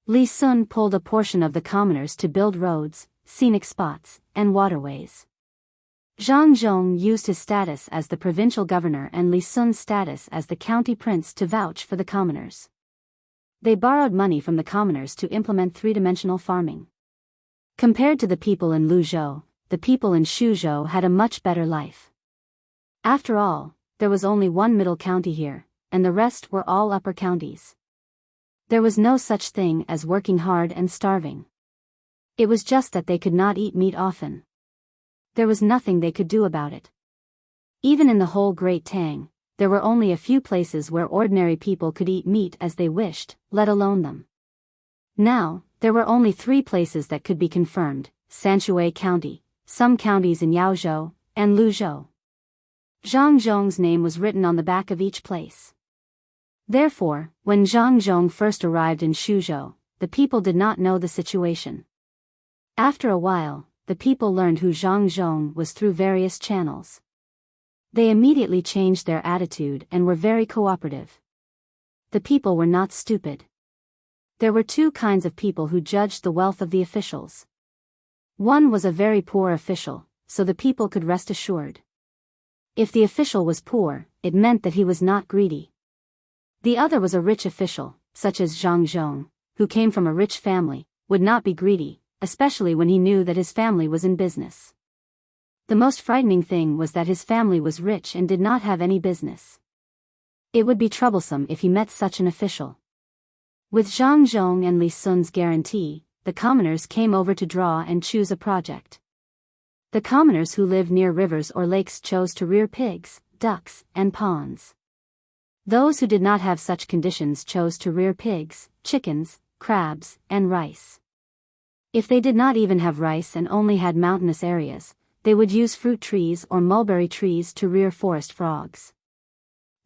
Li Sun pulled a portion of the commoners to build roads, scenic spots, and waterways. Zhang Zhong used his status as the provincial governor and Li Sun's status as the county prince to vouch for the commoners. They borrowed money from the commoners to implement 3-dimensional farming. Compared to the people in Luzhou, the people in Shuzhou had a much better life. After all, there was only one middle county here, and the rest were all upper counties. There was no such thing as working hard and starving. It was just that they could not eat meat often. There was nothing they could do about it. Even in the whole Great Tang, there were only a few places where ordinary people could eat meat as they wished, let alone them. Now, there were only 3 places that could be confirmed: Sanshui County, some counties in Yaozhou, and Luzhou. Zhang Zhong's name was written on the back of each place. Therefore, when Zhang Zhong first arrived in Shuzhou, the people did not know the situation. After a while, the people learned who Zhang Zhong was through various channels. They immediately changed their attitude and were very cooperative. The people were not stupid. There were 2 kinds of people who judged the wealth of the officials. One was a very poor official, so the people could rest assured. If the official was poor, it meant that he was not greedy. The other was a rich official, such as Zhang Zhong, who came from a rich family, would not be greedy, especially when he knew that his family was in business. The most frightening thing was that his family was rich and did not have any business. It would be troublesome if he met such an official. With Zhang Zhong and Li Sun's guarantee, the commoners came over to draw and choose a project. The commoners who lived near rivers or lakes chose to rear pigs, ducks, and ponds. Those who did not have such conditions chose to rear pigs, chickens, crabs, and rice. If they did not even have rice and only had mountainous areas, they would use fruit trees or mulberry trees to rear forest frogs.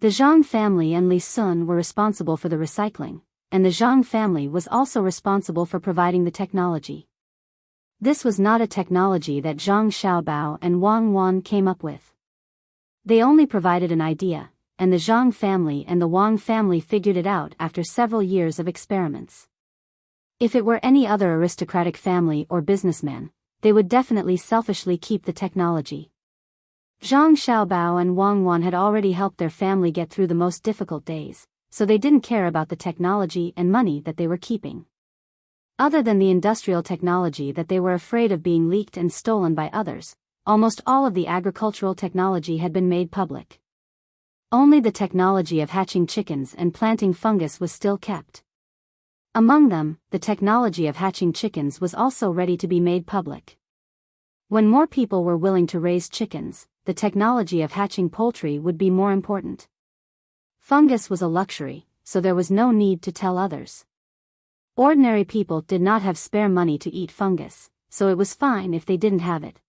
The Zhang family and Li Sun were responsible for the recycling, and the Zhang family was also responsible for providing the technology. This was not a technology that Zhang Xiaobao and Wang Wan came up with. They only provided an idea, and the Zhang family and the Wang family figured it out after several years of experiments. If it were any other aristocratic family or businessman, they would definitely selfishly keep the technology. Zhang Xiaobao and Wang Wan had already helped their family get through the most difficult days, so they didn't care about the technology and money that they were keeping. Other than the industrial technology that they were afraid of being leaked and stolen by others, almost all of the agricultural technology had been made public. Only the technology of hatching chickens and planting fungus was still kept. Among them, the technology of hatching chickens was also ready to be made public. When more people were willing to raise chickens, the technology of hatching poultry would be more important. Fungus was a luxury, so there was no need to tell others. Ordinary people did not have spare money to eat fungus, so it was fine if they didn't have it.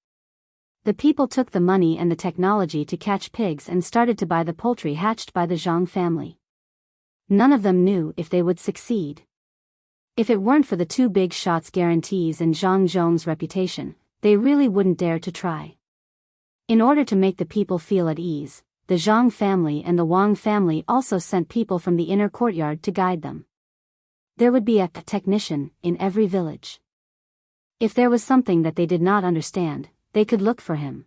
The people took the money and the technology to catch pigs and started to buy the poultry hatched by the Zhang family. None of them knew if they would succeed. If it weren't for the two big shots guarantees and Zhang Zhong's reputation, they really wouldn't dare to try. In order to make the people feel at ease, the Zhang family and the Wang family also sent people from the inner courtyard to guide them. There would be a technician in every village. If there was something that they did not understand, they could look for him.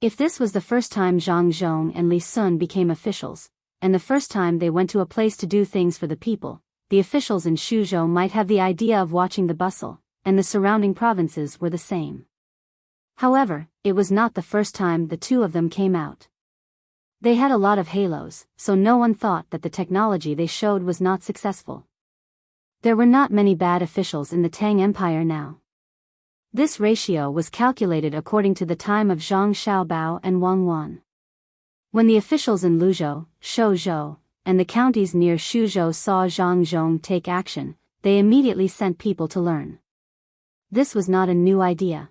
If this was the first time Zhang Zhong and Li Sun became officials, and the first time they went to a place to do things for the people, the officials in Shuzhou might have the idea of watching the bustle, and the surrounding provinces were the same. However, it was not the first time the two of them came out. They had a lot of halos, so no one thought that the technology they showed was not successful. There were not many bad officials in the Tang Empire now. This ratio was calculated according to the time of Zhang Xiaobao and Wang Wan. When the officials in Luzhou, Shuzhou, and the counties near Shuzhou saw Zhang Zhong take action, they immediately sent people to learn. This was not a new idea.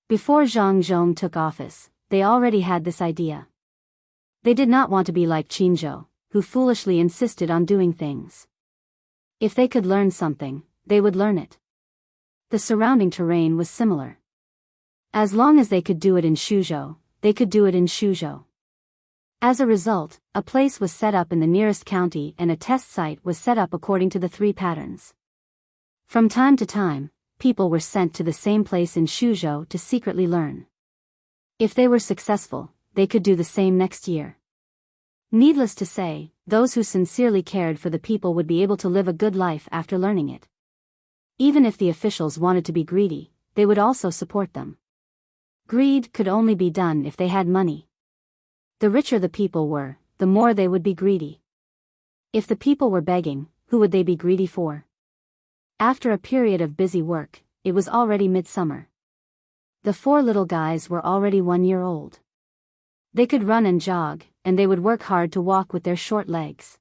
Before Zhang Zhong took office, they already had this idea. They did not want to be like Qinzhou, who foolishly insisted on doing things. If they could learn something, they would learn it. The surrounding terrain was similar. As long as they could do it in Shuzhou, they could do it in Shuzhou. As a result, a place was set up in the nearest county and a test site was set up according to the three patterns. From time to time, people were sent to the same place in Shuzhou to secretly learn. If they were successful, they could do the same next year. Needless to say, those who sincerely cared for the people would be able to live a good life after learning it. Even if the officials wanted to be greedy, they would also support them. Greed could only be done if they had money. The richer the people were, the more they would be greedy. If the people were begging, who would they be greedy for? After a period of busy work, it was already midsummer. The four little guys were already 1 year old. They could run and jog, and they would work hard to walk with their short legs.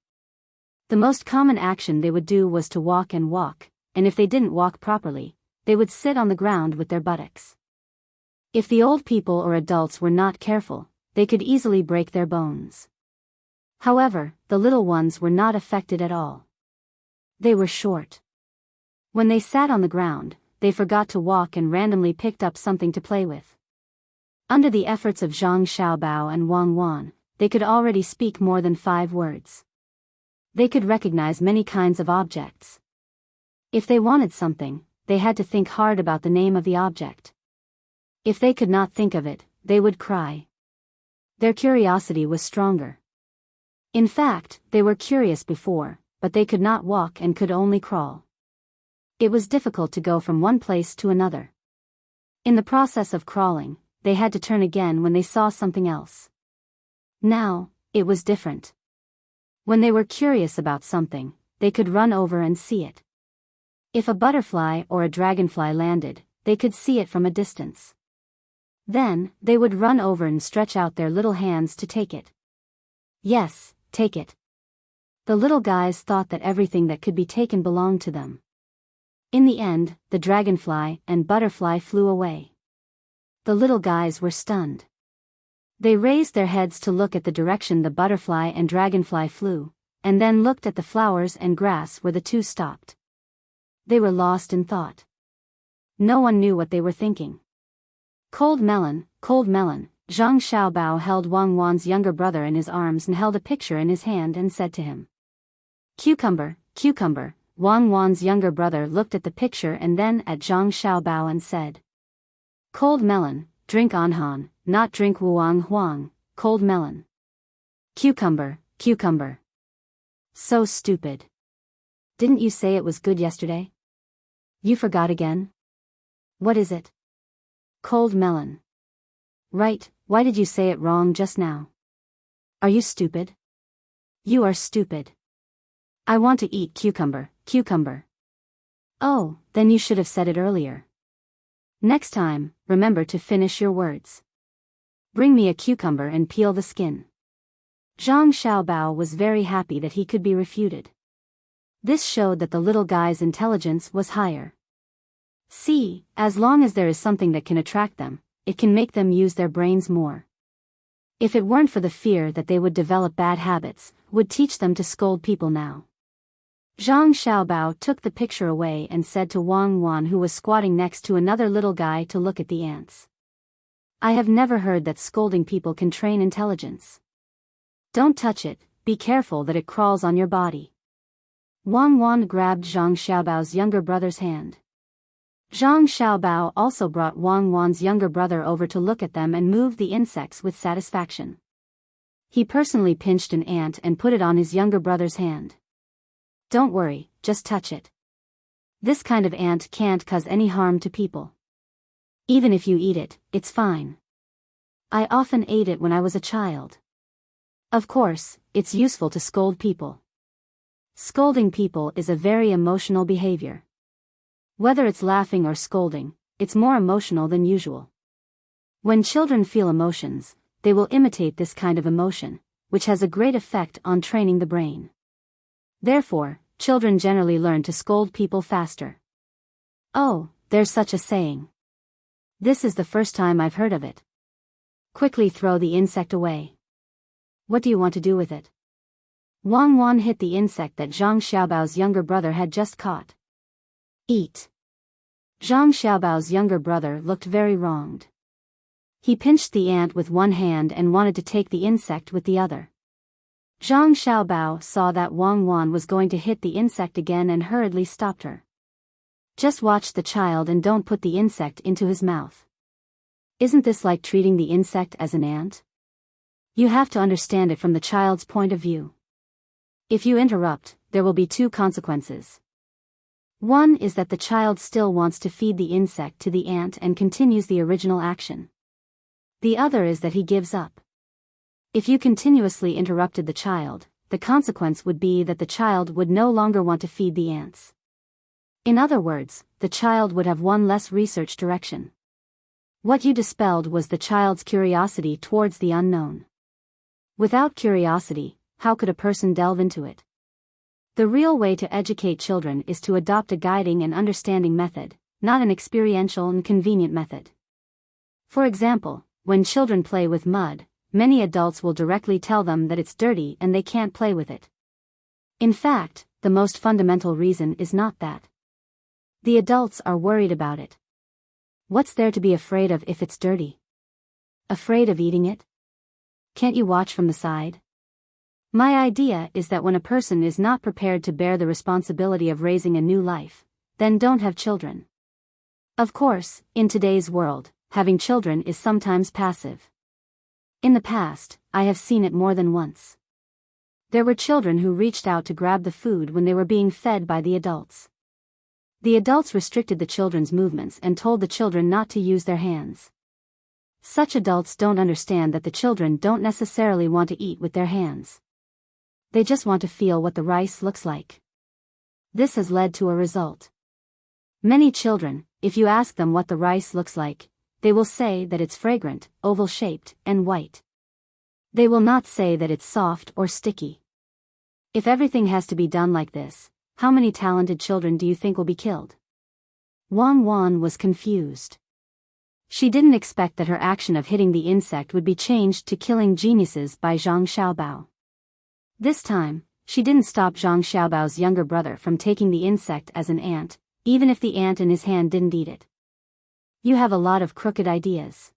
The most common action they would do was to walk, and if they didn't walk properly, they would sit on the ground with their buttocks. If the old people or adults were not careful, they could easily break their bones. However, the little ones were not affected at all. They were short. When they sat on the ground, they forgot to walk and randomly picked up something to play with. Under the efforts of Zhang Xiaobao and Wang Wan, they could already speak more than 5 words. They could recognize many kinds of objects. If they wanted something, they had to think hard about the name of the object. If they could not think of it, they would cry. Their curiosity was stronger. In fact, they were curious before, but they could not walk and could only crawl. It was difficult to go from one place to another. In the process of crawling, they had to turn again when they saw something else. Now, it was different. When they were curious about something, they could run over and see it. If a butterfly or a dragonfly landed, they could see it from a distance. Then, they would run over and stretch out their little hands to take it. Yes, take it. The little guys thought that everything that could be taken belonged to them. In the end, the dragonfly and butterfly flew away. The little guys were stunned. They raised their heads to look at the direction the butterfly and dragonfly flew, and then looked at the flowers and grass where the two stopped. They were lost in thought. No one knew what they were thinking. Cold melon, Zhang Xiaobao held Wang Wan's younger brother in his arms and held a picture in his hand and said to him, "Cucumber, cucumber." Wang Wan's younger brother looked at the picture and then at Zhang Xiaobao and said, "Cold melon, drink Anhan, not drink Wuang Huang, cold melon. Cucumber, cucumber. So stupid. Didn't you say it was good yesterday? You forgot again? What is it? Cold melon. Right, why did you say it wrong just now? Are you stupid? You are stupid. I want to eat cucumber, cucumber. Oh, then you should have said it earlier. Next time, remember to finish your words. Bring me a cucumber and peel the skin." Zhang Xiaobao was very happy that he could be refuted. This showed that the little guy's intelligence was higher. See, as long as there is something that can attract them, it can make them use their brains more. If it weren't for the fear that they would develop bad habits, would teach them to scold people now. Zhang Xiaobao took the picture away and said to Wang Wan, who was squatting next to another little guy, to look at the ants. "I have never heard that scolding people can train intelligence. Don't touch it, be careful that it crawls on your body." Wang Wan grabbed Zhang Xiaobao's younger brother's hand. Zhang Xiaobao also brought Wang Wan's younger brother over to look at them and moved the insects with satisfaction. He personally pinched an ant and put it on his younger brother's hand. "Don't worry, just touch it. This kind of ant can't cause any harm to people. Even if you eat it, it's fine. I often ate it when I was a child. Of course, it's useful to scold people. Scolding people is a very emotional behavior. Whether it's laughing or scolding, it's more emotional than usual. When children feel emotions, they will imitate this kind of emotion, which has a great effect on training the brain. Therefore, children generally learn to scold people faster. Oh, there's such a saying. This is the first time I've heard of it. Quickly throw the insect away. What do you want to do with it?" Wang Wan hit the insect that Zhang Xiaobao's younger brother had just caught. "Eat." Zhang Xiaobao's younger brother looked very wronged. He pinched the ant with one hand and wanted to take the insect with the other. Zhang Xiaobao saw that Wang Wan was going to hit the insect again and hurriedly stopped her. "Just watch the child and don't put the insect into his mouth. Isn't this like treating the insect as an ant? You have to understand it from the child's point of view. If you interrupt, there will be two consequences. One is that the child still wants to feed the insect to the ant and continues the original action. The other is that he gives up. If you continuously interrupted the child, the consequence would be that the child would no longer want to feed the ants. In other words, the child would have one less research direction. What you dispelled was the child's curiosity towards the unknown. Without curiosity, how could a person delve into it? The real way to educate children is to adopt a guiding and understanding method, not an experiential and convenient method. For example, when children play with mud, many adults will directly tell them that it's dirty and they can't play with it. In fact, the most fundamental reason is not that. The adults are worried about it. What's there to be afraid of if it's dirty? Afraid of eating it? Can't you watch from the side? My idea is that when a person is not prepared to bear the responsibility of raising a new life, then don't have children. Of course, in today's world, having children is sometimes passive. In the past, I have seen it more than once. There were children who reached out to grab the food when they were being fed by the adults. The adults restricted the children's movements and told the children not to use their hands. Such adults don't understand that the children don't necessarily want to eat with their hands. They just want to feel what the rice looks like. This has led to a result. Many children, if you ask them what the rice looks like, they will say that it's fragrant, oval-shaped, and white. They will not say that it's soft or sticky. If everything has to be done like this, how many talented children do you think will be killed? Wang Wan was confused. She didn't expect that her action of hitting the insect would be changed to killing geniuses by Zhang Xiaobao. This time, she didn't stop Zhang Xiaobao's younger brother from taking the insect as an ant, even if the ant in his hand didn't eat it. You have a lot of crooked ideas.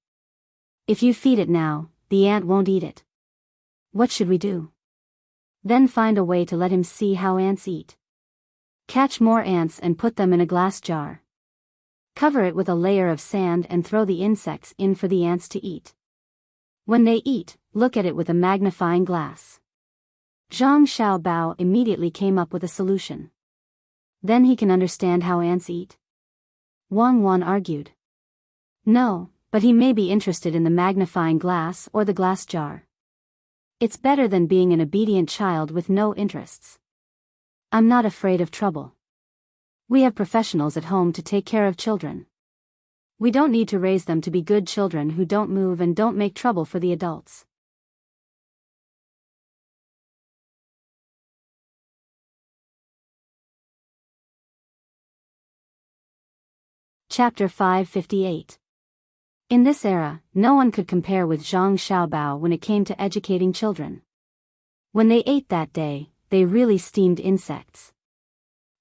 If you feed it now, the ant won't eat it. What should we do? Then find a way to let him see how ants eat. Catch more ants and put them in a glass jar. Cover it with a layer of sand and throw the insects in for the ants to eat. When they eat, look at it with a magnifying glass. Zhang Xiaobao immediately came up with a solution. Then he can understand how ants eat? Wang Wan argued. No, but he may be interested in the magnifying glass or the glass jar. It's better than being an obedient child with no interests. I'm not afraid of trouble. We have professionals at home to take care of children. We don't need to raise them to be good children who don't move and don't make trouble for the adults. Chapter 558. In this era, no one could compare with Zhang Xiaobao when it came to educating children. When they ate that day, they really steamed insects.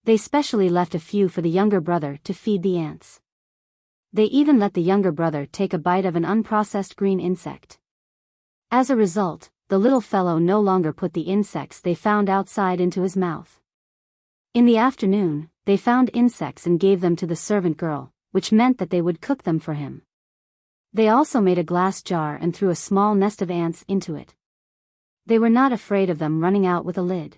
They specially left a few for the younger brother to feed the ants. They even let the younger brother take a bite of an unprocessed green insect. As a result, the little fellow no longer put the insects they found outside into his mouth. In the afternoon, they found insects and gave them to the servant girl, which meant that they would cook them for him. They also made a glass jar and threw a small nest of ants into it. They were not afraid of them running out with a lid.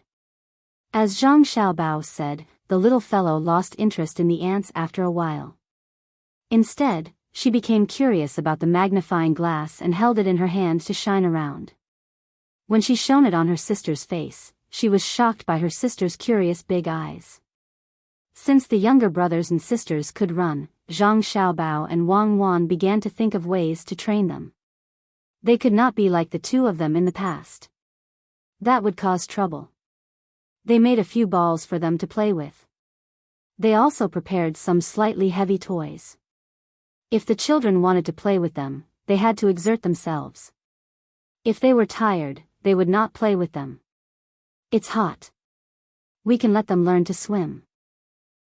As Zhang Xiaobao said, the little fellow lost interest in the ants after a while. Instead, she became curious about the magnifying glass and held it in her hand to shine around. When she shone it on her sister's face, she was shocked by her sister's curious big eyes. Since the younger brothers and sisters could run, Zhang Xiaobao and Wang Wan began to think of ways to train them. They could not be like the two of them in the past. That would cause trouble. They made a few balls for them to play with. They also prepared some slightly heavy toys. If the children wanted to play with them, they had to exert themselves. If they were tired, they would not play with them. It's hot. We can let them learn to swim.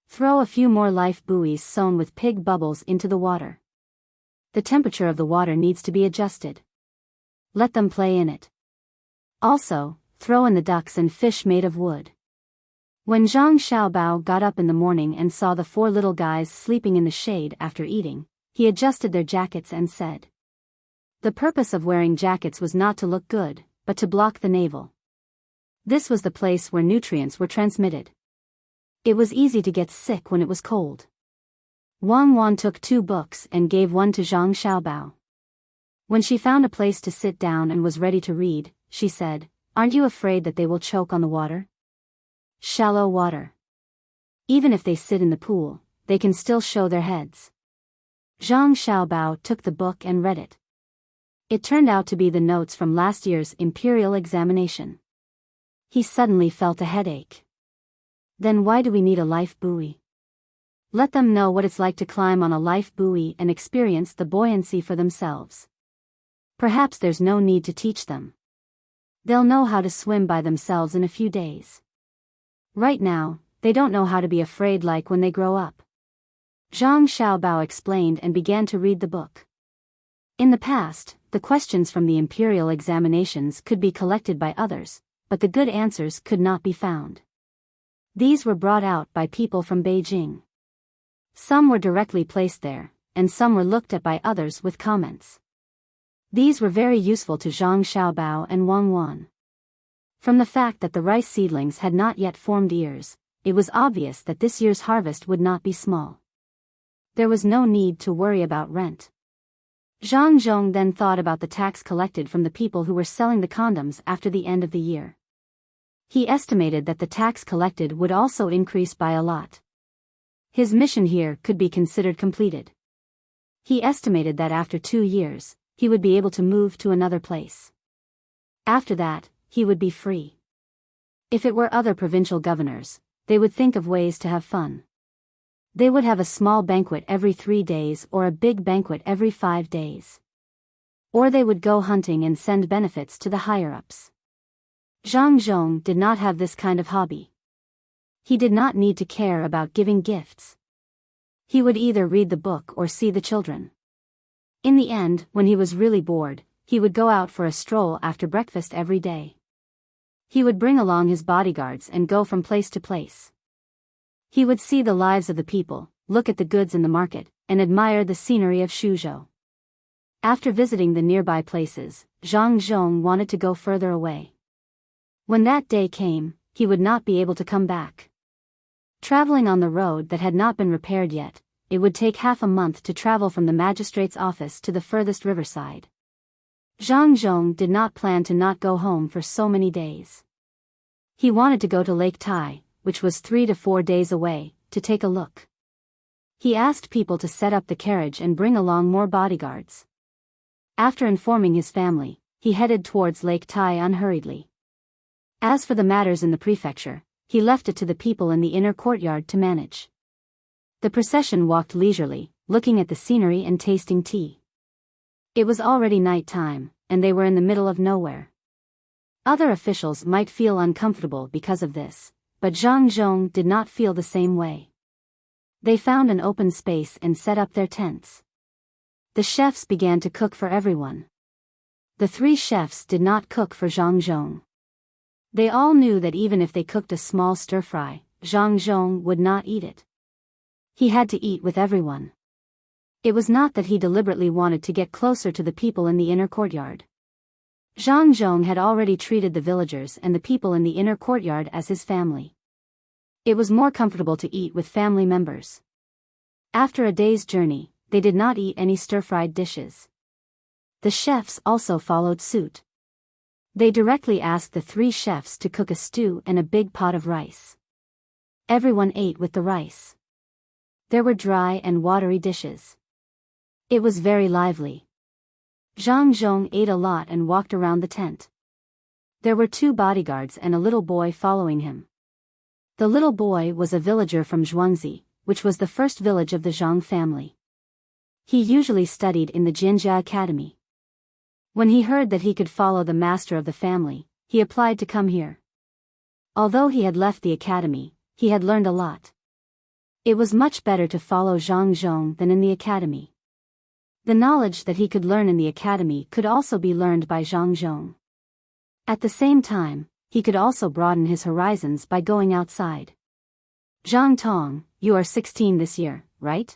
Throw a few more life buoys sewn with pig bubbles into the water. The temperature of the water needs to be adjusted. Let them play in it. Also, throw in the ducks and fish made of wood. When Zhang Xiaobao got up in the morning and saw the four little guys sleeping in the shade after eating, he adjusted their jackets and said. The purpose of wearing jackets was not to look good, but to block the navel. This was the place where nutrients were transmitted. It was easy to get sick when it was cold. Wang Wan took 2 books and gave one to Zhang Xiaobao. When she found a place to sit down and was ready to read, she said, Aren't you afraid that they will choke on the water? Shallow water. Even if they sit in the pool, they can still show their heads. Zhang Xiaobao took the book and read it. It turned out to be the notes from last year's imperial examination. He suddenly felt a headache. Then why do we need a life buoy? Let them know what it's like to climb on a life buoy and experience the buoyancy for themselves. Perhaps there's no need to teach them. They'll know how to swim by themselves in a few days. Right now, they don't know how to be afraid like when they grow up. Zhang Xiaobao explained and began to read the book. In the past, the questions from the imperial examinations could be collected by others, but the good answers could not be found. These were brought out by people from Beijing. Some were directly placed there, and some were looked at by others with comments. These were very useful to Zhang Xiaobao and Wang Wan. From the fact that the rice seedlings had not yet formed ears, it was obvious that this year's harvest would not be small. There was no need to worry about rent. Zhang Zhong then thought about the tax collected from the people who were selling the condoms after the end of the year. He estimated that the tax collected would also increase by a lot. His mission here could be considered completed. He estimated that after 2 years, he would be able to move to another place. After that, he would be free. If it were other provincial governors, they would think of ways to have fun. They would have a small banquet every 3 days or a big banquet every 5 days. Or they would go hunting and send benefits to the higher-ups. Zhang Zhong did not have this kind of hobby. He did not need to care about giving gifts. He would either read the book or see the children. In the end, when he was really bored, he would go out for a stroll after breakfast every day. He would bring along his bodyguards and go from place to place. He would see the lives of the people, look at the goods in the market, and admire the scenery of Suzhou. After visiting the nearby places, Zhang Zhong wanted to go further away. When that day came, he would not be able to come back. Traveling on the road that had not been repaired yet, it would take half a month to travel from the magistrate's office to the furthest riverside. Zhang Zhong did not plan to not go home for so many days. He wanted to go to Lake Tai, which was 3 to 4 days away, to take a look. He asked people to set up the carriage and bring along more bodyguards. After informing his family, he headed towards Lake Tai unhurriedly. As for the matters in the prefecture, he left it to the people in the inner courtyard to manage. The procession walked leisurely, looking at the scenery and tasting tea. It was already night time, and they were in the middle of nowhere. Other officials might feel uncomfortable because of this, but Zhang Zhong did not feel the same way. They found an open space and set up their tents. The chefs began to cook for everyone. The 3 chefs did not cook for Zhang Zhong. They all knew that even if they cooked a small stir-fry, Zhang Zhong would not eat it. He had to eat with everyone. It was not that he deliberately wanted to get closer to the people in the inner courtyard. Zhang Zhong had already treated the villagers and the people in the inner courtyard as his family. It was more comfortable to eat with family members. After a day's journey, they did not eat any stir-fried dishes. The chefs also followed suit. They directly asked the 3 chefs to cook a stew and a big pot of rice. Everyone ate with the rice. There were dry and watery dishes. It was very lively. Zhang Zhong ate a lot and walked around the tent. There were 2 bodyguards and a little boy following him. The little boy was a villager from Zhuangzi, which was the first village of the Zhang family. He usually studied in the Jinjia Academy. When he heard that he could follow the master of the family, he applied to come here. Although he had left the academy, he had learned a lot. It was much better to follow Zhang Zhong than in the academy. The knowledge that he could learn in the academy could also be learned by Zhang Zhong. At the same time, he could also broaden his horizons by going outside. Zhang Tong, you are 16 this year, right?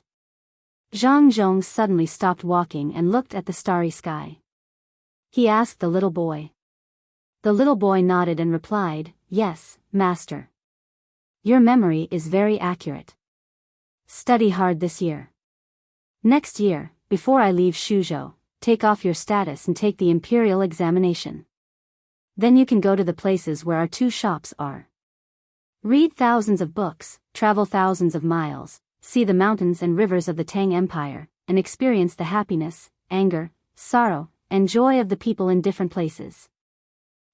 Zhang Zhong suddenly stopped walking and looked at the starry sky. He asked the little boy. The little boy nodded and replied, "Yes, master. Your memory is very accurate. Study hard this year. Next year, before I leave Suzhou, take off your status and take the imperial examination. Then you can go to the places where our 2 shops are. Read thousands of books, travel thousands of miles, see the mountains and rivers of the Tang Empire, and experience the happiness, anger, sorrow, and joy of the people in different places.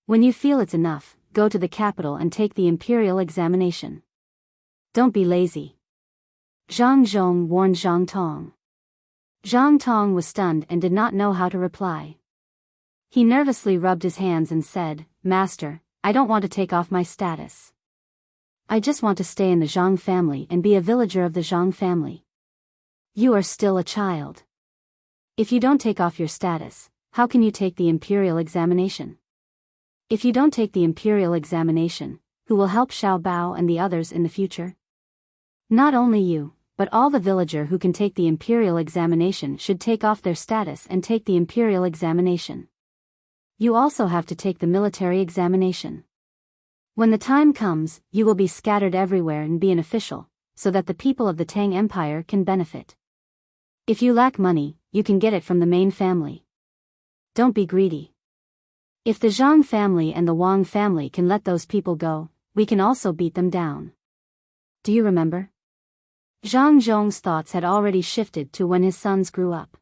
When you feel it's enough, go to the capital and take the imperial examination. Don't be lazy." Zhang Zhong warned Zhang Tong. Zhang Tong was stunned and did not know how to reply. He nervously rubbed his hands and said, "Master, I don't want to take off my status. I just want to stay in the Zhang family and be a villager of the Zhang family. You are still a child. If you don't take off your status, how can you take the imperial examination? If you don't take the imperial examination, who will help Xiao Bao and the others in the future? Not only you, but all the villager who can take the imperial examination should take off their status and take the imperial examination. You also have to take the military examination. When the time comes, you will be scattered everywhere and be an official, so that the people of the Tang Empire can benefit. If you lack money, you can get it from the main family. Don't be greedy. If the Zhang family and the Wang family can let those people go, we can also beat them down. Do you remember?" Zhang Zhong's thoughts had already shifted to when his sons grew up.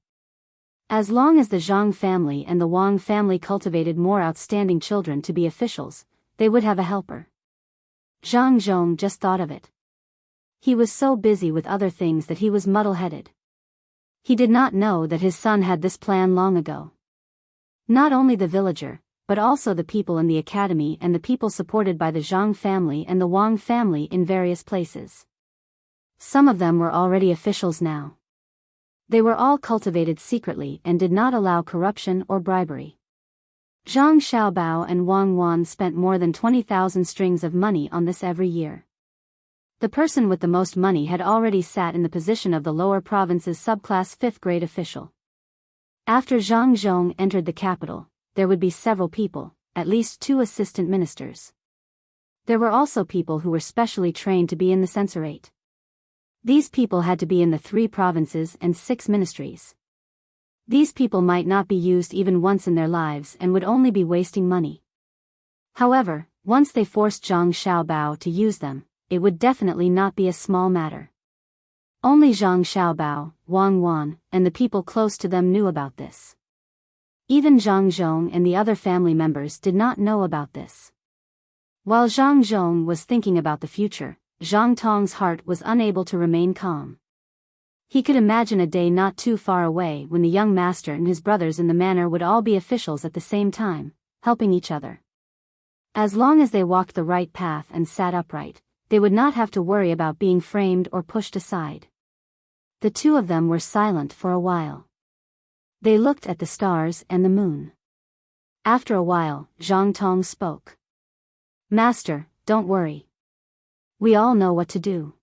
As long as the Zhang family and the Wang family cultivated more outstanding children to be officials, they would have a helper. Zhang Zhong just thought of it. He was so busy with other things that he was muddle-headed. He did not know that his son had this plan long ago. Not only the villager, but also the people in the academy and the people supported by the Zhang family and the Wang family in various places. Some of them were already officials now. They were all cultivated secretly and did not allow corruption or bribery. Zhang Xiaobao and Wang Wan spent more than 20,000 strings of money on this every year. The person with the most money had already sat in the position of the lower province's subclass 5th grade official. After Zhang Zhong entered the capital, there would be several people, at least 2 assistant ministers. There were also people who were specially trained to be in the censorate. These people had to be in the 3 provinces and 6 ministries. These people might not be used even once in their lives and would only be wasting money. However, once they forced Zhang Xiaobao to use them, it would definitely not be a small matter. Only Zhang Xiaobao, Wang Wan, and the people close to them knew about this. Even Zhang Zhong and the other family members did not know about this. While Zhang Zhong was thinking about the future, Zhang Tong's heart was unable to remain calm. He could imagine a day not too far away when the young master and his brothers in the manor would all be officials at the same time, helping each other. As long as they walked the right path and sat upright, they would not have to worry about being framed or pushed aside. The 2 of them were silent for a while. They looked at the stars and the moon. After a while, Zhang Tong spoke. "Master, don't worry. We all know what to do.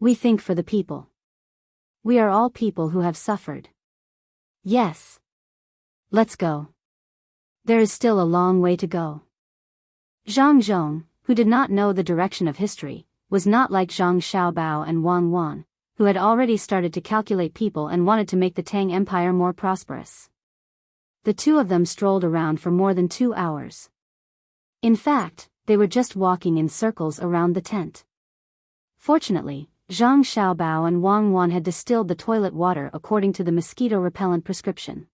We think for the people. We are all people who have suffered. Yes. Let's go. There is still a long way to go." Zhang Zhong, who did not know the direction of history, was not like Zhang Xiaobao and Wang Wan, who had already started to calculate people and wanted to make the Tang Empire more prosperous. The 2 of them strolled around for more than 2 hours. In fact, they were just walking in circles around the tent. Fortunately, Zhang Xiaobao and Wang Wan had distilled the toilet water according to the mosquito-repellent prescription.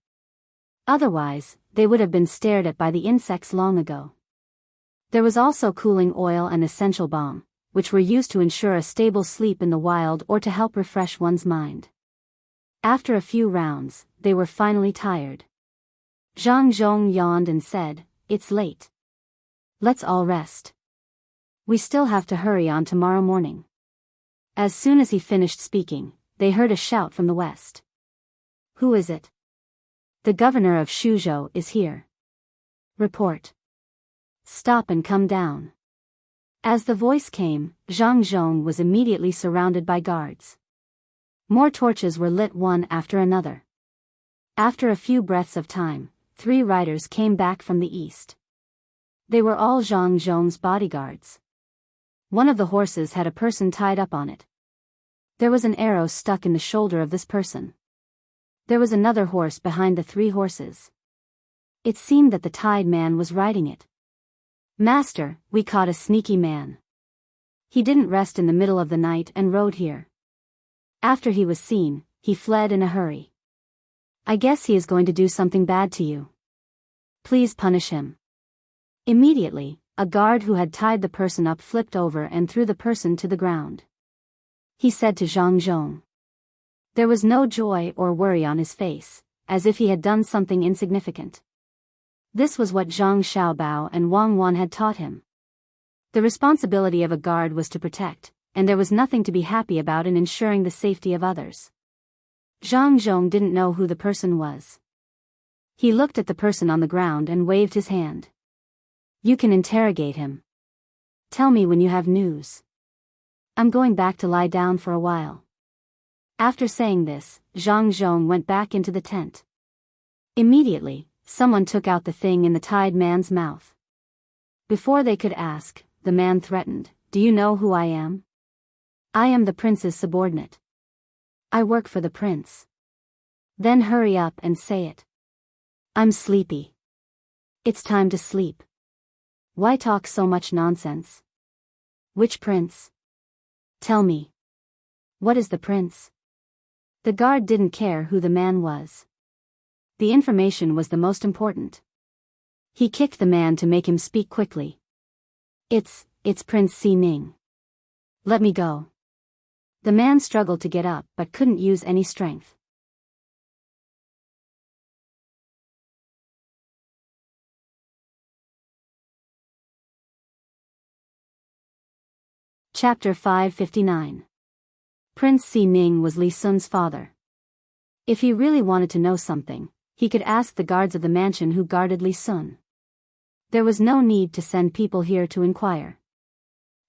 Otherwise, they would have been stared at by the insects long ago. There was also cooling oil and essential balm, which were used to ensure a stable sleep in the wild or to help refresh one's mind. After a few rounds, they were finally tired. Zhang Zhong yawned and said, "It's late. Let's all rest. We still have to hurry on tomorrow morning." As soon as he finished speaking, they heard a shout from the west. "Who is it?" "The governor of Shuzhou is here. Report. Stop and come down." As the voice came, Zhang Zhong was immediately surrounded by guards. More torches were lit one after another. After a few breaths of time, 3 riders came back from the east. They were all Zhang Zhong's bodyguards. One of the horses had a person tied up on it. There was an arrow stuck in the shoulder of this person. There was another horse behind the 3 horses. It seemed that the tied man was riding it. "Master, we caught a sneaky man. He didn't rest in the middle of the night and rode here. After he was seen, he fled in a hurry. I guess he is going to do something bad to you. Please punish him." Immediately, a guard who had tied the person up flipped over and threw the person to the ground. He said to Zhang Zhong. There was no joy or worry on his face, as if he had done something insignificant. This was what Zhang Xiaobao and Wang Wan had taught him. The responsibility of a guard was to protect, and there was nothing to be happy about in ensuring the safety of others. Zhang Zhong didn't know who the person was. He looked at the person on the ground and waved his hand. "You can interrogate him. Tell me when you have news. I'm going back to lie down for a while." After saying this, Zhang Zhong went back into the tent. Immediately, someone took out the thing in the tied man's mouth. Before they could ask, the man threatened, "Do you know who I am? I am the prince's subordinate. I work for the prince." "Then hurry up and say it." "I'm sleepy." "It's time to sleep. Why talk so much nonsense?" "Which prince? Tell me. What is the prince?" The guard didn't care who the man was. The information was the most important. He kicked the man to make him speak quickly. It's Prince Si Ning. Let me go." The man struggled to get up but couldn't use any strength. Chapter 559. Prince Si Ning was Li Sun's father. If he really wanted to know something, he could ask the guards of the mansion who guarded Li Sun. There was no need to send people here to inquire.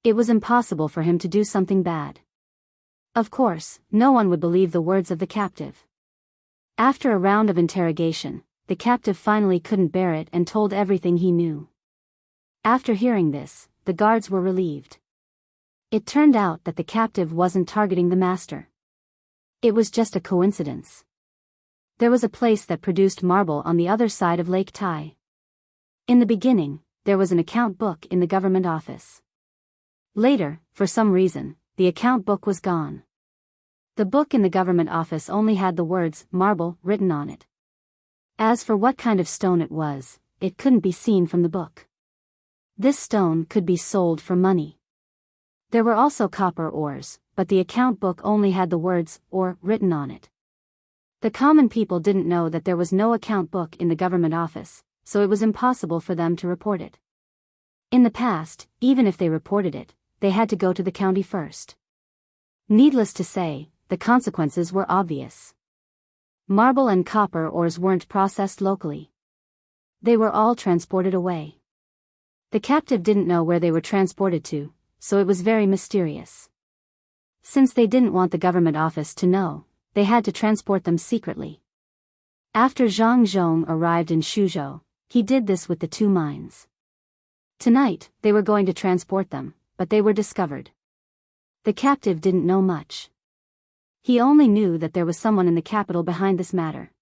It was impossible for him to do something bad. Of course, no one would believe the words of the captive. After a round of interrogation, the captive finally couldn't bear it and told everything he knew. After hearing this, the guards were relieved. It turned out that the captive wasn't targeting the master. It was just a coincidence. There was a place that produced marble on the other side of Lake Tai. In the beginning, there was an account book in the government office. Later, for some reason, the account book was gone. The book in the government office only had the words marble written on it. As for what kind of stone it was, it couldn't be seen from the book. This stone could be sold for money. There were also copper ores, but the account book only had the words ore written on it. The common people didn't know that there was no account book in the government office, so it was impossible for them to report it. In the past, even if they reported it, they had to go to the county first. Needless to say, the consequences were obvious. Marble and copper ores weren't processed locally. They were all transported away. The captive didn't know where they were transported to, so it was very mysterious. Since they didn't want the government office to know, they had to transport them secretly. After Zhang Zhong arrived in Shuzhou, he did this with the two mines. Tonight, they were going to transport them, but they were discovered. The captive didn't know much. He only knew that there was someone in the capital behind this matter.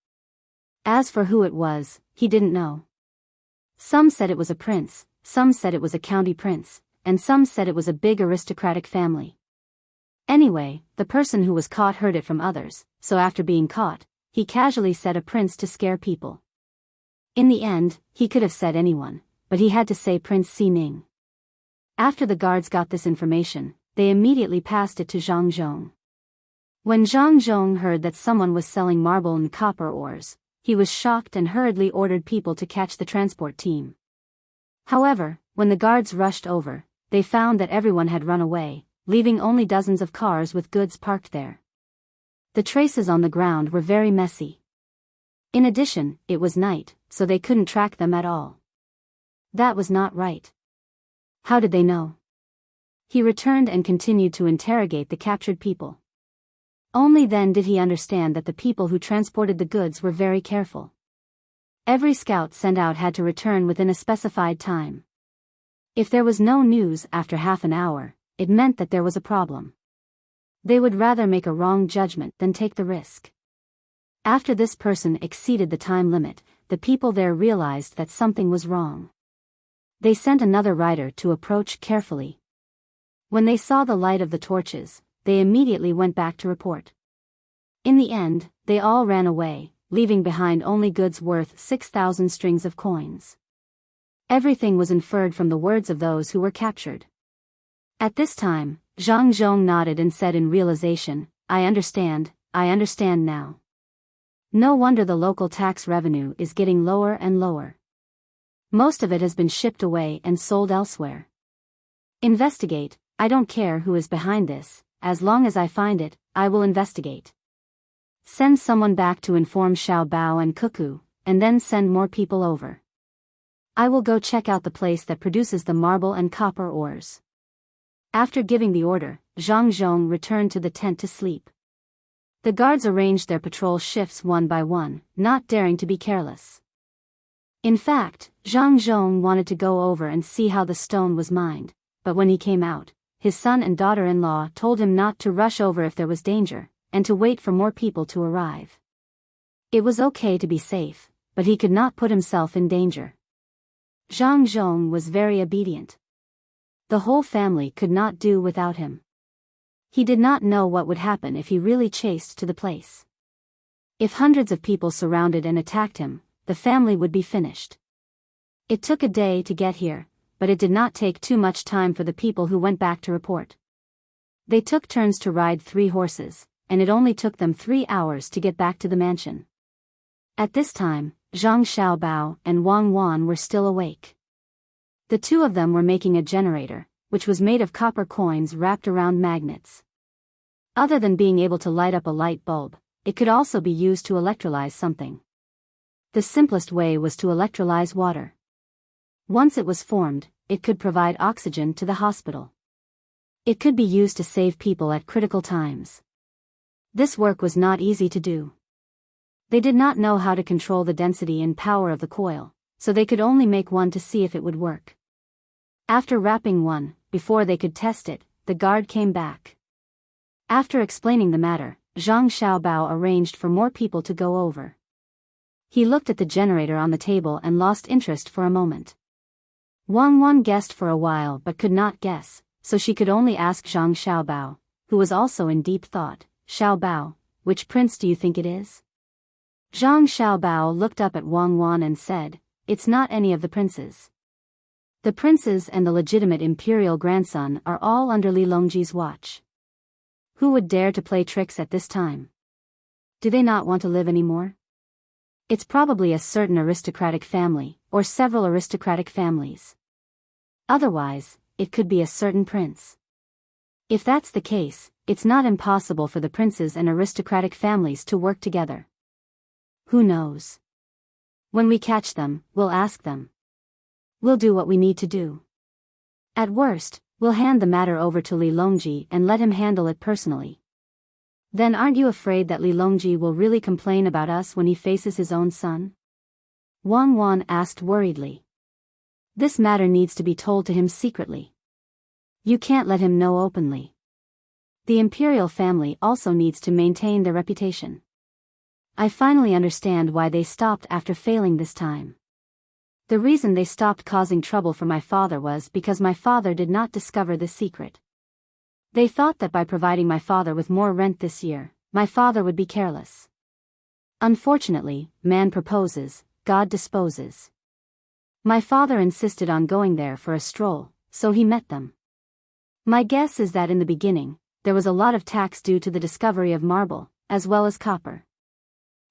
As for who it was, he didn't know. Some said it was a prince, some said it was a county prince, and some said it was a big aristocratic family. Anyway, the person who was caught heard it from others, so after being caught, he casually said a prince to scare people. In the end, he could have said anyone, but he had to say Prince Ximing. After the guards got this information, they immediately passed it to Zhang Zhong. When Zhang Zhong heard that someone was selling marble and copper ores, he was shocked and hurriedly ordered people to catch the transport team. However, when the guards rushed over, they found that everyone had run away, leaving only dozens of cars with goods parked there. The traces on the ground were very messy. In addition, it was night, so they couldn't track them at all. That was not right. How did they know? He returned and continued to interrogate the captured people. Only then did he understand that the people who transported the goods were very careful. Every scout sent out had to return within a specified time. If there was no news after half an hour, it meant that there was a problem. They would rather make a wrong judgment than take the risk. After this person exceeded the time limit, the people there realized that something was wrong. They sent another rider to approach carefully. When they saw the light of the torches, they immediately went back to report. In the end, they all ran away, leaving behind only goods worth 6,000 strings of coins. Everything was inferred from the words of those who were captured. At this time, Zhang Zhong nodded and said in realization, I understand now. No wonder the local tax revenue is getting lower and lower. Most of it has been shipped away and sold elsewhere. Investigate, I don't care who is behind this, as long as I find it, I will investigate. Send someone back to inform Xiao Bao and Cuckoo, and then send more people over. I will go check out the place that produces the marble and copper ores. After giving the order, Zhang Zhong returned to the tent to sleep. The guards arranged their patrol shifts one by one, not daring to be careless. In fact, Zhang Zhong wanted to go over and see how the stone was mined, but when he came out, his son and daughter-in-law told him not to rush over if there was danger, and to wait for more people to arrive. It was okay to be safe, but he could not put himself in danger. Zhang Zhong was very obedient. The whole family could not do without him. He did not know what would happen if he really chased to the place. If hundreds of people surrounded and attacked him, the family would be finished. It took a day to get here, but it did not take too much time for the people who went back to report. They took turns to ride 3 horses, and it only took them 3 hours to get back to the mansion. At this time, Zhang Xiaobao and Wang Wan were still awake. The two of them were making a generator, which was made of copper coins wrapped around magnets. Other than being able to light up a light bulb, it could also be used to electrolyze something. The simplest way was to electrolyze water. Once it was formed, it could provide oxygen to the hospital. It could be used to save people at critical times. This work was not easy to do. They did not know how to control the density and power of the coil, so they could only make one to see if it would work. After wrapping one, before they could test it, the guard came back. After explaining the matter, Zhang Xiaobao arranged for more people to go over. He looked at the generator on the table and lost interest for a moment. Wang guessed for a while but could not guess, so she could only ask Zhang Xiaobao, who was also in deep thought, "Xiaobao, which prince do you think it is?" Zhang Xiaobao looked up at Wang and said, "It's not any of the princes. The princes and the legitimate imperial grandson are all under Li Longji's watch. Who would dare to play tricks at this time? Do they not want to live anymore? It's probably a certain aristocratic family, or several aristocratic families. Otherwise, it could be a certain prince. If that's the case, it's not impossible for the princes and aristocratic families to work together. Who knows? When we catch them, we'll ask them. We'll do what we need to do. At worst, we'll hand the matter over to Li Longji and let him handle it personally. Then aren't you afraid that Li Longji will really complain about us when he faces his own son?" Wang asked worriedly. "This matter needs to be told to him secretly. You can't let him know openly. The imperial family also needs to maintain their reputation. I finally understand why they stopped after failing this time. The reason they stopped causing trouble for my father was because my father did not discover this secret. They thought that by providing my father with more rent this year, my father would be careless. Unfortunately, man proposes, God disposes. My father insisted on going there for a stroll, so he met them. My guess is that in the beginning, there was a lot of tax due to the discovery of marble, as well as copper.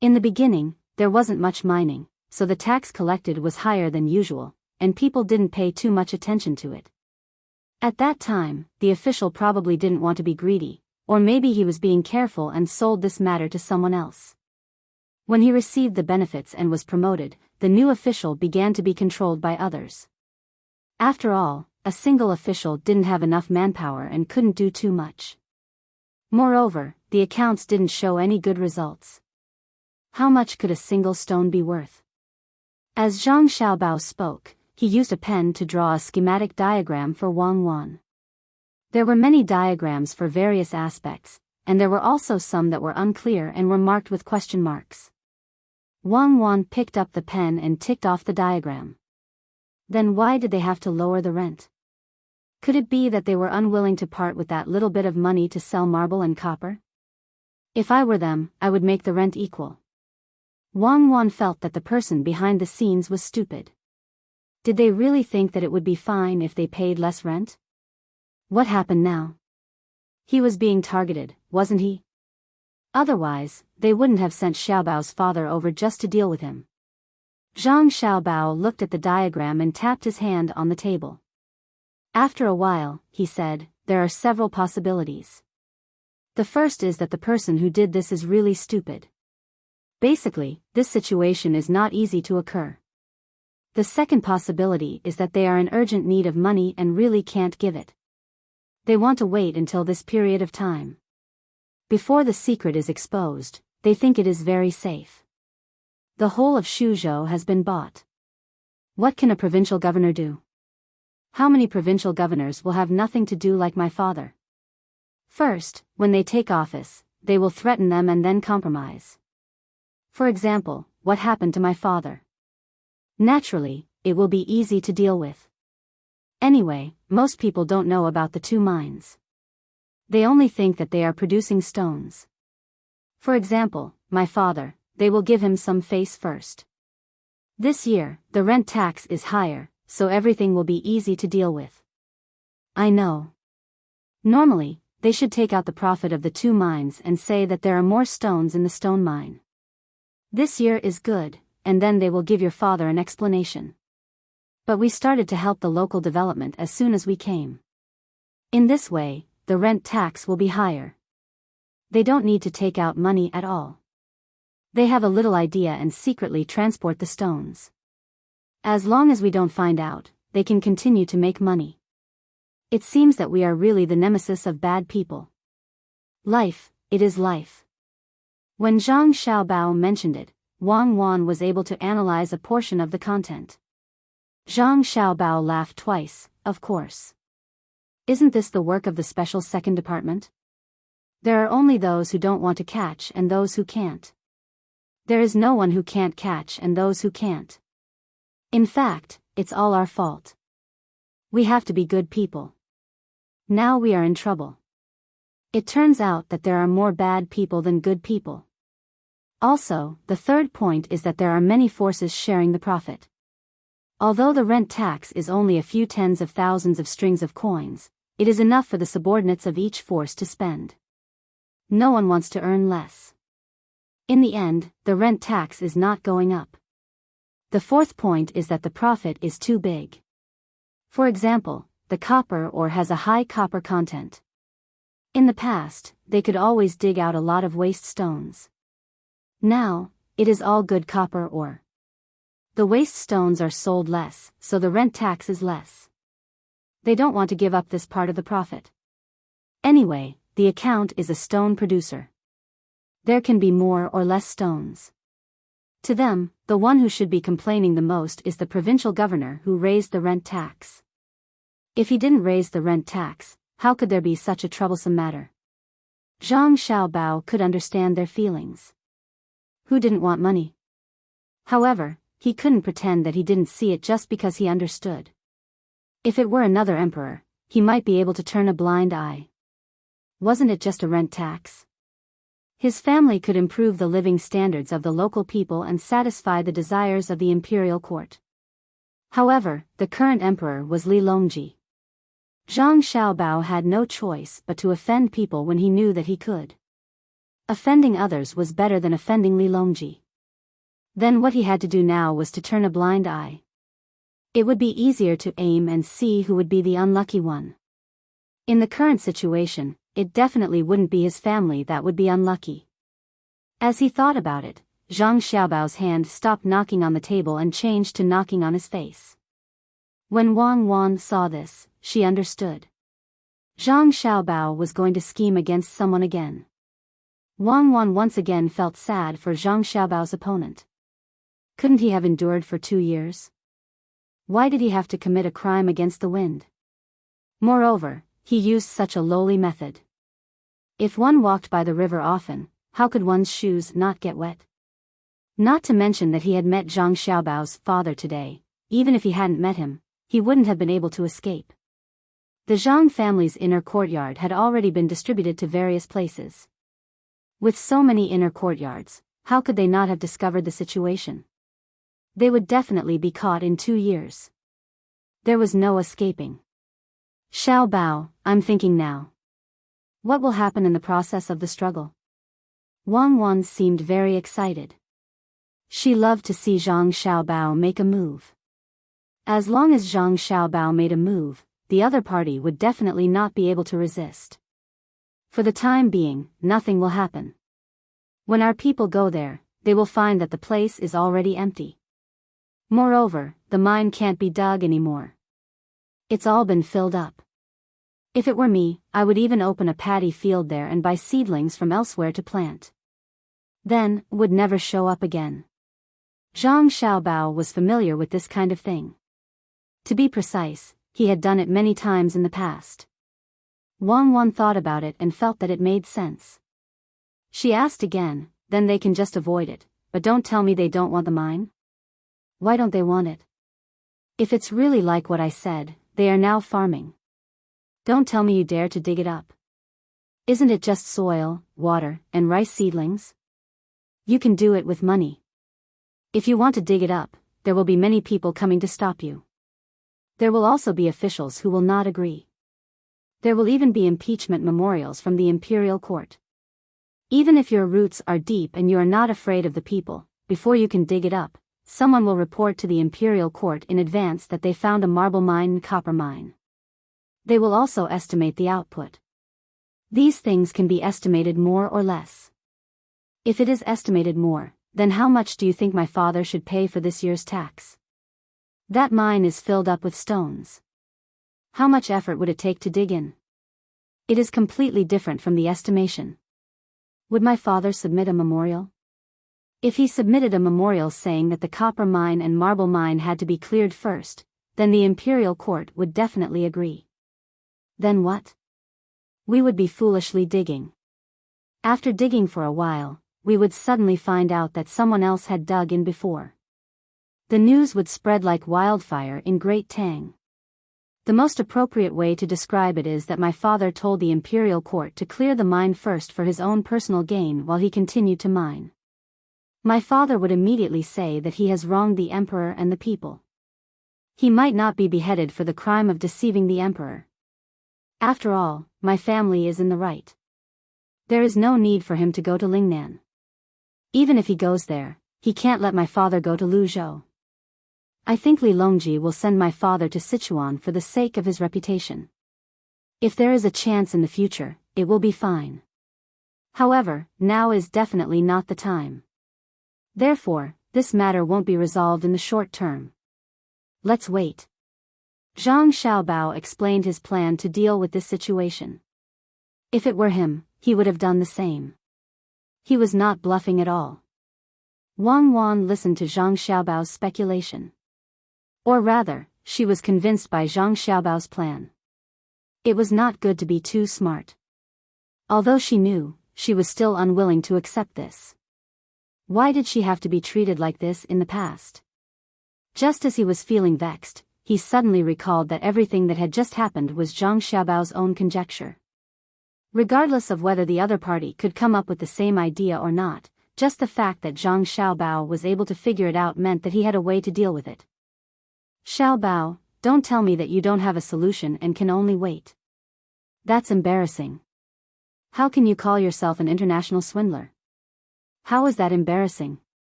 In the beginning, there wasn't much mining, so the tax collected was higher than usual, and people didn't pay too much attention to it. At that time, the official probably didn't want to be greedy, or maybe he was being careful and sold this matter to someone else. When he received the benefits and was promoted, the new official began to be controlled by others. After all, a single official didn't have enough manpower and couldn't do too much. Moreover, the accounts didn't show any good results. How much could a single stone be worth? As Zhang Xiaobao spoke, he used a pen to draw a schematic diagram for Wang. There were many diagrams for various aspects, and there were also some that were unclear and were marked with question marks. Wang picked up the pen and ticked off the diagram. Then why did they have to lower the rent? Could it be that they were unwilling to part with that little bit of money to sell marble and copper? If I were them, I would make the rent equal. Wang felt that the person behind the scenes was stupid. Did they really think that it would be fine if they paid less rent? What happened now? He was being targeted, wasn't he? Otherwise, they wouldn't have sent Xiaobao's father over just to deal with him. Zhang Xiaobao looked at the diagram and tapped his hand on the table. After a while, he said, "There are several possibilities. The first is that the person who did this is really stupid. Basically, this situation is not easy to occur. The second possibility is that they are in urgent need of money and really can't give it. They want to wait until this period of time. Before the secret is exposed, they think it is very safe. The whole of Shuzhou has been bought. What can a provincial governor do? How many provincial governors will have nothing to do like my father? First, when they take office, they will threaten them and then compromise. For example, what happened to my father? Naturally, it will be easy to deal with. Anyway, most people don't know about the two mines. They only think that they are producing stones. For example, my father, they will give him some face first. This year, the rent tax is higher, so everything will be easy to deal with. I know. Normally, they should take out the profit of the two mines and say that there are more stones in the stone mine. This year is good, and then they will give your father an explanation. But we started to help the local development as soon as we came. In this way, the rent tax will be higher. They don't need to take out money at all. They have a little idea and secretly transport the stones. As long as we don't find out, they can continue to make money. It seems that we are really the nemesis of bad people. Life, it is life. When Zhang Xiaobao mentioned it, Wang Wan was able to analyze a portion of the content. Zhang Xiaobao laughed twice, of course. Isn't this the work of the special second department? There are only those who don't want to catch and those who can't. There is no one who can't catch and those who can't. In fact, it's all our fault. We have to be good people. Now we are in trouble. It turns out that there are more bad people than good people. Also, the third point is that there are many forces sharing the profit. Although the rent tax is only a few tens of thousands of strings of coins, it is enough for the subordinates of each force to spend. No one wants to earn less. In the end, the rent tax is not going up. The fourth point is that the profit is too big. For example, the copper ore has a high copper content. In the past, they could always dig out a lot of waste stones. Now, it is all good copper ore. The waste stones are sold less, so the rent tax is less. They don't want to give up this part of the profit. Anyway, the account is a stone producer. There can be more or less stones. To them, the one who should be complaining the most is the provincial governor who raised the rent tax. If he didn't raise the rent tax, how could there be such a troublesome matter? Zhang Xiaobao could understand their feelings. Who didn't want money? However, he couldn't pretend that he didn't see it just because he understood. If it were another emperor, he might be able to turn a blind eye. Wasn't it just a rent tax? His family could improve the living standards of the local people and satisfy the desires of the imperial court. However, the current emperor was Li Longji. Zhang Xiaobao had no choice but to offend people when he knew that he could. Offending others was better than offending Li Longji. Then what he had to do now was to turn a blind eye. It would be easier to aim and see who would be the unlucky one. In the current situation, it definitely wouldn't be his family that would be unlucky. As he thought about it, Zhang Xiaobao's hand stopped knocking on the table and changed to knocking on his face. When Wang Wan saw this, she understood. Zhang Xiaobao was going to scheme against someone again. Wang Wan once again felt sad for Zhang Xiaobao's opponent. Couldn't he have endured for 2 years? Why did he have to commit a crime against the wind? Moreover, he used such a lowly method. If one walked by the river often, how could one's shoes not get wet? Not to mention that he had met Zhang Xiaobao's father today. Even if he hadn't met him, he wouldn't have been able to escape. The Zhang family's inner courtyard had already been distributed to various places. With so many inner courtyards, how could they not have discovered the situation? They would definitely be caught in 2 years. There was no escaping. Xiaobao, I'm thinking now. What will happen in the process of the struggle? Wang Wan seemed very excited. She loved to see Zhang Xiaobao make a move. As long as Zhang Xiaobao made a move, the other party would definitely not be able to resist. For the time being, nothing will happen. When our people go there, they will find that the place is already empty. Moreover, the mine can't be dug anymore. It's all been filled up. If it were me, I would even open a paddy field there and buy seedlings from elsewhere to plant. Then, would never show up again. Zhang Xiaobao was familiar with this kind of thing. To be precise, he had done it many times in the past. Wang Wan thought about it and felt that it made sense. She asked again, then they can just avoid it, but don't tell me they don't want the mine? Why don't they want it? If it's really like what I said, they are now farming. Don't tell me you dare to dig it up. Isn't it just soil, water, and rice seedlings? You can do it with money. If you want to dig it up, there will be many people coming to stop you. There will also be officials who will not agree. There will even be impeachment memorials from the imperial court. Even if your roots are deep and you are not afraid of the people, before you can dig it up, someone will report to the imperial court in advance that they found a marble mine and copper mine. They will also estimate the output. These things can be estimated more or less. If it is estimated more, Then how much do you think my father should pay for this year's tax? That mine is filled up with stones. How much effort would it take to dig in? It is completely different from the estimation. Would my father submit a memorial? If he submitted a memorial saying that the copper mine and marble mine had to be cleared first, then the imperial court would definitely agree. Then what? We would be foolishly digging. After digging for a while, we would suddenly find out that someone else had dug in before. The news would spread like wildfire in Great Tang. The most appropriate way to describe it is that my father told the imperial court to clear the mine first for his own personal gain while he continued to mine. My father would immediately say that he has wronged the emperor and the people. He might not be beheaded for the crime of deceiving the emperor. After all, my family is in the right. There is no need for him to go to Lingnan. Even if he goes there, he can't let my father go to Luzhou. I think Li Longji will send my father to Sichuan for the sake of his reputation. If there is a chance in the future, it will be fine. However, now is definitely not the time. Therefore, this matter won't be resolved in the short term. Let's wait. Zhang Xiaobao explained his plan to deal with this situation. If it were him, he would have done the same. He was not bluffing at all. Wang Wan listened to Zhang Xiaobao's speculation. Or rather, she was convinced by Zhang Xiaobao's plan. It was not good to be too smart. Although she knew, she was still unwilling to accept this. Why did she have to be treated like this in the past? Just as he was feeling vexed, he suddenly recalled that everything that had just happened was Zhang Xiaobao's own conjecture. Regardless of whether the other party could come up with the same idea or not, just the fact that Zhang Xiaobao was able to figure it out meant that he had a way to deal with it. Xiaobao, don't tell me that you don't have a solution and can only wait. That's embarrassing. How can you call yourself an international swindler? How is that embarrassing?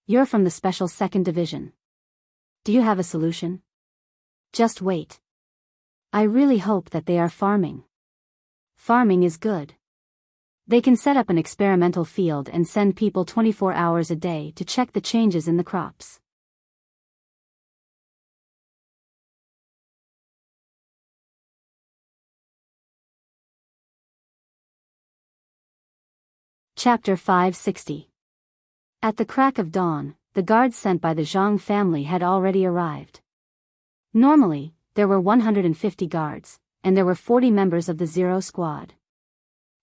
You're from the Special Second Division. Do you have a solution? Just wait. I really hope that they are farming. Farming is good. They can set up an experimental field and send people 24 hours a day to check the changes in the crops. Chapter 560. At the crack of dawn, the guards sent by the Zhang family had already arrived. Normally, there were 150 guards, and there were 40 members of the Zero Squad.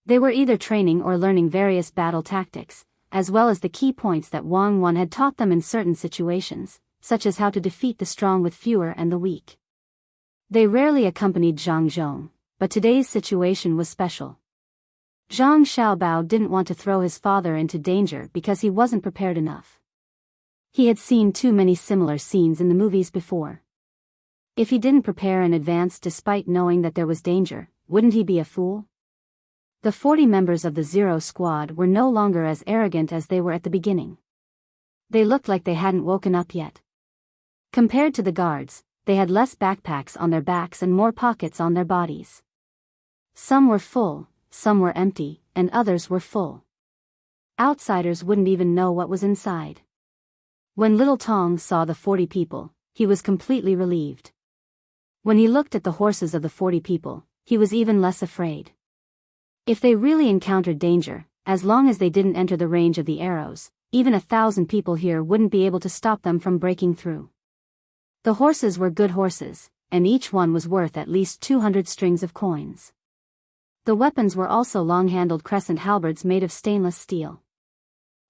They were either training or learning various battle tactics, as well as the key points that Wang Wan had taught them in certain situations, such as how to defeat the strong with fewer and the weak. They rarely accompanied Zhang Zhong, but today's situation was special. Zhang Xiaobao didn't want to throw his father into danger because he wasn't prepared enough. He had seen too many similar scenes in the movies before. If he didn't prepare in advance despite knowing that there was danger, wouldn't he be a fool? The 40 members of the Zero Squad were no longer as arrogant as they were at the beginning. They looked like they hadn't woken up yet. Compared to the guards, they had less backpacks on their backs and more pockets on their bodies. Some were full, some were empty, and others were full. Outsiders wouldn't even know what was inside. When little Tang saw the 40 people, he was completely relieved. When he looked at the horses of the 40 people, he was even less afraid. If they really encountered danger, as long as they didn't enter the range of the arrows, even 1,000 people here wouldn't be able to stop them from breaking through. The horses were good horses, and each one was worth at least 200 strings of coins. The weapons were also long-handled crescent halberds made of stainless steel.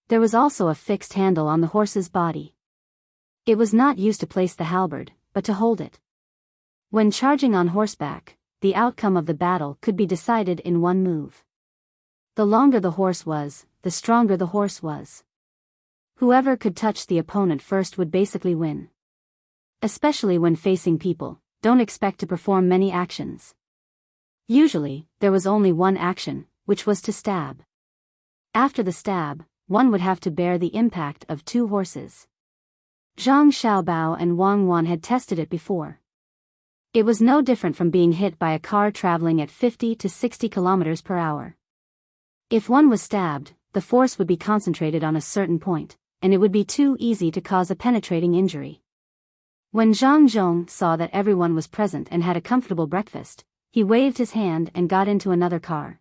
There was also a fixed handle on the horse's body. It was not used to place the halberd, but to hold it. When charging on horseback, the outcome of the battle could be decided in one move. The longer the horse was, the stronger the horse was. Whoever could touch the opponent first would basically win. Especially when facing people, don't expect to perform many actions. Usually, there was only one action, which was to stab. After the stab, one would have to bear the impact of 2 horses. Zhang Xiaobao and Wang Wan had tested it before. It was no different from being hit by a car traveling at 50 to 60 km/h. If one was stabbed, the force would be concentrated on a certain point, and it would be too easy to cause a penetrating injury. When Zhang Zhong saw that everyone was present and had a comfortable breakfast, he waved his hand and got into another car.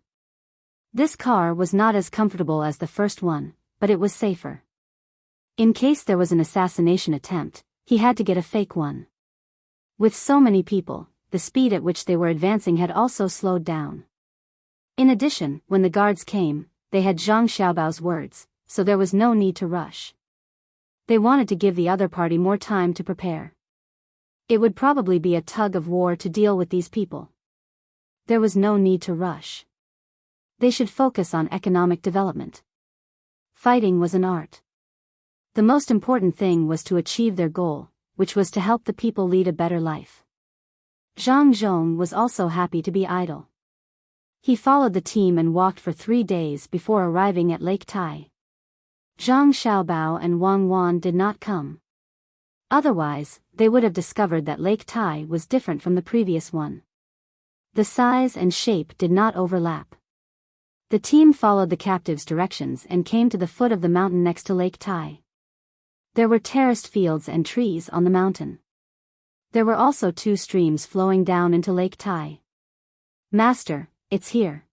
This car was not as comfortable as the first one, but it was safer. In case there was an assassination attempt, he had to get a fake one. With so many people, the speed at which they were advancing had also slowed down. In addition, when the guards came, they had Zhang Xiaobao's words, so there was no need to rush. They wanted to give the other party more time to prepare. It would probably be a tug of war to deal with these people. There was no need to rush. They should focus on economic development. Fighting was an art. The most important thing was to achieve their goal, which was to help the people lead a better life. Zhang Zhong was also happy to be idle. He followed the team and walked for 3 days before arriving at Lake Tai. Zhang Xiaobao and Wang Wan did not come. Otherwise, they would have discovered that Lake Tai was different from the previous one. The size and shape did not overlap. The team followed the captive's directions and came to the foot of the mountain next to Lake Tai. There were terraced fields and trees on the mountain. There were also 2 streams flowing down into Lake Tai. Master, it's here.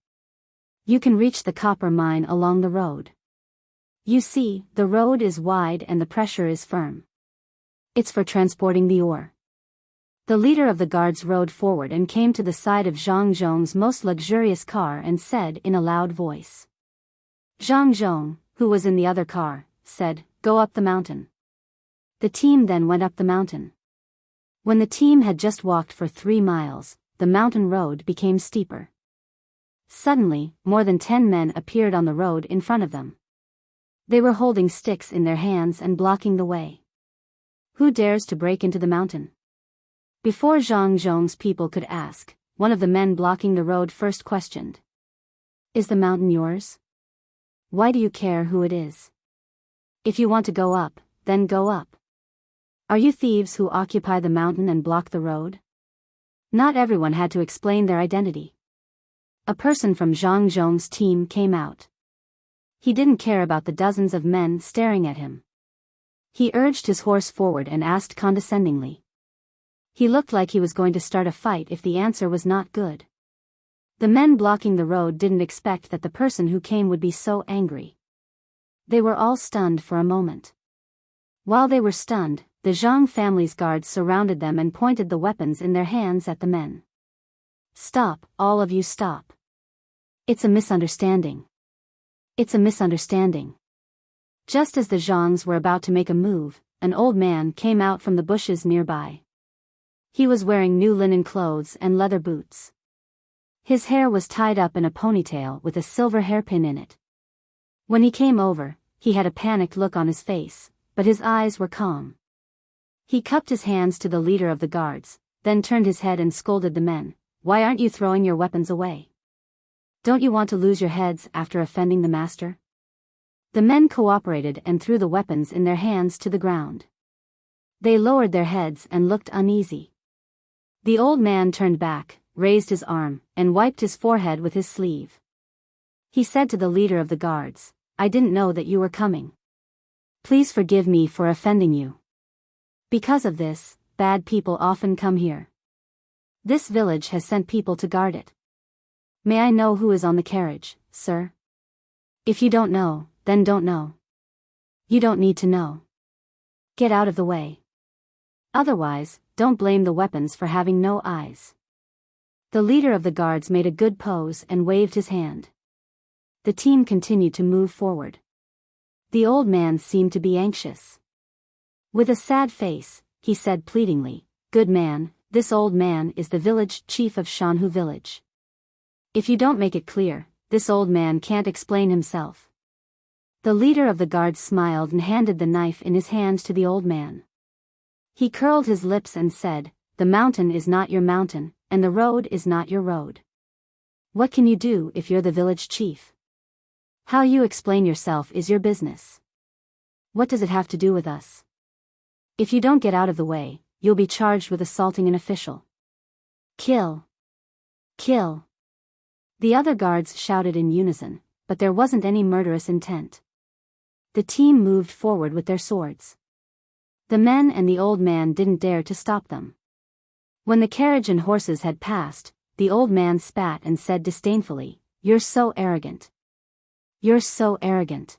You can reach the copper mine along the road. You see, the road is wide and the pressure is firm. It's for transporting the ore. The leader of the guards rode forward and came to the side of Zhang Zhong's most luxurious car and said in a loud voice. Zhang Zhong, who was in the other car, said, "Go up the mountain." The team then went up the mountain. When the team had just walked for 3 miles, the mountain road became steeper. Suddenly, more than 10 men appeared on the road in front of them. They were holding sticks in their hands and blocking the way. Who dares to break into the mountain? Before Zhang Zhong's people could ask, one of the men blocking the road first questioned. Is the mountain yours? Why do you care who it is? If you want to go up, then go up. Are you thieves who occupy the mountain and block the road? Not everyone had to explain their identity. A person from Zhang Zhong's team came out. He didn't care about the dozens of men staring at him. He urged his horse forward and asked condescendingly. He looked like he was going to start a fight if the answer was not good. The men blocking the road didn't expect that the person who came would be so angry. They were all stunned for a moment. While they were stunned, the Zhang family's guards surrounded them and pointed the weapons in their hands at the men. Stop, all of you stop. It's a misunderstanding. It's a misunderstanding. Just as the Zhangs were about to make a move, an old man came out from the bushes nearby. He was wearing new linen clothes and leather boots. His hair was tied up in a ponytail with a silver hairpin in it. When he came over, he had a panicked look on his face, but his eyes were calm. He cupped his hands to the leader of the guards, then turned his head and scolded the men. Why aren't you throwing your weapons away? Don't you want to lose your heads after offending the master? The men cooperated and threw the weapons in their hands to the ground. They lowered their heads and looked uneasy. The old man turned back, raised his arm, and wiped his forehead with his sleeve. He said to the leader of the guards, I didn't know that you were coming. Please forgive me for offending you. Because of this, bad people often come here. This village has sent people to guard it. May I know who is on the carriage, sir? If you don't know, then don't know. You don't need to know. Get out of the way. Otherwise, don't blame the weapons for having no eyes. The leader of the guards made a good pose and waved his hand. The team continued to move forward. The old man seemed to be anxious. With a sad face, he said pleadingly, Good man, this old man is the village chief of Shanhu village. If you don't make it clear, this old man can't explain himself. The leader of the guards smiled and handed the knife in his hand to the old man. He curled his lips and said, The mountain is not your mountain, and the road is not your road. What can you do if you're the village chief? How you explain yourself is your business. What does it have to do with us? If you don't get out of the way, you'll be charged with assaulting an official. Kill. Kill. The other guards shouted in unison, but there wasn't any murderous intent. The team moved forward with their swords. The men and the old man didn't dare to stop them. When the carriage and horses had passed, the old man spat and said disdainfully, "You're so arrogant. You're so arrogant.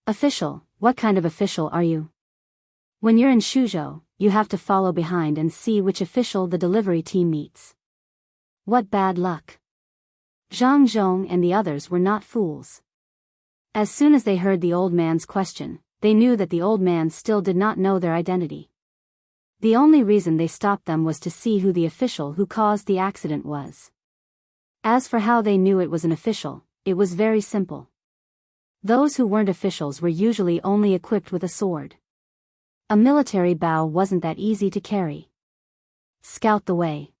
Official, what kind of official are you? When you're in Shuzhou, you have to follow behind and see which official the delivery team meets. What bad luck." Zhang Zhong and the others were not fools. As soon as they heard the old man's question, they knew that the old man still did not know their identity. The only reason they stopped them was to see who the official who caused the accident was. As for how they knew it was an official, it was very simple. Those who weren't officials were usually only equipped with a sword. A military bow wasn't that easy to carry. "Scout the way."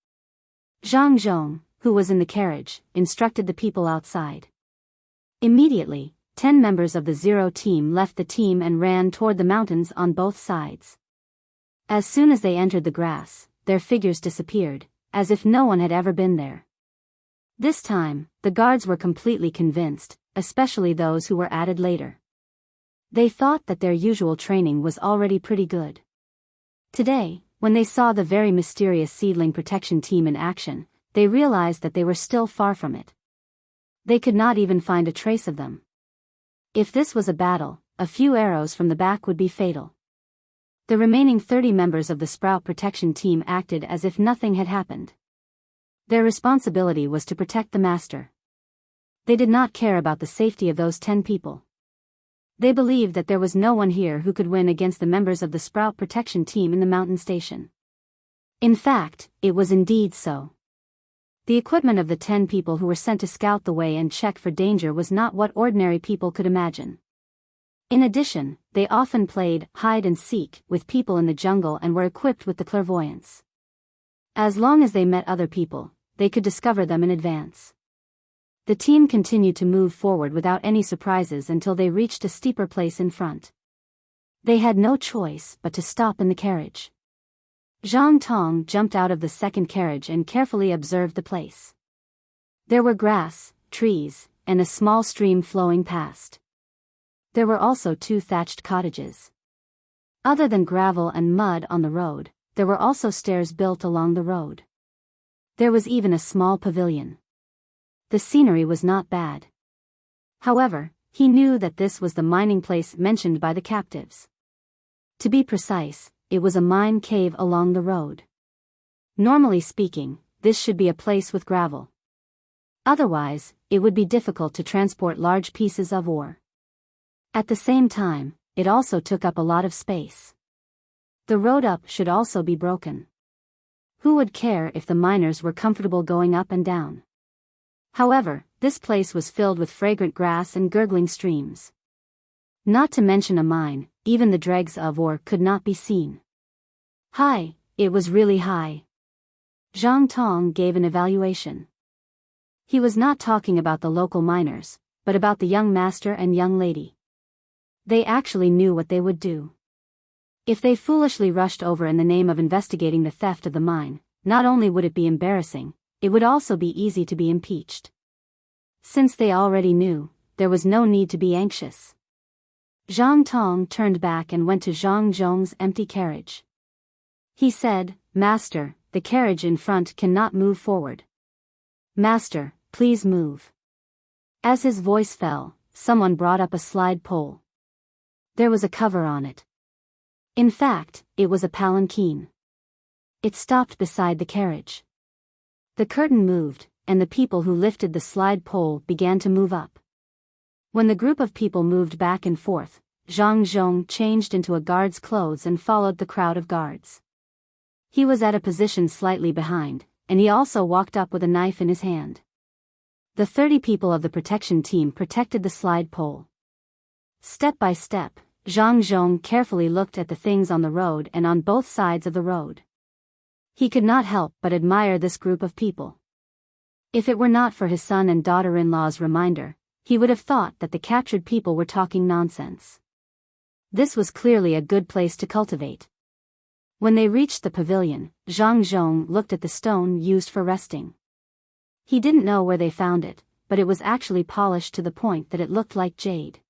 Zhang Zhong, who was in the carriage, instructed the people outside. Immediately, 10 members of the Zero team left the team and ran toward the mountains on both sides. As soon as they entered the grass, their figures disappeared, as if no one had ever been there. This time, the guards were completely convinced, especially those who were added later. They thought that their usual training was already pretty good. Today, when they saw the very mysterious seedling protection team in action, they realized that they were still far from it. They could not even find a trace of them. If this was a battle, a few arrows from the back would be fatal. The remaining 30 members of the Sprout protection team acted as if nothing had happened. Their responsibility was to protect the master. They did not care about the safety of those 10 people. They believed that there was no one here who could win against the members of the Sprout protection team in the mountain station. In fact, it was indeed so. The equipment of the 10 people who were sent to scout the way and check for danger was not what ordinary people could imagine. In addition, they often played hide and seek with people in the jungle and were equipped with the clairvoyance. As long as they met other people, they could discover them in advance. The team continued to move forward without any surprises until they reached a steeper place in front. They had no choice but to stop in the carriage. Zhang Tong jumped out of the second carriage and carefully observed the place. There were grass, trees, and a small stream flowing past. There were also 2 thatched cottages. Other than gravel and mud on the road, there were also stairs built along the road. There was even a small pavilion. The scenery was not bad. However, he knew that this was the mining place mentioned by the captives. To be precise, it was a mine cave along the road. Normally speaking, this should be a place with gravel. Otherwise, it would be difficult to transport large pieces of ore. At the same time, it also took up a lot of space. The road up should also be broken. Who would care if the miners were comfortable going up and down? However, this place was filled with fragrant grass and gurgling streams. Not to mention a mine, even the dregs of ore could not be seen. High, it was really high. Zhang Tong gave an evaluation. He was not talking about the local miners, but about the young master and young lady. They actually knew what they would do. If they foolishly rushed over in the name of investigating the theft of the mine, not only would it be embarrassing, it would also be easy to be impeached. Since they already knew, there was no need to be anxious. Zhang Tong turned back and went to Zhang Zhong's empty carriage. He said, "Master, the carriage in front cannot move forward. Master, please move." As his voice fell, someone brought up a slide pole. There was a cover on it. In fact, it was a palanquin. It stopped beside the carriage. The curtain moved, and the people who lifted the slide pole began to move up. When the group of people moved back and forth, Zhang Zhong changed into a guard's clothes and followed the crowd of guards. He was at a position slightly behind, and he also walked up with a knife in his hand. The 30 people of the protection team protected the slide pole. Step by step, Zhang Zhong carefully looked at the things on the road and on both sides of the road. He could not help but admire this group of people. If it were not for his son and daughter-in-law's reminder, he would have thought that the captured people were talking nonsense. This was clearly a good place to cultivate. When they reached the pavilion, Zhang Zhong looked at the stone used for resting. He didn't know where they found it, but it was actually polished to the point that it looked like jade.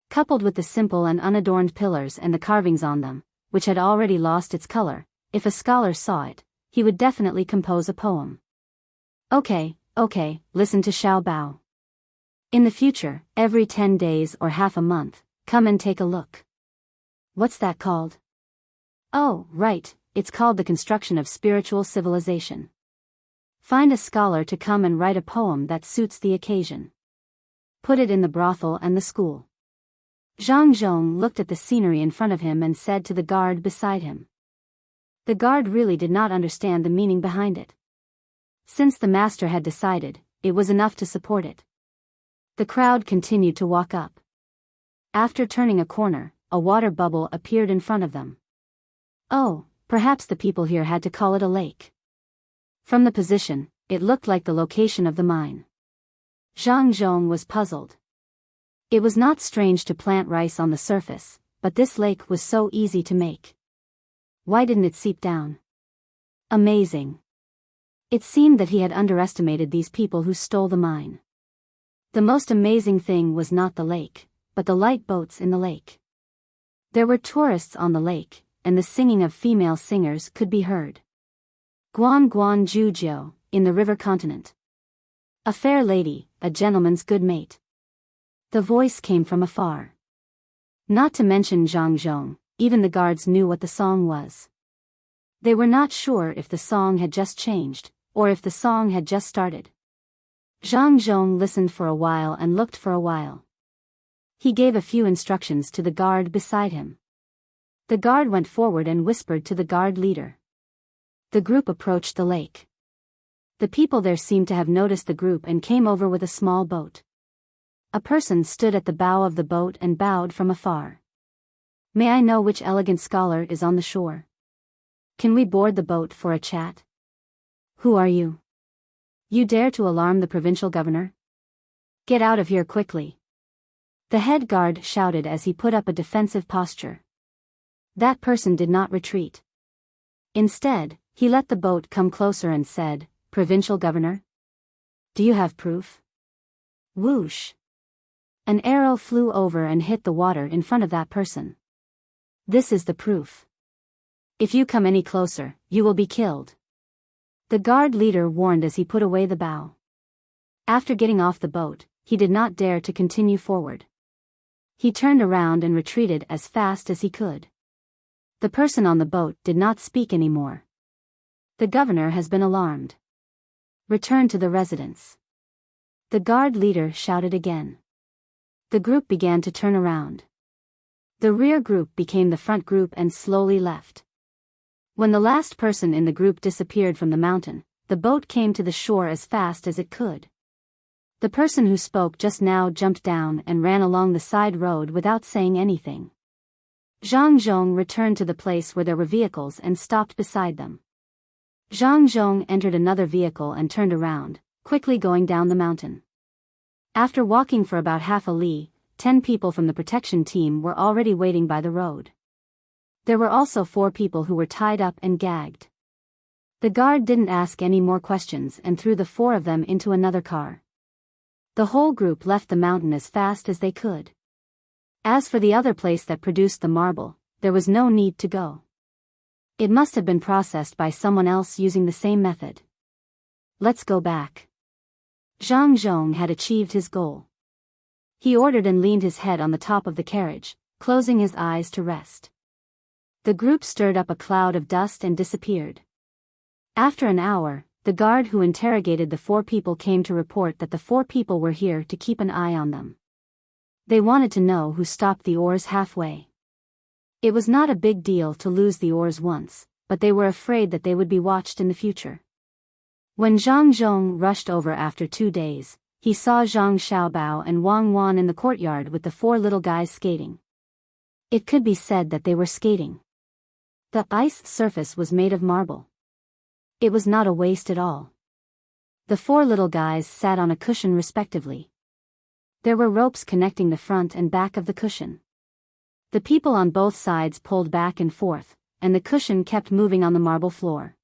Coupled with the simple and unadorned pillars and the carvings on them, which had already lost its color, if a scholar saw it, he would definitely compose a poem. Okay, listen to Xiao Bao. In the future, every 10 days or half a month, come and take a look. What's that called? Oh, right, it's called the construction of spiritual civilization. Find a scholar to come and write a poem that suits the occasion. Put it in the brothel and the school. Zhang Zhong looked at the scenery in front of him and said to the guard beside him. The guard really did not understand the meaning behind it. Since the master had decided, it was enough to support it. The crowd continued to walk up. After turning a corner, a water bubble appeared in front of them. Oh, perhaps the people here had to call it a lake. From the position, it looked like the location of the mine. Zhang Zhong was puzzled. It was not strange to plant rice on the surface, but this lake was so easy to make. Why didn't it seep down? Amazing. It seemed that he had underestimated these people who stole the mine. The most amazing thing was not the lake, but the light boats in the lake. There were tourists on the lake, and the singing of female singers could be heard. Guan Guan Ju Jiu, in the river continent. A fair lady, a gentleman's good mate. The voice came from afar. Not to mention Zhang Zhong, even the guards knew what the song was. They were not sure if the song had just changed, or if the song had just started. Zhang Zhong listened for a while and looked for a while. He gave a few instructions to the guard beside him. The guard went forward and whispered to the guard leader. The group approached the lake. The people there seemed to have noticed the group and came over with a small boat. A person stood at the bow of the boat and bowed from afar. May I know which elegant scholar is on the shore? Can we board the boat for a chat? Who are you? You dare to alarm the provincial governor? Get out of here quickly. The head guard shouted as he put up a defensive posture. That person did not retreat. Instead, he let the boat come closer and said, Provincial governor? Do you have proof? Whoosh. An arrow flew over and hit the water in front of that person. This is the proof. If you come any closer, you will be killed. The guard leader warned as he put away the bow. After getting off the boat, he did not dare to continue forward. He turned around and retreated as fast as he could. The person on the boat did not speak anymore. The governor has been alarmed. Return to the residence. The guard leader shouted again. The group began to turn around. The rear group became the front group and slowly left. When the last person in the group disappeared from the mountain, the boat came to the shore as fast as it could. The person who spoke just now jumped down and ran along the side road without saying anything. Zhang Zhong returned to the place where there were vehicles and stopped beside them. Zhang Zhong entered another vehicle and turned around, quickly going down the mountain. After walking for about half a li, 10 people from the protection team were already waiting by the road. There were also 4 people who were tied up and gagged. The guard didn't ask any more questions and threw the 4 of them into another car. The whole group left the mountain as fast as they could. As for the other place that produced the marble, there was no need to go. It must have been processed by someone else using the same method. Let's go back. Zhang Zhong had achieved his goal. He ordered and leaned his head on the top of the carriage, closing his eyes to rest. The group stirred up a cloud of dust and disappeared. After an hour, the guard who interrogated the 4 people came to report that the 4 people were here to keep an eye on them. They wanted to know who stopped the oars halfway. It was not a big deal to lose the oars once, but they were afraid that they would be watched in the future. When Zhang Zhong rushed over after 2 days, he saw Zhang Xiaobao and Wang Wan in the courtyard with the 4 little guys skating. It could be said that they were skating. The ice surface was made of marble. It was not a waste at all. The 4 little guys sat on a cushion respectively. There were ropes connecting the front and back of the cushion. The people on both sides pulled back and forth, and the cushion kept moving on the marble floor.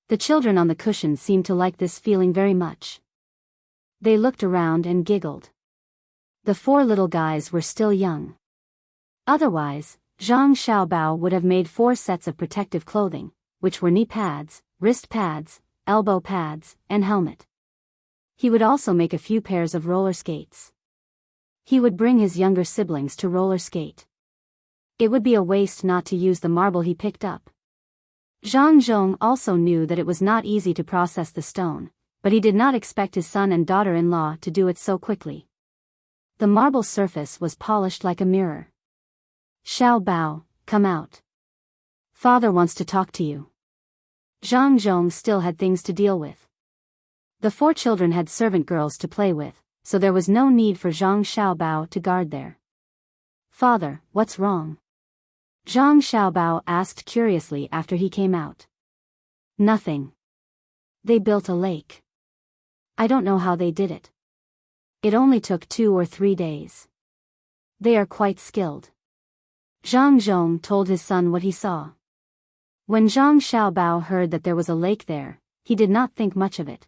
The children on the cushion seemed to like this feeling very much. They looked around and giggled. The 4 little guys were still young. Otherwise, Zhang Xiaobao would have made 4 sets of protective clothing, which were knee pads, wrist pads, elbow pads, and helmet. He would also make a few pairs of roller skates. He would bring his younger siblings to roller skate. It would be a waste not to use the marble he picked up. Zhang Zhong also knew that it was not easy to process the stone, but he did not expect his son and daughter-in-law to do it so quickly. The marble surface was polished like a mirror. Xiao Bao, come out. Father wants to talk to you. Zhang Zhong still had things to deal with. The 4 children had servant girls to play with, so there was no need for Zhang Xiaobao to guard there. Father, what's wrong? Zhang Xiaobao asked curiously after he came out. Nothing. They built a lake. I don't know how they did it. It only took 2 or 3 days. They are quite skilled. Zhang Zhong told his son what he saw. When Zhang Xiaobao heard that there was a lake there, he did not think much of it.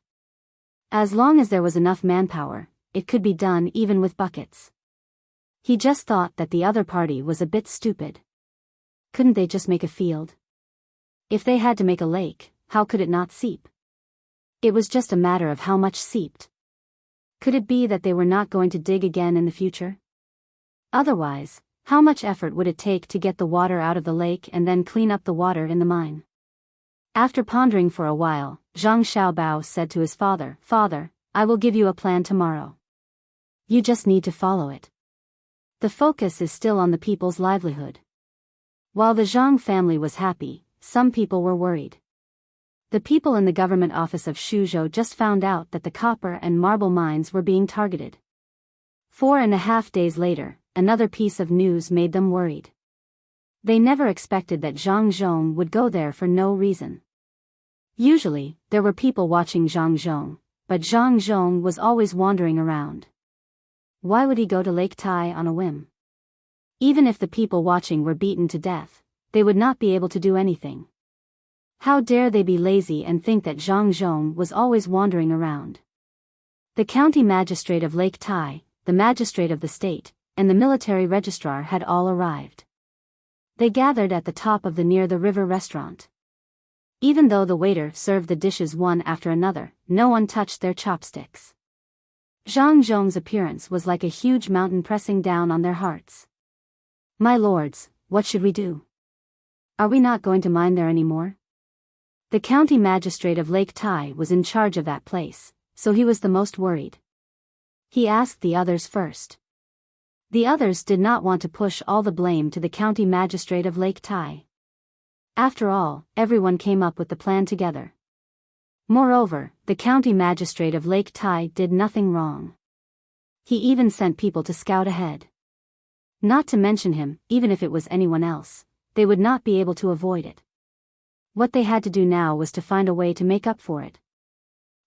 As long as there was enough manpower, it could be done even with buckets. He just thought that the other party was a bit stupid. Couldn't they just make a field? If they had to make a lake, how could it not seep? It was just a matter of how much seeped. Could it be that they were not going to dig again in the future? Otherwise, how much effort would it take to get the water out of the lake and then clean up the water in the mine? After pondering for a while, Zhang Xiaobao said to his father, Father, I will give you a plan tomorrow. You just need to follow it. The focus is still on the people's livelihood. While the Zhang family was happy, some people were worried. The people in the government office of Shuzhou just found out that the copper and marble mines were being targeted. 4.5 days later, another piece of news made them worried. They never expected that Zhang Zhong would go there for no reason. Usually, there were people watching Zhang Zhong, but Zhang Zhong was always wandering around. Why would he go to Lake Tai on a whim? Even if the people watching were beaten to death, they would not be able to do anything. How dare they be lazy and think that Zhang Zhong was always wandering around? The county magistrate of Lake Tai, the magistrate of the state, and the military registrar had all arrived. They gathered at the top of the near the river restaurant. Even though the waiter served the dishes one after another, no one touched their chopsticks. Zhang Zhong's appearance was like a huge mountain pressing down on their hearts. My lords, what should we do? Are we not going to mine there anymore? The county magistrate of Lake Tai was in charge of that place, so he was the most worried. He asked the others first. The others did not want to push all the blame to the county magistrate of Lake Tai. After all, everyone came up with the plan together. Moreover, the county magistrate of Lake Tai did nothing wrong. He even sent people to scout ahead. Not to mention him, even if it was anyone else, they would not be able to avoid it. What they had to do now was to find a way to make up for it.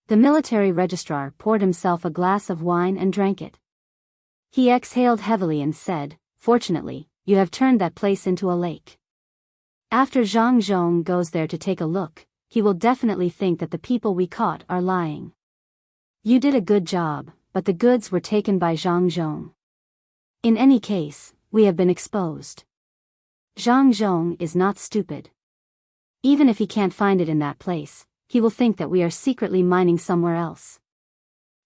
The military registrar poured himself a glass of wine and drank it. He exhaled heavily and said, Fortunately, you have turned that place into a lake. After Zhang Zhong goes there to take a look, he will definitely think that the people we caught are lying. You did a good job, but the goods were taken by Zhang Zhong. In any case, we have been exposed. Zhang Zhong is not stupid. Even if he can't find it in that place, he will think that we are secretly mining somewhere else.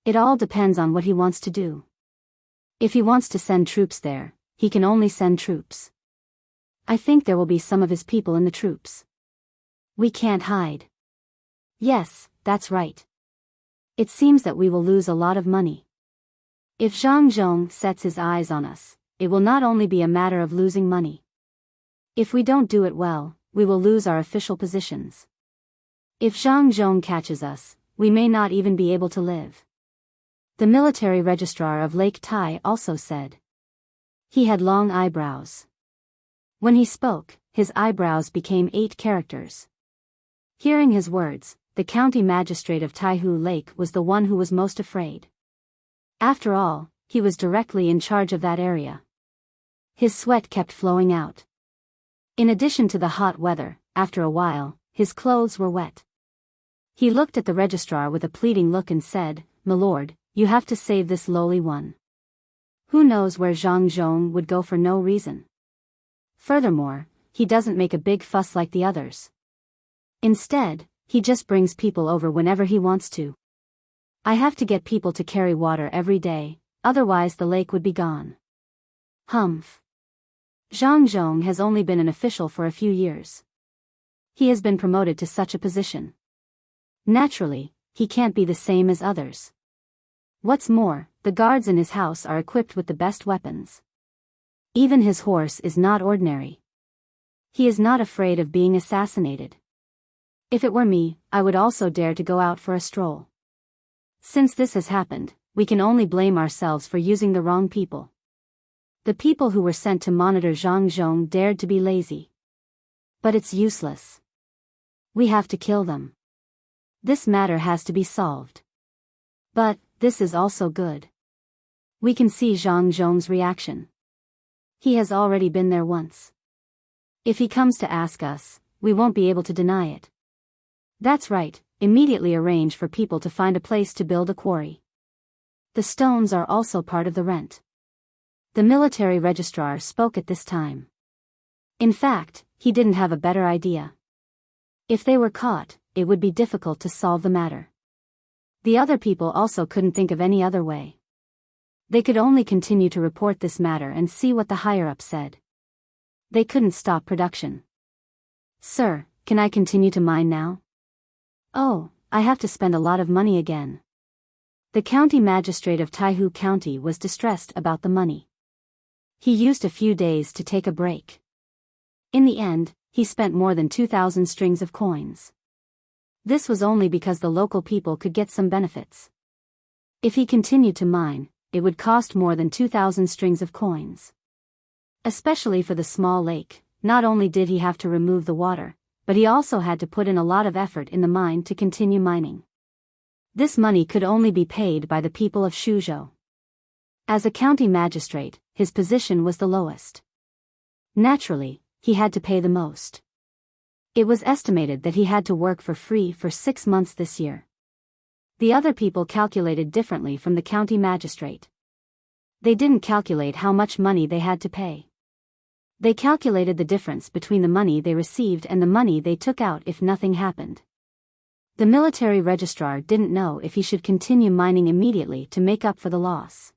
It all depends on what he wants to do. If he wants to send troops there, he can only send troops. I think there will be some of his people in the troops. We can't hide. Yes, that's right. It seems that we will lose a lot of money. If Zhang Zhong sets his eyes on us, it will not only be a matter of losing money. If we don't do it well, we will lose our official positions. If Zhang Zhong catches us, we may not even be able to live. The military registrar of Lake Tai also said. He had long eyebrows. When he spoke, his eyebrows became 8 characters. Hearing his words, the county magistrate of Taihu Lake was the one who was most afraid. After all, he was directly in charge of that area. His sweat kept flowing out. In addition to the hot weather, after a while, his clothes were wet. He looked at the registrar with a pleading look and said, My lord, you have to save this lowly one. Who knows where Zhang Zhong would go for no reason. Furthermore, he doesn't make a big fuss like the others. Instead, he just brings people over whenever he wants to. I have to get people to carry water every day, otherwise the lake would be gone. Humph. Zhang Zhong has only been an official for a few years. He has been promoted to such a position. Naturally, he can't be the same as others. What's more, the guards in his house are equipped with the best weapons. Even his horse is not ordinary. He is not afraid of being assassinated. If it were me, I would also dare to go out for a stroll. Since this has happened, we can only blame ourselves for using the wrong people. The people who were sent to monitor Zhang Zhong dared to be lazy. But it's useless. We have to kill them. This matter has to be solved. But, this is also good. We can see Zhang Zhong's reaction. He has already been there once. If he comes to ask us, we won't be able to deny it. That's right, immediately arrange for people to find a place to build a quarry. The stones are also part of the rent. The military registrar spoke at this time. In fact, he didn't have a better idea. If they were caught, it would be difficult to solve the matter. The other people also couldn't think of any other way. They could only continue to report this matter and see what the higher-ups said. They couldn't stop production. Sir, can I continue to mine now? Oh, I have to spend a lot of money again. The county magistrate of Taihu County was distressed about the money. He used a few days to take a break. In the end, he spent more than 2,000 strings of coins. This was only because the local people could get some benefits. If he continued to mine, it would cost more than 2,000 strings of coins. Especially for the small lake, not only did he have to remove the water, but he also had to put in a lot of effort in the mine to continue mining. This money could only be paid by the people of Shuzhou. As a county magistrate, his position was the lowest. Naturally, he had to pay the most. It was estimated that he had to work for free for 6 months this year. The other people calculated differently from the county magistrate. They didn't calculate how much money they had to pay. They calculated the difference between the money they received and the money they took out if nothing happened. The military registrar didn't know if he should continue mining immediately to make up for the loss.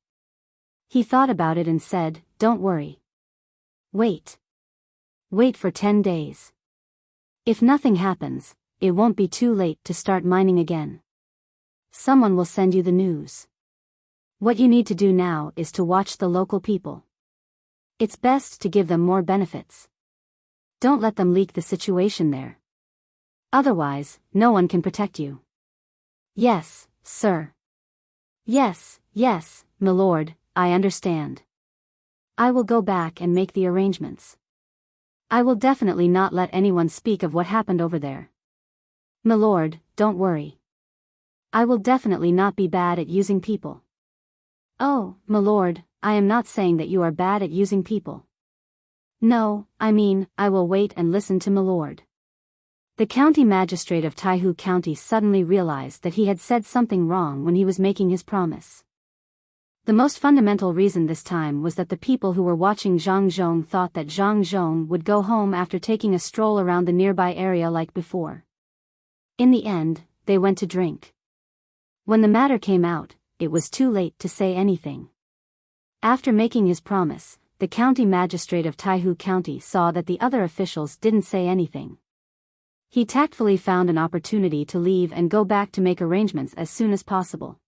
He thought about it and said, "Don't worry. Wait. Wait for 10 days. If nothing happens, it won't be too late to start mining again. Someone will send you the news. What you need to do now is to watch the local people. It's best to give them more benefits. Don't let them leak the situation there. Otherwise, no one can protect you." "Yes, sir. Yes, my lord, I understand. I will go back and make the arrangements. I will definitely not let anyone speak of what happened over there. My lord, don't worry. I will definitely not be bad at using people." "Oh, my lord, I am not saying that you are bad at using people. No, I mean, I will wait and listen to my lord." The county magistrate of Taihu County suddenly realized that he had said something wrong when he was making his promise. The most fundamental reason this time was that the people who were watching Zhang Zhong thought that Zhang Zhong would go home after taking a stroll around the nearby area like before. In the end, they went to drink. When the matter came out, it was too late to say anything. After making his promise, the county magistrate of Taihu County saw that the other officials didn't say anything. He tactfully found an opportunity to leave and go back to make arrangements as soon as possible.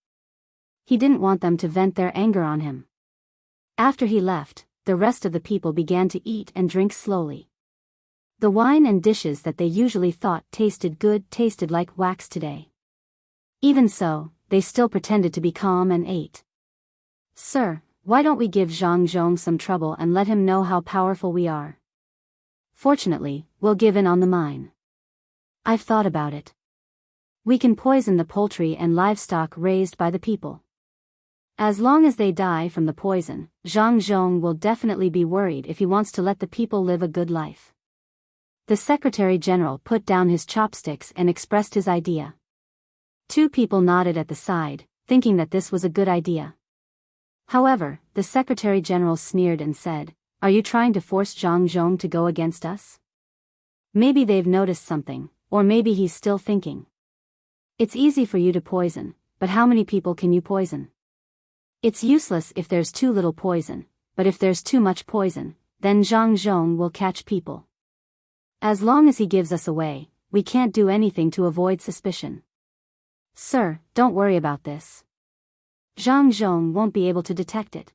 He didn't want them to vent their anger on him. After he left, the rest of the people began to eat and drink slowly. The wine and dishes that they usually thought tasted good tasted like wax today. Even so, they still pretended to be calm and ate. "Sir, why don't we give Zhang Zhong some trouble and let him know how powerful we are? Fortunately, we'll give in on the mine. I've thought about it. We can poison the poultry and livestock raised by the people. As long as they die from the poison, Zhang Zhong will definitely be worried if he wants to let the people live a good life." The Secretary General put down his chopsticks and expressed his idea. 2 people nodded at the side, thinking that this was a good idea. However, the Secretary-General sneered and said, "Are you trying to force Zhang Zhong to go against us? Maybe they've noticed something, or maybe he's still thinking. It's easy for you to poison, but how many people can you poison? It's useless if there's too little poison, but if there's too much poison, then Zhang Zhong will catch people. As long as he gives us away, we can't do anything to avoid suspicion. Sir, don't worry about this. Zhang Zhong won't be able to detect it.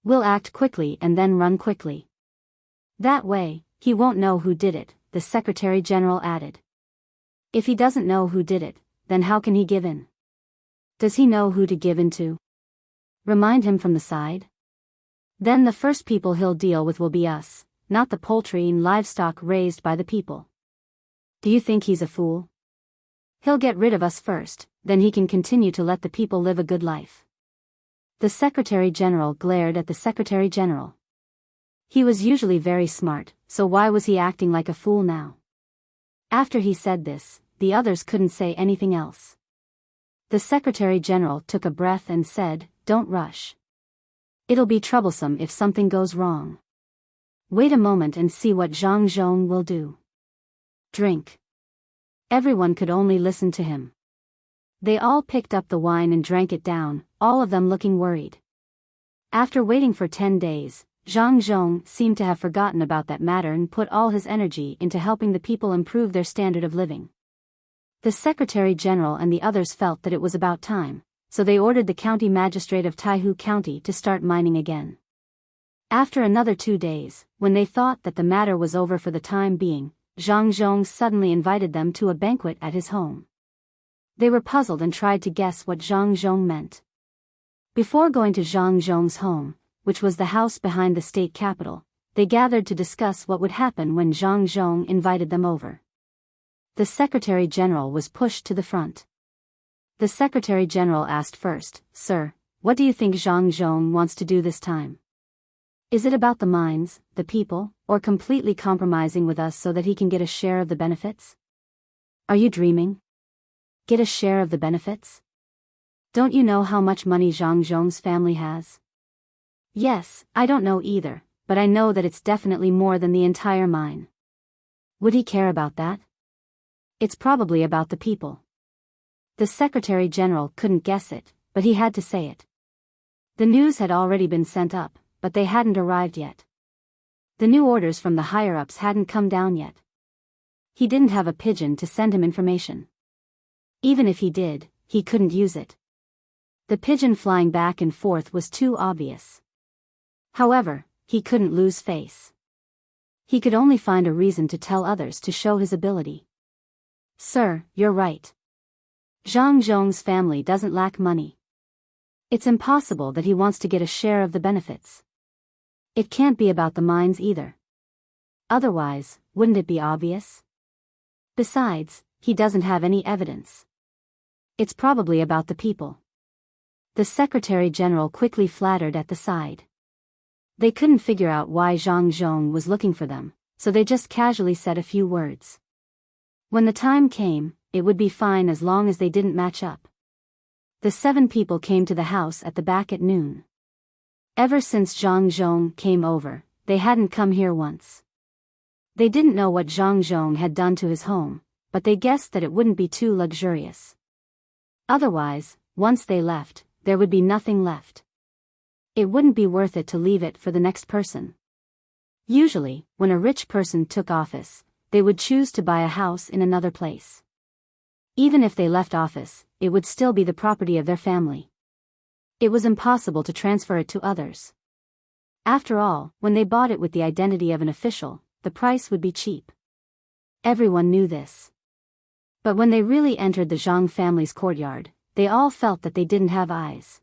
We'll act quickly and then run quickly. That way, he won't know who did it," the Secretary-General added. "If he doesn't know who did it, then how can he give in? Does he know who to give in to? Remind him from the side? Then the first people he'll deal with will be us, not the poultry and livestock raised by the people. Do you think he's a fool? He'll get rid of us first, then he can continue to let the people live a good life." The Secretary-General glared at the Secretary-General. He was usually very smart, so why was he acting like a fool now? After he said this, the others couldn't say anything else. The Secretary-General took a breath and said, "Don't rush. It'll be troublesome if something goes wrong. Wait a moment and see what Zhang Zhong will do. Drink." Everyone could only listen to him. They all picked up the wine and drank it down, all of them looking worried. After waiting for 10 days, Zhang Zhong seemed to have forgotten about that matter and put all his energy into helping the people improve their standard of living. The Secretary-General and the others felt that it was about time, so they ordered the county magistrate of Taihu County to start mining again. After another 2 days, when they thought that the matter was over for the time being, Zhang Zhong suddenly invited them to a banquet at his home. They were puzzled and tried to guess what Zhang Zhong meant. Before going to Zhang Zhong's home, which was the house behind the state capital, they gathered to discuss what would happen when Zhang Zhong invited them over. The Secretary-General was pushed to the front. The Secretary-General asked first, "Sir, what do you think Zhang Zhong wants to do this time? Is it about the mines, the people, or completely compromising with us so that he can get a share of the benefits? Are you dreaming? Get a share of the benefits? Don't you know how much money Zhang Zhong's family has?" "Yes, I don't know either, but I know that it's definitely more than the entire mine." "Would he care about that?" "It's probably about the people." The Secretary-General couldn't guess it, but he had to say it. The news had already been sent up, but they hadn't arrived yet. The new orders from the higher-ups hadn't come down yet. He didn't have a pigeon to send him information. Even if he did, he couldn't use it. The pigeon flying back and forth was too obvious. However, he couldn't lose face. He could only find a reason to tell others to show his ability. "Sir, you're right. Zhang Zhong's family doesn't lack money. It's impossible that he wants to get a share of the benefits. It can't be about the mines either. Otherwise, wouldn't it be obvious? Besides, he doesn't have any evidence. It's probably about the people." The Secretary-General quickly flattered at the side. They couldn't figure out why Zhang Zhong was looking for them, so they just casually said a few words. When the time came, it would be fine as long as they didn't match up. The 7 people came to the house at the back at noon. Ever since Zhang Zhong came over, they hadn't come here once. They didn't know what Zhang Zhong had done to his home, but they guessed that it wouldn't be too luxurious. Otherwise, once they left, there would be nothing left. It wouldn't be worth it to leave it for the next person. Usually, when a rich person took office, they would choose to buy a house in another place. Even if they left office, it would still be the property of their family. It was impossible to transfer it to others. After all, when they bought it with the identity of an official, the price would be cheap. Everyone knew this. But when they really entered the Zhang family's courtyard, they all felt that they didn't have eyes.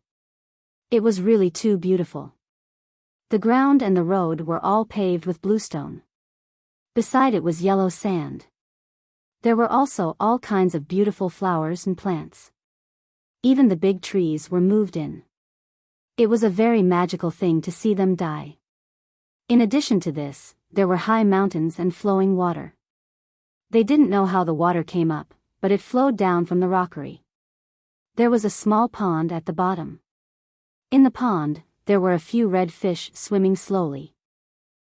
It was really too beautiful. The ground and the road were all paved with bluestone. Beside it was yellow sand. There were also all kinds of beautiful flowers and plants. Even the big trees were moved in. It was a very magical thing to see them die. In addition to this, there were high mountains and flowing water. They didn't know how the water came up, but it flowed down from the rockery. There was a small pond at the bottom. In the pond, there were a few red fish swimming slowly.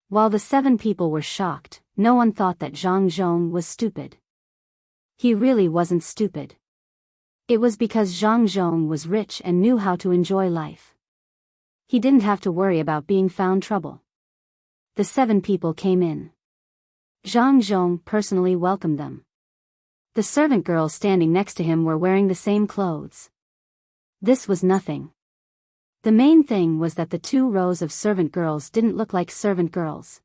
While the 7 people were shocked, no one thought that Zhang Zhong was stupid. He really wasn't stupid. It was because Zhang Zhong was rich and knew how to enjoy life. He didn't have to worry about being found trouble. The 7 people came in. Zhang Zhong personally welcomed them. The servant girls standing next to him were wearing the same clothes. This was nothing. The main thing was that the 2 rows of servant girls didn't look like servant girls.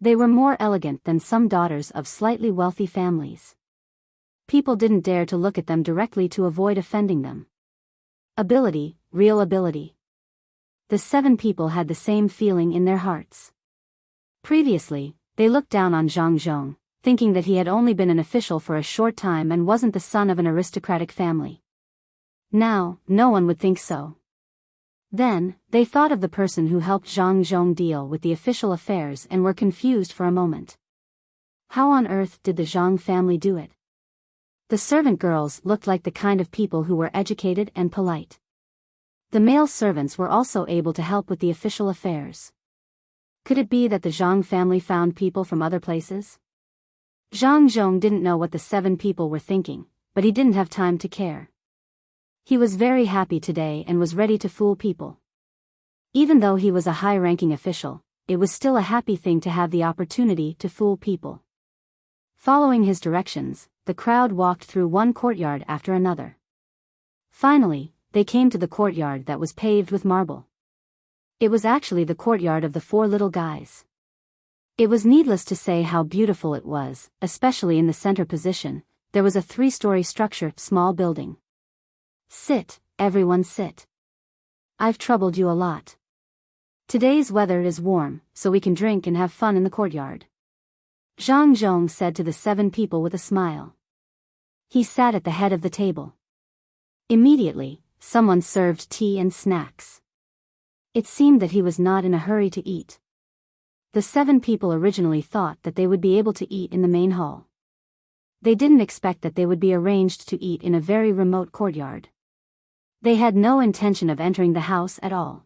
They were more elegant than some daughters of slightly wealthy families. People didn't dare to look at them directly to avoid offending them. Ability, real ability. The 7 people had the same feeling in their hearts. Previously, they looked down on Zhang Zhong, thinking that he had only been an official for a short time and wasn't the son of an aristocratic family. Now, no one would think so. Then, they thought of the person who helped Zhang Zhong deal with the official affairs and were confused for a moment. How on earth did the Zhang family do it? The servant girls looked like the kind of people who were educated and polite. The male servants were also able to help with the official affairs. Could it be that the Zhang family found people from other places? Zhang Zhong didn't know what the 7 people were thinking, but he didn't have time to care. He was very happy today and was ready to fool people. Even though he was a high-ranking official, it was still a happy thing to have the opportunity to fool people. Following his directions, the crowd walked through one courtyard after another. Finally, they came to the courtyard that was paved with marble. It was actually the courtyard of the 4 little guys. It was needless to say how beautiful it was, especially in the center position. There was a 3-story structure, small building. Sit, everyone sit. I've troubled you a lot. Today's weather is warm, so we can drink and have fun in the courtyard. Zhang Zhong said to the 7 people with a smile. He sat at the head of the table. Immediately, someone served tea and snacks. It seemed that he was not in a hurry to eat. The 7 people originally thought that they would be able to eat in the main hall. They didn't expect that they would be arranged to eat in a very remote courtyard. They had no intention of entering the house at all.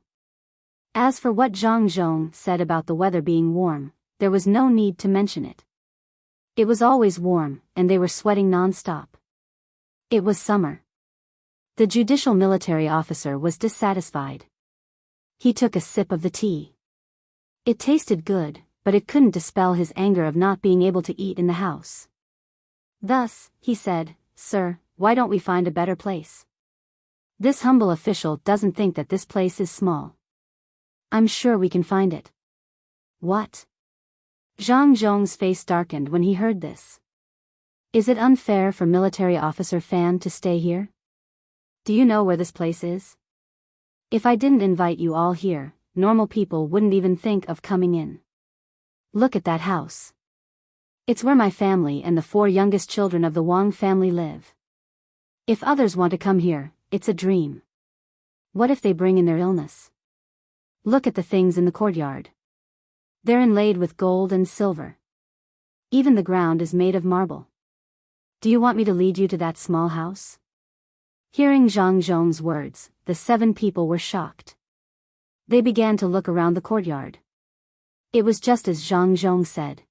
As for what Zhang Zhong said about the weather being warm, there was no need to mention it. It was always warm, and they were sweating non-stop. It was summer. The judicial military officer was dissatisfied. He took a sip of the tea. It tasted good, but it couldn't dispel his anger of not being able to eat in the house. Thus, he said, "Sir, why don't we find a better place? This humble official doesn't think that this place is small. I'm sure we can find it." What? Zhang Zhong's face darkened when he heard this. Is it unfair for military officer Fan to stay here? Do you know where this place is? If I didn't invite you all here, normal people wouldn't even think of coming in. Look at that house. It's where my family and the 4 youngest children of the Wang family live. If others want to come here, it's a dream. What if they bring in their illness? Look at the things in the courtyard. They're inlaid with gold and silver. Even the ground is made of marble. Do you want me to lead you to that small house? Hearing Zhang Zhong's words, the 7 people were shocked. They began to look around the courtyard. It was just as Zhang Zhong said.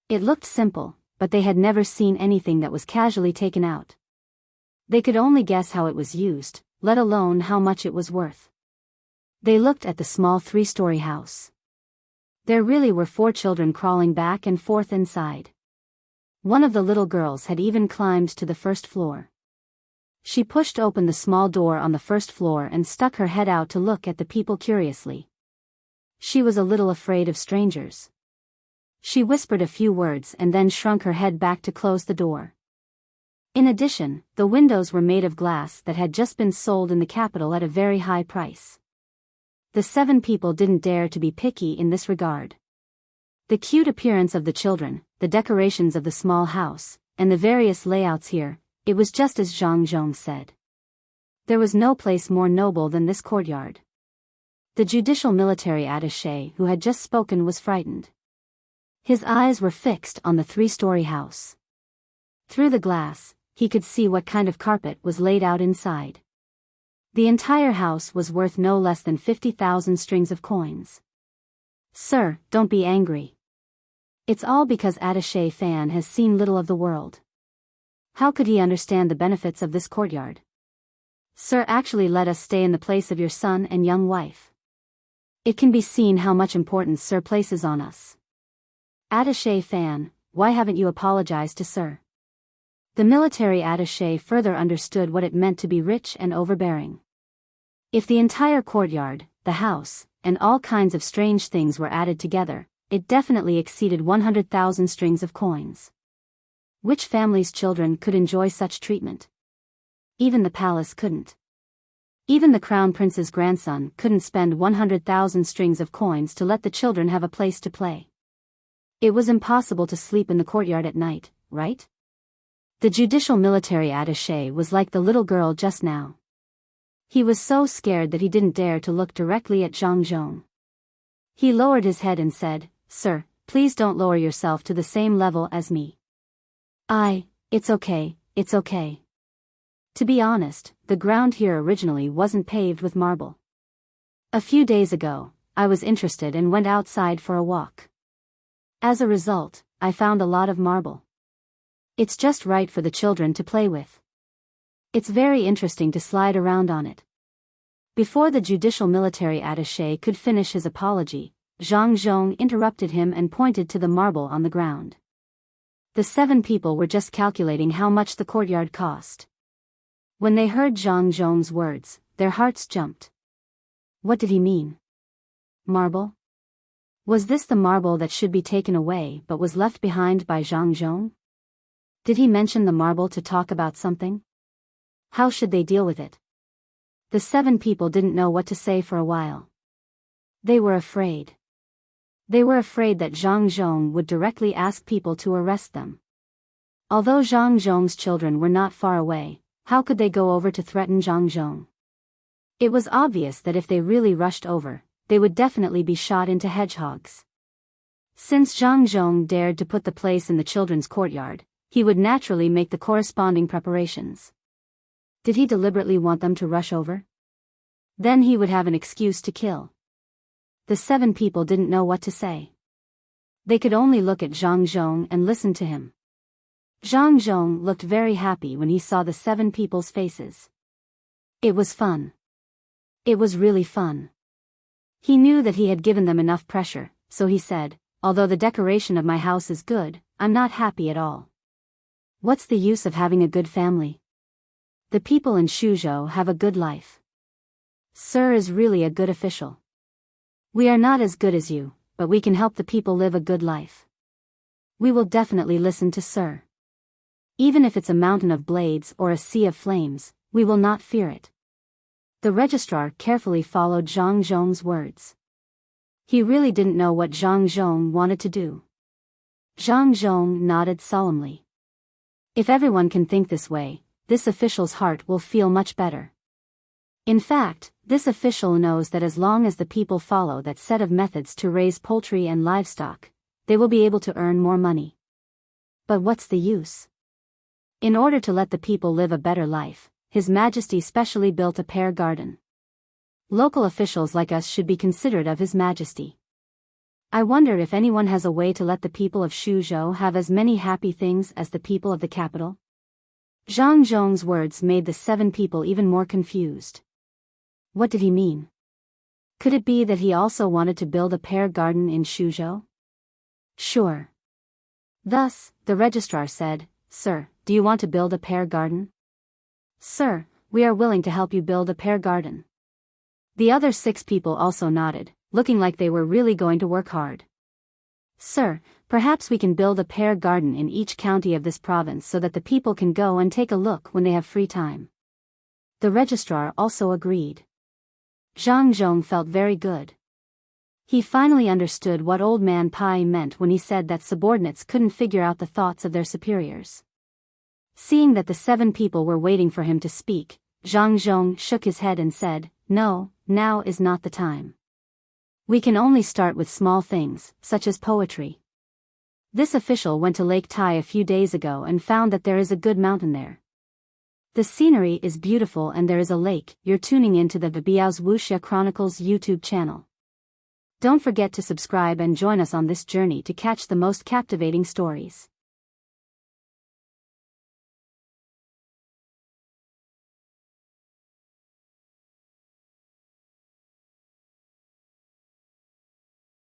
It looked simple, but they had never seen anything that was casually taken out. They could only guess how it was used, let alone how much it was worth. They looked at the small 3-story house. There really were 4 children crawling back and forth inside. One of the little girls had even climbed to the first floor. She pushed open the small door on the first floor and stuck her head out to look at the people curiously. She was a little afraid of strangers. She whispered a few words and then shrunk her head back to close the door. In addition, the windows were made of glass that had just been sold in the capital at a very high price. The 7 people didn't dare to be picky in this regard. The cute appearance of the children, the decorations of the small house, and the various layouts here, it was just as Zhang Zhong said. There was no place more noble than this courtyard. The judicial military attaché who had just spoken was frightened. His eyes were fixed on the 3-story house. Through the glass, he could see what kind of carpet was laid out inside. The entire house was worth no less than 50,000 strings of coins. Sir, don't be angry. It's all because attaché Fan has seen little of the world. How could he understand the benefits of this courtyard? Sir, actually let us stay in the place of your son and young wife. It can be seen how much importance Sir places on us. Attaché Fan, why haven't you apologized to Sir? The military attaché further understood what it meant to be rich and overbearing. If the entire courtyard, the house, and all kinds of strange things were added together, it definitely exceeded 100,000 strings of coins. Which family's children could enjoy such treatment? Even the palace couldn't. Even the crown prince's grandson couldn't spend 100,000 strings of coins to let the children have a place to play. It was impossible to sleep in the courtyard at night, right? The judicial military attaché was like the little girl just now. He was so scared that he didn't dare to look directly at Zhang Zhong. He lowered his head and said, "Sir, please don't lower yourself to the same level as me." It's okay, it's okay. To be honest, the ground here originally wasn't paved with marble. A few days ago, I was interested and went outside for a walk. As a result, I found a lot of marble. It's just right for the children to play with. It's very interesting to slide around on it. Before the judicial military attaché could finish his apology, Zhang Zhong interrupted him and pointed to the marble on the ground. The 7 people were just calculating how much the courtyard cost. When they heard Zhang Zhong's words, their hearts jumped. What did he mean? Marble? Was this the marble that should be taken away but was left behind by Zhang Zhong? Did he mention the marble to talk about something? How should they deal with it? The 7 people didn't know what to say for a while. They were afraid. They were afraid that Zhang Zhong would directly ask people to arrest them. Although Zhang Zhong's children were not far away, how could they go over to threaten Zhang Zhong? It was obvious that if they really rushed over, they would definitely be shot into hedgehogs. Since Zhang Zhong dared to put the place in the children's courtyard, he would naturally make the corresponding preparations. Did he deliberately want them to rush over? Then he would have an excuse to kill. The 7 people didn't know what to say. They could only look at Zhang Zhong and listen to him. Zhang Zhong looked very happy when he saw the 7 people's faces. It was fun. It was really fun. He knew that he had given them enough pressure, so he said, "Although the decoration of my house is good, I'm not happy at all. What's the use of having a good family? The people in Shuzhou have a good life. Sir is really a good official. We are not as good as you, but we can help the people live a good life. We will definitely listen to Sir. Even if it's a mountain of blades or a sea of flames, we will not fear it." The registrar carefully followed Zhang Zhong's words. He really didn't know what Zhang Zhong wanted to do. Zhang Zhong nodded solemnly. If everyone can think this way, this official's heart will feel much better. In fact, this official knows that as long as the people follow that set of methods to raise poultry and livestock, they will be able to earn more money. But what's the use? In order to let the people live a better life, His Majesty specially built a pear garden. Local officials like us should be considerate of His Majesty. I wonder if anyone has a way to let the people of Shuzhou have as many happy things as the people of the capital? Zhang Zhong's words made the 7 people even more confused. What did he mean? Could it be that he also wanted to build a pear garden in Shuzhou? Sure. Thus, the registrar said, "Sir, do you want to build a pear garden?" "Sir, we are willing to help you build a pear garden." The other 6 people also nodded, looking like they were really going to work hard. "Sir, perhaps we can build a pear garden in each county of this province so that the people can go and take a look when they have free time." The registrar also agreed. Zhang Zhong felt very good. He finally understood what Old Man Pai meant when he said that subordinates couldn't figure out the thoughts of their superiors. Seeing that the 7 people were waiting for him to speak, Zhang Zhong shook his head and said, "No, now is not the time. We can only start with small things, such as poetry." This official went to Lake Tai a few days ago and found that there is a good mountain there. The scenery is beautiful and there is a lake. You're tuning into the Biyao's Wuxia Chronicles YouTube channel. Don't forget to subscribe and join us on this journey to catch the most captivating stories.